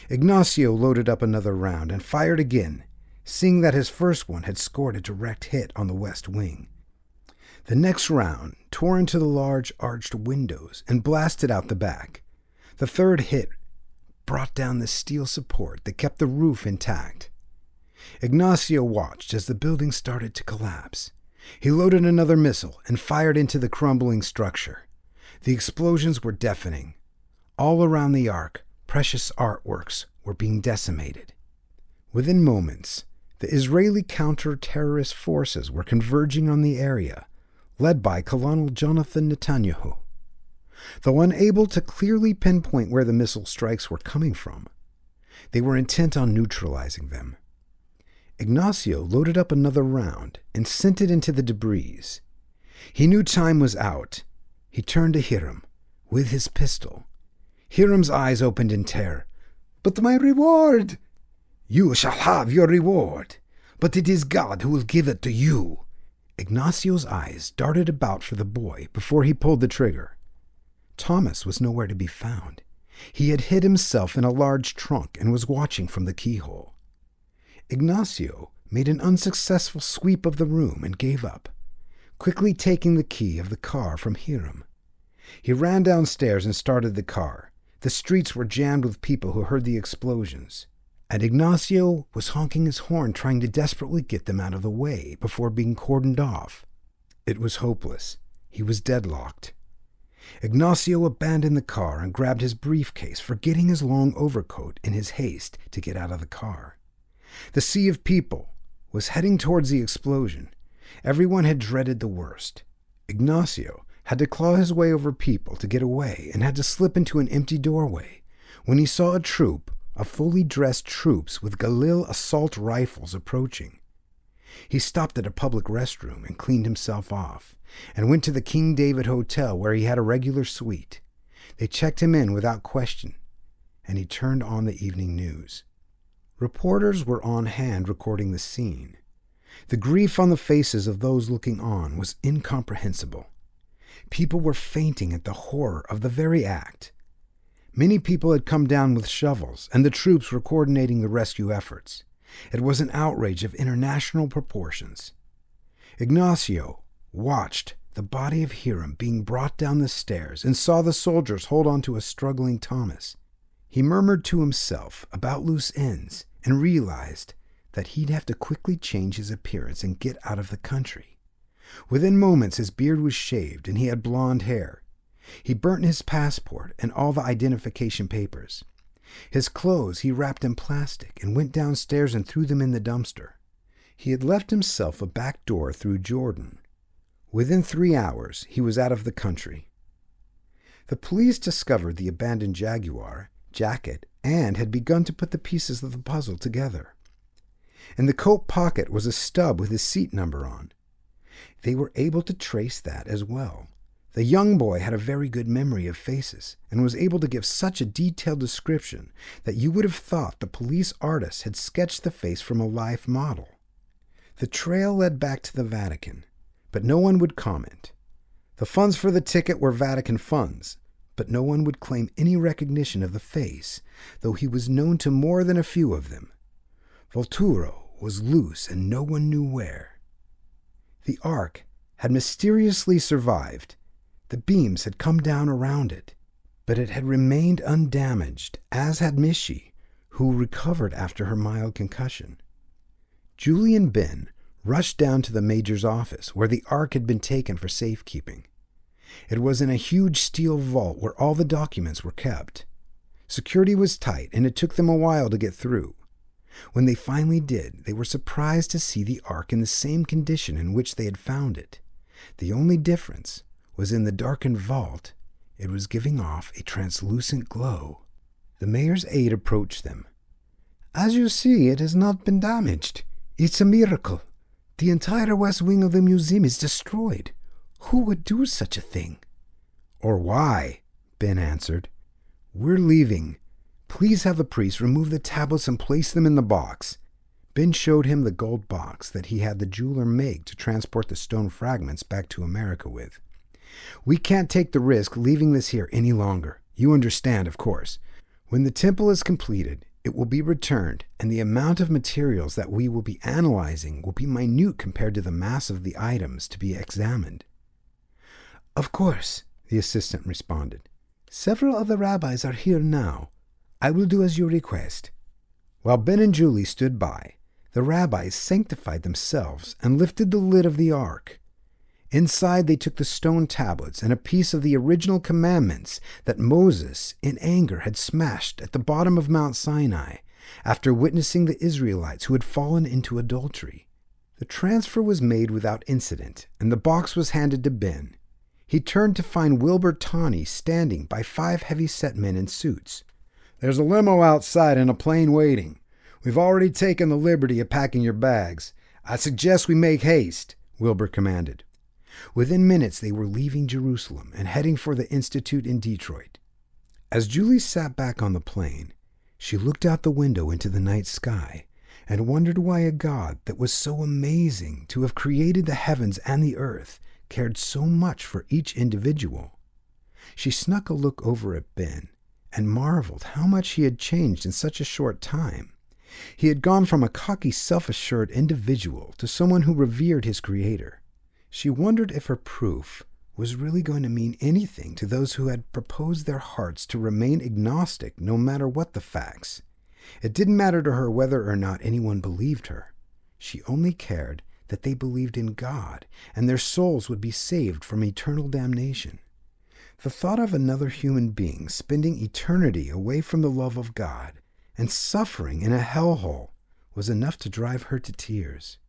Ignacio loaded up another round and fired again, seeing that his first one had scored a direct hit on the west wing. The next round tore into the large arched windows and blasted out the back. The third hit brought down the steel support that kept the roof intact. Ignacio watched as the building started to collapse. He loaded another missile and fired into the crumbling structure. The explosions were deafening. All around the Ark, precious artworks were being decimated. Within moments, the Israeli counter-terrorist forces were converging on the area, led by Colonel Jonathan Netanyahu. Though unable to clearly pinpoint where the missile strikes were coming from, they were intent on neutralizing them. Ignacio loaded up another round and sent it into the debris. He knew time was out. He turned to Hiram with his pistol. Hiram's eyes opened in terror. "But my reward!" "You shall have your reward, but it is God who will give it to you." Ignacio's eyes darted about for the boy before he pulled the trigger. Thomas was nowhere to be found. He had hid himself in a large trunk and was watching from the keyhole. Ignacio made an unsuccessful sweep of the room and gave up, quickly taking the key of the car from Hiram. He ran downstairs and started the car, The streets were jammed with people who heard the explosions, and Ignacio was honking his horn trying to desperately get them out of the way before being cordoned off. It was hopeless. He was deadlocked. Ignacio abandoned the car and grabbed his briefcase, forgetting his long overcoat in his haste to get out of the car. The sea of people was heading towards the explosion. Everyone had dreaded the worst. Ignacio had to claw his way over people to get away and had to slip into an empty doorway when he saw a troop of fully dressed troops with Galil assault rifles approaching. He stopped at a public restroom and cleaned himself off and went to the King David Hotel where he had a regular suite. They checked him in without question, and he turned on the evening news. Reporters were on hand recording the scene. The grief on the faces of those looking on was incomprehensible. People were fainting at the horror of the very act. Many people had come down with shovels, and the troops were coordinating the rescue efforts. It was an outrage of international proportions. Ignacio watched the body of Hiram being brought down the stairs and saw the soldiers hold on to a struggling Thomas. He murmured to himself about loose ends and realized that he'd have to quickly change his appearance and get out of the country. Within moments his beard was shaved and he had blonde hair. He burnt his passport and all the identification papers. His clothes he wrapped in plastic and went downstairs and threw them in the dumpster. He had left himself a back door through Jordan. Within 3 hours he was out of the country. The police discovered the abandoned Jaguar, jacket, and had begun to put the pieces of the puzzle together. In the coat pocket was a stub with his seat number on. They were able to trace that as well. The young boy had a very good memory of faces and was able to give such a detailed description that you would have thought the police artist had sketched the face from a live model. The trail led back to the Vatican, but no one would comment. The funds for the ticket were Vatican funds, but no one would claim any recognition of the face, though he was known to more than a few of them. Volturno was loose and no one knew where. The Ark had mysteriously survived. The beams had come down around it, but it had remained undamaged, as had Mishi, who recovered after her mild concussion. Julie and Ben rushed down to the major's office, where the Ark had been taken for safekeeping. It was in a huge steel vault where all the documents were kept. Security was tight, and it took them a while to get through. When they finally did, they were surprised to see the Ark in the same condition in which they had found it. The only difference was in the darkened vault. It was giving off a translucent glow. The mayor's aide approached them. "As you see, it has not been damaged. It's a miracle. The entire west wing of the museum is destroyed. Who would do such a thing?" "Or why?" Ben answered. "We're leaving. Please have the priest remove the tablets and place them in the box." Ben showed him the gold box that he had the jeweler make to transport the stone fragments back to America with. "We can't take the risk leaving this here any longer. You understand, of course. When the temple is completed, it will be returned, and the amount of materials that we will be analyzing will be minute compared to the mass of the items to be examined." "Of course," the assistant responded. "Several of the rabbis are here now. I will do as you request." While Ben and Julie stood by, the rabbis sanctified themselves and lifted the lid of the Ark. Inside they took the stone tablets and a piece of the original commandments that Moses, in anger, had smashed at the bottom of Mount Sinai after witnessing the Israelites who had fallen into adultery. The transfer was made without incident, and the box was handed to Ben. He turned to find Wilbur Tawney standing by 5 heavy-set men in suits. "There's a limo outside and a plane waiting. We've already taken the liberty of packing your bags. I suggest we make haste," Wilbur commanded. Within minutes they were leaving Jerusalem and heading for the Institute in Detroit. As Julie sat back on the plane, she looked out the window into the night sky and wondered why a God that was so amazing to have created the heavens and the earth cared so much for each individual. She snuck a look over at Ben and marveled how much he had changed in such a short time. He had gone from a cocky, self-assured individual to someone who revered his Creator. She wondered if her proof was really going to mean anything to those who had proposed their hearts to remain agnostic no matter what the facts. It didn't matter to her whether or not anyone believed her. She only cared that they believed in God and their souls would be saved from eternal damnation. The thought of another human being spending eternity away from the love of God and suffering in a hellhole was enough to drive her to tears.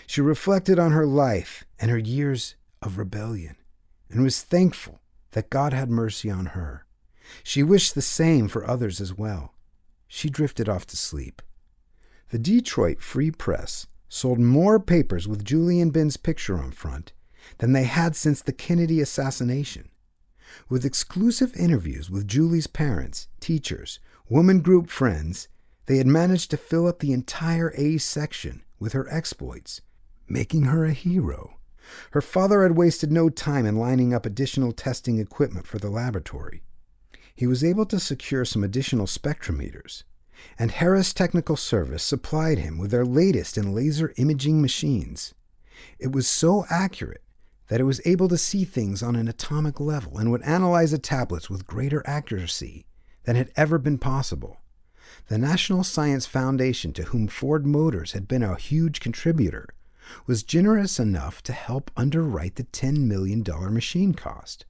She reflected on her life and her years of rebellion and was thankful that God had mercy on her. She wished the same for others as well. She drifted off to sleep. The Detroit Free Press sold more papers with Julie and Ben's picture on front than they had since the Kennedy assassination. With exclusive interviews with Julie's parents, teachers, woman group friends, they had managed to fill up the entire A section with her exploits, making her a hero. Her father had wasted no time in lining up additional testing equipment for the laboratory. He was able to secure some additional spectrometers, and Harris Technical Service supplied him with their latest in laser imaging machines. It was so accurate that it was able to see things on an atomic level and would analyze the tablets with greater accuracy than had ever been possible. The National Science Foundation, to whom Ford Motors had been a huge contributor, was generous enough to help underwrite the $10 million machine cost.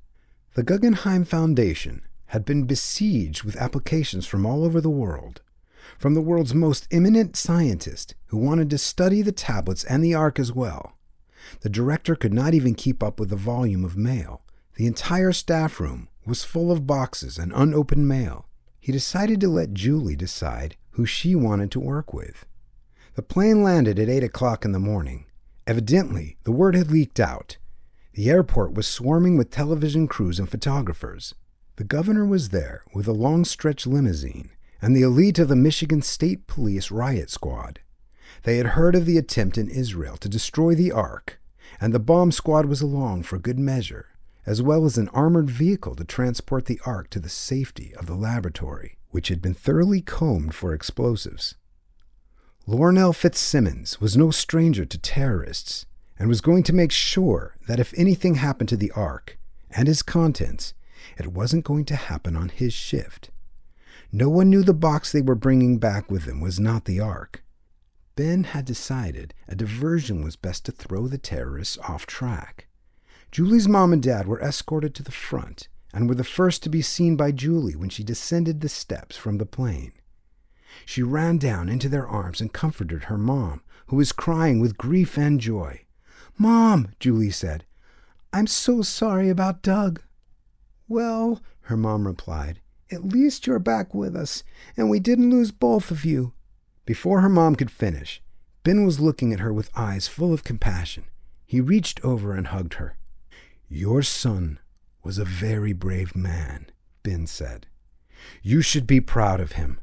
The Guggenheim Foundation had been besieged with applications from all over the world, from the world's most eminent scientists who wanted to study the tablets and the Ark as well. The director could not even keep up with the volume of mail. The entire staff room was full of boxes and unopened mail. He decided to let Julie decide who she wanted to work with. The plane landed at 8 o'clock in the morning. Evidently, the word had leaked out. The airport was swarming with television crews and photographers. The governor was there with a long-stretch limousine and the elite of the Michigan State Police riot squad. They had heard of the attempt in Israel to destroy the Ark, and the bomb squad was along for good measure, as well as an armored vehicle to transport the Ark to the safety of the laboratory, which had been thoroughly combed for explosives. Lornell Fitzsimmons was no stranger to terrorists and was going to make sure that if anything happened to the Ark and its contents, it wasn't going to happen on his shift. No one knew the box they were bringing back with them was not the Ark. Ben had decided a diversion was best to throw the terrorists off track. Julie's mom and dad were escorted to the front and were the first to be seen by Julie when she descended the steps from the plane. She ran down into their arms and comforted her mom, who was crying with grief and joy. "Mom," Julie said, "I'm so sorry about Doug." "Well," her mom replied, "at least you're back with us, and we didn't lose both of you." Before her mom could finish, Ben was looking at her with eyes full of compassion. He reached over and hugged her. "Your son was a very brave man," Ben said. "You should be proud of him."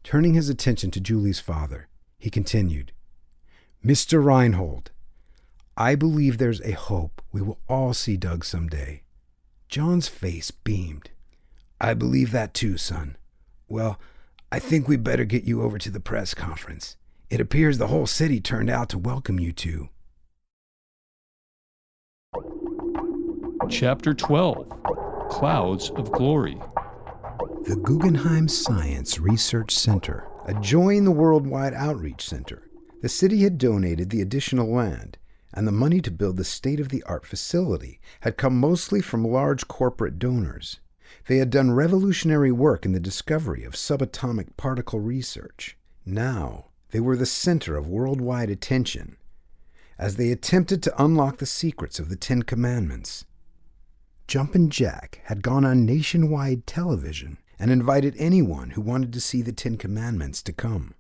Turning his attention to Julie's father, he continued, "Mr. Reinhold, I believe there's a hope we will all see Doug someday." John's face beamed. "I believe that too, son. Well, I think we better get you over to the press conference. It appears the whole city turned out to welcome you two." Chapter 12. Clouds of Glory. The Guggenheim Science Research Center adjoined the Worldwide Outreach Center. The city had donated the additional land, and the money to build the state-of-the-art facility had come mostly from large corporate donors. They had done revolutionary work in the discovery of subatomic particle research. Now, they were the center of worldwide attention as they attempted to unlock the secrets of the Ten Commandments. Jumpin' Jack had gone on nationwide television and invited anyone who wanted to see the Ten Commandments to come.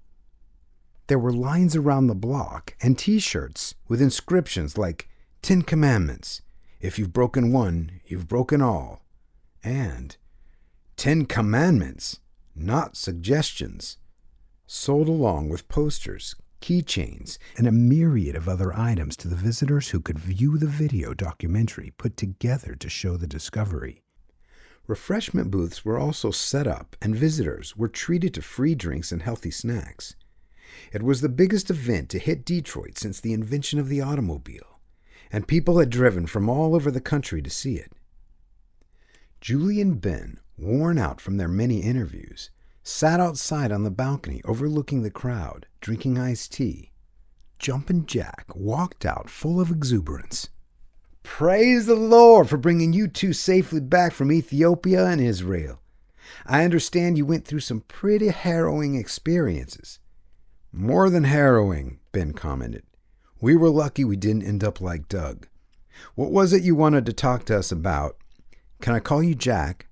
There were lines around the block and T-shirts with inscriptions like 10 Commandments, if you've broken one, you've broken all, and 10 Commandments, not suggestions, sold along with posters, keychains, and a myriad of other items to the visitors who could view the video documentary put together to show the discovery. Refreshment booths were also set up, and visitors were treated to free drinks and healthy snacks. It was the biggest event to hit Detroit since the invention of the automobile, and people had driven from all over the country to see it. Julie and Ben, worn out from their many interviews, sat outside on the balcony overlooking the crowd, drinking iced tea. Jumpin' Jack walked out full of exuberance. "Praise the Lord for bringing you two safely back from Ethiopia and Israel. I understand you went through some pretty harrowing experiences." "More than harrowing," Ben commented. "We were lucky we didn't end up like Doug. What was it you wanted to talk to us about? Can I call you Jack?"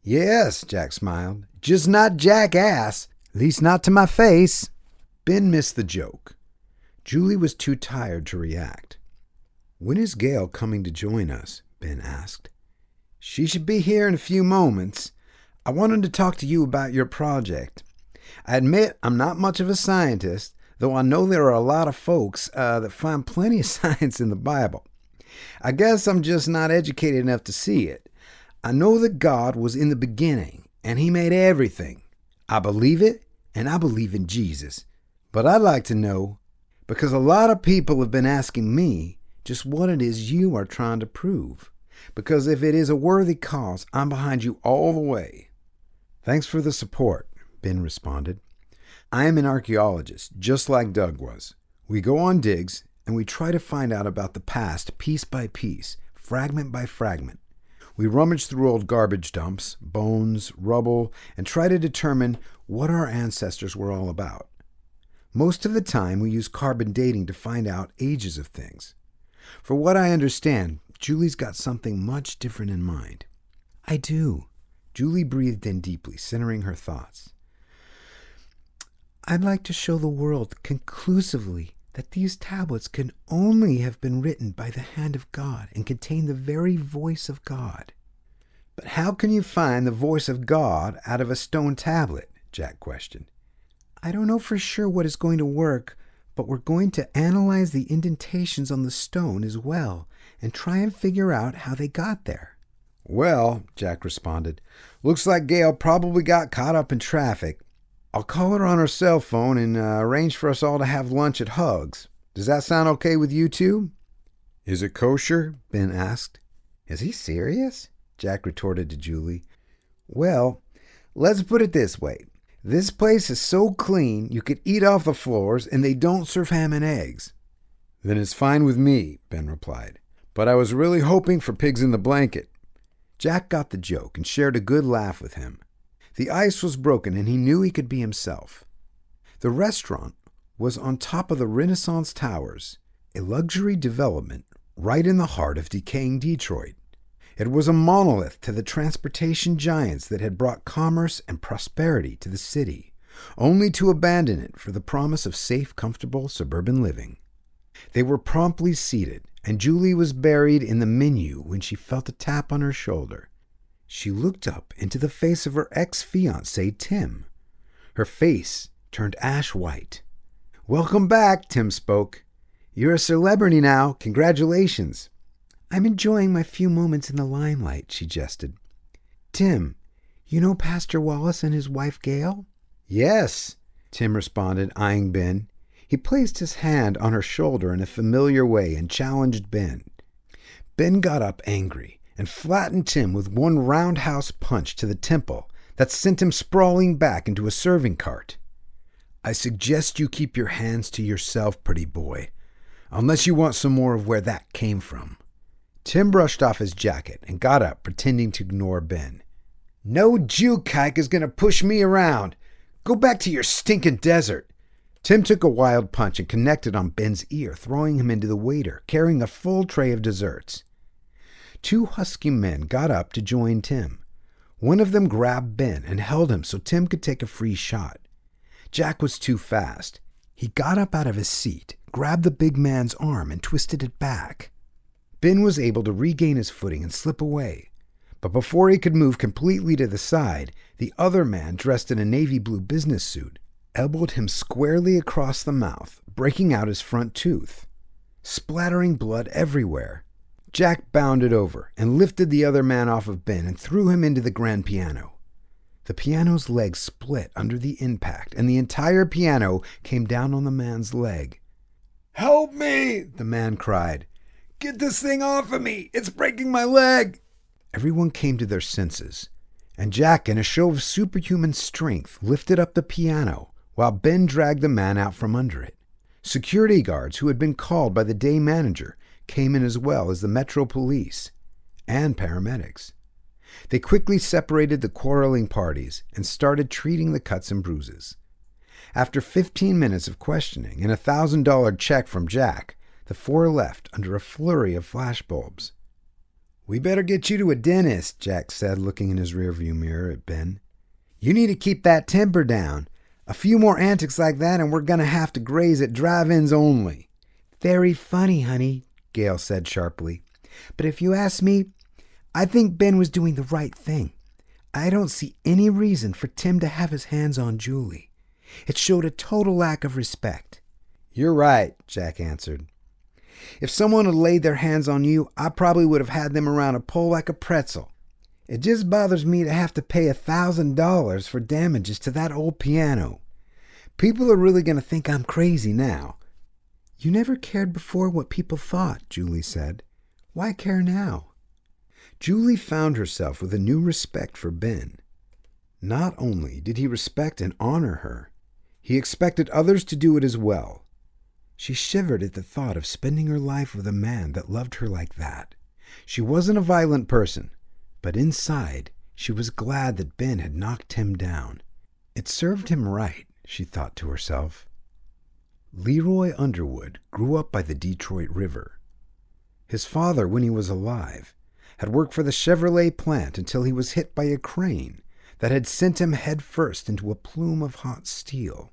"Yes," Jack smiled. "Just not Jackass. At least not to my face." Ben missed the joke. Julie was too tired to react. "When is Gail coming to join us?" Ben asked. "She should be here in a few moments. I wanted to talk to you about your project. I admit I'm not much of a scientist, though I know there are a lot of folks that find plenty of science in the Bible. I guess I'm just not educated enough to see it. I know that God was in the beginning, and He made everything. I believe it, and I believe in Jesus. But I'd like to know, because a lot of people have been asking me, just what it is you are trying to prove. Because if it is a worthy cause, I'm behind you all the way." "Thanks for the support," Ben responded. "I am an archaeologist, just like Doug was. We go on digs, and we try to find out about the past piece by piece, fragment by fragment. We rummage through old garbage dumps, bones, rubble, and try to determine what our ancestors were all about. Most of the time, we use carbon dating to find out ages of things. For what I understand, Julie's got something much different in mind." "I do." Julie breathed in deeply, centering her thoughts. "I'd like to show the world conclusively that these tablets can only have been written by the hand of God and contain the very voice of God." "But how can you find the voice of God out of a stone tablet?" Jack questioned. "I don't know for sure what is going to work, but we're going to analyze the indentations on the stone as well and try and figure out how they got there." "Well," Jack responded, "looks like Gail probably got caught up in traffic. I'll call her on her cell phone and arrange for us all to have lunch at Hugs. Does that sound okay with you two?" "Is it kosher?" Ben asked. "Is he serious?" Jack retorted to Julie. "Well, let's put it this way. This place is so clean you could eat off the floors, and they don't serve ham and eggs." "Then it's fine with me," Ben replied. "But I was really hoping for pigs in the blanket." Jack got the joke and shared a good laugh with him. The ice was broken, and he knew he could be himself. The restaurant was on top of the Renaissance Towers, a luxury development right in the heart of decaying Detroit. It was a monolith to the transportation giants that had brought commerce and prosperity to the city, only to abandon it for the promise of safe, comfortable suburban living. They were promptly seated, and Julie was buried in the menu when she felt a tap on her shoulder. She looked up into the face of her ex-fiancé, Tim. Her face turned ash white. "Welcome back," Tim spoke. "You're a celebrity now. Congratulations." "I'm enjoying my few moments in the limelight," she jested. "Tim, you know Pastor Wallace and his wife Gail?" "Yes," Tim responded, eyeing Ben. He placed his hand on her shoulder in a familiar way and challenged Ben. Ben got up angry and flattened Tim with one roundhouse punch to the temple that sent him sprawling back into a serving cart. "I suggest you keep your hands to yourself, pretty boy, unless you want some more of where that came from." Tim brushed off his jacket and got up, pretending to ignore Ben. "No Jew kike is going to push me around. Go back to your stinking desert." Tim took a wild punch and connected on Ben's ear, throwing him into the waiter, carrying a full tray of desserts. Two husky men got up to join Tim. One of them grabbed Ben and held him so Tim could take a free shot. Jack was too fast. He got up out of his seat, grabbed the big man's arm, and twisted it back. Ben was able to regain his footing and slip away. But before he could move completely to the side, the other man, dressed in a navy blue business suit, elbowed him squarely across the mouth, breaking out his front tooth. Splattering blood everywhere, Jack bounded over and lifted the other man off of Ben and threw him into the grand piano. The piano's leg split under the impact, and the entire piano came down on the man's leg. "Help me!" the man cried. Get this thing off of me! It's breaking my leg! Everyone came to their senses, and Jack, in a show of superhuman strength, lifted up the piano while Ben dragged the man out from under it. Security guards who had been called by the day manager came in, as well as the Metro Police and paramedics. They quickly separated the quarreling parties and started treating the cuts and bruises. After 15 minutes of questioning and a $1,000 check from Jack, the four left under a flurry of flashbulbs. "We better get you to a dentist," Jack said, looking in his rearview mirror at Ben. "You need to keep that temper down. A few more antics like that and we're going to have to graze at drive-ins only." "Very funny, honey," Gail said sharply. "But if you ask me, I think Ben was doing the right thing. I don't see any reason for Tim to have his hands on Julie. It showed a total lack of respect." "You're right," Jack answered. "If someone had laid their hands on you, I probably would have had them around a pole like a pretzel. It just bothers me to have to pay $1,000 for damages to that old piano. People are really going to think I'm crazy now." "You never cared before what people thought," Julie said. "Why care now?" Julie found herself with a new respect for Ben. Not only did he respect and honor her, he expected others to do it as well. She shivered at the thought of spending her life with a man that loved her like that. She wasn't a violent person, but inside she was glad that Ben had knocked him down. It served him right, she thought to herself. Leroy Underwood grew up by the Detroit River. His father, when he was alive, had worked for the Chevrolet plant until he was hit by a crane that had sent him headfirst into a plume of hot steel.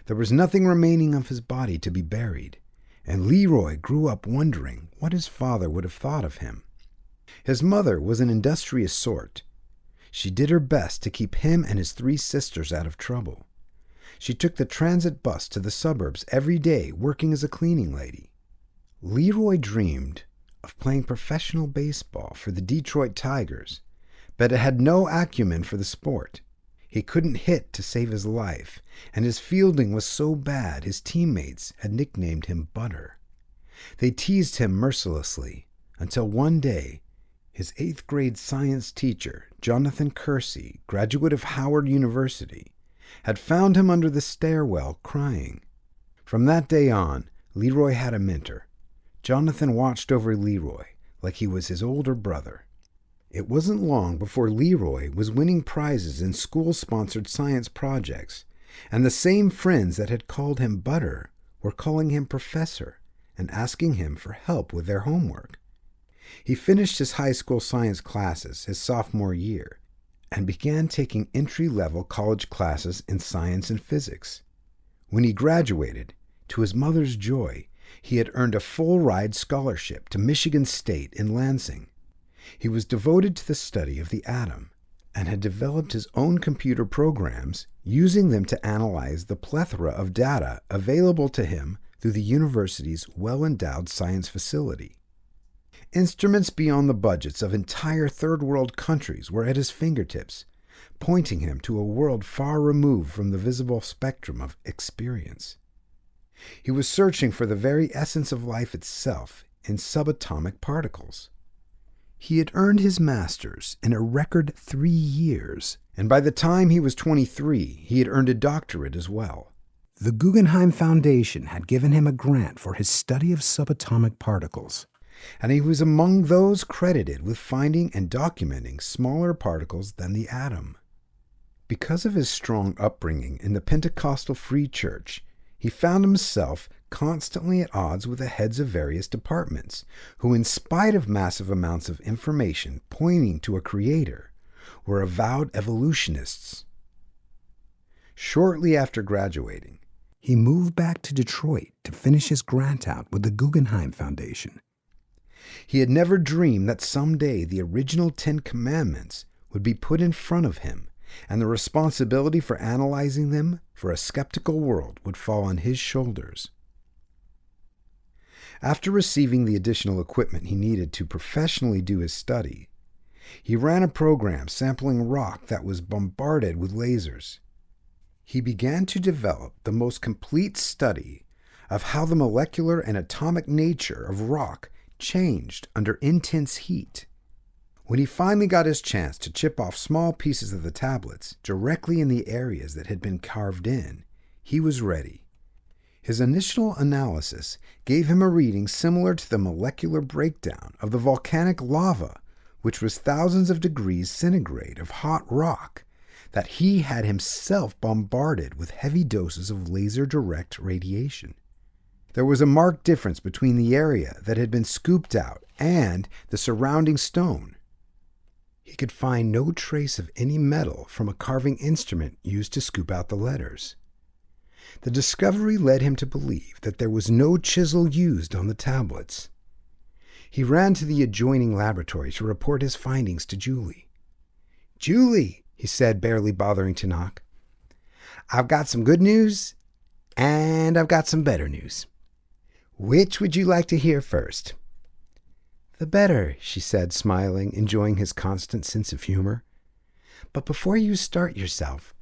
There was nothing remaining of his body to be buried, and Leroy grew up wondering what his father would have thought of him. His mother was an industrious sort. She did her best to keep him and his 3 sisters out of trouble. She took the transit bus to the suburbs every day, working as a cleaning lady. Leroy dreamed of playing professional baseball for the Detroit Tigers, but had no acumen for the sport. He couldn't hit to save his life, and his fielding was so bad his teammates had nicknamed him Butter. They teased him mercilessly, until one day his 8th grade science teacher, Jonathan Kersey, graduate of Howard University, had found him under the stairwell crying. From that day on, Leroy had a mentor. Jonathan watched over Leroy like he was his older brother. It wasn't long before Leroy was winning prizes in school-sponsored science projects, and the same friends that had called him Butter were calling him Professor and asking him for help with their homework. He finished his high school science classes his sophomore year and began taking entry-level college classes in science and physics. When he graduated, to his mother's joy, he had earned a full-ride scholarship to Michigan State in Lansing. He was devoted to the study of the atom and had developed his own computer programs, using them to analyze the plethora of data available to him through the university's well-endowed science facility. Instruments beyond the budgets of entire third-world countries were at his fingertips, pointing him to a world far removed from the visible spectrum of experience. He was searching for the very essence of life itself in subatomic particles. He had earned his master's in a record 3 years, and by the time he was 23, he had earned a doctorate as well. The Guggenheim Foundation had given him a grant for his study of subatomic particles, and he was among those credited with finding and documenting smaller particles than the atom. Because of his strong upbringing in the Pentecostal Free Church, he found himself constantly at odds with the heads of various departments, who, in spite of massive amounts of information pointing to a creator, were avowed evolutionists. Shortly after graduating, he moved back to Detroit to finish his grant out with the Guggenheim Foundation. He had never dreamed that someday the original 10 Commandments would be put in front of him, and the responsibility for analyzing them for a skeptical world would fall on his shoulders. After receiving the additional equipment he needed to professionally do his study, he ran a program sampling rock that was bombarded with lasers. He began to develop the most complete study of how the molecular and atomic nature of rock changed under intense heat. When he finally got his chance to chip off small pieces of the tablets directly in the areas that had been carved in, he was ready. His initial analysis gave him a reading similar to the molecular breakdown of the volcanic lava, which was thousands of degrees centigrade of hot rock that he had himself bombarded with heavy doses of laser-direct radiation. There was a marked difference between the area that had been scooped out and the surrounding stone. He could find no trace of any metal from a carving instrument used to scoop out the letters. The discovery led him to believe that there was no chisel used on the tablets. He ran to the adjoining laboratory to report his findings to Julie. "Julie," he said, barely bothering to knock, "I've got some good news, and I've got some better news. Which would you like to hear first?" "The better," she said, smiling, enjoying his constant sense of humor. "But before you start yourself,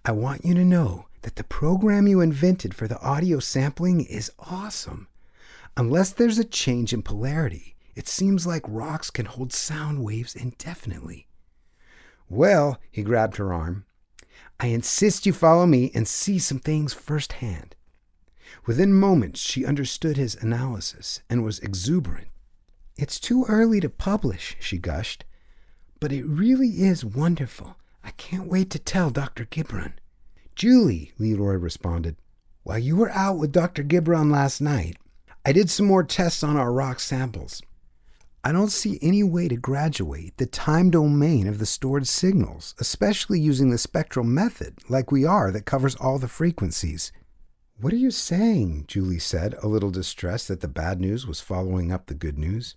I want you to know that the program you invented for the audio sampling is awesome. Unless there's a change in polarity, it seems like rocks can hold sound waves indefinitely." "Well," he grabbed her arm, "I insist you follow me and see some things firsthand." Within moments, she understood his analysis and was exuberant. "It's too early to publish," she gushed, "but it really is wonderful. I can't wait to tell Dr. Gibran." "Julie," Leroy responded, "while you were out with Dr. Gibran last night, I did some more tests on our rock samples. I don't see any way to graduate the time domain of the stored signals, especially using the spectral method like we are that covers all the frequencies." "What are you saying?" Julie said, a little distressed that the bad news was following up the good news.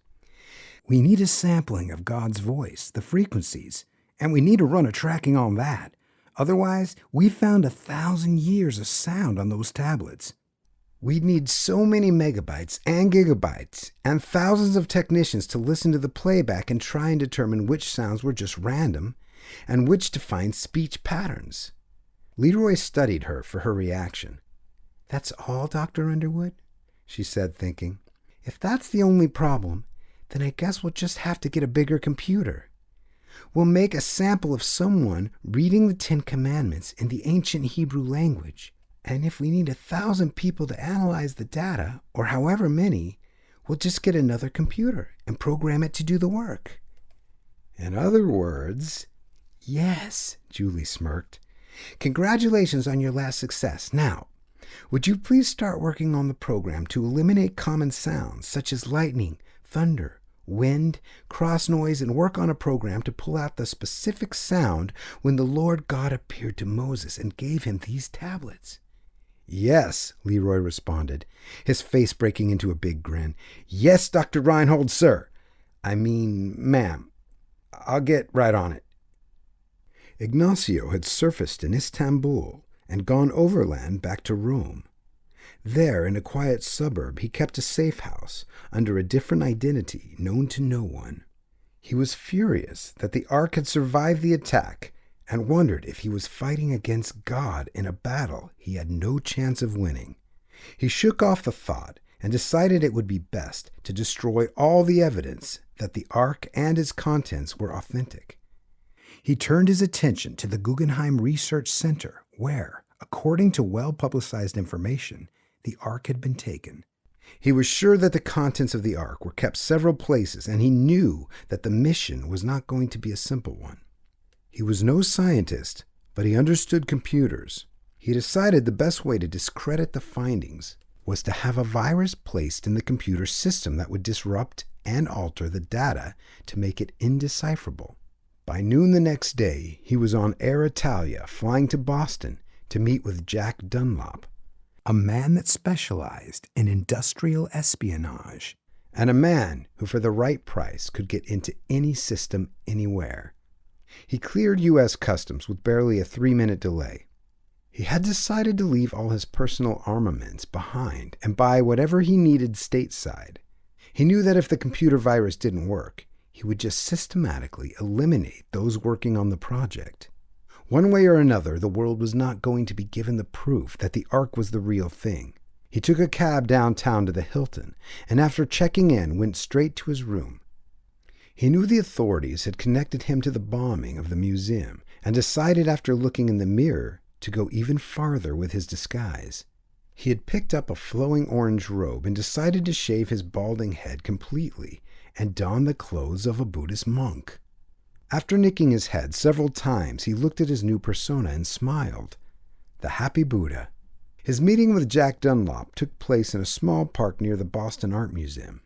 "We need a sampling of God's voice, the frequencies, and we need to run a tracking on that. Otherwise, we found 1,000 years of sound on those tablets. We'd need so many megabytes and gigabytes and thousands of technicians to listen to the playback and try and determine which sounds were just random and which to find speech patterns." Leroy studied her for her reaction. "That's all, Dr. Underwood?" she said, thinking. "If that's the only problem, then I guess we'll just have to get a bigger computer. We'll make a sample of someone reading the 10 Commandments in the ancient Hebrew language. And if we need 1,000 people to analyze the data, or however many, we'll just get another computer and program it to do the work." "In other words—" "Yes," Julie smirked. "Congratulations on your last success. Now, would you please start working on the program to eliminate common sounds such as lightning, thunder, wind, cross noise, and work on a program to pull out the specific sound when the Lord God appeared to Moses and gave him these tablets?" "Yes," Leroy responded, his face breaking into a big grin. "Yes, Dr. Reinhold, sir. Ma'am. I'll get right on it." Ignacio had surfaced in Istanbul and gone overland back to Rome. There, in a quiet suburb, he kept a safe house under a different identity known to no one. He was furious that the Ark had survived the attack and wondered if he was fighting against God in a battle he had no chance of winning. He shook off the thought and decided it would be best to destroy all the evidence that the Ark and its contents were authentic. He turned his attention to the Guggenheim Research Center where, according to well-publicized information, the Ark had been taken. He was sure that the contents of the Ark were kept several places, and he knew that the mission was not going to be a simple one. He was no scientist, but he understood computers. He decided the best way to discredit the findings was to have a virus placed in the computer system that would disrupt and alter the data to make it indecipherable. By noon the next day, he was on Air Italia flying to Boston to meet with Jack Dunlop, a man that specialized in industrial espionage, and a man who for the right price could get into any system anywhere. He cleared U.S. Customs with barely a 3-minute delay. He had decided to leave all his personal armaments behind and buy whatever he needed stateside. He knew that if the computer virus didn't work, he would just systematically eliminate those working on the project. One way or another, the world was not going to be given the proof that the Ark was the real thing. He took a cab downtown to the Hilton, and after checking in, went straight to his room. He knew the authorities had connected him to the bombing of the museum, and decided after looking in the mirror to go even farther with his disguise. He had picked up a flowing orange robe and decided to shave his balding head completely and don the clothes of a Buddhist monk. After nicking his head several times, he looked at his new persona and smiled. The happy Buddha. His meeting with Jack Dunlop took place in a small park near the Boston Art Museum.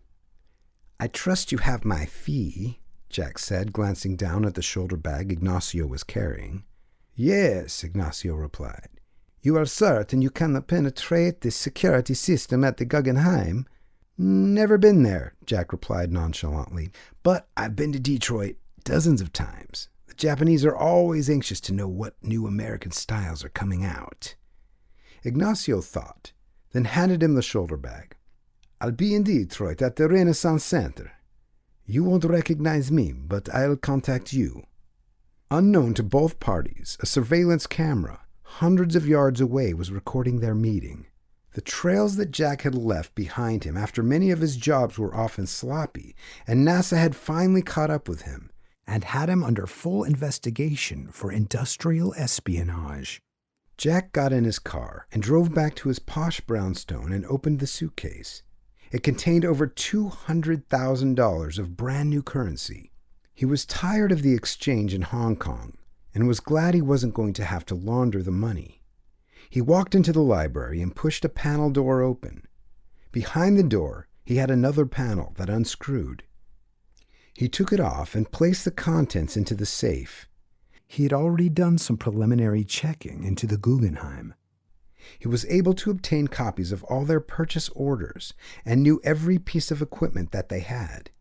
"I trust you have my fee," Jack said, glancing down at the shoulder bag Ignacio was carrying. "Yes," Ignacio replied. "You are certain you cannot penetrate the security system at the Guggenheim?" "Never been there," Jack replied nonchalantly. "But I've been to Detroit dozens of times. The Japanese are always anxious to know what new American styles are coming out." Ignacio thought, then handed him the shoulder bag. "I'll be in Detroit at the Renaissance Center. You won't recognize me, but I'll contact you." Unknown to both parties, a surveillance camera hundreds of yards away was recording their meeting. The trails that Jack had left behind him after many of his jobs were often sloppy, and NASA had finally caught up with him and had him under full investigation for industrial espionage. Jack got in his car and drove back to his posh brownstone and opened the suitcase. It contained over $200,000 of brand new currency. He was tired of the exchange in Hong Kong and was glad he wasn't going to have to launder the money. He walked into the library and pushed a panel door open. Behind the door, he had another panel that unscrewed. He took it off and placed the contents into the safe. He had already done some preliminary checking into the Guggenheim. He was able to obtain copies of all their purchase orders and knew every piece of equipment that they had.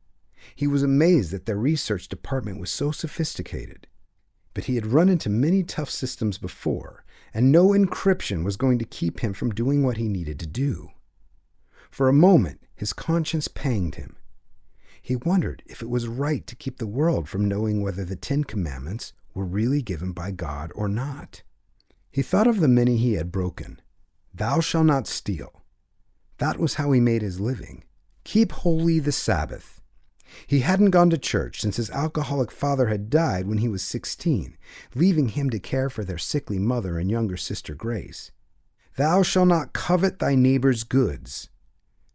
He was amazed that their research department was so sophisticated. But he had run into many tough systems before, and no encryption was going to keep him from doing what he needed to do. For a moment, his conscience panged him. He wondered if it was right to keep the world from knowing whether the 10 Commandments were really given by God or not. He thought of the many he had broken. "Thou shalt not steal." That was how he made his living. "Keep holy the Sabbath." He hadn't gone to church since his alcoholic father had died when he was 16, leaving him to care for their sickly mother and younger sister Grace. "Thou shalt not covet thy neighbor's goods."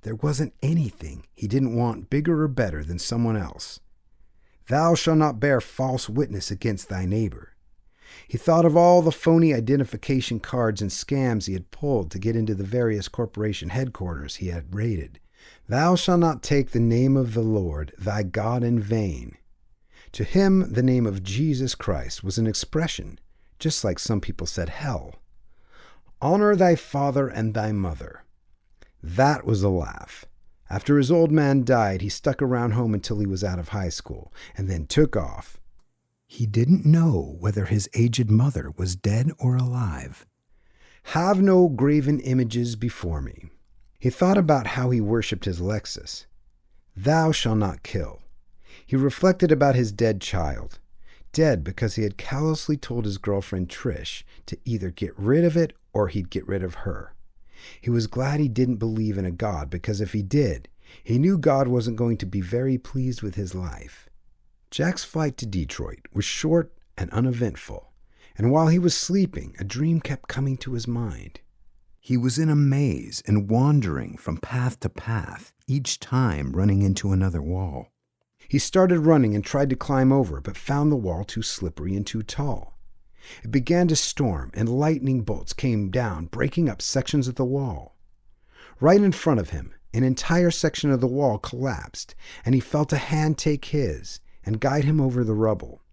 There wasn't anything he didn't want bigger or better than someone else. "Thou shalt not bear false witness against thy neighbor." He thought of all the phony identification cards and scams he had pulled to get into the various corporation headquarters he had raided. "Thou shalt not take the name of the Lord thy God in vain." To him, the name of Jesus Christ was an expression, just like some people said hell. "Honor thy father and thy mother." That was a laugh. After his old man died, he stuck around home until he was out of high school, and then took off. He didn't know whether his aged mother was dead or alive. "Have no graven images before me." He thought about how he worshipped his Lexus. "Thou shalt not kill." He reflected about his dead child. Dead because he had callously told his girlfriend Trish to either get rid of it or he'd get rid of her. He was glad he didn't believe in a God, because if he did, he knew God wasn't going to be very pleased with his life. Jack's flight to Detroit was short and uneventful, and while he was sleeping, a dream kept coming to his mind. He was in a maze and wandering from path to path, each time running into another wall. He started running and tried to climb over, but found the wall too slippery and too tall. It began to storm, and lightning bolts came down, breaking up sections of the wall. Right in front of him, an entire section of the wall collapsed, and he felt a hand take his and guide him over the rubble.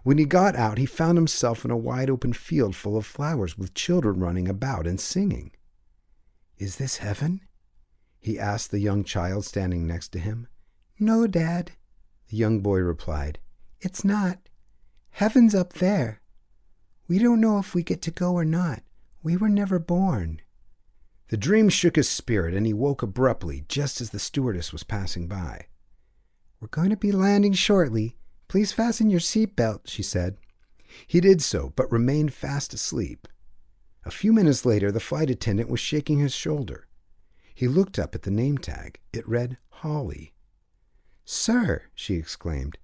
When he got out, he found himself in a wide-open field full of flowers with children running about and singing. "Is this heaven?" he asked the young child standing next to him. "No, Dad," the young boy replied. "It's not. Heaven's up there. We don't know if we get to go or not. We were never born." The dream shook his spirit, and he woke abruptly just as the stewardess was passing by. "We're going to be landing shortly. Please fasten your seatbelt," she said. He did so, but remained fast asleep. A few minutes later, the flight attendant was shaking his shoulder. He looked up at the name tag. It read Holly. "Sir," she exclaimed,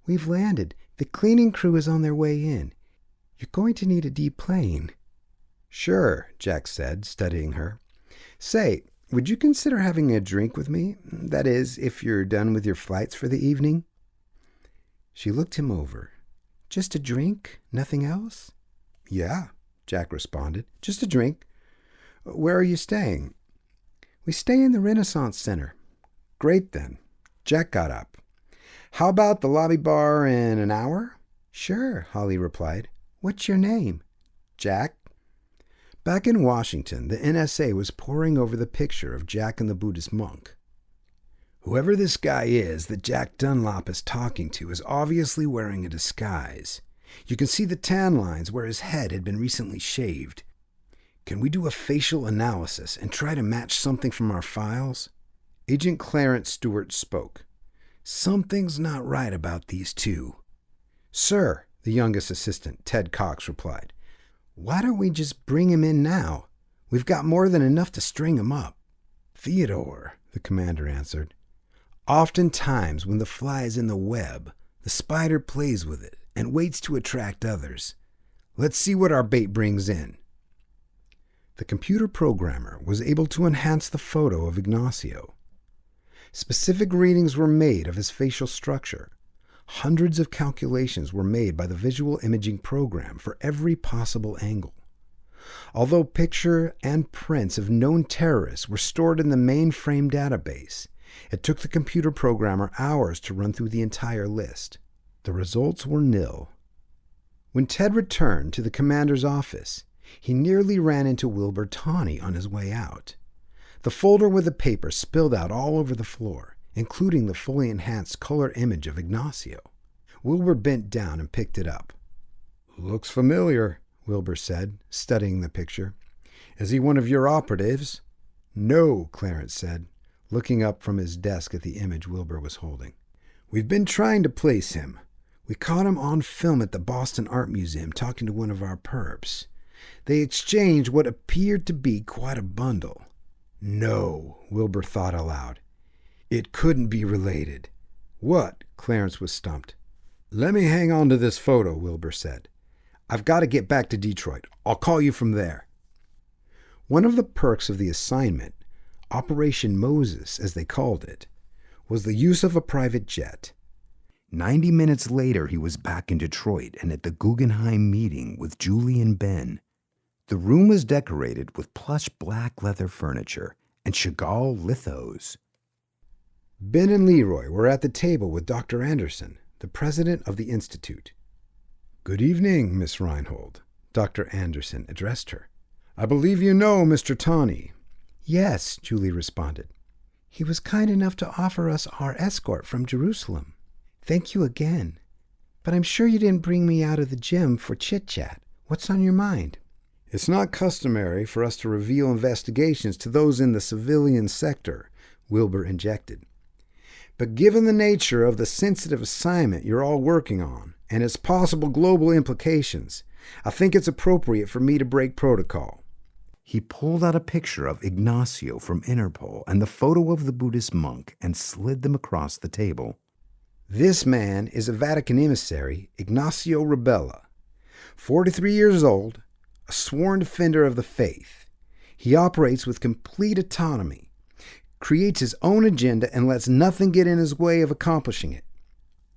"we've landed. The cleaning crew is on their way in. You're going to need a deplane." "Sure," Jack said, studying her. "Say, would you consider having a drink with me? That is, if you're done with your flights for the evening?" She looked him over. "Just a drink? Nothing else?" "Yeah," Jack responded. "Just a drink. Where are you staying?" "We stay in the Renaissance Center." "Great, then." Jack got up. "How about the lobby bar in an hour?" "Sure," Holly replied. "What's your name?" "Jack." Back in Washington, the NSA was poring over the picture of Jack and the Buddhist monk. Whoever this guy is that Jack Dunlop is talking to is obviously wearing a disguise. You can see the tan lines where his head had been recently shaved. Can we do a facial analysis and try to match something from our files? Agent Clarence Stewart spoke. "Something's not right about these two." "Sir," the youngest assistant, Ted Cox, replied. "Why don't we just bring him in now? We've got more than enough to string him up." "Theodore," the commander answered, "oftentimes when the fly is in the web, the spider plays with it and waits to attract others. Let's see what our bait brings in." The computer programmer was able to enhance the photo of Ignacio. Specific readings were made of his facial structure. Hundreds of calculations were made by the visual imaging program for every possible angle. Although picture and prints of known terrorists were stored in the mainframe database, it took the computer programmer hours to run through the entire list. The results were nil. When Ted returned to the commander's office, he nearly ran into Wilbur Tawney on his way out. The folder with the paper spilled out all over the floor, including the fully enhanced color image of Ignacio. Wilbur bent down and picked it up. "Looks familiar," Wilbur said, studying the picture. "Is he one of your operatives?" "No," Clarence said, looking up from his desk at the image Wilbur was holding. "We've been trying to place him. We caught him on film at the Boston Art Museum talking to one of our perps. They exchanged what appeared to be quite a bundle." "No," Wilbur thought aloud. "It couldn't be related." "What?" Clarence was stumped. "Let me hang on to this photo," Wilbur said. "I've got to get back to Detroit. I'll call you from there." One of the perks of the assignment, Operation Moses as they called it, was the use of a private jet. 90 minutes later, he was back in Detroit and at the Guggenheim meeting with Julie and Ben. The room was decorated with plush black leather furniture and Chagall lithos. Ben and Leroy were at the table with Dr. Anderson, the president of the Institute. "Good evening, Miss Reinhold," Dr. Anderson addressed her. "I believe you know Mr. Tawney." "Yes," Julie responded. "He was kind enough to offer us our escort from Jerusalem." "Thank you again. But I'm sure you didn't bring me out of the gym for chit-chat. What's on your mind?" "It's not customary for us to reveal investigations to those in the civilian sector," Wilbur injected. "But given the nature of the sensitive assignment you're all working on and its possible global implications, I think it's appropriate for me to break protocol." He pulled out a picture of Ignacio from Interpol and the photo of the Buddhist monk and slid them across the table. "This man is a Vatican emissary, Ignacio Rebella, 43 years old, a sworn defender of the faith. He operates with complete autonomy, creates his own agenda, and lets nothing get in his way of accomplishing it.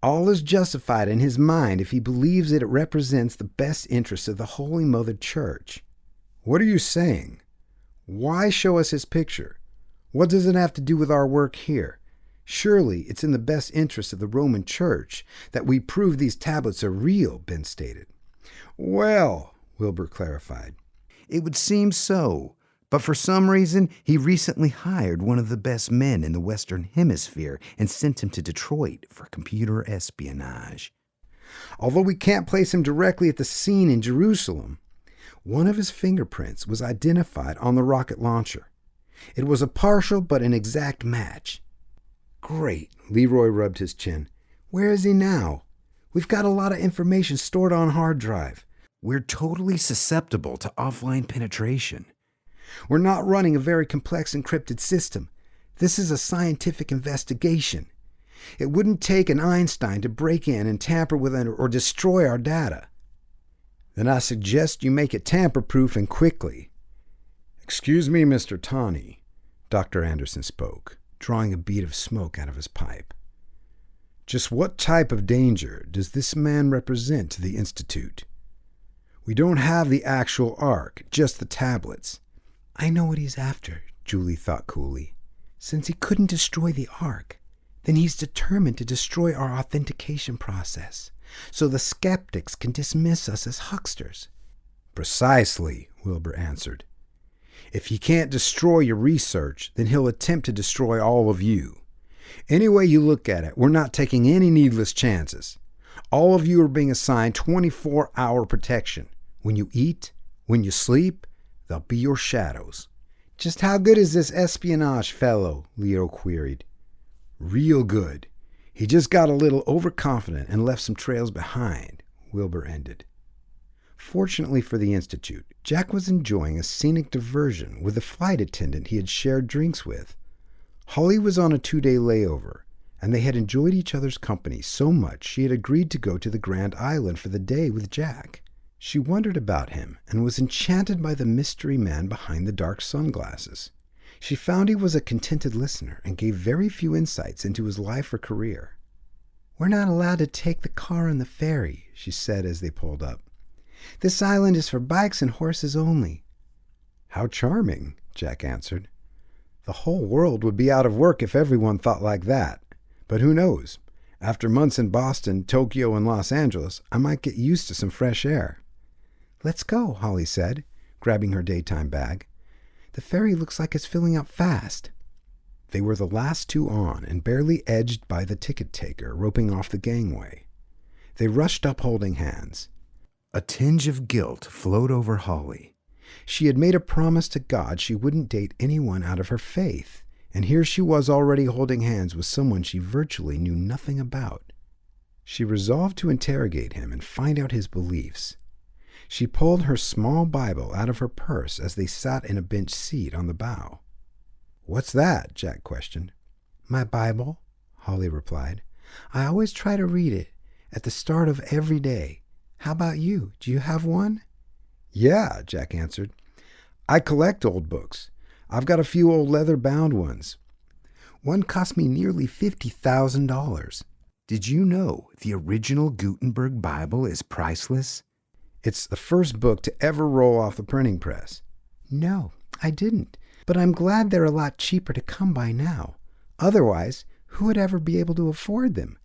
All is justified in his mind if he believes that it represents the best interests of the Holy Mother Church." "What are you saying? Why show us his picture? What does it have to do with our work here? Surely it's in the best interest of the Roman Church that we prove these tablets are real," Ben stated. "Well," Wilbur clarified, "it would seem so, but for some reason he recently hired one of the best men in the Western Hemisphere and sent him to Detroit for computer espionage. Although we can't place him directly at the scene in Jerusalem, one of his fingerprints was identified on the rocket launcher. It was a partial but an exact match." "Great," Leroy rubbed his chin. "Where is he now? We've got a lot of information stored on hard drive. We're totally susceptible to offline penetration. We're not running a very complex encrypted system. This is a scientific investigation. It wouldn't take an Einstein to break in and tamper with or destroy our data. Then I suggest you make it tamper-proof and quickly. Excuse me, Mr. Tawney, Dr. Anderson spoke, drawing a bead of smoke out of his pipe. Just what type of danger does this man represent to the Institute? We don't have the actual Ark, just the tablets. I know what he's after, Julie thought coolly. Since he couldn't destroy the Ark, then he's determined to destroy our authentication process, so the skeptics can dismiss us as hucksters. Precisely, Wilbur answered. If he can't destroy your research, then he'll attempt to destroy all of you. Any way you look at it, we're not taking any needless chances. All of you are being assigned 24-hour protection. When you eat, when you sleep, they'll be your shadows. Just how good is this espionage fellow? Leo queried. Real good. He just got a little overconfident and left some trails behind, Wilbur ended. Fortunately for the Institute, Jack was enjoying a scenic diversion with the flight attendant he had shared drinks with. Holly was on a 2-day layover, and they had enjoyed each other's company so much she had agreed to go to the Grand Island for the day with Jack. She wondered about him and was enchanted by the mystery man behind the dark sunglasses. She found he was a contented listener and gave very few insights into his life or career. We're not allowed to take the car on the ferry, she said as they pulled up. This island is for bikes and horses only. How charming, Jack answered. The whole world would be out of work if everyone thought like that. But who knows? After months in Boston, Tokyo, and Los Angeles, I might get used to some fresh air. Let's go, Holly said, grabbing her daytime bag. The ferry looks like it's filling up fast. They were the last two on and barely edged by the ticket taker roping off the gangway. They rushed up holding hands. A tinge of guilt flowed over Holly. She had made a promise to God she wouldn't date anyone out of her faith, and here she was already holding hands with someone she virtually knew nothing about. She resolved to interrogate him and find out his beliefs. She pulled her small Bible out of her purse as they sat in a bench seat on the bow. What's that? Jack questioned. My Bible, Holly replied. I always try to read it at the start of every day. How about you? Do you have one? Yeah, Jack answered. I collect old books. I've got a few old leather-bound ones. One cost me nearly $50,000. Did you know the original Gutenberg Bible is priceless? It's the first book to ever roll off the printing press. No, I didn't. But I'm glad they're a lot cheaper to come by now. Otherwise, who would ever be able to afford them?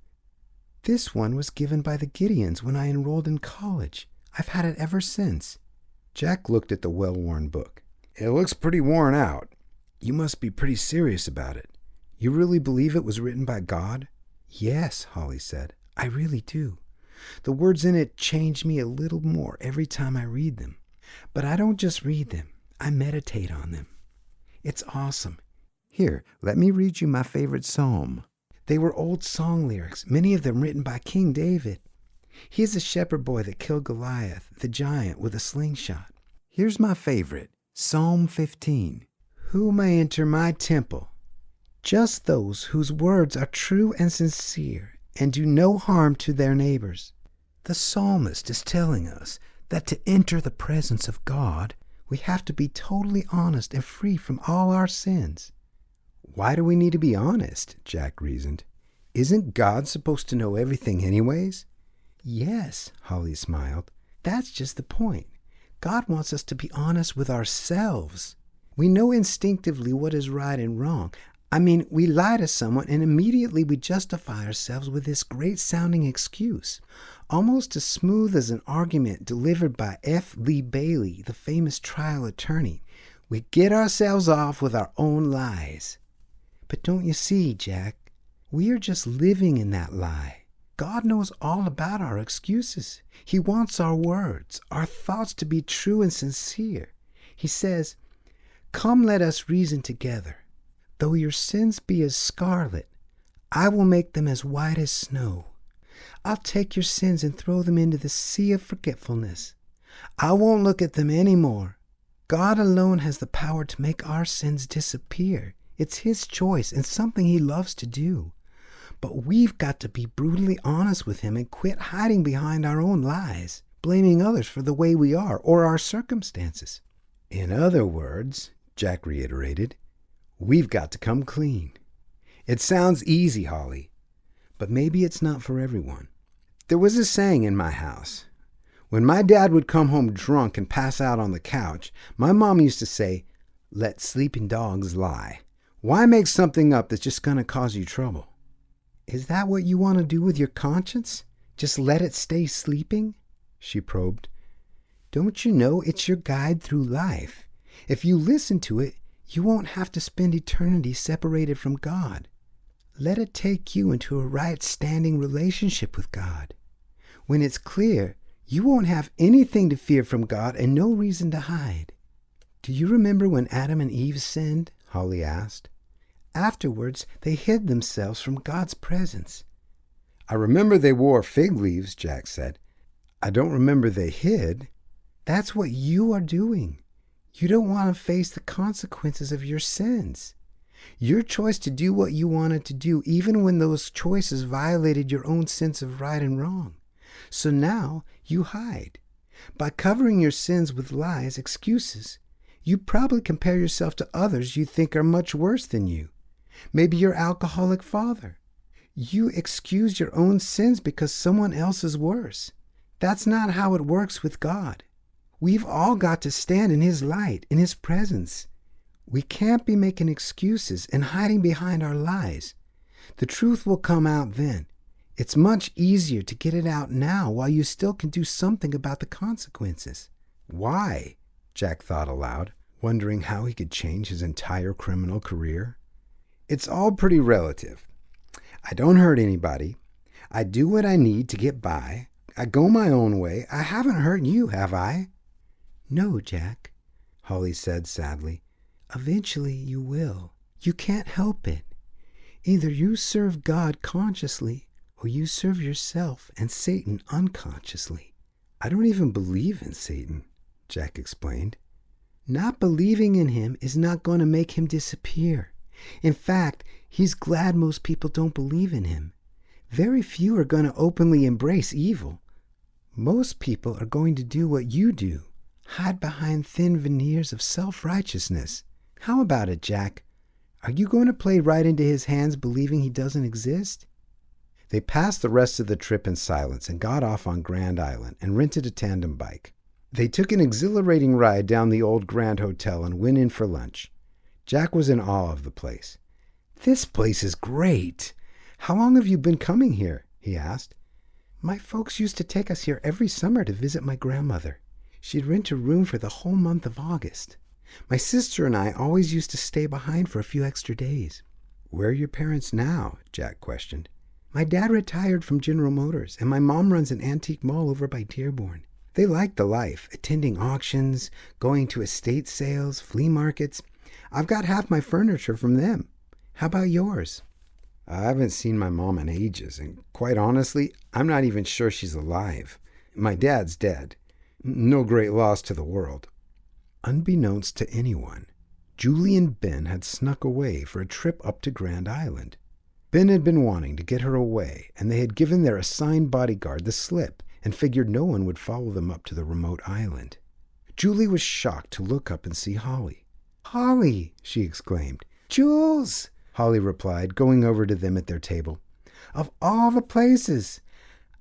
This one was given by the Gideons when I enrolled in college. I've had it ever since. Jack looked at the well-worn book. It looks pretty worn out. You must be pretty serious about it. You really believe it was written by God? Yes, Holly said. I really do. The words in it change me a little more every time I read them. But I don't just read them. I meditate on them. It's awesome. Here, let me read you my favorite psalm. They were old song lyrics, many of them written by King David. He's the shepherd boy that killed Goliath, the giant, with a slingshot. Here's my favorite, Psalm 15. Who may enter my temple? Just those whose words are true and sincere and do no harm to their neighbors. The psalmist is telling us that to enter the presence of God, we have to be totally honest and free from all our sins. Why do we need to be honest? Jack reasoned. Isn't God supposed to know everything anyways? Yes, Holly smiled. That's just the point. God wants us to be honest with ourselves. We know instinctively what is right and wrong. I mean, we lie to someone and immediately we justify ourselves with this great-sounding excuse, almost as smooth as an argument delivered by F. Lee Bailey, the famous trial attorney. We get ourselves off with our own lies. But don't you see, Jack, we are just living in that lie. God knows all about our excuses. He wants our words, our thoughts to be true and sincere. He says, "Come, let us reason together. Though your sins be as scarlet, I will make them as white as snow. I'll take your sins and throw them into the sea of forgetfulness. I won't look at them anymore. God alone has the power to make our sins disappear. It's His choice and something He loves to do. But we've got to be brutally honest with Him and quit hiding behind our own lies, blaming others for the way we are or our circumstances. In other words, Jack reiterated, we've got to come clean. It sounds easy, Holly, but maybe it's not for everyone. There was a saying in my house. When my dad would come home drunk and pass out on the couch, my mom used to say, "Let sleeping dogs lie. Why make something up that's just going to cause you trouble?" Is that what you want to do with your conscience? Just let it stay sleeping? She probed. Don't you know it's your guide through life? If you listen to it, you won't have to spend eternity separated from God. Let it take you into a right-standing relationship with God. When it's clear, you won't have anything to fear from God and no reason to hide. Do you remember when Adam and Eve sinned? Holly asked. Afterwards, they hid themselves from God's presence. I remember they wore fig leaves, Jack said. I don't remember they hid. That's what you are doing. You don't want to face the consequences of your sins. Your choice to do what you wanted to do, even when those choices violated your own sense of right and wrong. So now you hide. By covering your sins with lies, excuses, you probably compare yourself to others you think are much worse than you. Maybe your alcoholic father. You excuse your own sins because someone else is worse. That's not how it works with God. We've all got to stand in His light, in His presence. We can't be making excuses and hiding behind our lies. The truth will come out then. It's much easier to get it out now while you still can do something about the consequences. Why? Jack thought aloud, wondering how he could change his entire criminal career. It's all pretty relative. I don't hurt anybody. I do what I need to get by. I go my own way. I haven't hurt you, have I? No, Jack, Holly said sadly. Eventually you will. You can't help it. Either you serve God consciously or you serve yourself and Satan unconsciously. I don't even believe in Satan, Jack explained. Not believing in him is not going to make him disappear. In fact, he's glad most people don't believe in him. Very few are going to openly embrace evil. Most people are going to do what you do, hide behind thin veneers of self-righteousness. How about it, Jack? Are you going to play right into his hands believing he doesn't exist? They passed the rest of the trip in silence and got off on Grand Island and rented a tandem bike. They took an exhilarating ride down the old Grand Hotel and went in for lunch. Jack was in awe of the place. This place is great. How long have you been coming here? He asked. My folks used to take us here every summer to visit my grandmother. She'd rent a room for the whole month of August. My sister and I always used to stay behind for a few extra days. Where are your parents now? Jack questioned. My dad retired from General Motors, and my mom runs an antique mall over by Dearborn. They like the life, attending auctions, going to estate sales, flea markets. I've got half my furniture from them. How about yours? I haven't seen my mom in ages, and quite honestly, I'm not even sure she's alive. My dad's dead. No great loss to the world. Unbeknownst to anyone, Julie and Ben had snuck away for a trip up to Grand Island. Ben had been wanting to get her away, and they had given their assigned bodyguard the slip and figured no one would follow them up to the remote island. Julie was shocked to look up and see Holly. Holly, she exclaimed. Jules, Holly replied, going over to them at their table. Of all the places!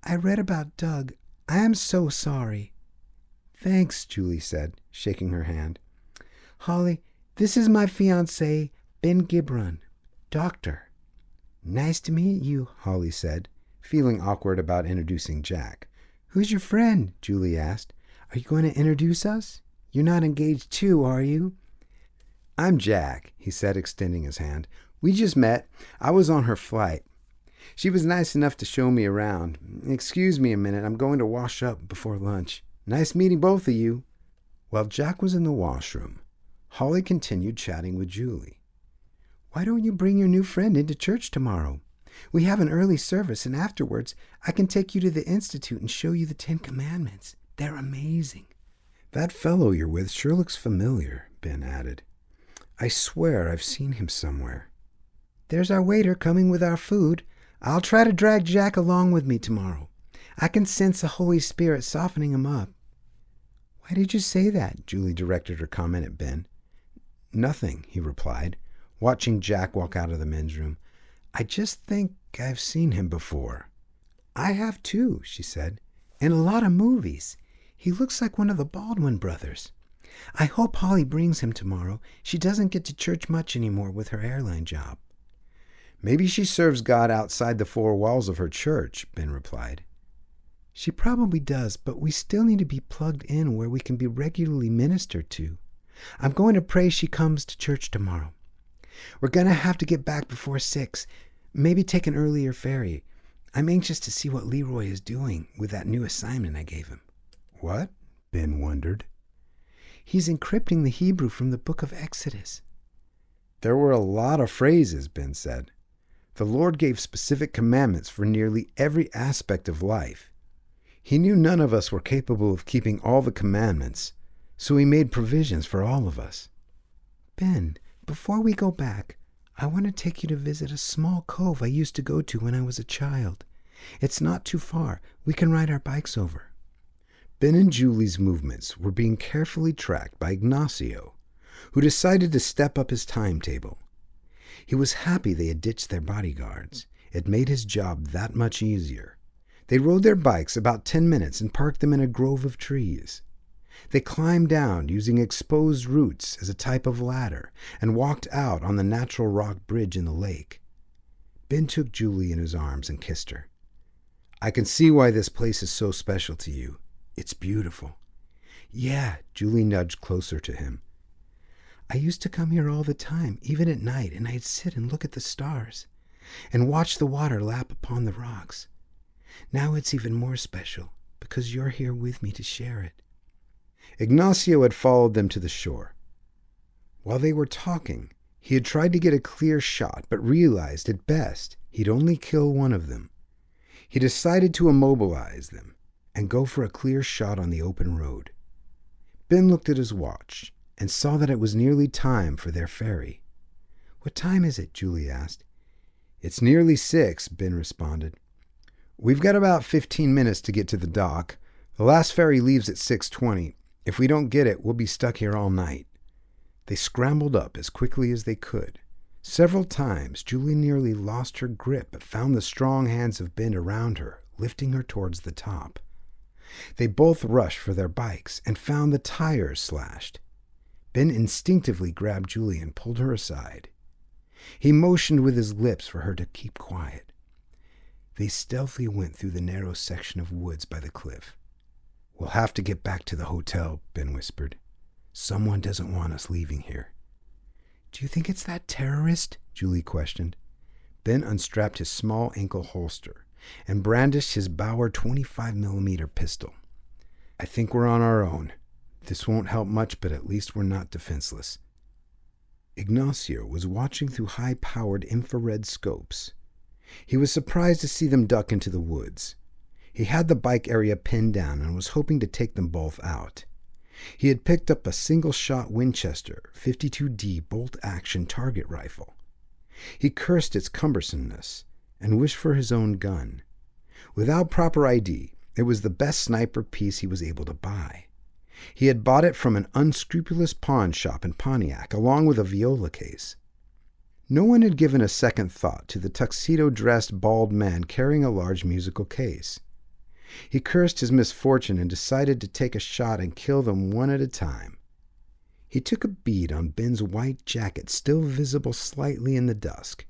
I read about Doug. I am so sorry. Thanks, Julie said, shaking her hand. Holly, this is my fiancé, Ben Gibron, doctor. Nice to meet you, Holly said, feeling awkward about introducing Jack. Who's your friend? Julie asked. Are you going to introduce us? You're not engaged too, are you? I'm Jack, he said, extending his hand. We just met. I was on her flight. She was nice enough to show me around. Excuse me a minute, I'm going to wash up before lunch. Nice meeting both of you. While Jack was in the washroom, Holly continued chatting with Julie. Why don't you bring your new friend into church tomorrow? We have an early service, and afterwards I can take you to the Institute and show you the 10 Commandments. They're amazing. That fellow you're with sure looks familiar, Ben added. I swear I've seen him somewhere. There's our waiter coming with our food. I'll try to drag Jack along with me tomorrow. I can sense the Holy Spirit softening him up. Why did you say that? Julie directed her comment at Ben. Nothing, he replied, watching Jack walk out of the men's room. I just think I've seen him before. I have too, she said. In a lot of movies. He looks like one of the Baldwin brothers. I hope Holly brings him tomorrow. She doesn't get to church much anymore with her airline job. Maybe she serves God outside the four walls of her church, Ben replied. She probably does, but we still need to be plugged in where we can be regularly ministered to. I'm going to pray she comes to church tomorrow. We're going to have to get back before 6, maybe take an earlier ferry. I'm anxious to see what Leroy is doing with that new assignment I gave him. What? Ben wondered. He's encrypting the Hebrew from the book of Exodus. There were a lot of phrases, Ben said. The Lord gave specific commandments for nearly every aspect of life. He knew none of us were capable of keeping all the commandments, so he made provisions for all of us. Ben, before we go back, I want to take you to visit a small cove I used to go to when I was a child. It's not too far. We can ride our bikes over. Ben and Julie's movements were being carefully tracked by Ignacio, who decided to step up his timetable. He was happy they had ditched their bodyguards. It made his job that much easier. They rode their bikes about 10 minutes and parked them in a grove of trees. They climbed down using exposed roots as a type of ladder and walked out on the natural rock bridge in the lake. Ben took Julie in his arms and kissed her. I can see why this place is so special to you. It's beautiful. Yeah, Julie nudged closer to him. I used to come here all the time, even at night, and I'd sit and look at the stars and watch the water lap upon the rocks. Now it's even more special because you're here with me to share it. Ignacio had followed them to the shore. While they were talking, he had tried to get a clear shot, but realized at best he'd only kill one of them. He decided to immobilize them and go for a clear shot on the open road. Ben looked at his watch and saw that it was nearly time for their ferry. What time is it? Julie asked. It's nearly 6, Ben responded. We've got about 15 minutes to get to the dock. The last ferry leaves at 6:20. If we don't get it, we'll be stuck here all night. They scrambled up as quickly as they could. Several times, Julie nearly lost her grip, but found the strong hands of Ben around her, lifting her towards the top. They both rushed for their bikes and found the tires slashed. Ben instinctively grabbed Julie and pulled her aside. He motioned with his lips for her to keep quiet. They stealthily went through the narrow section of woods by the cliff. We'll have to get back to the hotel, Ben whispered. Someone doesn't want us leaving here. Do you think it's that terrorist? Julie questioned. Ben unstrapped his small ankle holster and brandished his Bauer 25mm pistol. I think we're on our own. This won't help much, but at least we're not defenseless. Ignacio was watching through high-powered infrared scopes. He was surprised to see them duck into the woods. He had the bike area pinned down and was hoping to take them both out. He had picked up a single-shot Winchester 52D bolt-action target rifle. He cursed its cumbersomeness and wished for his own gun. Without proper ID, it was the best sniper piece he was able to buy. He had bought it from an unscrupulous pawn shop in Pontiac, along with a viola case. No one had given a second thought to the tuxedo-dressed bald man carrying a large musical case. He cursed his misfortune and decided to take a shot and kill them one at a time. He took a bead on Ben's white jacket, still visible slightly in the dusk.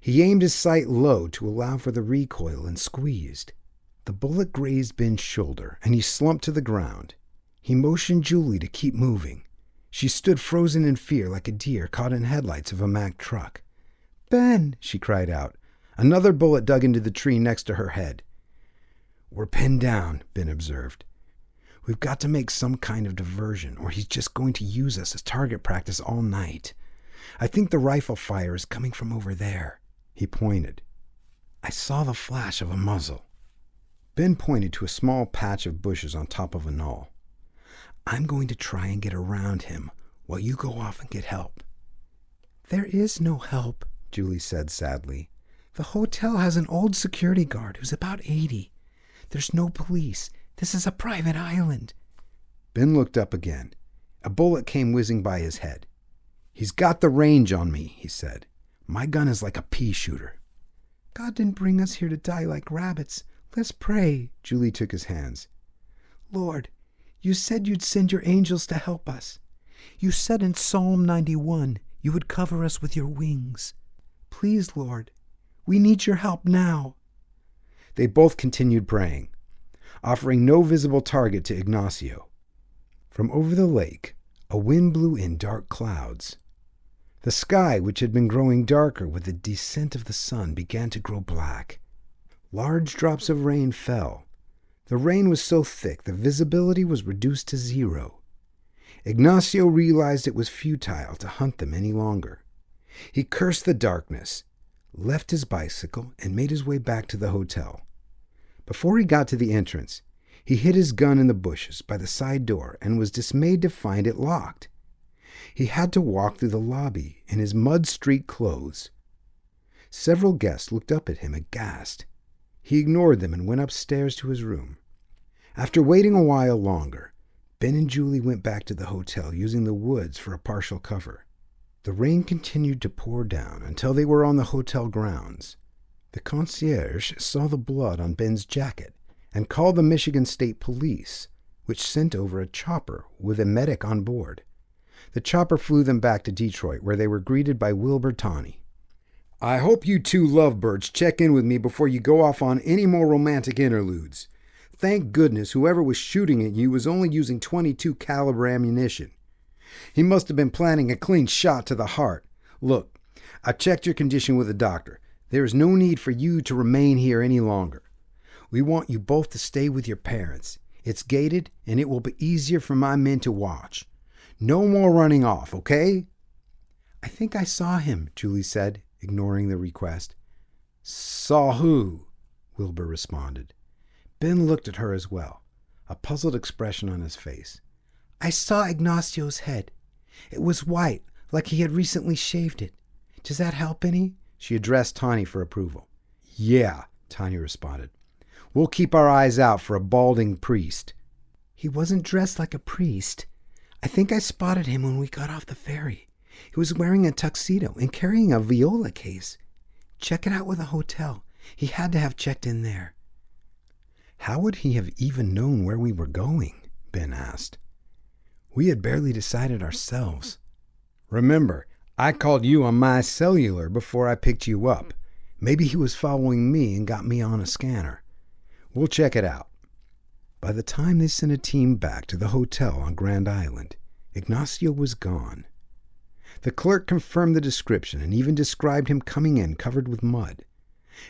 He aimed his sight low to allow for the recoil and squeezed. The bullet grazed Ben's shoulder, and he slumped to the ground. He motioned Julie to keep moving. She stood frozen in fear like a deer caught in headlights of a Mack truck. Ben, she cried out. Another bullet dug into the tree next to her head. We're pinned down, Ben observed. We've got to make some kind of diversion, or he's just going to use us as target practice all night. I think the rifle fire is coming from over there. He pointed. I saw the flash of a muzzle. Ben pointed to a small patch of bushes on top of a knoll. I'm going to try and get around him while you go off and get help." "There is no help," Julie said sadly. "The hotel has an old security guard who's about 80. There's no police. This is a private island." Ben looked up again. A bullet came whizzing by his head. "He's got the range on me," he said. "My gun is like a pea shooter." "God didn't bring us here to die like rabbits. Let's pray." Julie took his hands. "Lord, you said you'd send your angels to help us. You said in Psalm 91 you would cover us with your wings. Please, Lord, we need your help now." They both continued praying, offering no visible target to Ignacio. From over the lake, a wind blew in dark clouds. The sky, which had been growing darker with the descent of the sun, began to grow black. Large drops of rain fell. The rain was so thick the visibility was reduced to 0. Ignacio realized it was futile to hunt them any longer. He cursed the darkness, left his bicycle, and made his way back to the hotel. Before he got to the entrance, he hid his gun in the bushes by the side door and was dismayed to find it locked. He had to walk through the lobby in his mud-streaked clothes. Several guests looked up at him aghast. He ignored them and went upstairs to his room. After waiting a while longer, Ben and Julie went back to the hotel using the woods for a partial cover. The rain continued to pour down until they were on the hotel grounds. The concierge saw the blood on Ben's jacket and called the Michigan State Police, which sent over a chopper with a medic on board. The chopper flew them back to Detroit, where they were greeted by Wilbur Tawney. "I hope you two lovebirds check in with me before you go off on any more romantic interludes. Thank goodness whoever was shooting at you was only using .22 caliber ammunition. He must have been planning a clean shot to the heart. Look, I checked your condition with the doctor. There is no need for you to remain here any longer. We want you both to stay with your parents. It's gated, and it will be easier for my men to watch. No more running off, okay?" "I think I saw him," Julie said, ignoring the request. "Saw who?" Wilbur responded. Ben looked at her as well, a puzzled expression on his face. "I saw Ignacio's head. It was white, like he had recently shaved it. Does that help any?" She addressed Tawny for approval. "Yeah," Tawny responded. "We'll keep our eyes out for a balding priest." "He wasn't dressed like a priest. I think I spotted him when we got off the ferry. He was wearing a tuxedo and carrying a viola case. Check it out with the hotel. He had to have checked in there." "How would he have even known where we were going?" Ben asked. "We had barely decided ourselves. Remember, I called you on my cellular before I picked you up. Maybe he was following me and got me on a scanner. We'll check it out." By the time they sent a team back to the hotel on Grand Island, Ignacio was gone. The clerk confirmed the description and even described him coming in covered with mud.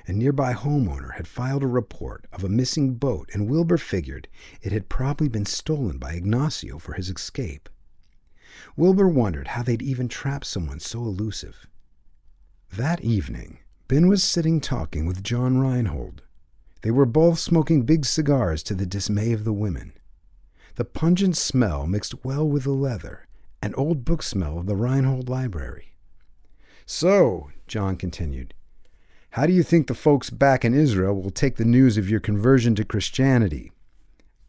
A nearby homeowner had filed a report of a missing boat, and Wilbur figured it had probably been stolen by Ignacio for his escape. Wilbur wondered how they'd even trap someone so elusive. That evening, Ben was sitting talking with John Reinhold. They were both smoking big cigars to the dismay of the women. The pungent smell mixed well with the leather and old book smell of the Reinhold library. "So," John continued, "how do you think the folks back in Israel will take the news of your conversion to Christianity?"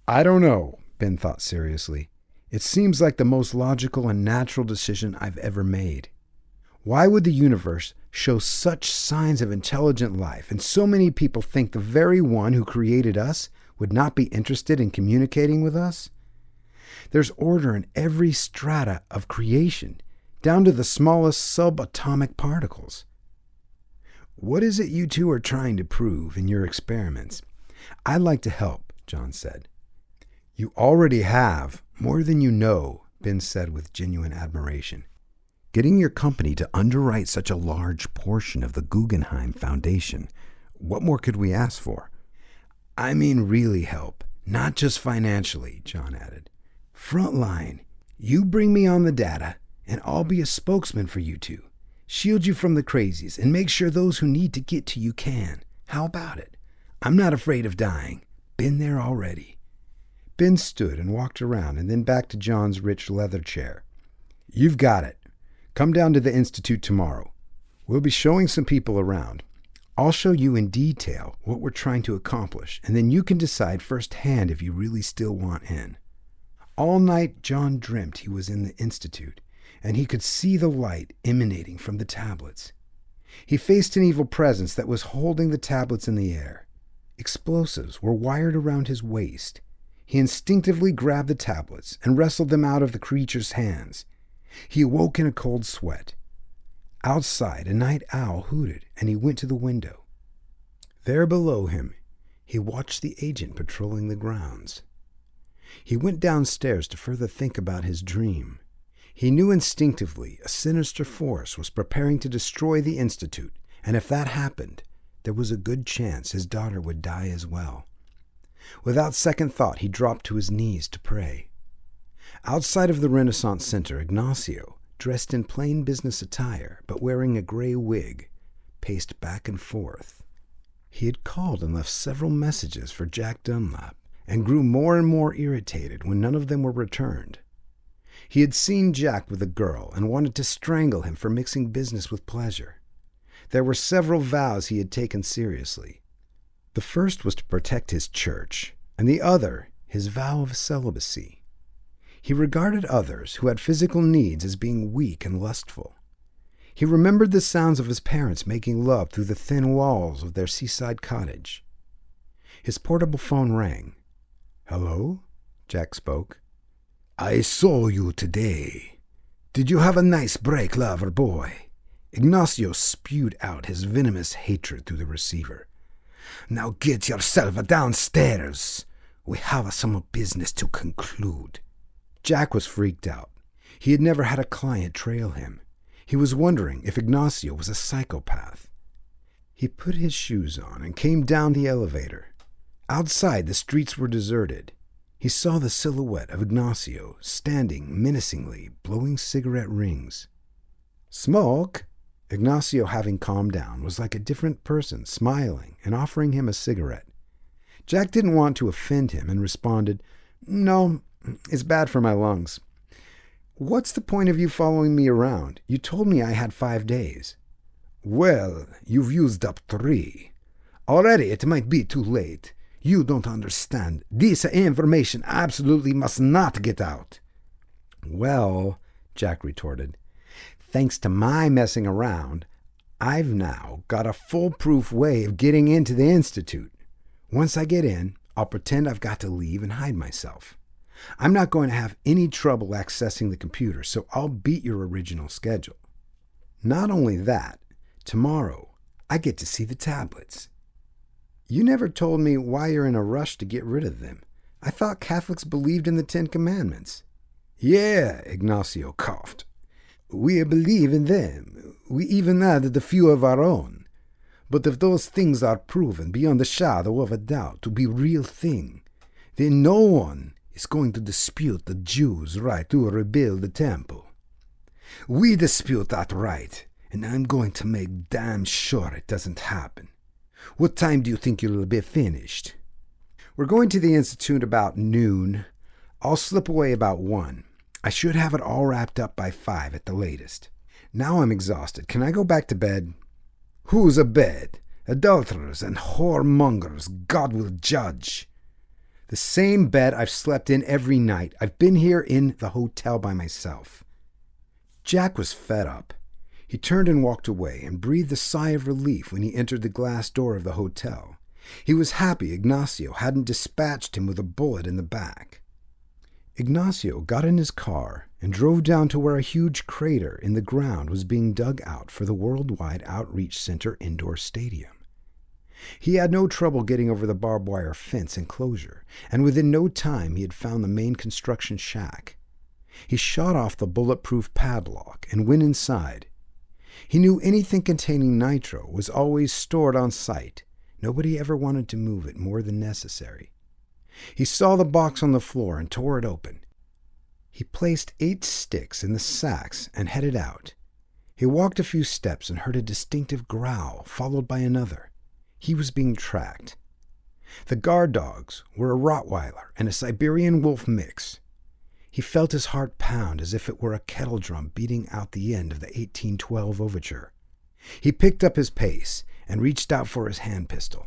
"I don't know," Ben thought seriously. "It seems like the most logical and natural decision I've ever made. Why would the universe show such signs of intelligent life and so many people think the very one who created us would not be interested in communicating with us? There's order in every strata of creation, down to the smallest subatomic particles. What is it you two are trying to prove in your experiments? I'd like to help," John said. "You already have, more than you know," Ben said with genuine admiration. "Getting your company to underwrite such a large portion of the Guggenheim Foundation, what more could we ask for?" "I mean really help, not just financially," John added. "Frontline, you bring me on the data, and I'll be a spokesman for you two. Shield you from the crazies, and make sure those who need to get to you can. How about it? I'm not afraid of dying. Been there already." Ben stood and walked around and then back to John's rich leather chair. "You've got it. Come down to the Institute tomorrow. We'll be showing some people around. I'll show you in detail what we're trying to accomplish, and then you can decide firsthand if you really still want in." All night John dreamt he was in the Institute, and he could see the light emanating from the tablets. He faced an evil presence that was holding the tablets in the air. Explosives were wired around his waist. He instinctively grabbed the tablets and wrestled them out of the creature's hands. He awoke in a cold sweat. Outside, a night owl hooted, and he went to the window. There below him, he watched the agent patrolling the grounds. He went downstairs to further think about his dream. He knew instinctively a sinister force was preparing to destroy the Institute, and if that happened, there was a good chance his daughter would die as well. Without second thought, he dropped to his knees to pray. Outside of the Renaissance Center, Ignacio, dressed in plain business attire but wearing a gray wig, paced back and forth. He had called and left several messages for Jack Dunlap, and grew more and more irritated when none of them were returned. He had seen Jack with a girl and wanted to strangle him for mixing business with pleasure. There were several vows he had taken seriously. The first was to protect his church, and the other his vow of celibacy. He regarded others who had physical needs as being weak and lustful. He remembered the sounds of his parents making love through the thin walls of their seaside cottage. His portable phone rang. "Hello?" Jack spoke. "I saw you today. Did you have a nice break, lover boy?" Ignacio spewed out his venomous hatred through the receiver. "Now get yourself downstairs. We have some business to conclude." Jack was freaked out. He had never had a client trail him. He was wondering if Ignacio was a psychopath. He put his shoes on and came down the elevator. Outside, the streets were deserted. He saw the silhouette of Ignacio standing menacingly, blowing cigarette rings. "Smoke?" Ignacio, having calmed down, was like a different person, smiling and offering him a cigarette. Jack didn't want to offend him and responded, "No, it's bad for my lungs." "What's the point of you following me around? You told me I had 5 days." "Well, you've used up 3. Already it might be too late. You don't understand. This information absolutely must not get out." "Well," Jack retorted, "thanks to my messing around, I've now got a foolproof way of getting into the Institute. Once I get in, I'll pretend I've got to leave and hide myself. I'm not going to have any trouble accessing the computer, so I'll beat your original schedule. Not only that, tomorrow I get to see the tablets. You never told me why you're in a rush to get rid of them. I thought Catholics believed in the 10 Commandments." "Yeah," Ignacio coughed. "We believe in them. We even added a few of our own. But if those things are proven beyond the shadow of a doubt to be real thing, then no one is going to dispute the Jews' right to rebuild the temple. We dispute that right, and I'm going to make damn sure it doesn't happen. What time do you think you'll be finished?" "We're going to the Institute about noon. I'll slip away about 1. I should have it all wrapped up by 5 at the latest. Now I'm exhausted. Can I go back to bed?" "Who's abed? Adulterers and whoremongers God will judge." "The same bed I've slept in every night. I've been here in the hotel by myself." Jack was fed up. He turned and walked away and breathed a sigh of relief when he entered the glass door of the hotel. He was happy Ignacio hadn't dispatched him with a bullet in the back. Ignacio got in his car and drove down to where a huge crater in the ground was being dug out for the Worldwide Outreach Center indoor stadium. He had no trouble getting over the barbed wire fence enclosure, and within no time he had found the main construction shack. He shot off the bulletproof padlock and went inside. He knew anything containing nitro was always stored on site. Nobody ever wanted to move it more than necessary. He saw the box on the floor and tore it open. He placed 8 sticks in the sacks and headed out. He walked a few steps and heard a distinctive growl, followed by another. He was being tracked. The guard dogs were a Rottweiler and a Siberian wolf mix. He felt his heart pound as if it were a kettle drum beating out the end of the 1812 overture. He picked up his pace and reached out for his hand pistol.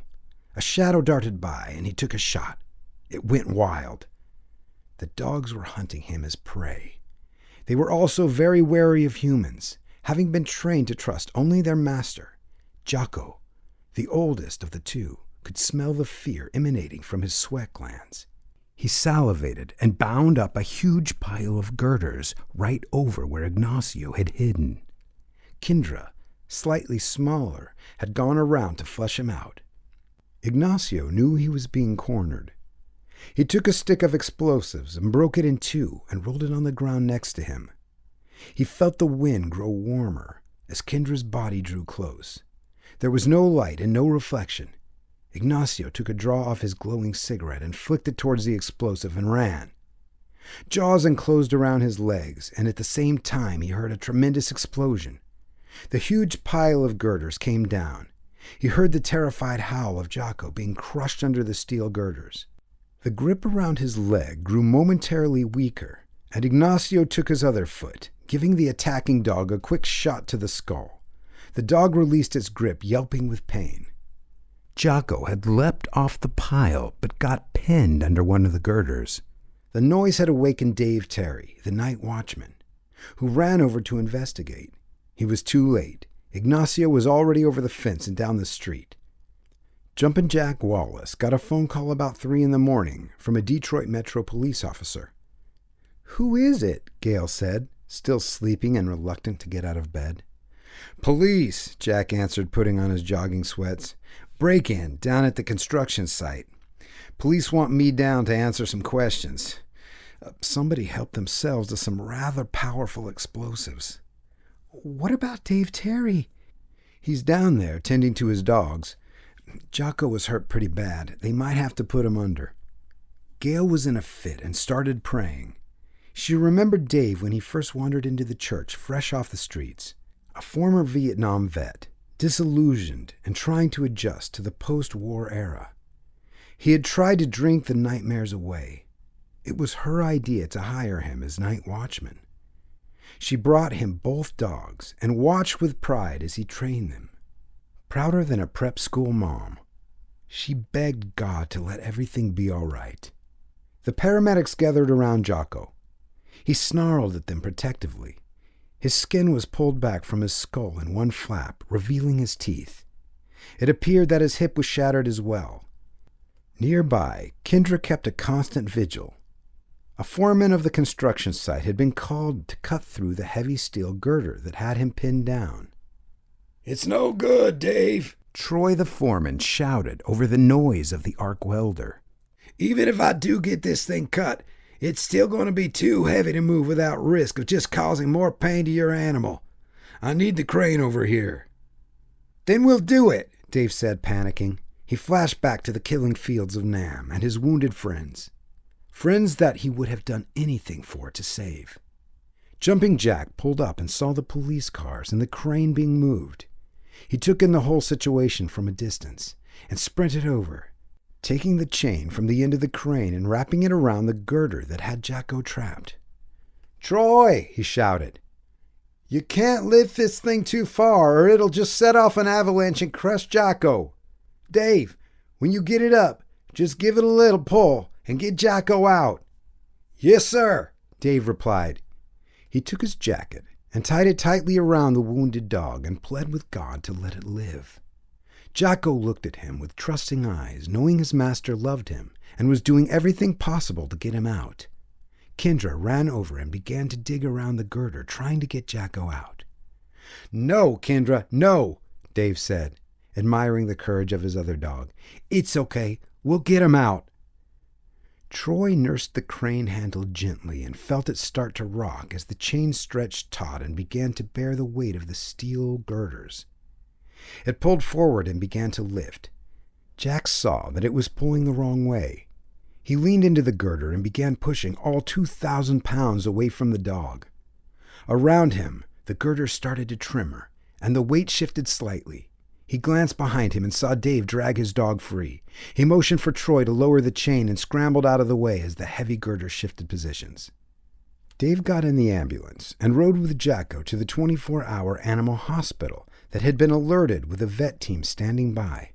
A shadow darted by, and he took a shot. It went wild. The dogs were hunting him as prey. They were also very wary of humans, having been trained to trust only their master. Jocko, the oldest of the two, could smell the fear emanating from his sweat glands. He salivated and bound up a huge pile of girders right over where Ignacio had hidden. Kindra, slightly smaller, had gone around to flush him out. Ignacio knew he was being cornered. He took a stick of explosives and broke it in two and rolled it on the ground next to him. He felt the wind grow warmer as Kindra's body drew close. There was no light and no reflection. Ignacio took a draw off his glowing cigarette and flicked it towards the explosive and ran. Jaws enclosed around his legs, and at the same time he heard a tremendous explosion. The huge pile of girders came down. He heard the terrified howl of Jocko being crushed under the steel girders. The grip around his leg grew momentarily weaker, and Ignacio took his other foot, giving the attacking dog a quick shot to the skull. The dog released its grip, yelping with pain. Jocko had leapt off the pile, but got pinned under one of the girders. The noise had awakened Dave Terry, the night watchman, who ran over to investigate. He was too late. Ignacio was already over the fence and down the street. Jumpin' Jack Wallace got a phone call about 3 a.m. from a Detroit Metro police officer. "Who is it?" Gail said, still sleeping and reluctant to get out of bed. "Police," Jack answered, putting on his jogging sweats. "Break-in down at the construction site. Police want me down to answer some questions. Somebody helped themselves to some rather powerful explosives." "What about Dave Terry?" "He's down there tending to his dogs. Jocko was hurt pretty bad. They might have to put him under." Gail was in a fit and started praying. She remembered Dave when he first wandered into the church, fresh off the streets. A former Vietnam vet, disillusioned and trying to adjust to the post-war era. He had tried to drink the nightmares away. It was her idea to hire him as night watchman. She brought him both dogs and watched with pride as he trained them. Prouder than a prep school mom, she begged God to let everything be all right. The paramedics gathered around Jocko. He snarled at them protectively. His skin was pulled back from his skull in one flap, revealing his teeth. It appeared that his hip was shattered as well. Nearby, Kindra kept a constant vigil. A foreman of the construction site had been called to cut through the heavy steel girder that had him pinned down. "It's no good, Dave," Troy the foreman shouted over the noise of the arc welder. "Even if I do get this thing cut, it's still going to be too heavy to move without risk of just causing more pain to your animal. I need the crane over here." "Then we'll do it," Dave said, panicking. He flashed back to the killing fields of Nam and his wounded friends. Friends that he would have done anything for to save. Jumping Jack pulled up and saw the police cars and the crane being moved. He took in the whole situation from a distance and sprinted over, taking the chain from the end of the crane and wrapping it around the girder that had Jocko trapped. "Troy," he shouted, "you can't lift this thing too far or it'll just set off an avalanche and crush Jocko. Dave, when you get it up, just give it a little pull and get Jocko out." "Yes, sir," Dave replied. He took his jacket and tied it tightly around the wounded dog and pled with God to let it live. Jocko looked at him with trusting eyes, knowing his master loved him and was doing everything possible to get him out. Kindra ran over and began to dig around the girder, trying to get Jocko out. "No, Kindra, no," Dave said, admiring the courage of his other dog. "It's okay. We'll get him out." Troy nursed the crane handle gently and felt it start to rock as the chain stretched taut and began to bear the weight of the steel girders. It pulled forward and began to lift. Jack saw that it was pulling the wrong way. He leaned into the girder and began pushing all 2,000 pounds away from the dog. Around him, the girder started to tremor, and the weight shifted slightly. He glanced behind him and saw Dave drag his dog free. He motioned for Troy to lower the chain and scrambled out of the way as the heavy girder shifted positions. Dave got in the ambulance and rode with Jacko to the 24-hour animal hospital that had been alerted with a vet team standing by.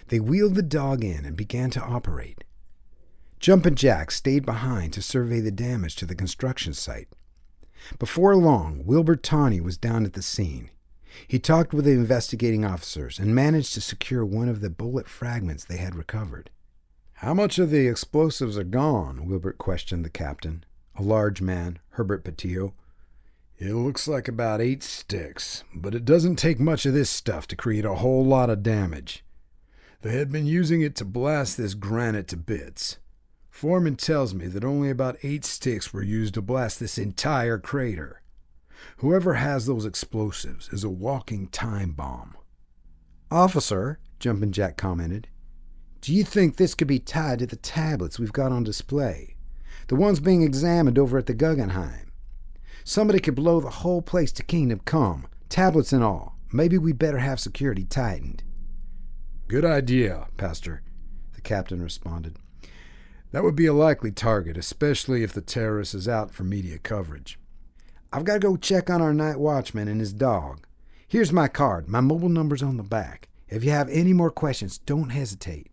They wheeled the dog in and began to operate. Jumpin' Jack stayed behind to survey the damage to the construction site. Before long, Wilbur Tawney was down at the scene. He talked with the investigating officers and managed to secure one of the bullet fragments they had recovered. "How much of the explosives are gone?" Wilbert questioned the captain, a large man, Herbert Patillo. "It looks like about 8 sticks, but it doesn't take much of this stuff to create a whole lot of damage. They had been using it to blast this granite to bits. Foreman tells me that only about 8 sticks were used to blast this entire crater. Whoever has those explosives is a walking time bomb." "Officer," Jumpin' Jack commented, "do you think this could be tied to the tablets we've got on display? The ones being examined over at the Guggenheim. Somebody could blow the whole place to Kingdom Come, tablets and all. Maybe we better have security tightened." "Good idea, Pastor," the captain responded. "That would be a likely target, especially if the terrorist is out for media coverage. I've got to go check on our night watchman and his dog. Here's my card. My mobile number's on the back. If you have any more questions, don't hesitate."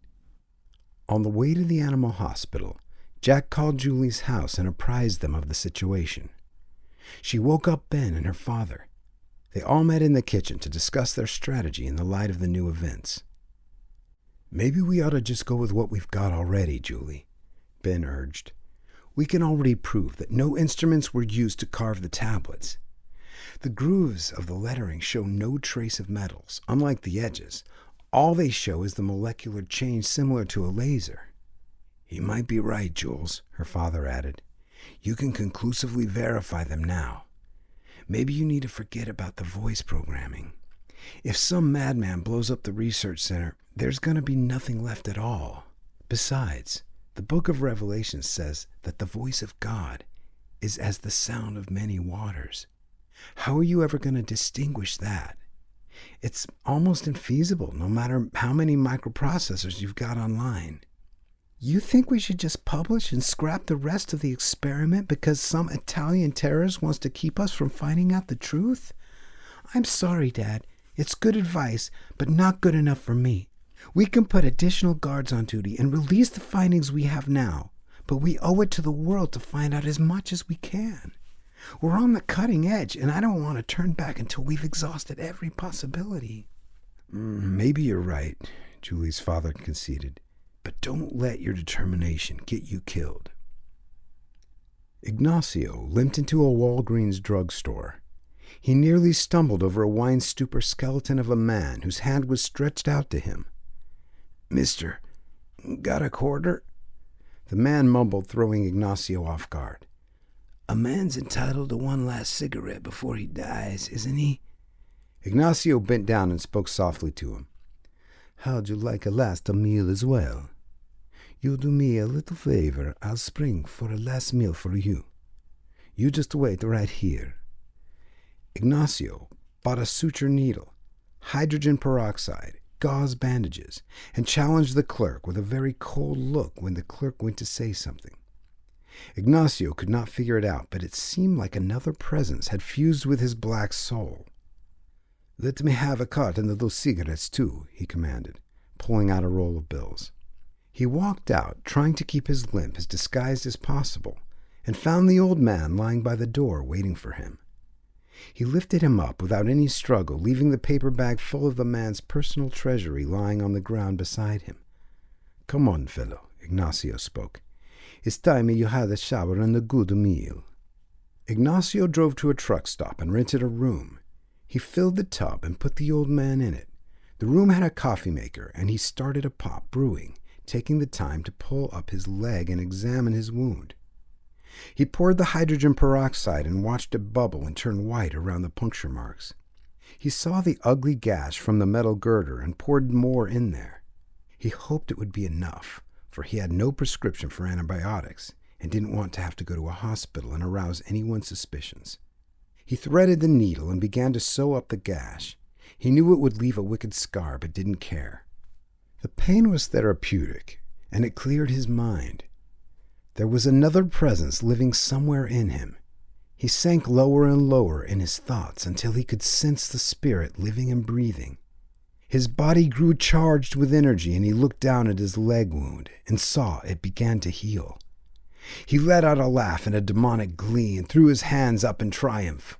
On the way to the animal hospital, Jack called Julie's house and apprised them of the situation. She woke up Ben and her father. They all met in the kitchen to discuss their strategy in the light of the new events. "Maybe we ought to just go with what we've got already, Julie," Ben urged. "We can already prove that no instruments were used to carve the tablets. The grooves of the lettering show no trace of metals, unlike the edges. All they show is the molecular change similar to a laser." "You might be right, Jules," her father added. "You can conclusively verify them now. Maybe you need to forget about the voice programming. If some madman blows up the research center, there's going to be nothing left at all. Besides, the book of Revelation says that the voice of God is as the sound of many waters. How are you ever going to distinguish that? It's almost infeasible, no matter how many microprocessors you've got online." "You think we should just publish and scrap the rest of the experiment because some Italian terrorist wants to keep us from finding out the truth? I'm sorry, Dad. It's good advice, but not good enough for me. We can put additional guards on duty and release the findings we have now, but we owe it to the world to find out as much as we can. We're on the cutting edge, and I don't want to turn back until we've exhausted every possibility." "Maybe you're right," Julie's father conceded, "but don't let your determination get you killed." Ignacio limped into a Walgreens drugstore. He nearly stumbled over a wine stupor skeleton of a man whose hand was stretched out to him. "Mister, got a quarter?" The man mumbled, throwing Ignacio off guard. "A man's entitled to one last cigarette before he dies, isn't he?" Ignacio bent down and spoke softly to him. "How'd you like a last meal as well? You do me a little favor, I'll spring for a last meal for you. You just wait right here." Ignacio bought a suture needle, hydrogen peroxide, gauze bandages, and challenged the clerk with a very cold look when the clerk went to say something. Ignacio could not figure it out, but it seemed like another presence had fused with his black soul. "Let me have a carton of those cigarettes, too," he commanded, pulling out a roll of bills. He walked out, trying to keep his limp as disguised as possible, and found the old man lying by the door waiting for him. He lifted him up without any struggle, leaving the paper bag full of the man's personal treasury lying on the ground beside him. "Come on, fellow," Ignacio spoke. "It's time you had a shower and a good meal." Ignacio drove to a truck stop and rented a room. He filled the tub and put the old man in it. The room had a coffee maker, and he started a pot brewing, taking the time to pull up his leg and examine his wound. He poured the hydrogen peroxide and watched it bubble and turn white around the puncture marks. He saw the ugly gash from the metal girder and poured more in there. He hoped it would be enough, for he had no prescription for antibiotics and didn't want to have to go to a hospital and arouse anyone's suspicions. He threaded the needle and began to sew up the gash. He knew it would leave a wicked scar, but didn't care. The pain was therapeutic, and it cleared his mind. There was another presence living somewhere in him. He sank lower and lower in his thoughts until he could sense the spirit living and breathing. His body grew charged with energy, and he looked down at his leg wound and saw it began to heal. He let out a laugh in a demonic glee and threw his hands up in triumph.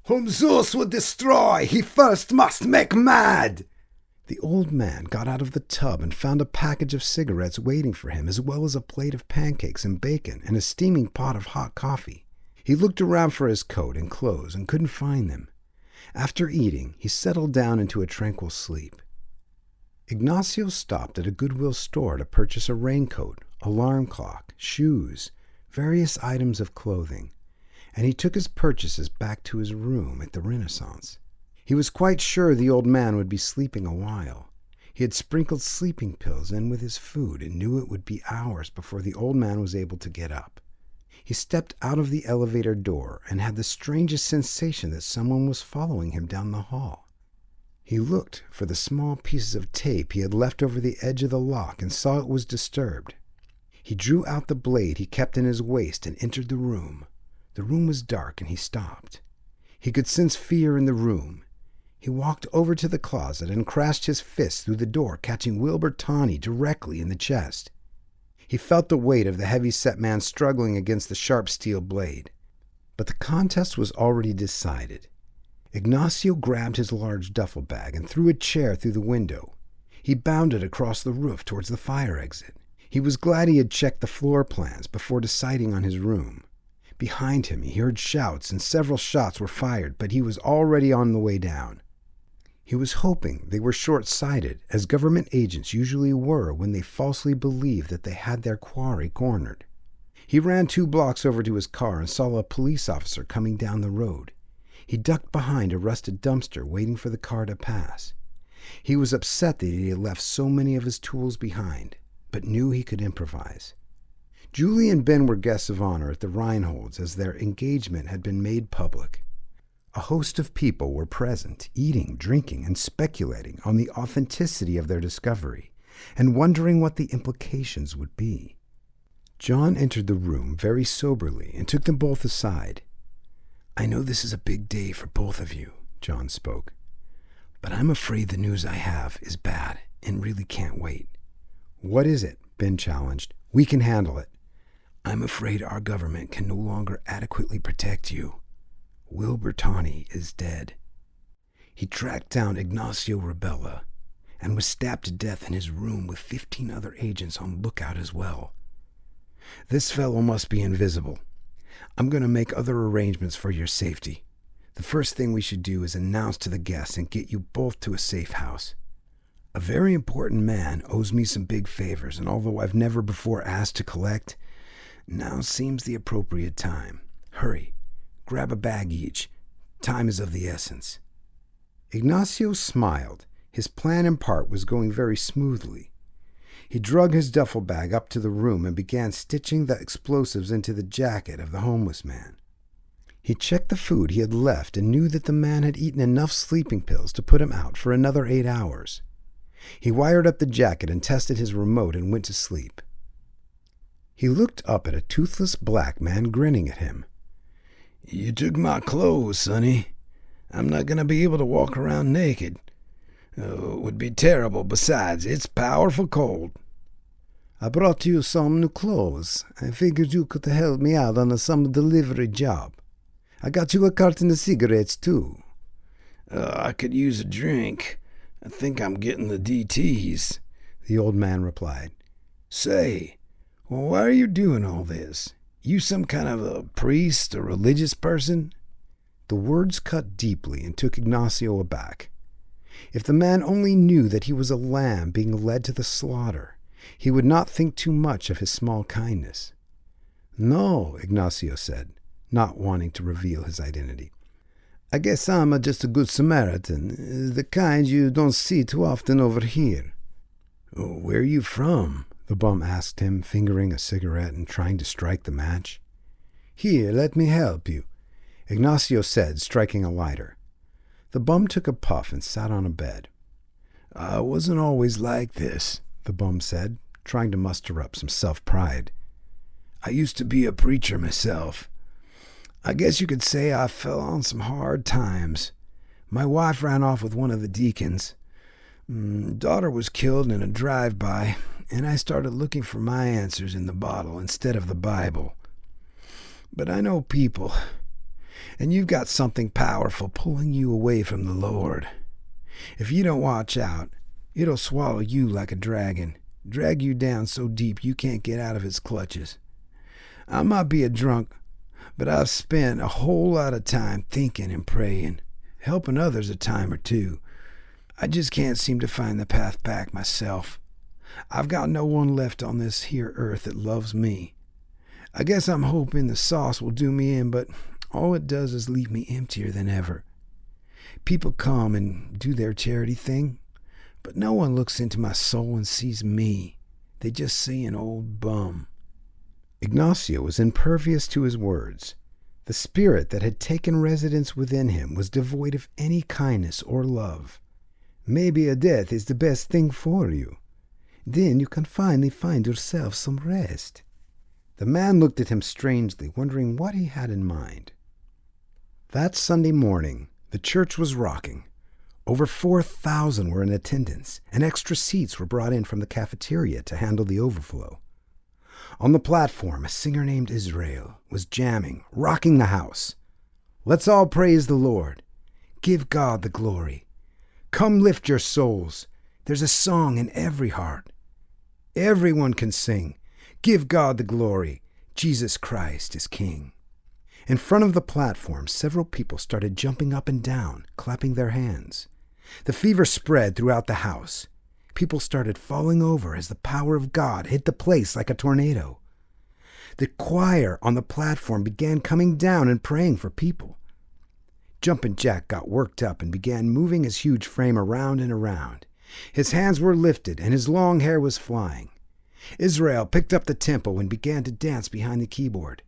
"Whom Zeus would destroy, he first must make mad!" The old man got out of the tub and found a package of cigarettes waiting for him, as well as a plate of pancakes and bacon and a steaming pot of hot coffee. He looked around for his coat and clothes and couldn't find them. After eating, he settled down into a tranquil sleep. Ignacio stopped at a Goodwill store to purchase a raincoat, alarm clock, shoes, various items of clothing, and he took his purchases back to his room at the Renaissance. He was quite sure the old man would be sleeping a while. He had sprinkled sleeping pills in with his food and knew it would be hours before the old man was able to get up. He stepped out of the elevator door and had the strangest sensation that someone was following him down the hall. He looked for the small pieces of tape he had left over the edge of the lock and saw it was disturbed. He drew out the blade he kept in his waist and entered the room. The room was dark and he stopped. He could sense fear in the room. He walked over to the closet and crashed his fist through the door, catching Wilbur Tawney directly in the chest. He felt the weight of the heavy-set man struggling against the sharp steel blade. But the contest was already decided. Ignacio grabbed his large duffel bag and threw a chair through the window. He bounded across the roof towards the fire exit. He was glad he had checked the floor plans before deciding on his room. Behind him, he heard shouts and several shots were fired, but he was already on the way down. He was hoping they were short-sighted, as government agents usually were when they falsely believed that they had their quarry cornered. He ran 2 blocks over to his car and saw a police officer coming down the road. He ducked behind a rusted dumpster, waiting for the car to pass. He was upset that he had left so many of his tools behind, but knew he could improvise. Julie and Ben were guests of honor at the Reinholds as their engagement had been made public. A host of people were present, eating, drinking, and speculating on the authenticity of their discovery, and wondering what the implications would be. John entered the room very soberly and took them both aside. "I know this is a big day for both of you," John spoke, "but I'm afraid the news I have is bad and really can't wait." "What is it?" Ben challenged. "We can handle it." "I'm afraid our government can no longer adequately protect you. Wilbur Tawney is dead. He tracked down Ignacio Rebella and was stabbed to death in his room with 15 other agents on lookout as well. This fellow must be invisible. I'm going to make other arrangements for your safety. The first thing we should do is announce to the guests and get you both to a safe house. A very important man owes me some big favors, and although I've never before asked to collect, now seems the appropriate time. Hurry, grab a bag each. Time is of the essence." Ignacio smiled. His plan in part was going very smoothly. He drug his duffel bag up to the room and began stitching the explosives into the jacket of the homeless man. He checked the food he had left and knew that the man had eaten enough sleeping pills to put him out for another 8 hours. He wired up the jacket and tested his remote and went to sleep. He looked up at a toothless black man grinning at him. "You took my clothes, Sonny. I'm not going to be able to walk around naked. It would be terrible. Besides, it's powerful cold." "I brought you some new clothes. I figured you could help me out on a summer delivery job. I got you a carton of cigarettes, too." "I could use a drink. I think I'm getting the DTs," the old man replied. "Say, why are you doing all this? You some kind of a priest or religious person?" The words cut deeply and took Ignacio aback. If the man only knew that he was a lamb being led to the slaughter, he would not think too much of his small kindness. "No," Ignacio said, not wanting to reveal his identity. "I guess I'm just a good Samaritan, the kind you don't see too often over here." "Where are you from?" the bum asked him, fingering a cigarette and trying to strike the match. "Here, let me help you," Ignacio said, striking a lighter. The bum took a puff and sat on a bed. "I wasn't always like this," the bum said, trying to muster up some self-pride. "I used to be a preacher myself. I guess you could say I fell on some hard times. My wife ran off with one of the deacons. Daughter was killed in a drive-by, and I started looking for my answers in the bottle instead of the Bible. But I know people, and you've got something powerful pulling you away from the Lord. If you don't watch out, it'll swallow you like a dragon, drag you down so deep you can't get out of its clutches. I might be a drunk, but I've spent a whole lot of time thinking and praying, helping others a time or two. I just can't seem to find the path back myself. I've got no one left on this here earth that loves me. I guess I'm hoping the sauce will do me in, but all it does is leave me emptier than ever. People come and do their charity thing, but no one looks into my soul and sees me. They just see an old bum." Ignacio was impervious to his words. The spirit that had taken residence within him was devoid of any kindness or love. "Maybe a death is the best thing for you. Then you can finally find yourself some rest." The man looked at him strangely, wondering what he had in mind. That Sunday morning, the church was rocking. Over 4,000 were in attendance, and extra seats were brought in from the cafeteria to handle the overflow. On the platform, a singer named Israel was jamming, rocking the house. "Let's all praise the Lord. Give God the glory. Come lift your souls. There's a song in every heart. Everyone can sing. Give God the glory. Jesus Christ is King." In front of the platform, several people started jumping up and down, clapping their hands. The fever spread throughout the house. People started falling over as the power of God hit the place like a tornado. The choir on the platform began coming down and praying for people. Jumpin' Jack got worked up and began moving his huge frame around and around. His hands were lifted and his long hair was flying. Israel picked up the tempo and began to dance behind the keyboard,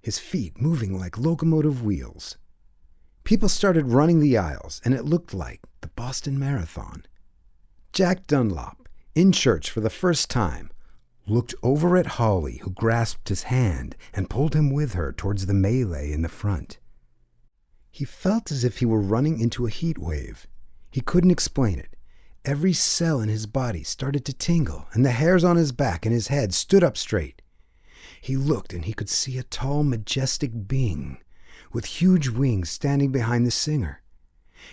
his feet moving like locomotive wheels. People started running the aisles, and it looked like the Boston Marathon. Jack Dunlop, in church for the first time, looked over at Holly, who grasped his hand and pulled him with her towards the melee in the front. He felt as if he were running into a heat wave. He couldn't explain it. Every cell in his body started to tingle, and the hairs on his back and his head stood up straight. He looked, and he could see a tall, majestic being with huge wings standing behind the singer.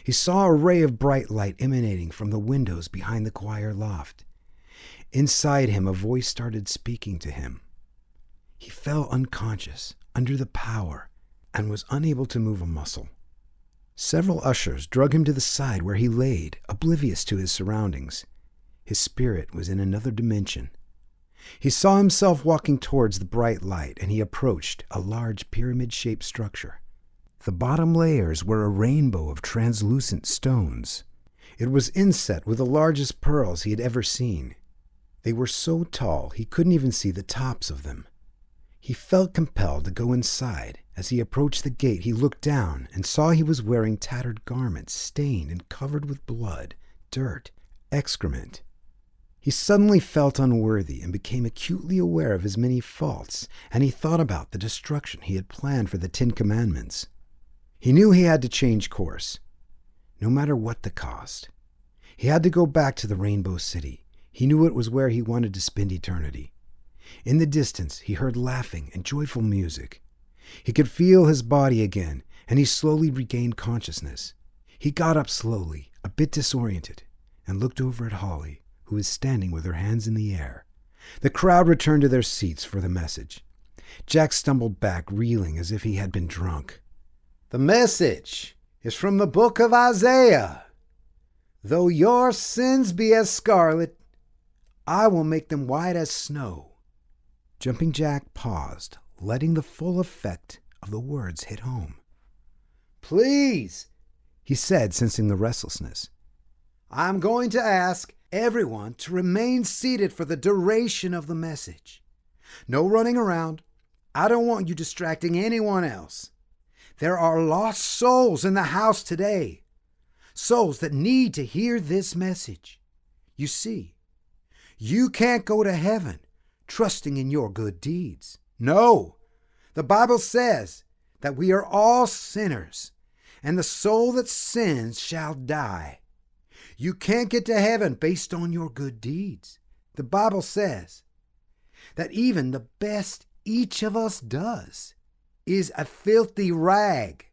He saw a ray of bright light emanating from the windows behind the choir loft. Inside him, a voice started speaking to him. He fell unconscious, under the power, and was unable to move a muscle. Several ushers drug him to the side where he laid, oblivious to his surroundings. His spirit was in another dimension. He saw himself walking towards the bright light, and he approached a large pyramid-shaped structure. The bottom layers were a rainbow of translucent stones. It was inset with the largest pearls he had ever seen. They were so tall he couldn't even see the tops of them. He felt compelled to go inside. As he approached the gate, he looked down and saw he was wearing tattered garments, stained and covered with blood, dirt, excrement. He suddenly felt unworthy and became acutely aware of his many faults, and he thought about the destruction he had planned for the 10 Commandments. He knew he had to change course, no matter what the cost. He had to go back to the Rainbow City. He knew it was where he wanted to spend eternity. In the distance, he heard laughing and joyful music. He could feel his body again, and he slowly regained consciousness. He got up slowly, a bit disoriented, and looked over at Holly, who was standing with her hands in the air. The crowd returned to their seats for the message. Jack stumbled back, reeling as if he had been drunk. "The message is from the book of Isaiah. Though your sins be as scarlet, I will make them white as snow." Jumping Jack paused, letting the full effect of the words hit home. "Please," he said, sensing the restlessness, "I'm going to ask everyone to remain seated for the duration of the message. No running around. I don't want you distracting anyone else. There are lost souls in the house today. souls that need to hear this message. You see, you can't go to heaven trusting in your good deeds. No, the Bible says that we are all sinners, and the soul that sins shall die. You can't get to heaven based on your good deeds. The Bible says that even the best each of us does is a filthy rag.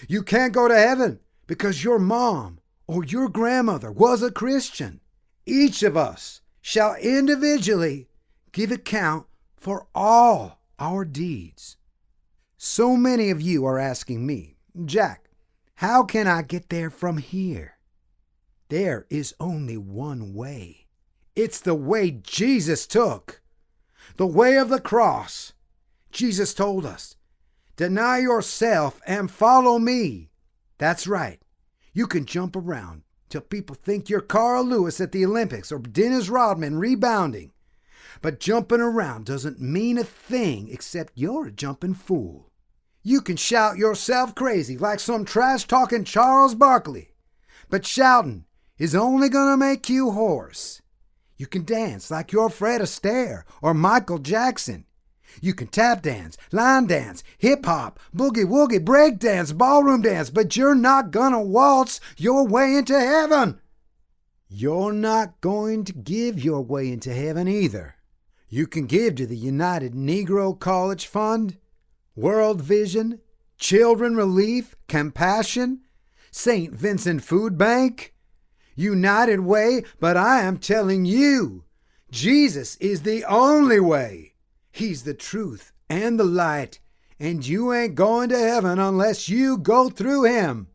You can't go to heaven because your mom or your grandmother was a Christian. Each of us shall individually give account for all our deeds. So many of you are asking me, Jack, how can I get there from here? There is only one way. It's the way Jesus took. The way of the cross. Jesus told us, deny yourself and follow me. That's right. You can jump around till people think you're Carl Lewis at the Olympics or Dennis Rodman rebounding. But jumping around doesn't mean a thing except you're a jumping fool. You can shout yourself crazy like some trash-talking Charles Barkley. But shouting is only going to make you hoarse. You can dance like you're Fred Astaire or Michael Jackson. You can tap dance, line dance, hip-hop, boogie-woogie, break dance, ballroom dance, but you're not gonna waltz your way into heaven. You're not going to give your way into heaven either. You can give to the United Negro College Fund, World Vision, Children Relief, Compassion, St. Vincent Food Bank, United Way, but I am telling you, Jesus is the only way. He's the truth and the light, and you ain't going to heaven unless you go through him.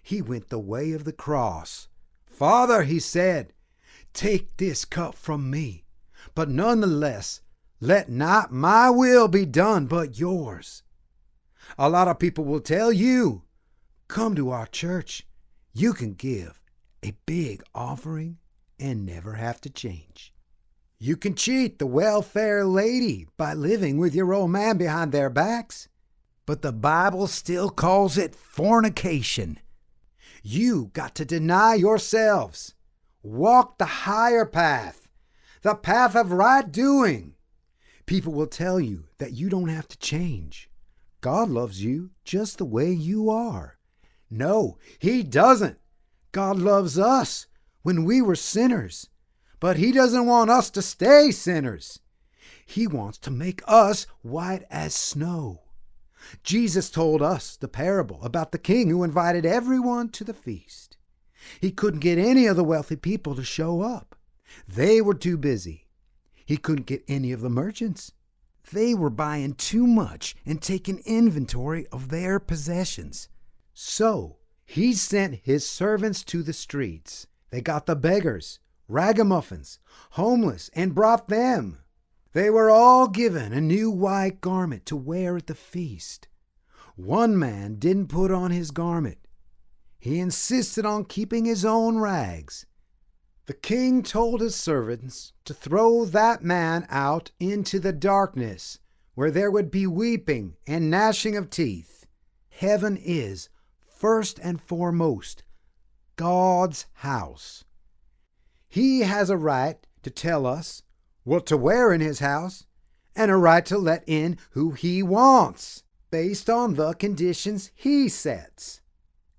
He went the way of the cross. Father, he said, take this cup from me, but nonetheless, let not my will be done but yours. A lot of people will tell you, come to our church. You can give a big offering and never have to change. You can cheat the welfare lady by living with your old man behind their backs, but the Bible still calls it fornication. You got to deny yourselves. Walk the higher path, the path of right doing. People will tell you that you don't have to change. God loves you just the way you are. No, he doesn't. God loves us when we were sinners. But he doesn't want us to stay sinners. He wants to make us white as snow. Jesus told us the parable about the king who invited everyone to the feast. He couldn't get any of the wealthy people to show up. They were too busy. He couldn't get any of the merchants. They were buying too much and taking inventory of their possessions. So he sent his servants to the streets. They got the beggars, ragamuffins, homeless, and brought them. They were all given a new white garment to wear at the feast. One man didn't put on his garment. He insisted on keeping his own rags. The king told his servants to throw that man out into the darkness, where there would be weeping and gnashing of teeth. Heaven is, first and foremost, God's house. He has a right to tell us what to wear in his house and a right to let in who he wants based on the conditions he sets.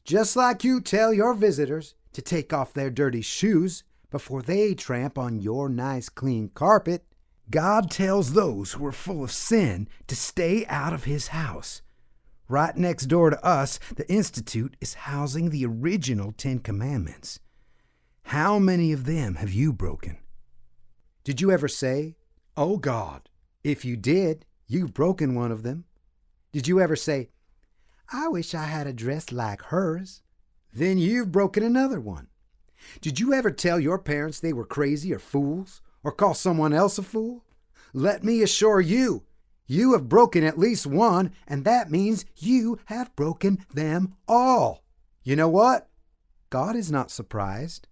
Just like you tell your visitors to take off their dirty shoes before they tramp on your nice clean carpet, God tells those who are full of sin to stay out of his house. Right next door to us, the Institute is housing the original 10 Commandments. How many of them have you broken? Did you ever say, "Oh God"? If you did, you've broken one of them. Did you ever say, "I wish I had a dress like hers"? Then you've broken another one. Did you ever tell your parents they were crazy or fools, or call someone else a fool? Let me assure you, you have broken at least one, and that means you have broken them all. You know what? God is not surprised.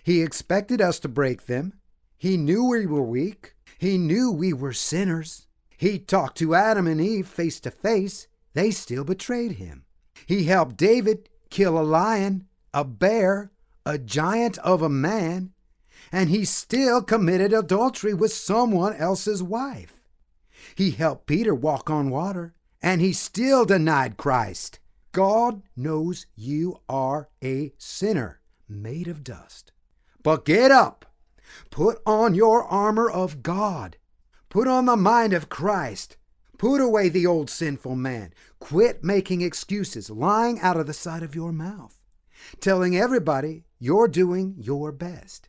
He expected us to break them. He knew we were weak. He knew we were sinners. He talked to Adam and Eve face to face. They still betrayed him. He helped David kill a lion, a bear, a giant of a man, and he still committed adultery with someone else's wife. He helped Peter walk on water, and he still denied Christ. God knows you are a sinner made of dust. But get up. Put on your armor of God. Put on the mind of Christ. Put away the old sinful man. Quit making excuses, lying out of the side of your mouth, telling everybody you're doing your best.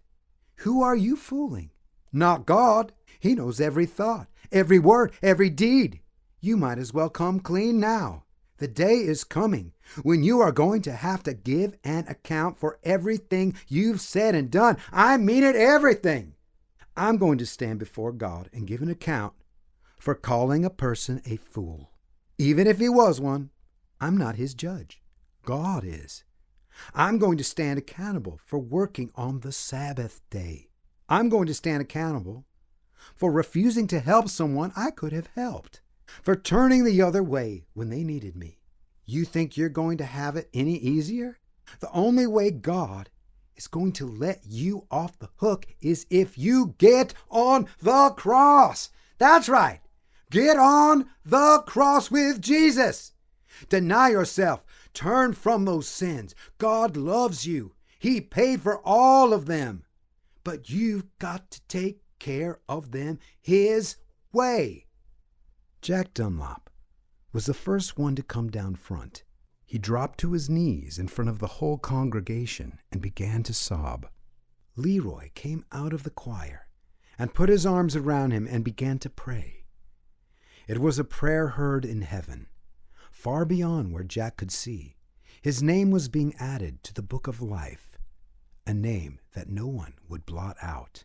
Who are you fooling? Not God. He knows every thought, every word, every deed. You might as well come clean now. The day is coming when you are going to have to give an account for everything you've said and done. I mean it, everything. I'm going to stand before God and give an account for calling a person a fool. Even if he was one, I'm not his judge. God is. I'm going to stand accountable for working on the Sabbath day. I'm going to stand accountable for refusing to help someone I could have helped, for turning the other way when they needed me. You think you're going to have it any easier? The only way God is going to let you off the hook is if you get on the cross. That's right. Get on the cross with Jesus. Deny yourself. Turn from those sins. God loves you. He paid for all of them. But you've got to take care of them His way. Jack Dunlop was the first one to come down front. He dropped to his knees in front of the whole congregation and began to sob. Leroy came out of the choir and put his arms around him and began to pray. It was a prayer heard in heaven, far beyond where Jack could see. His name was being added to the book of life, a name that no one would blot out.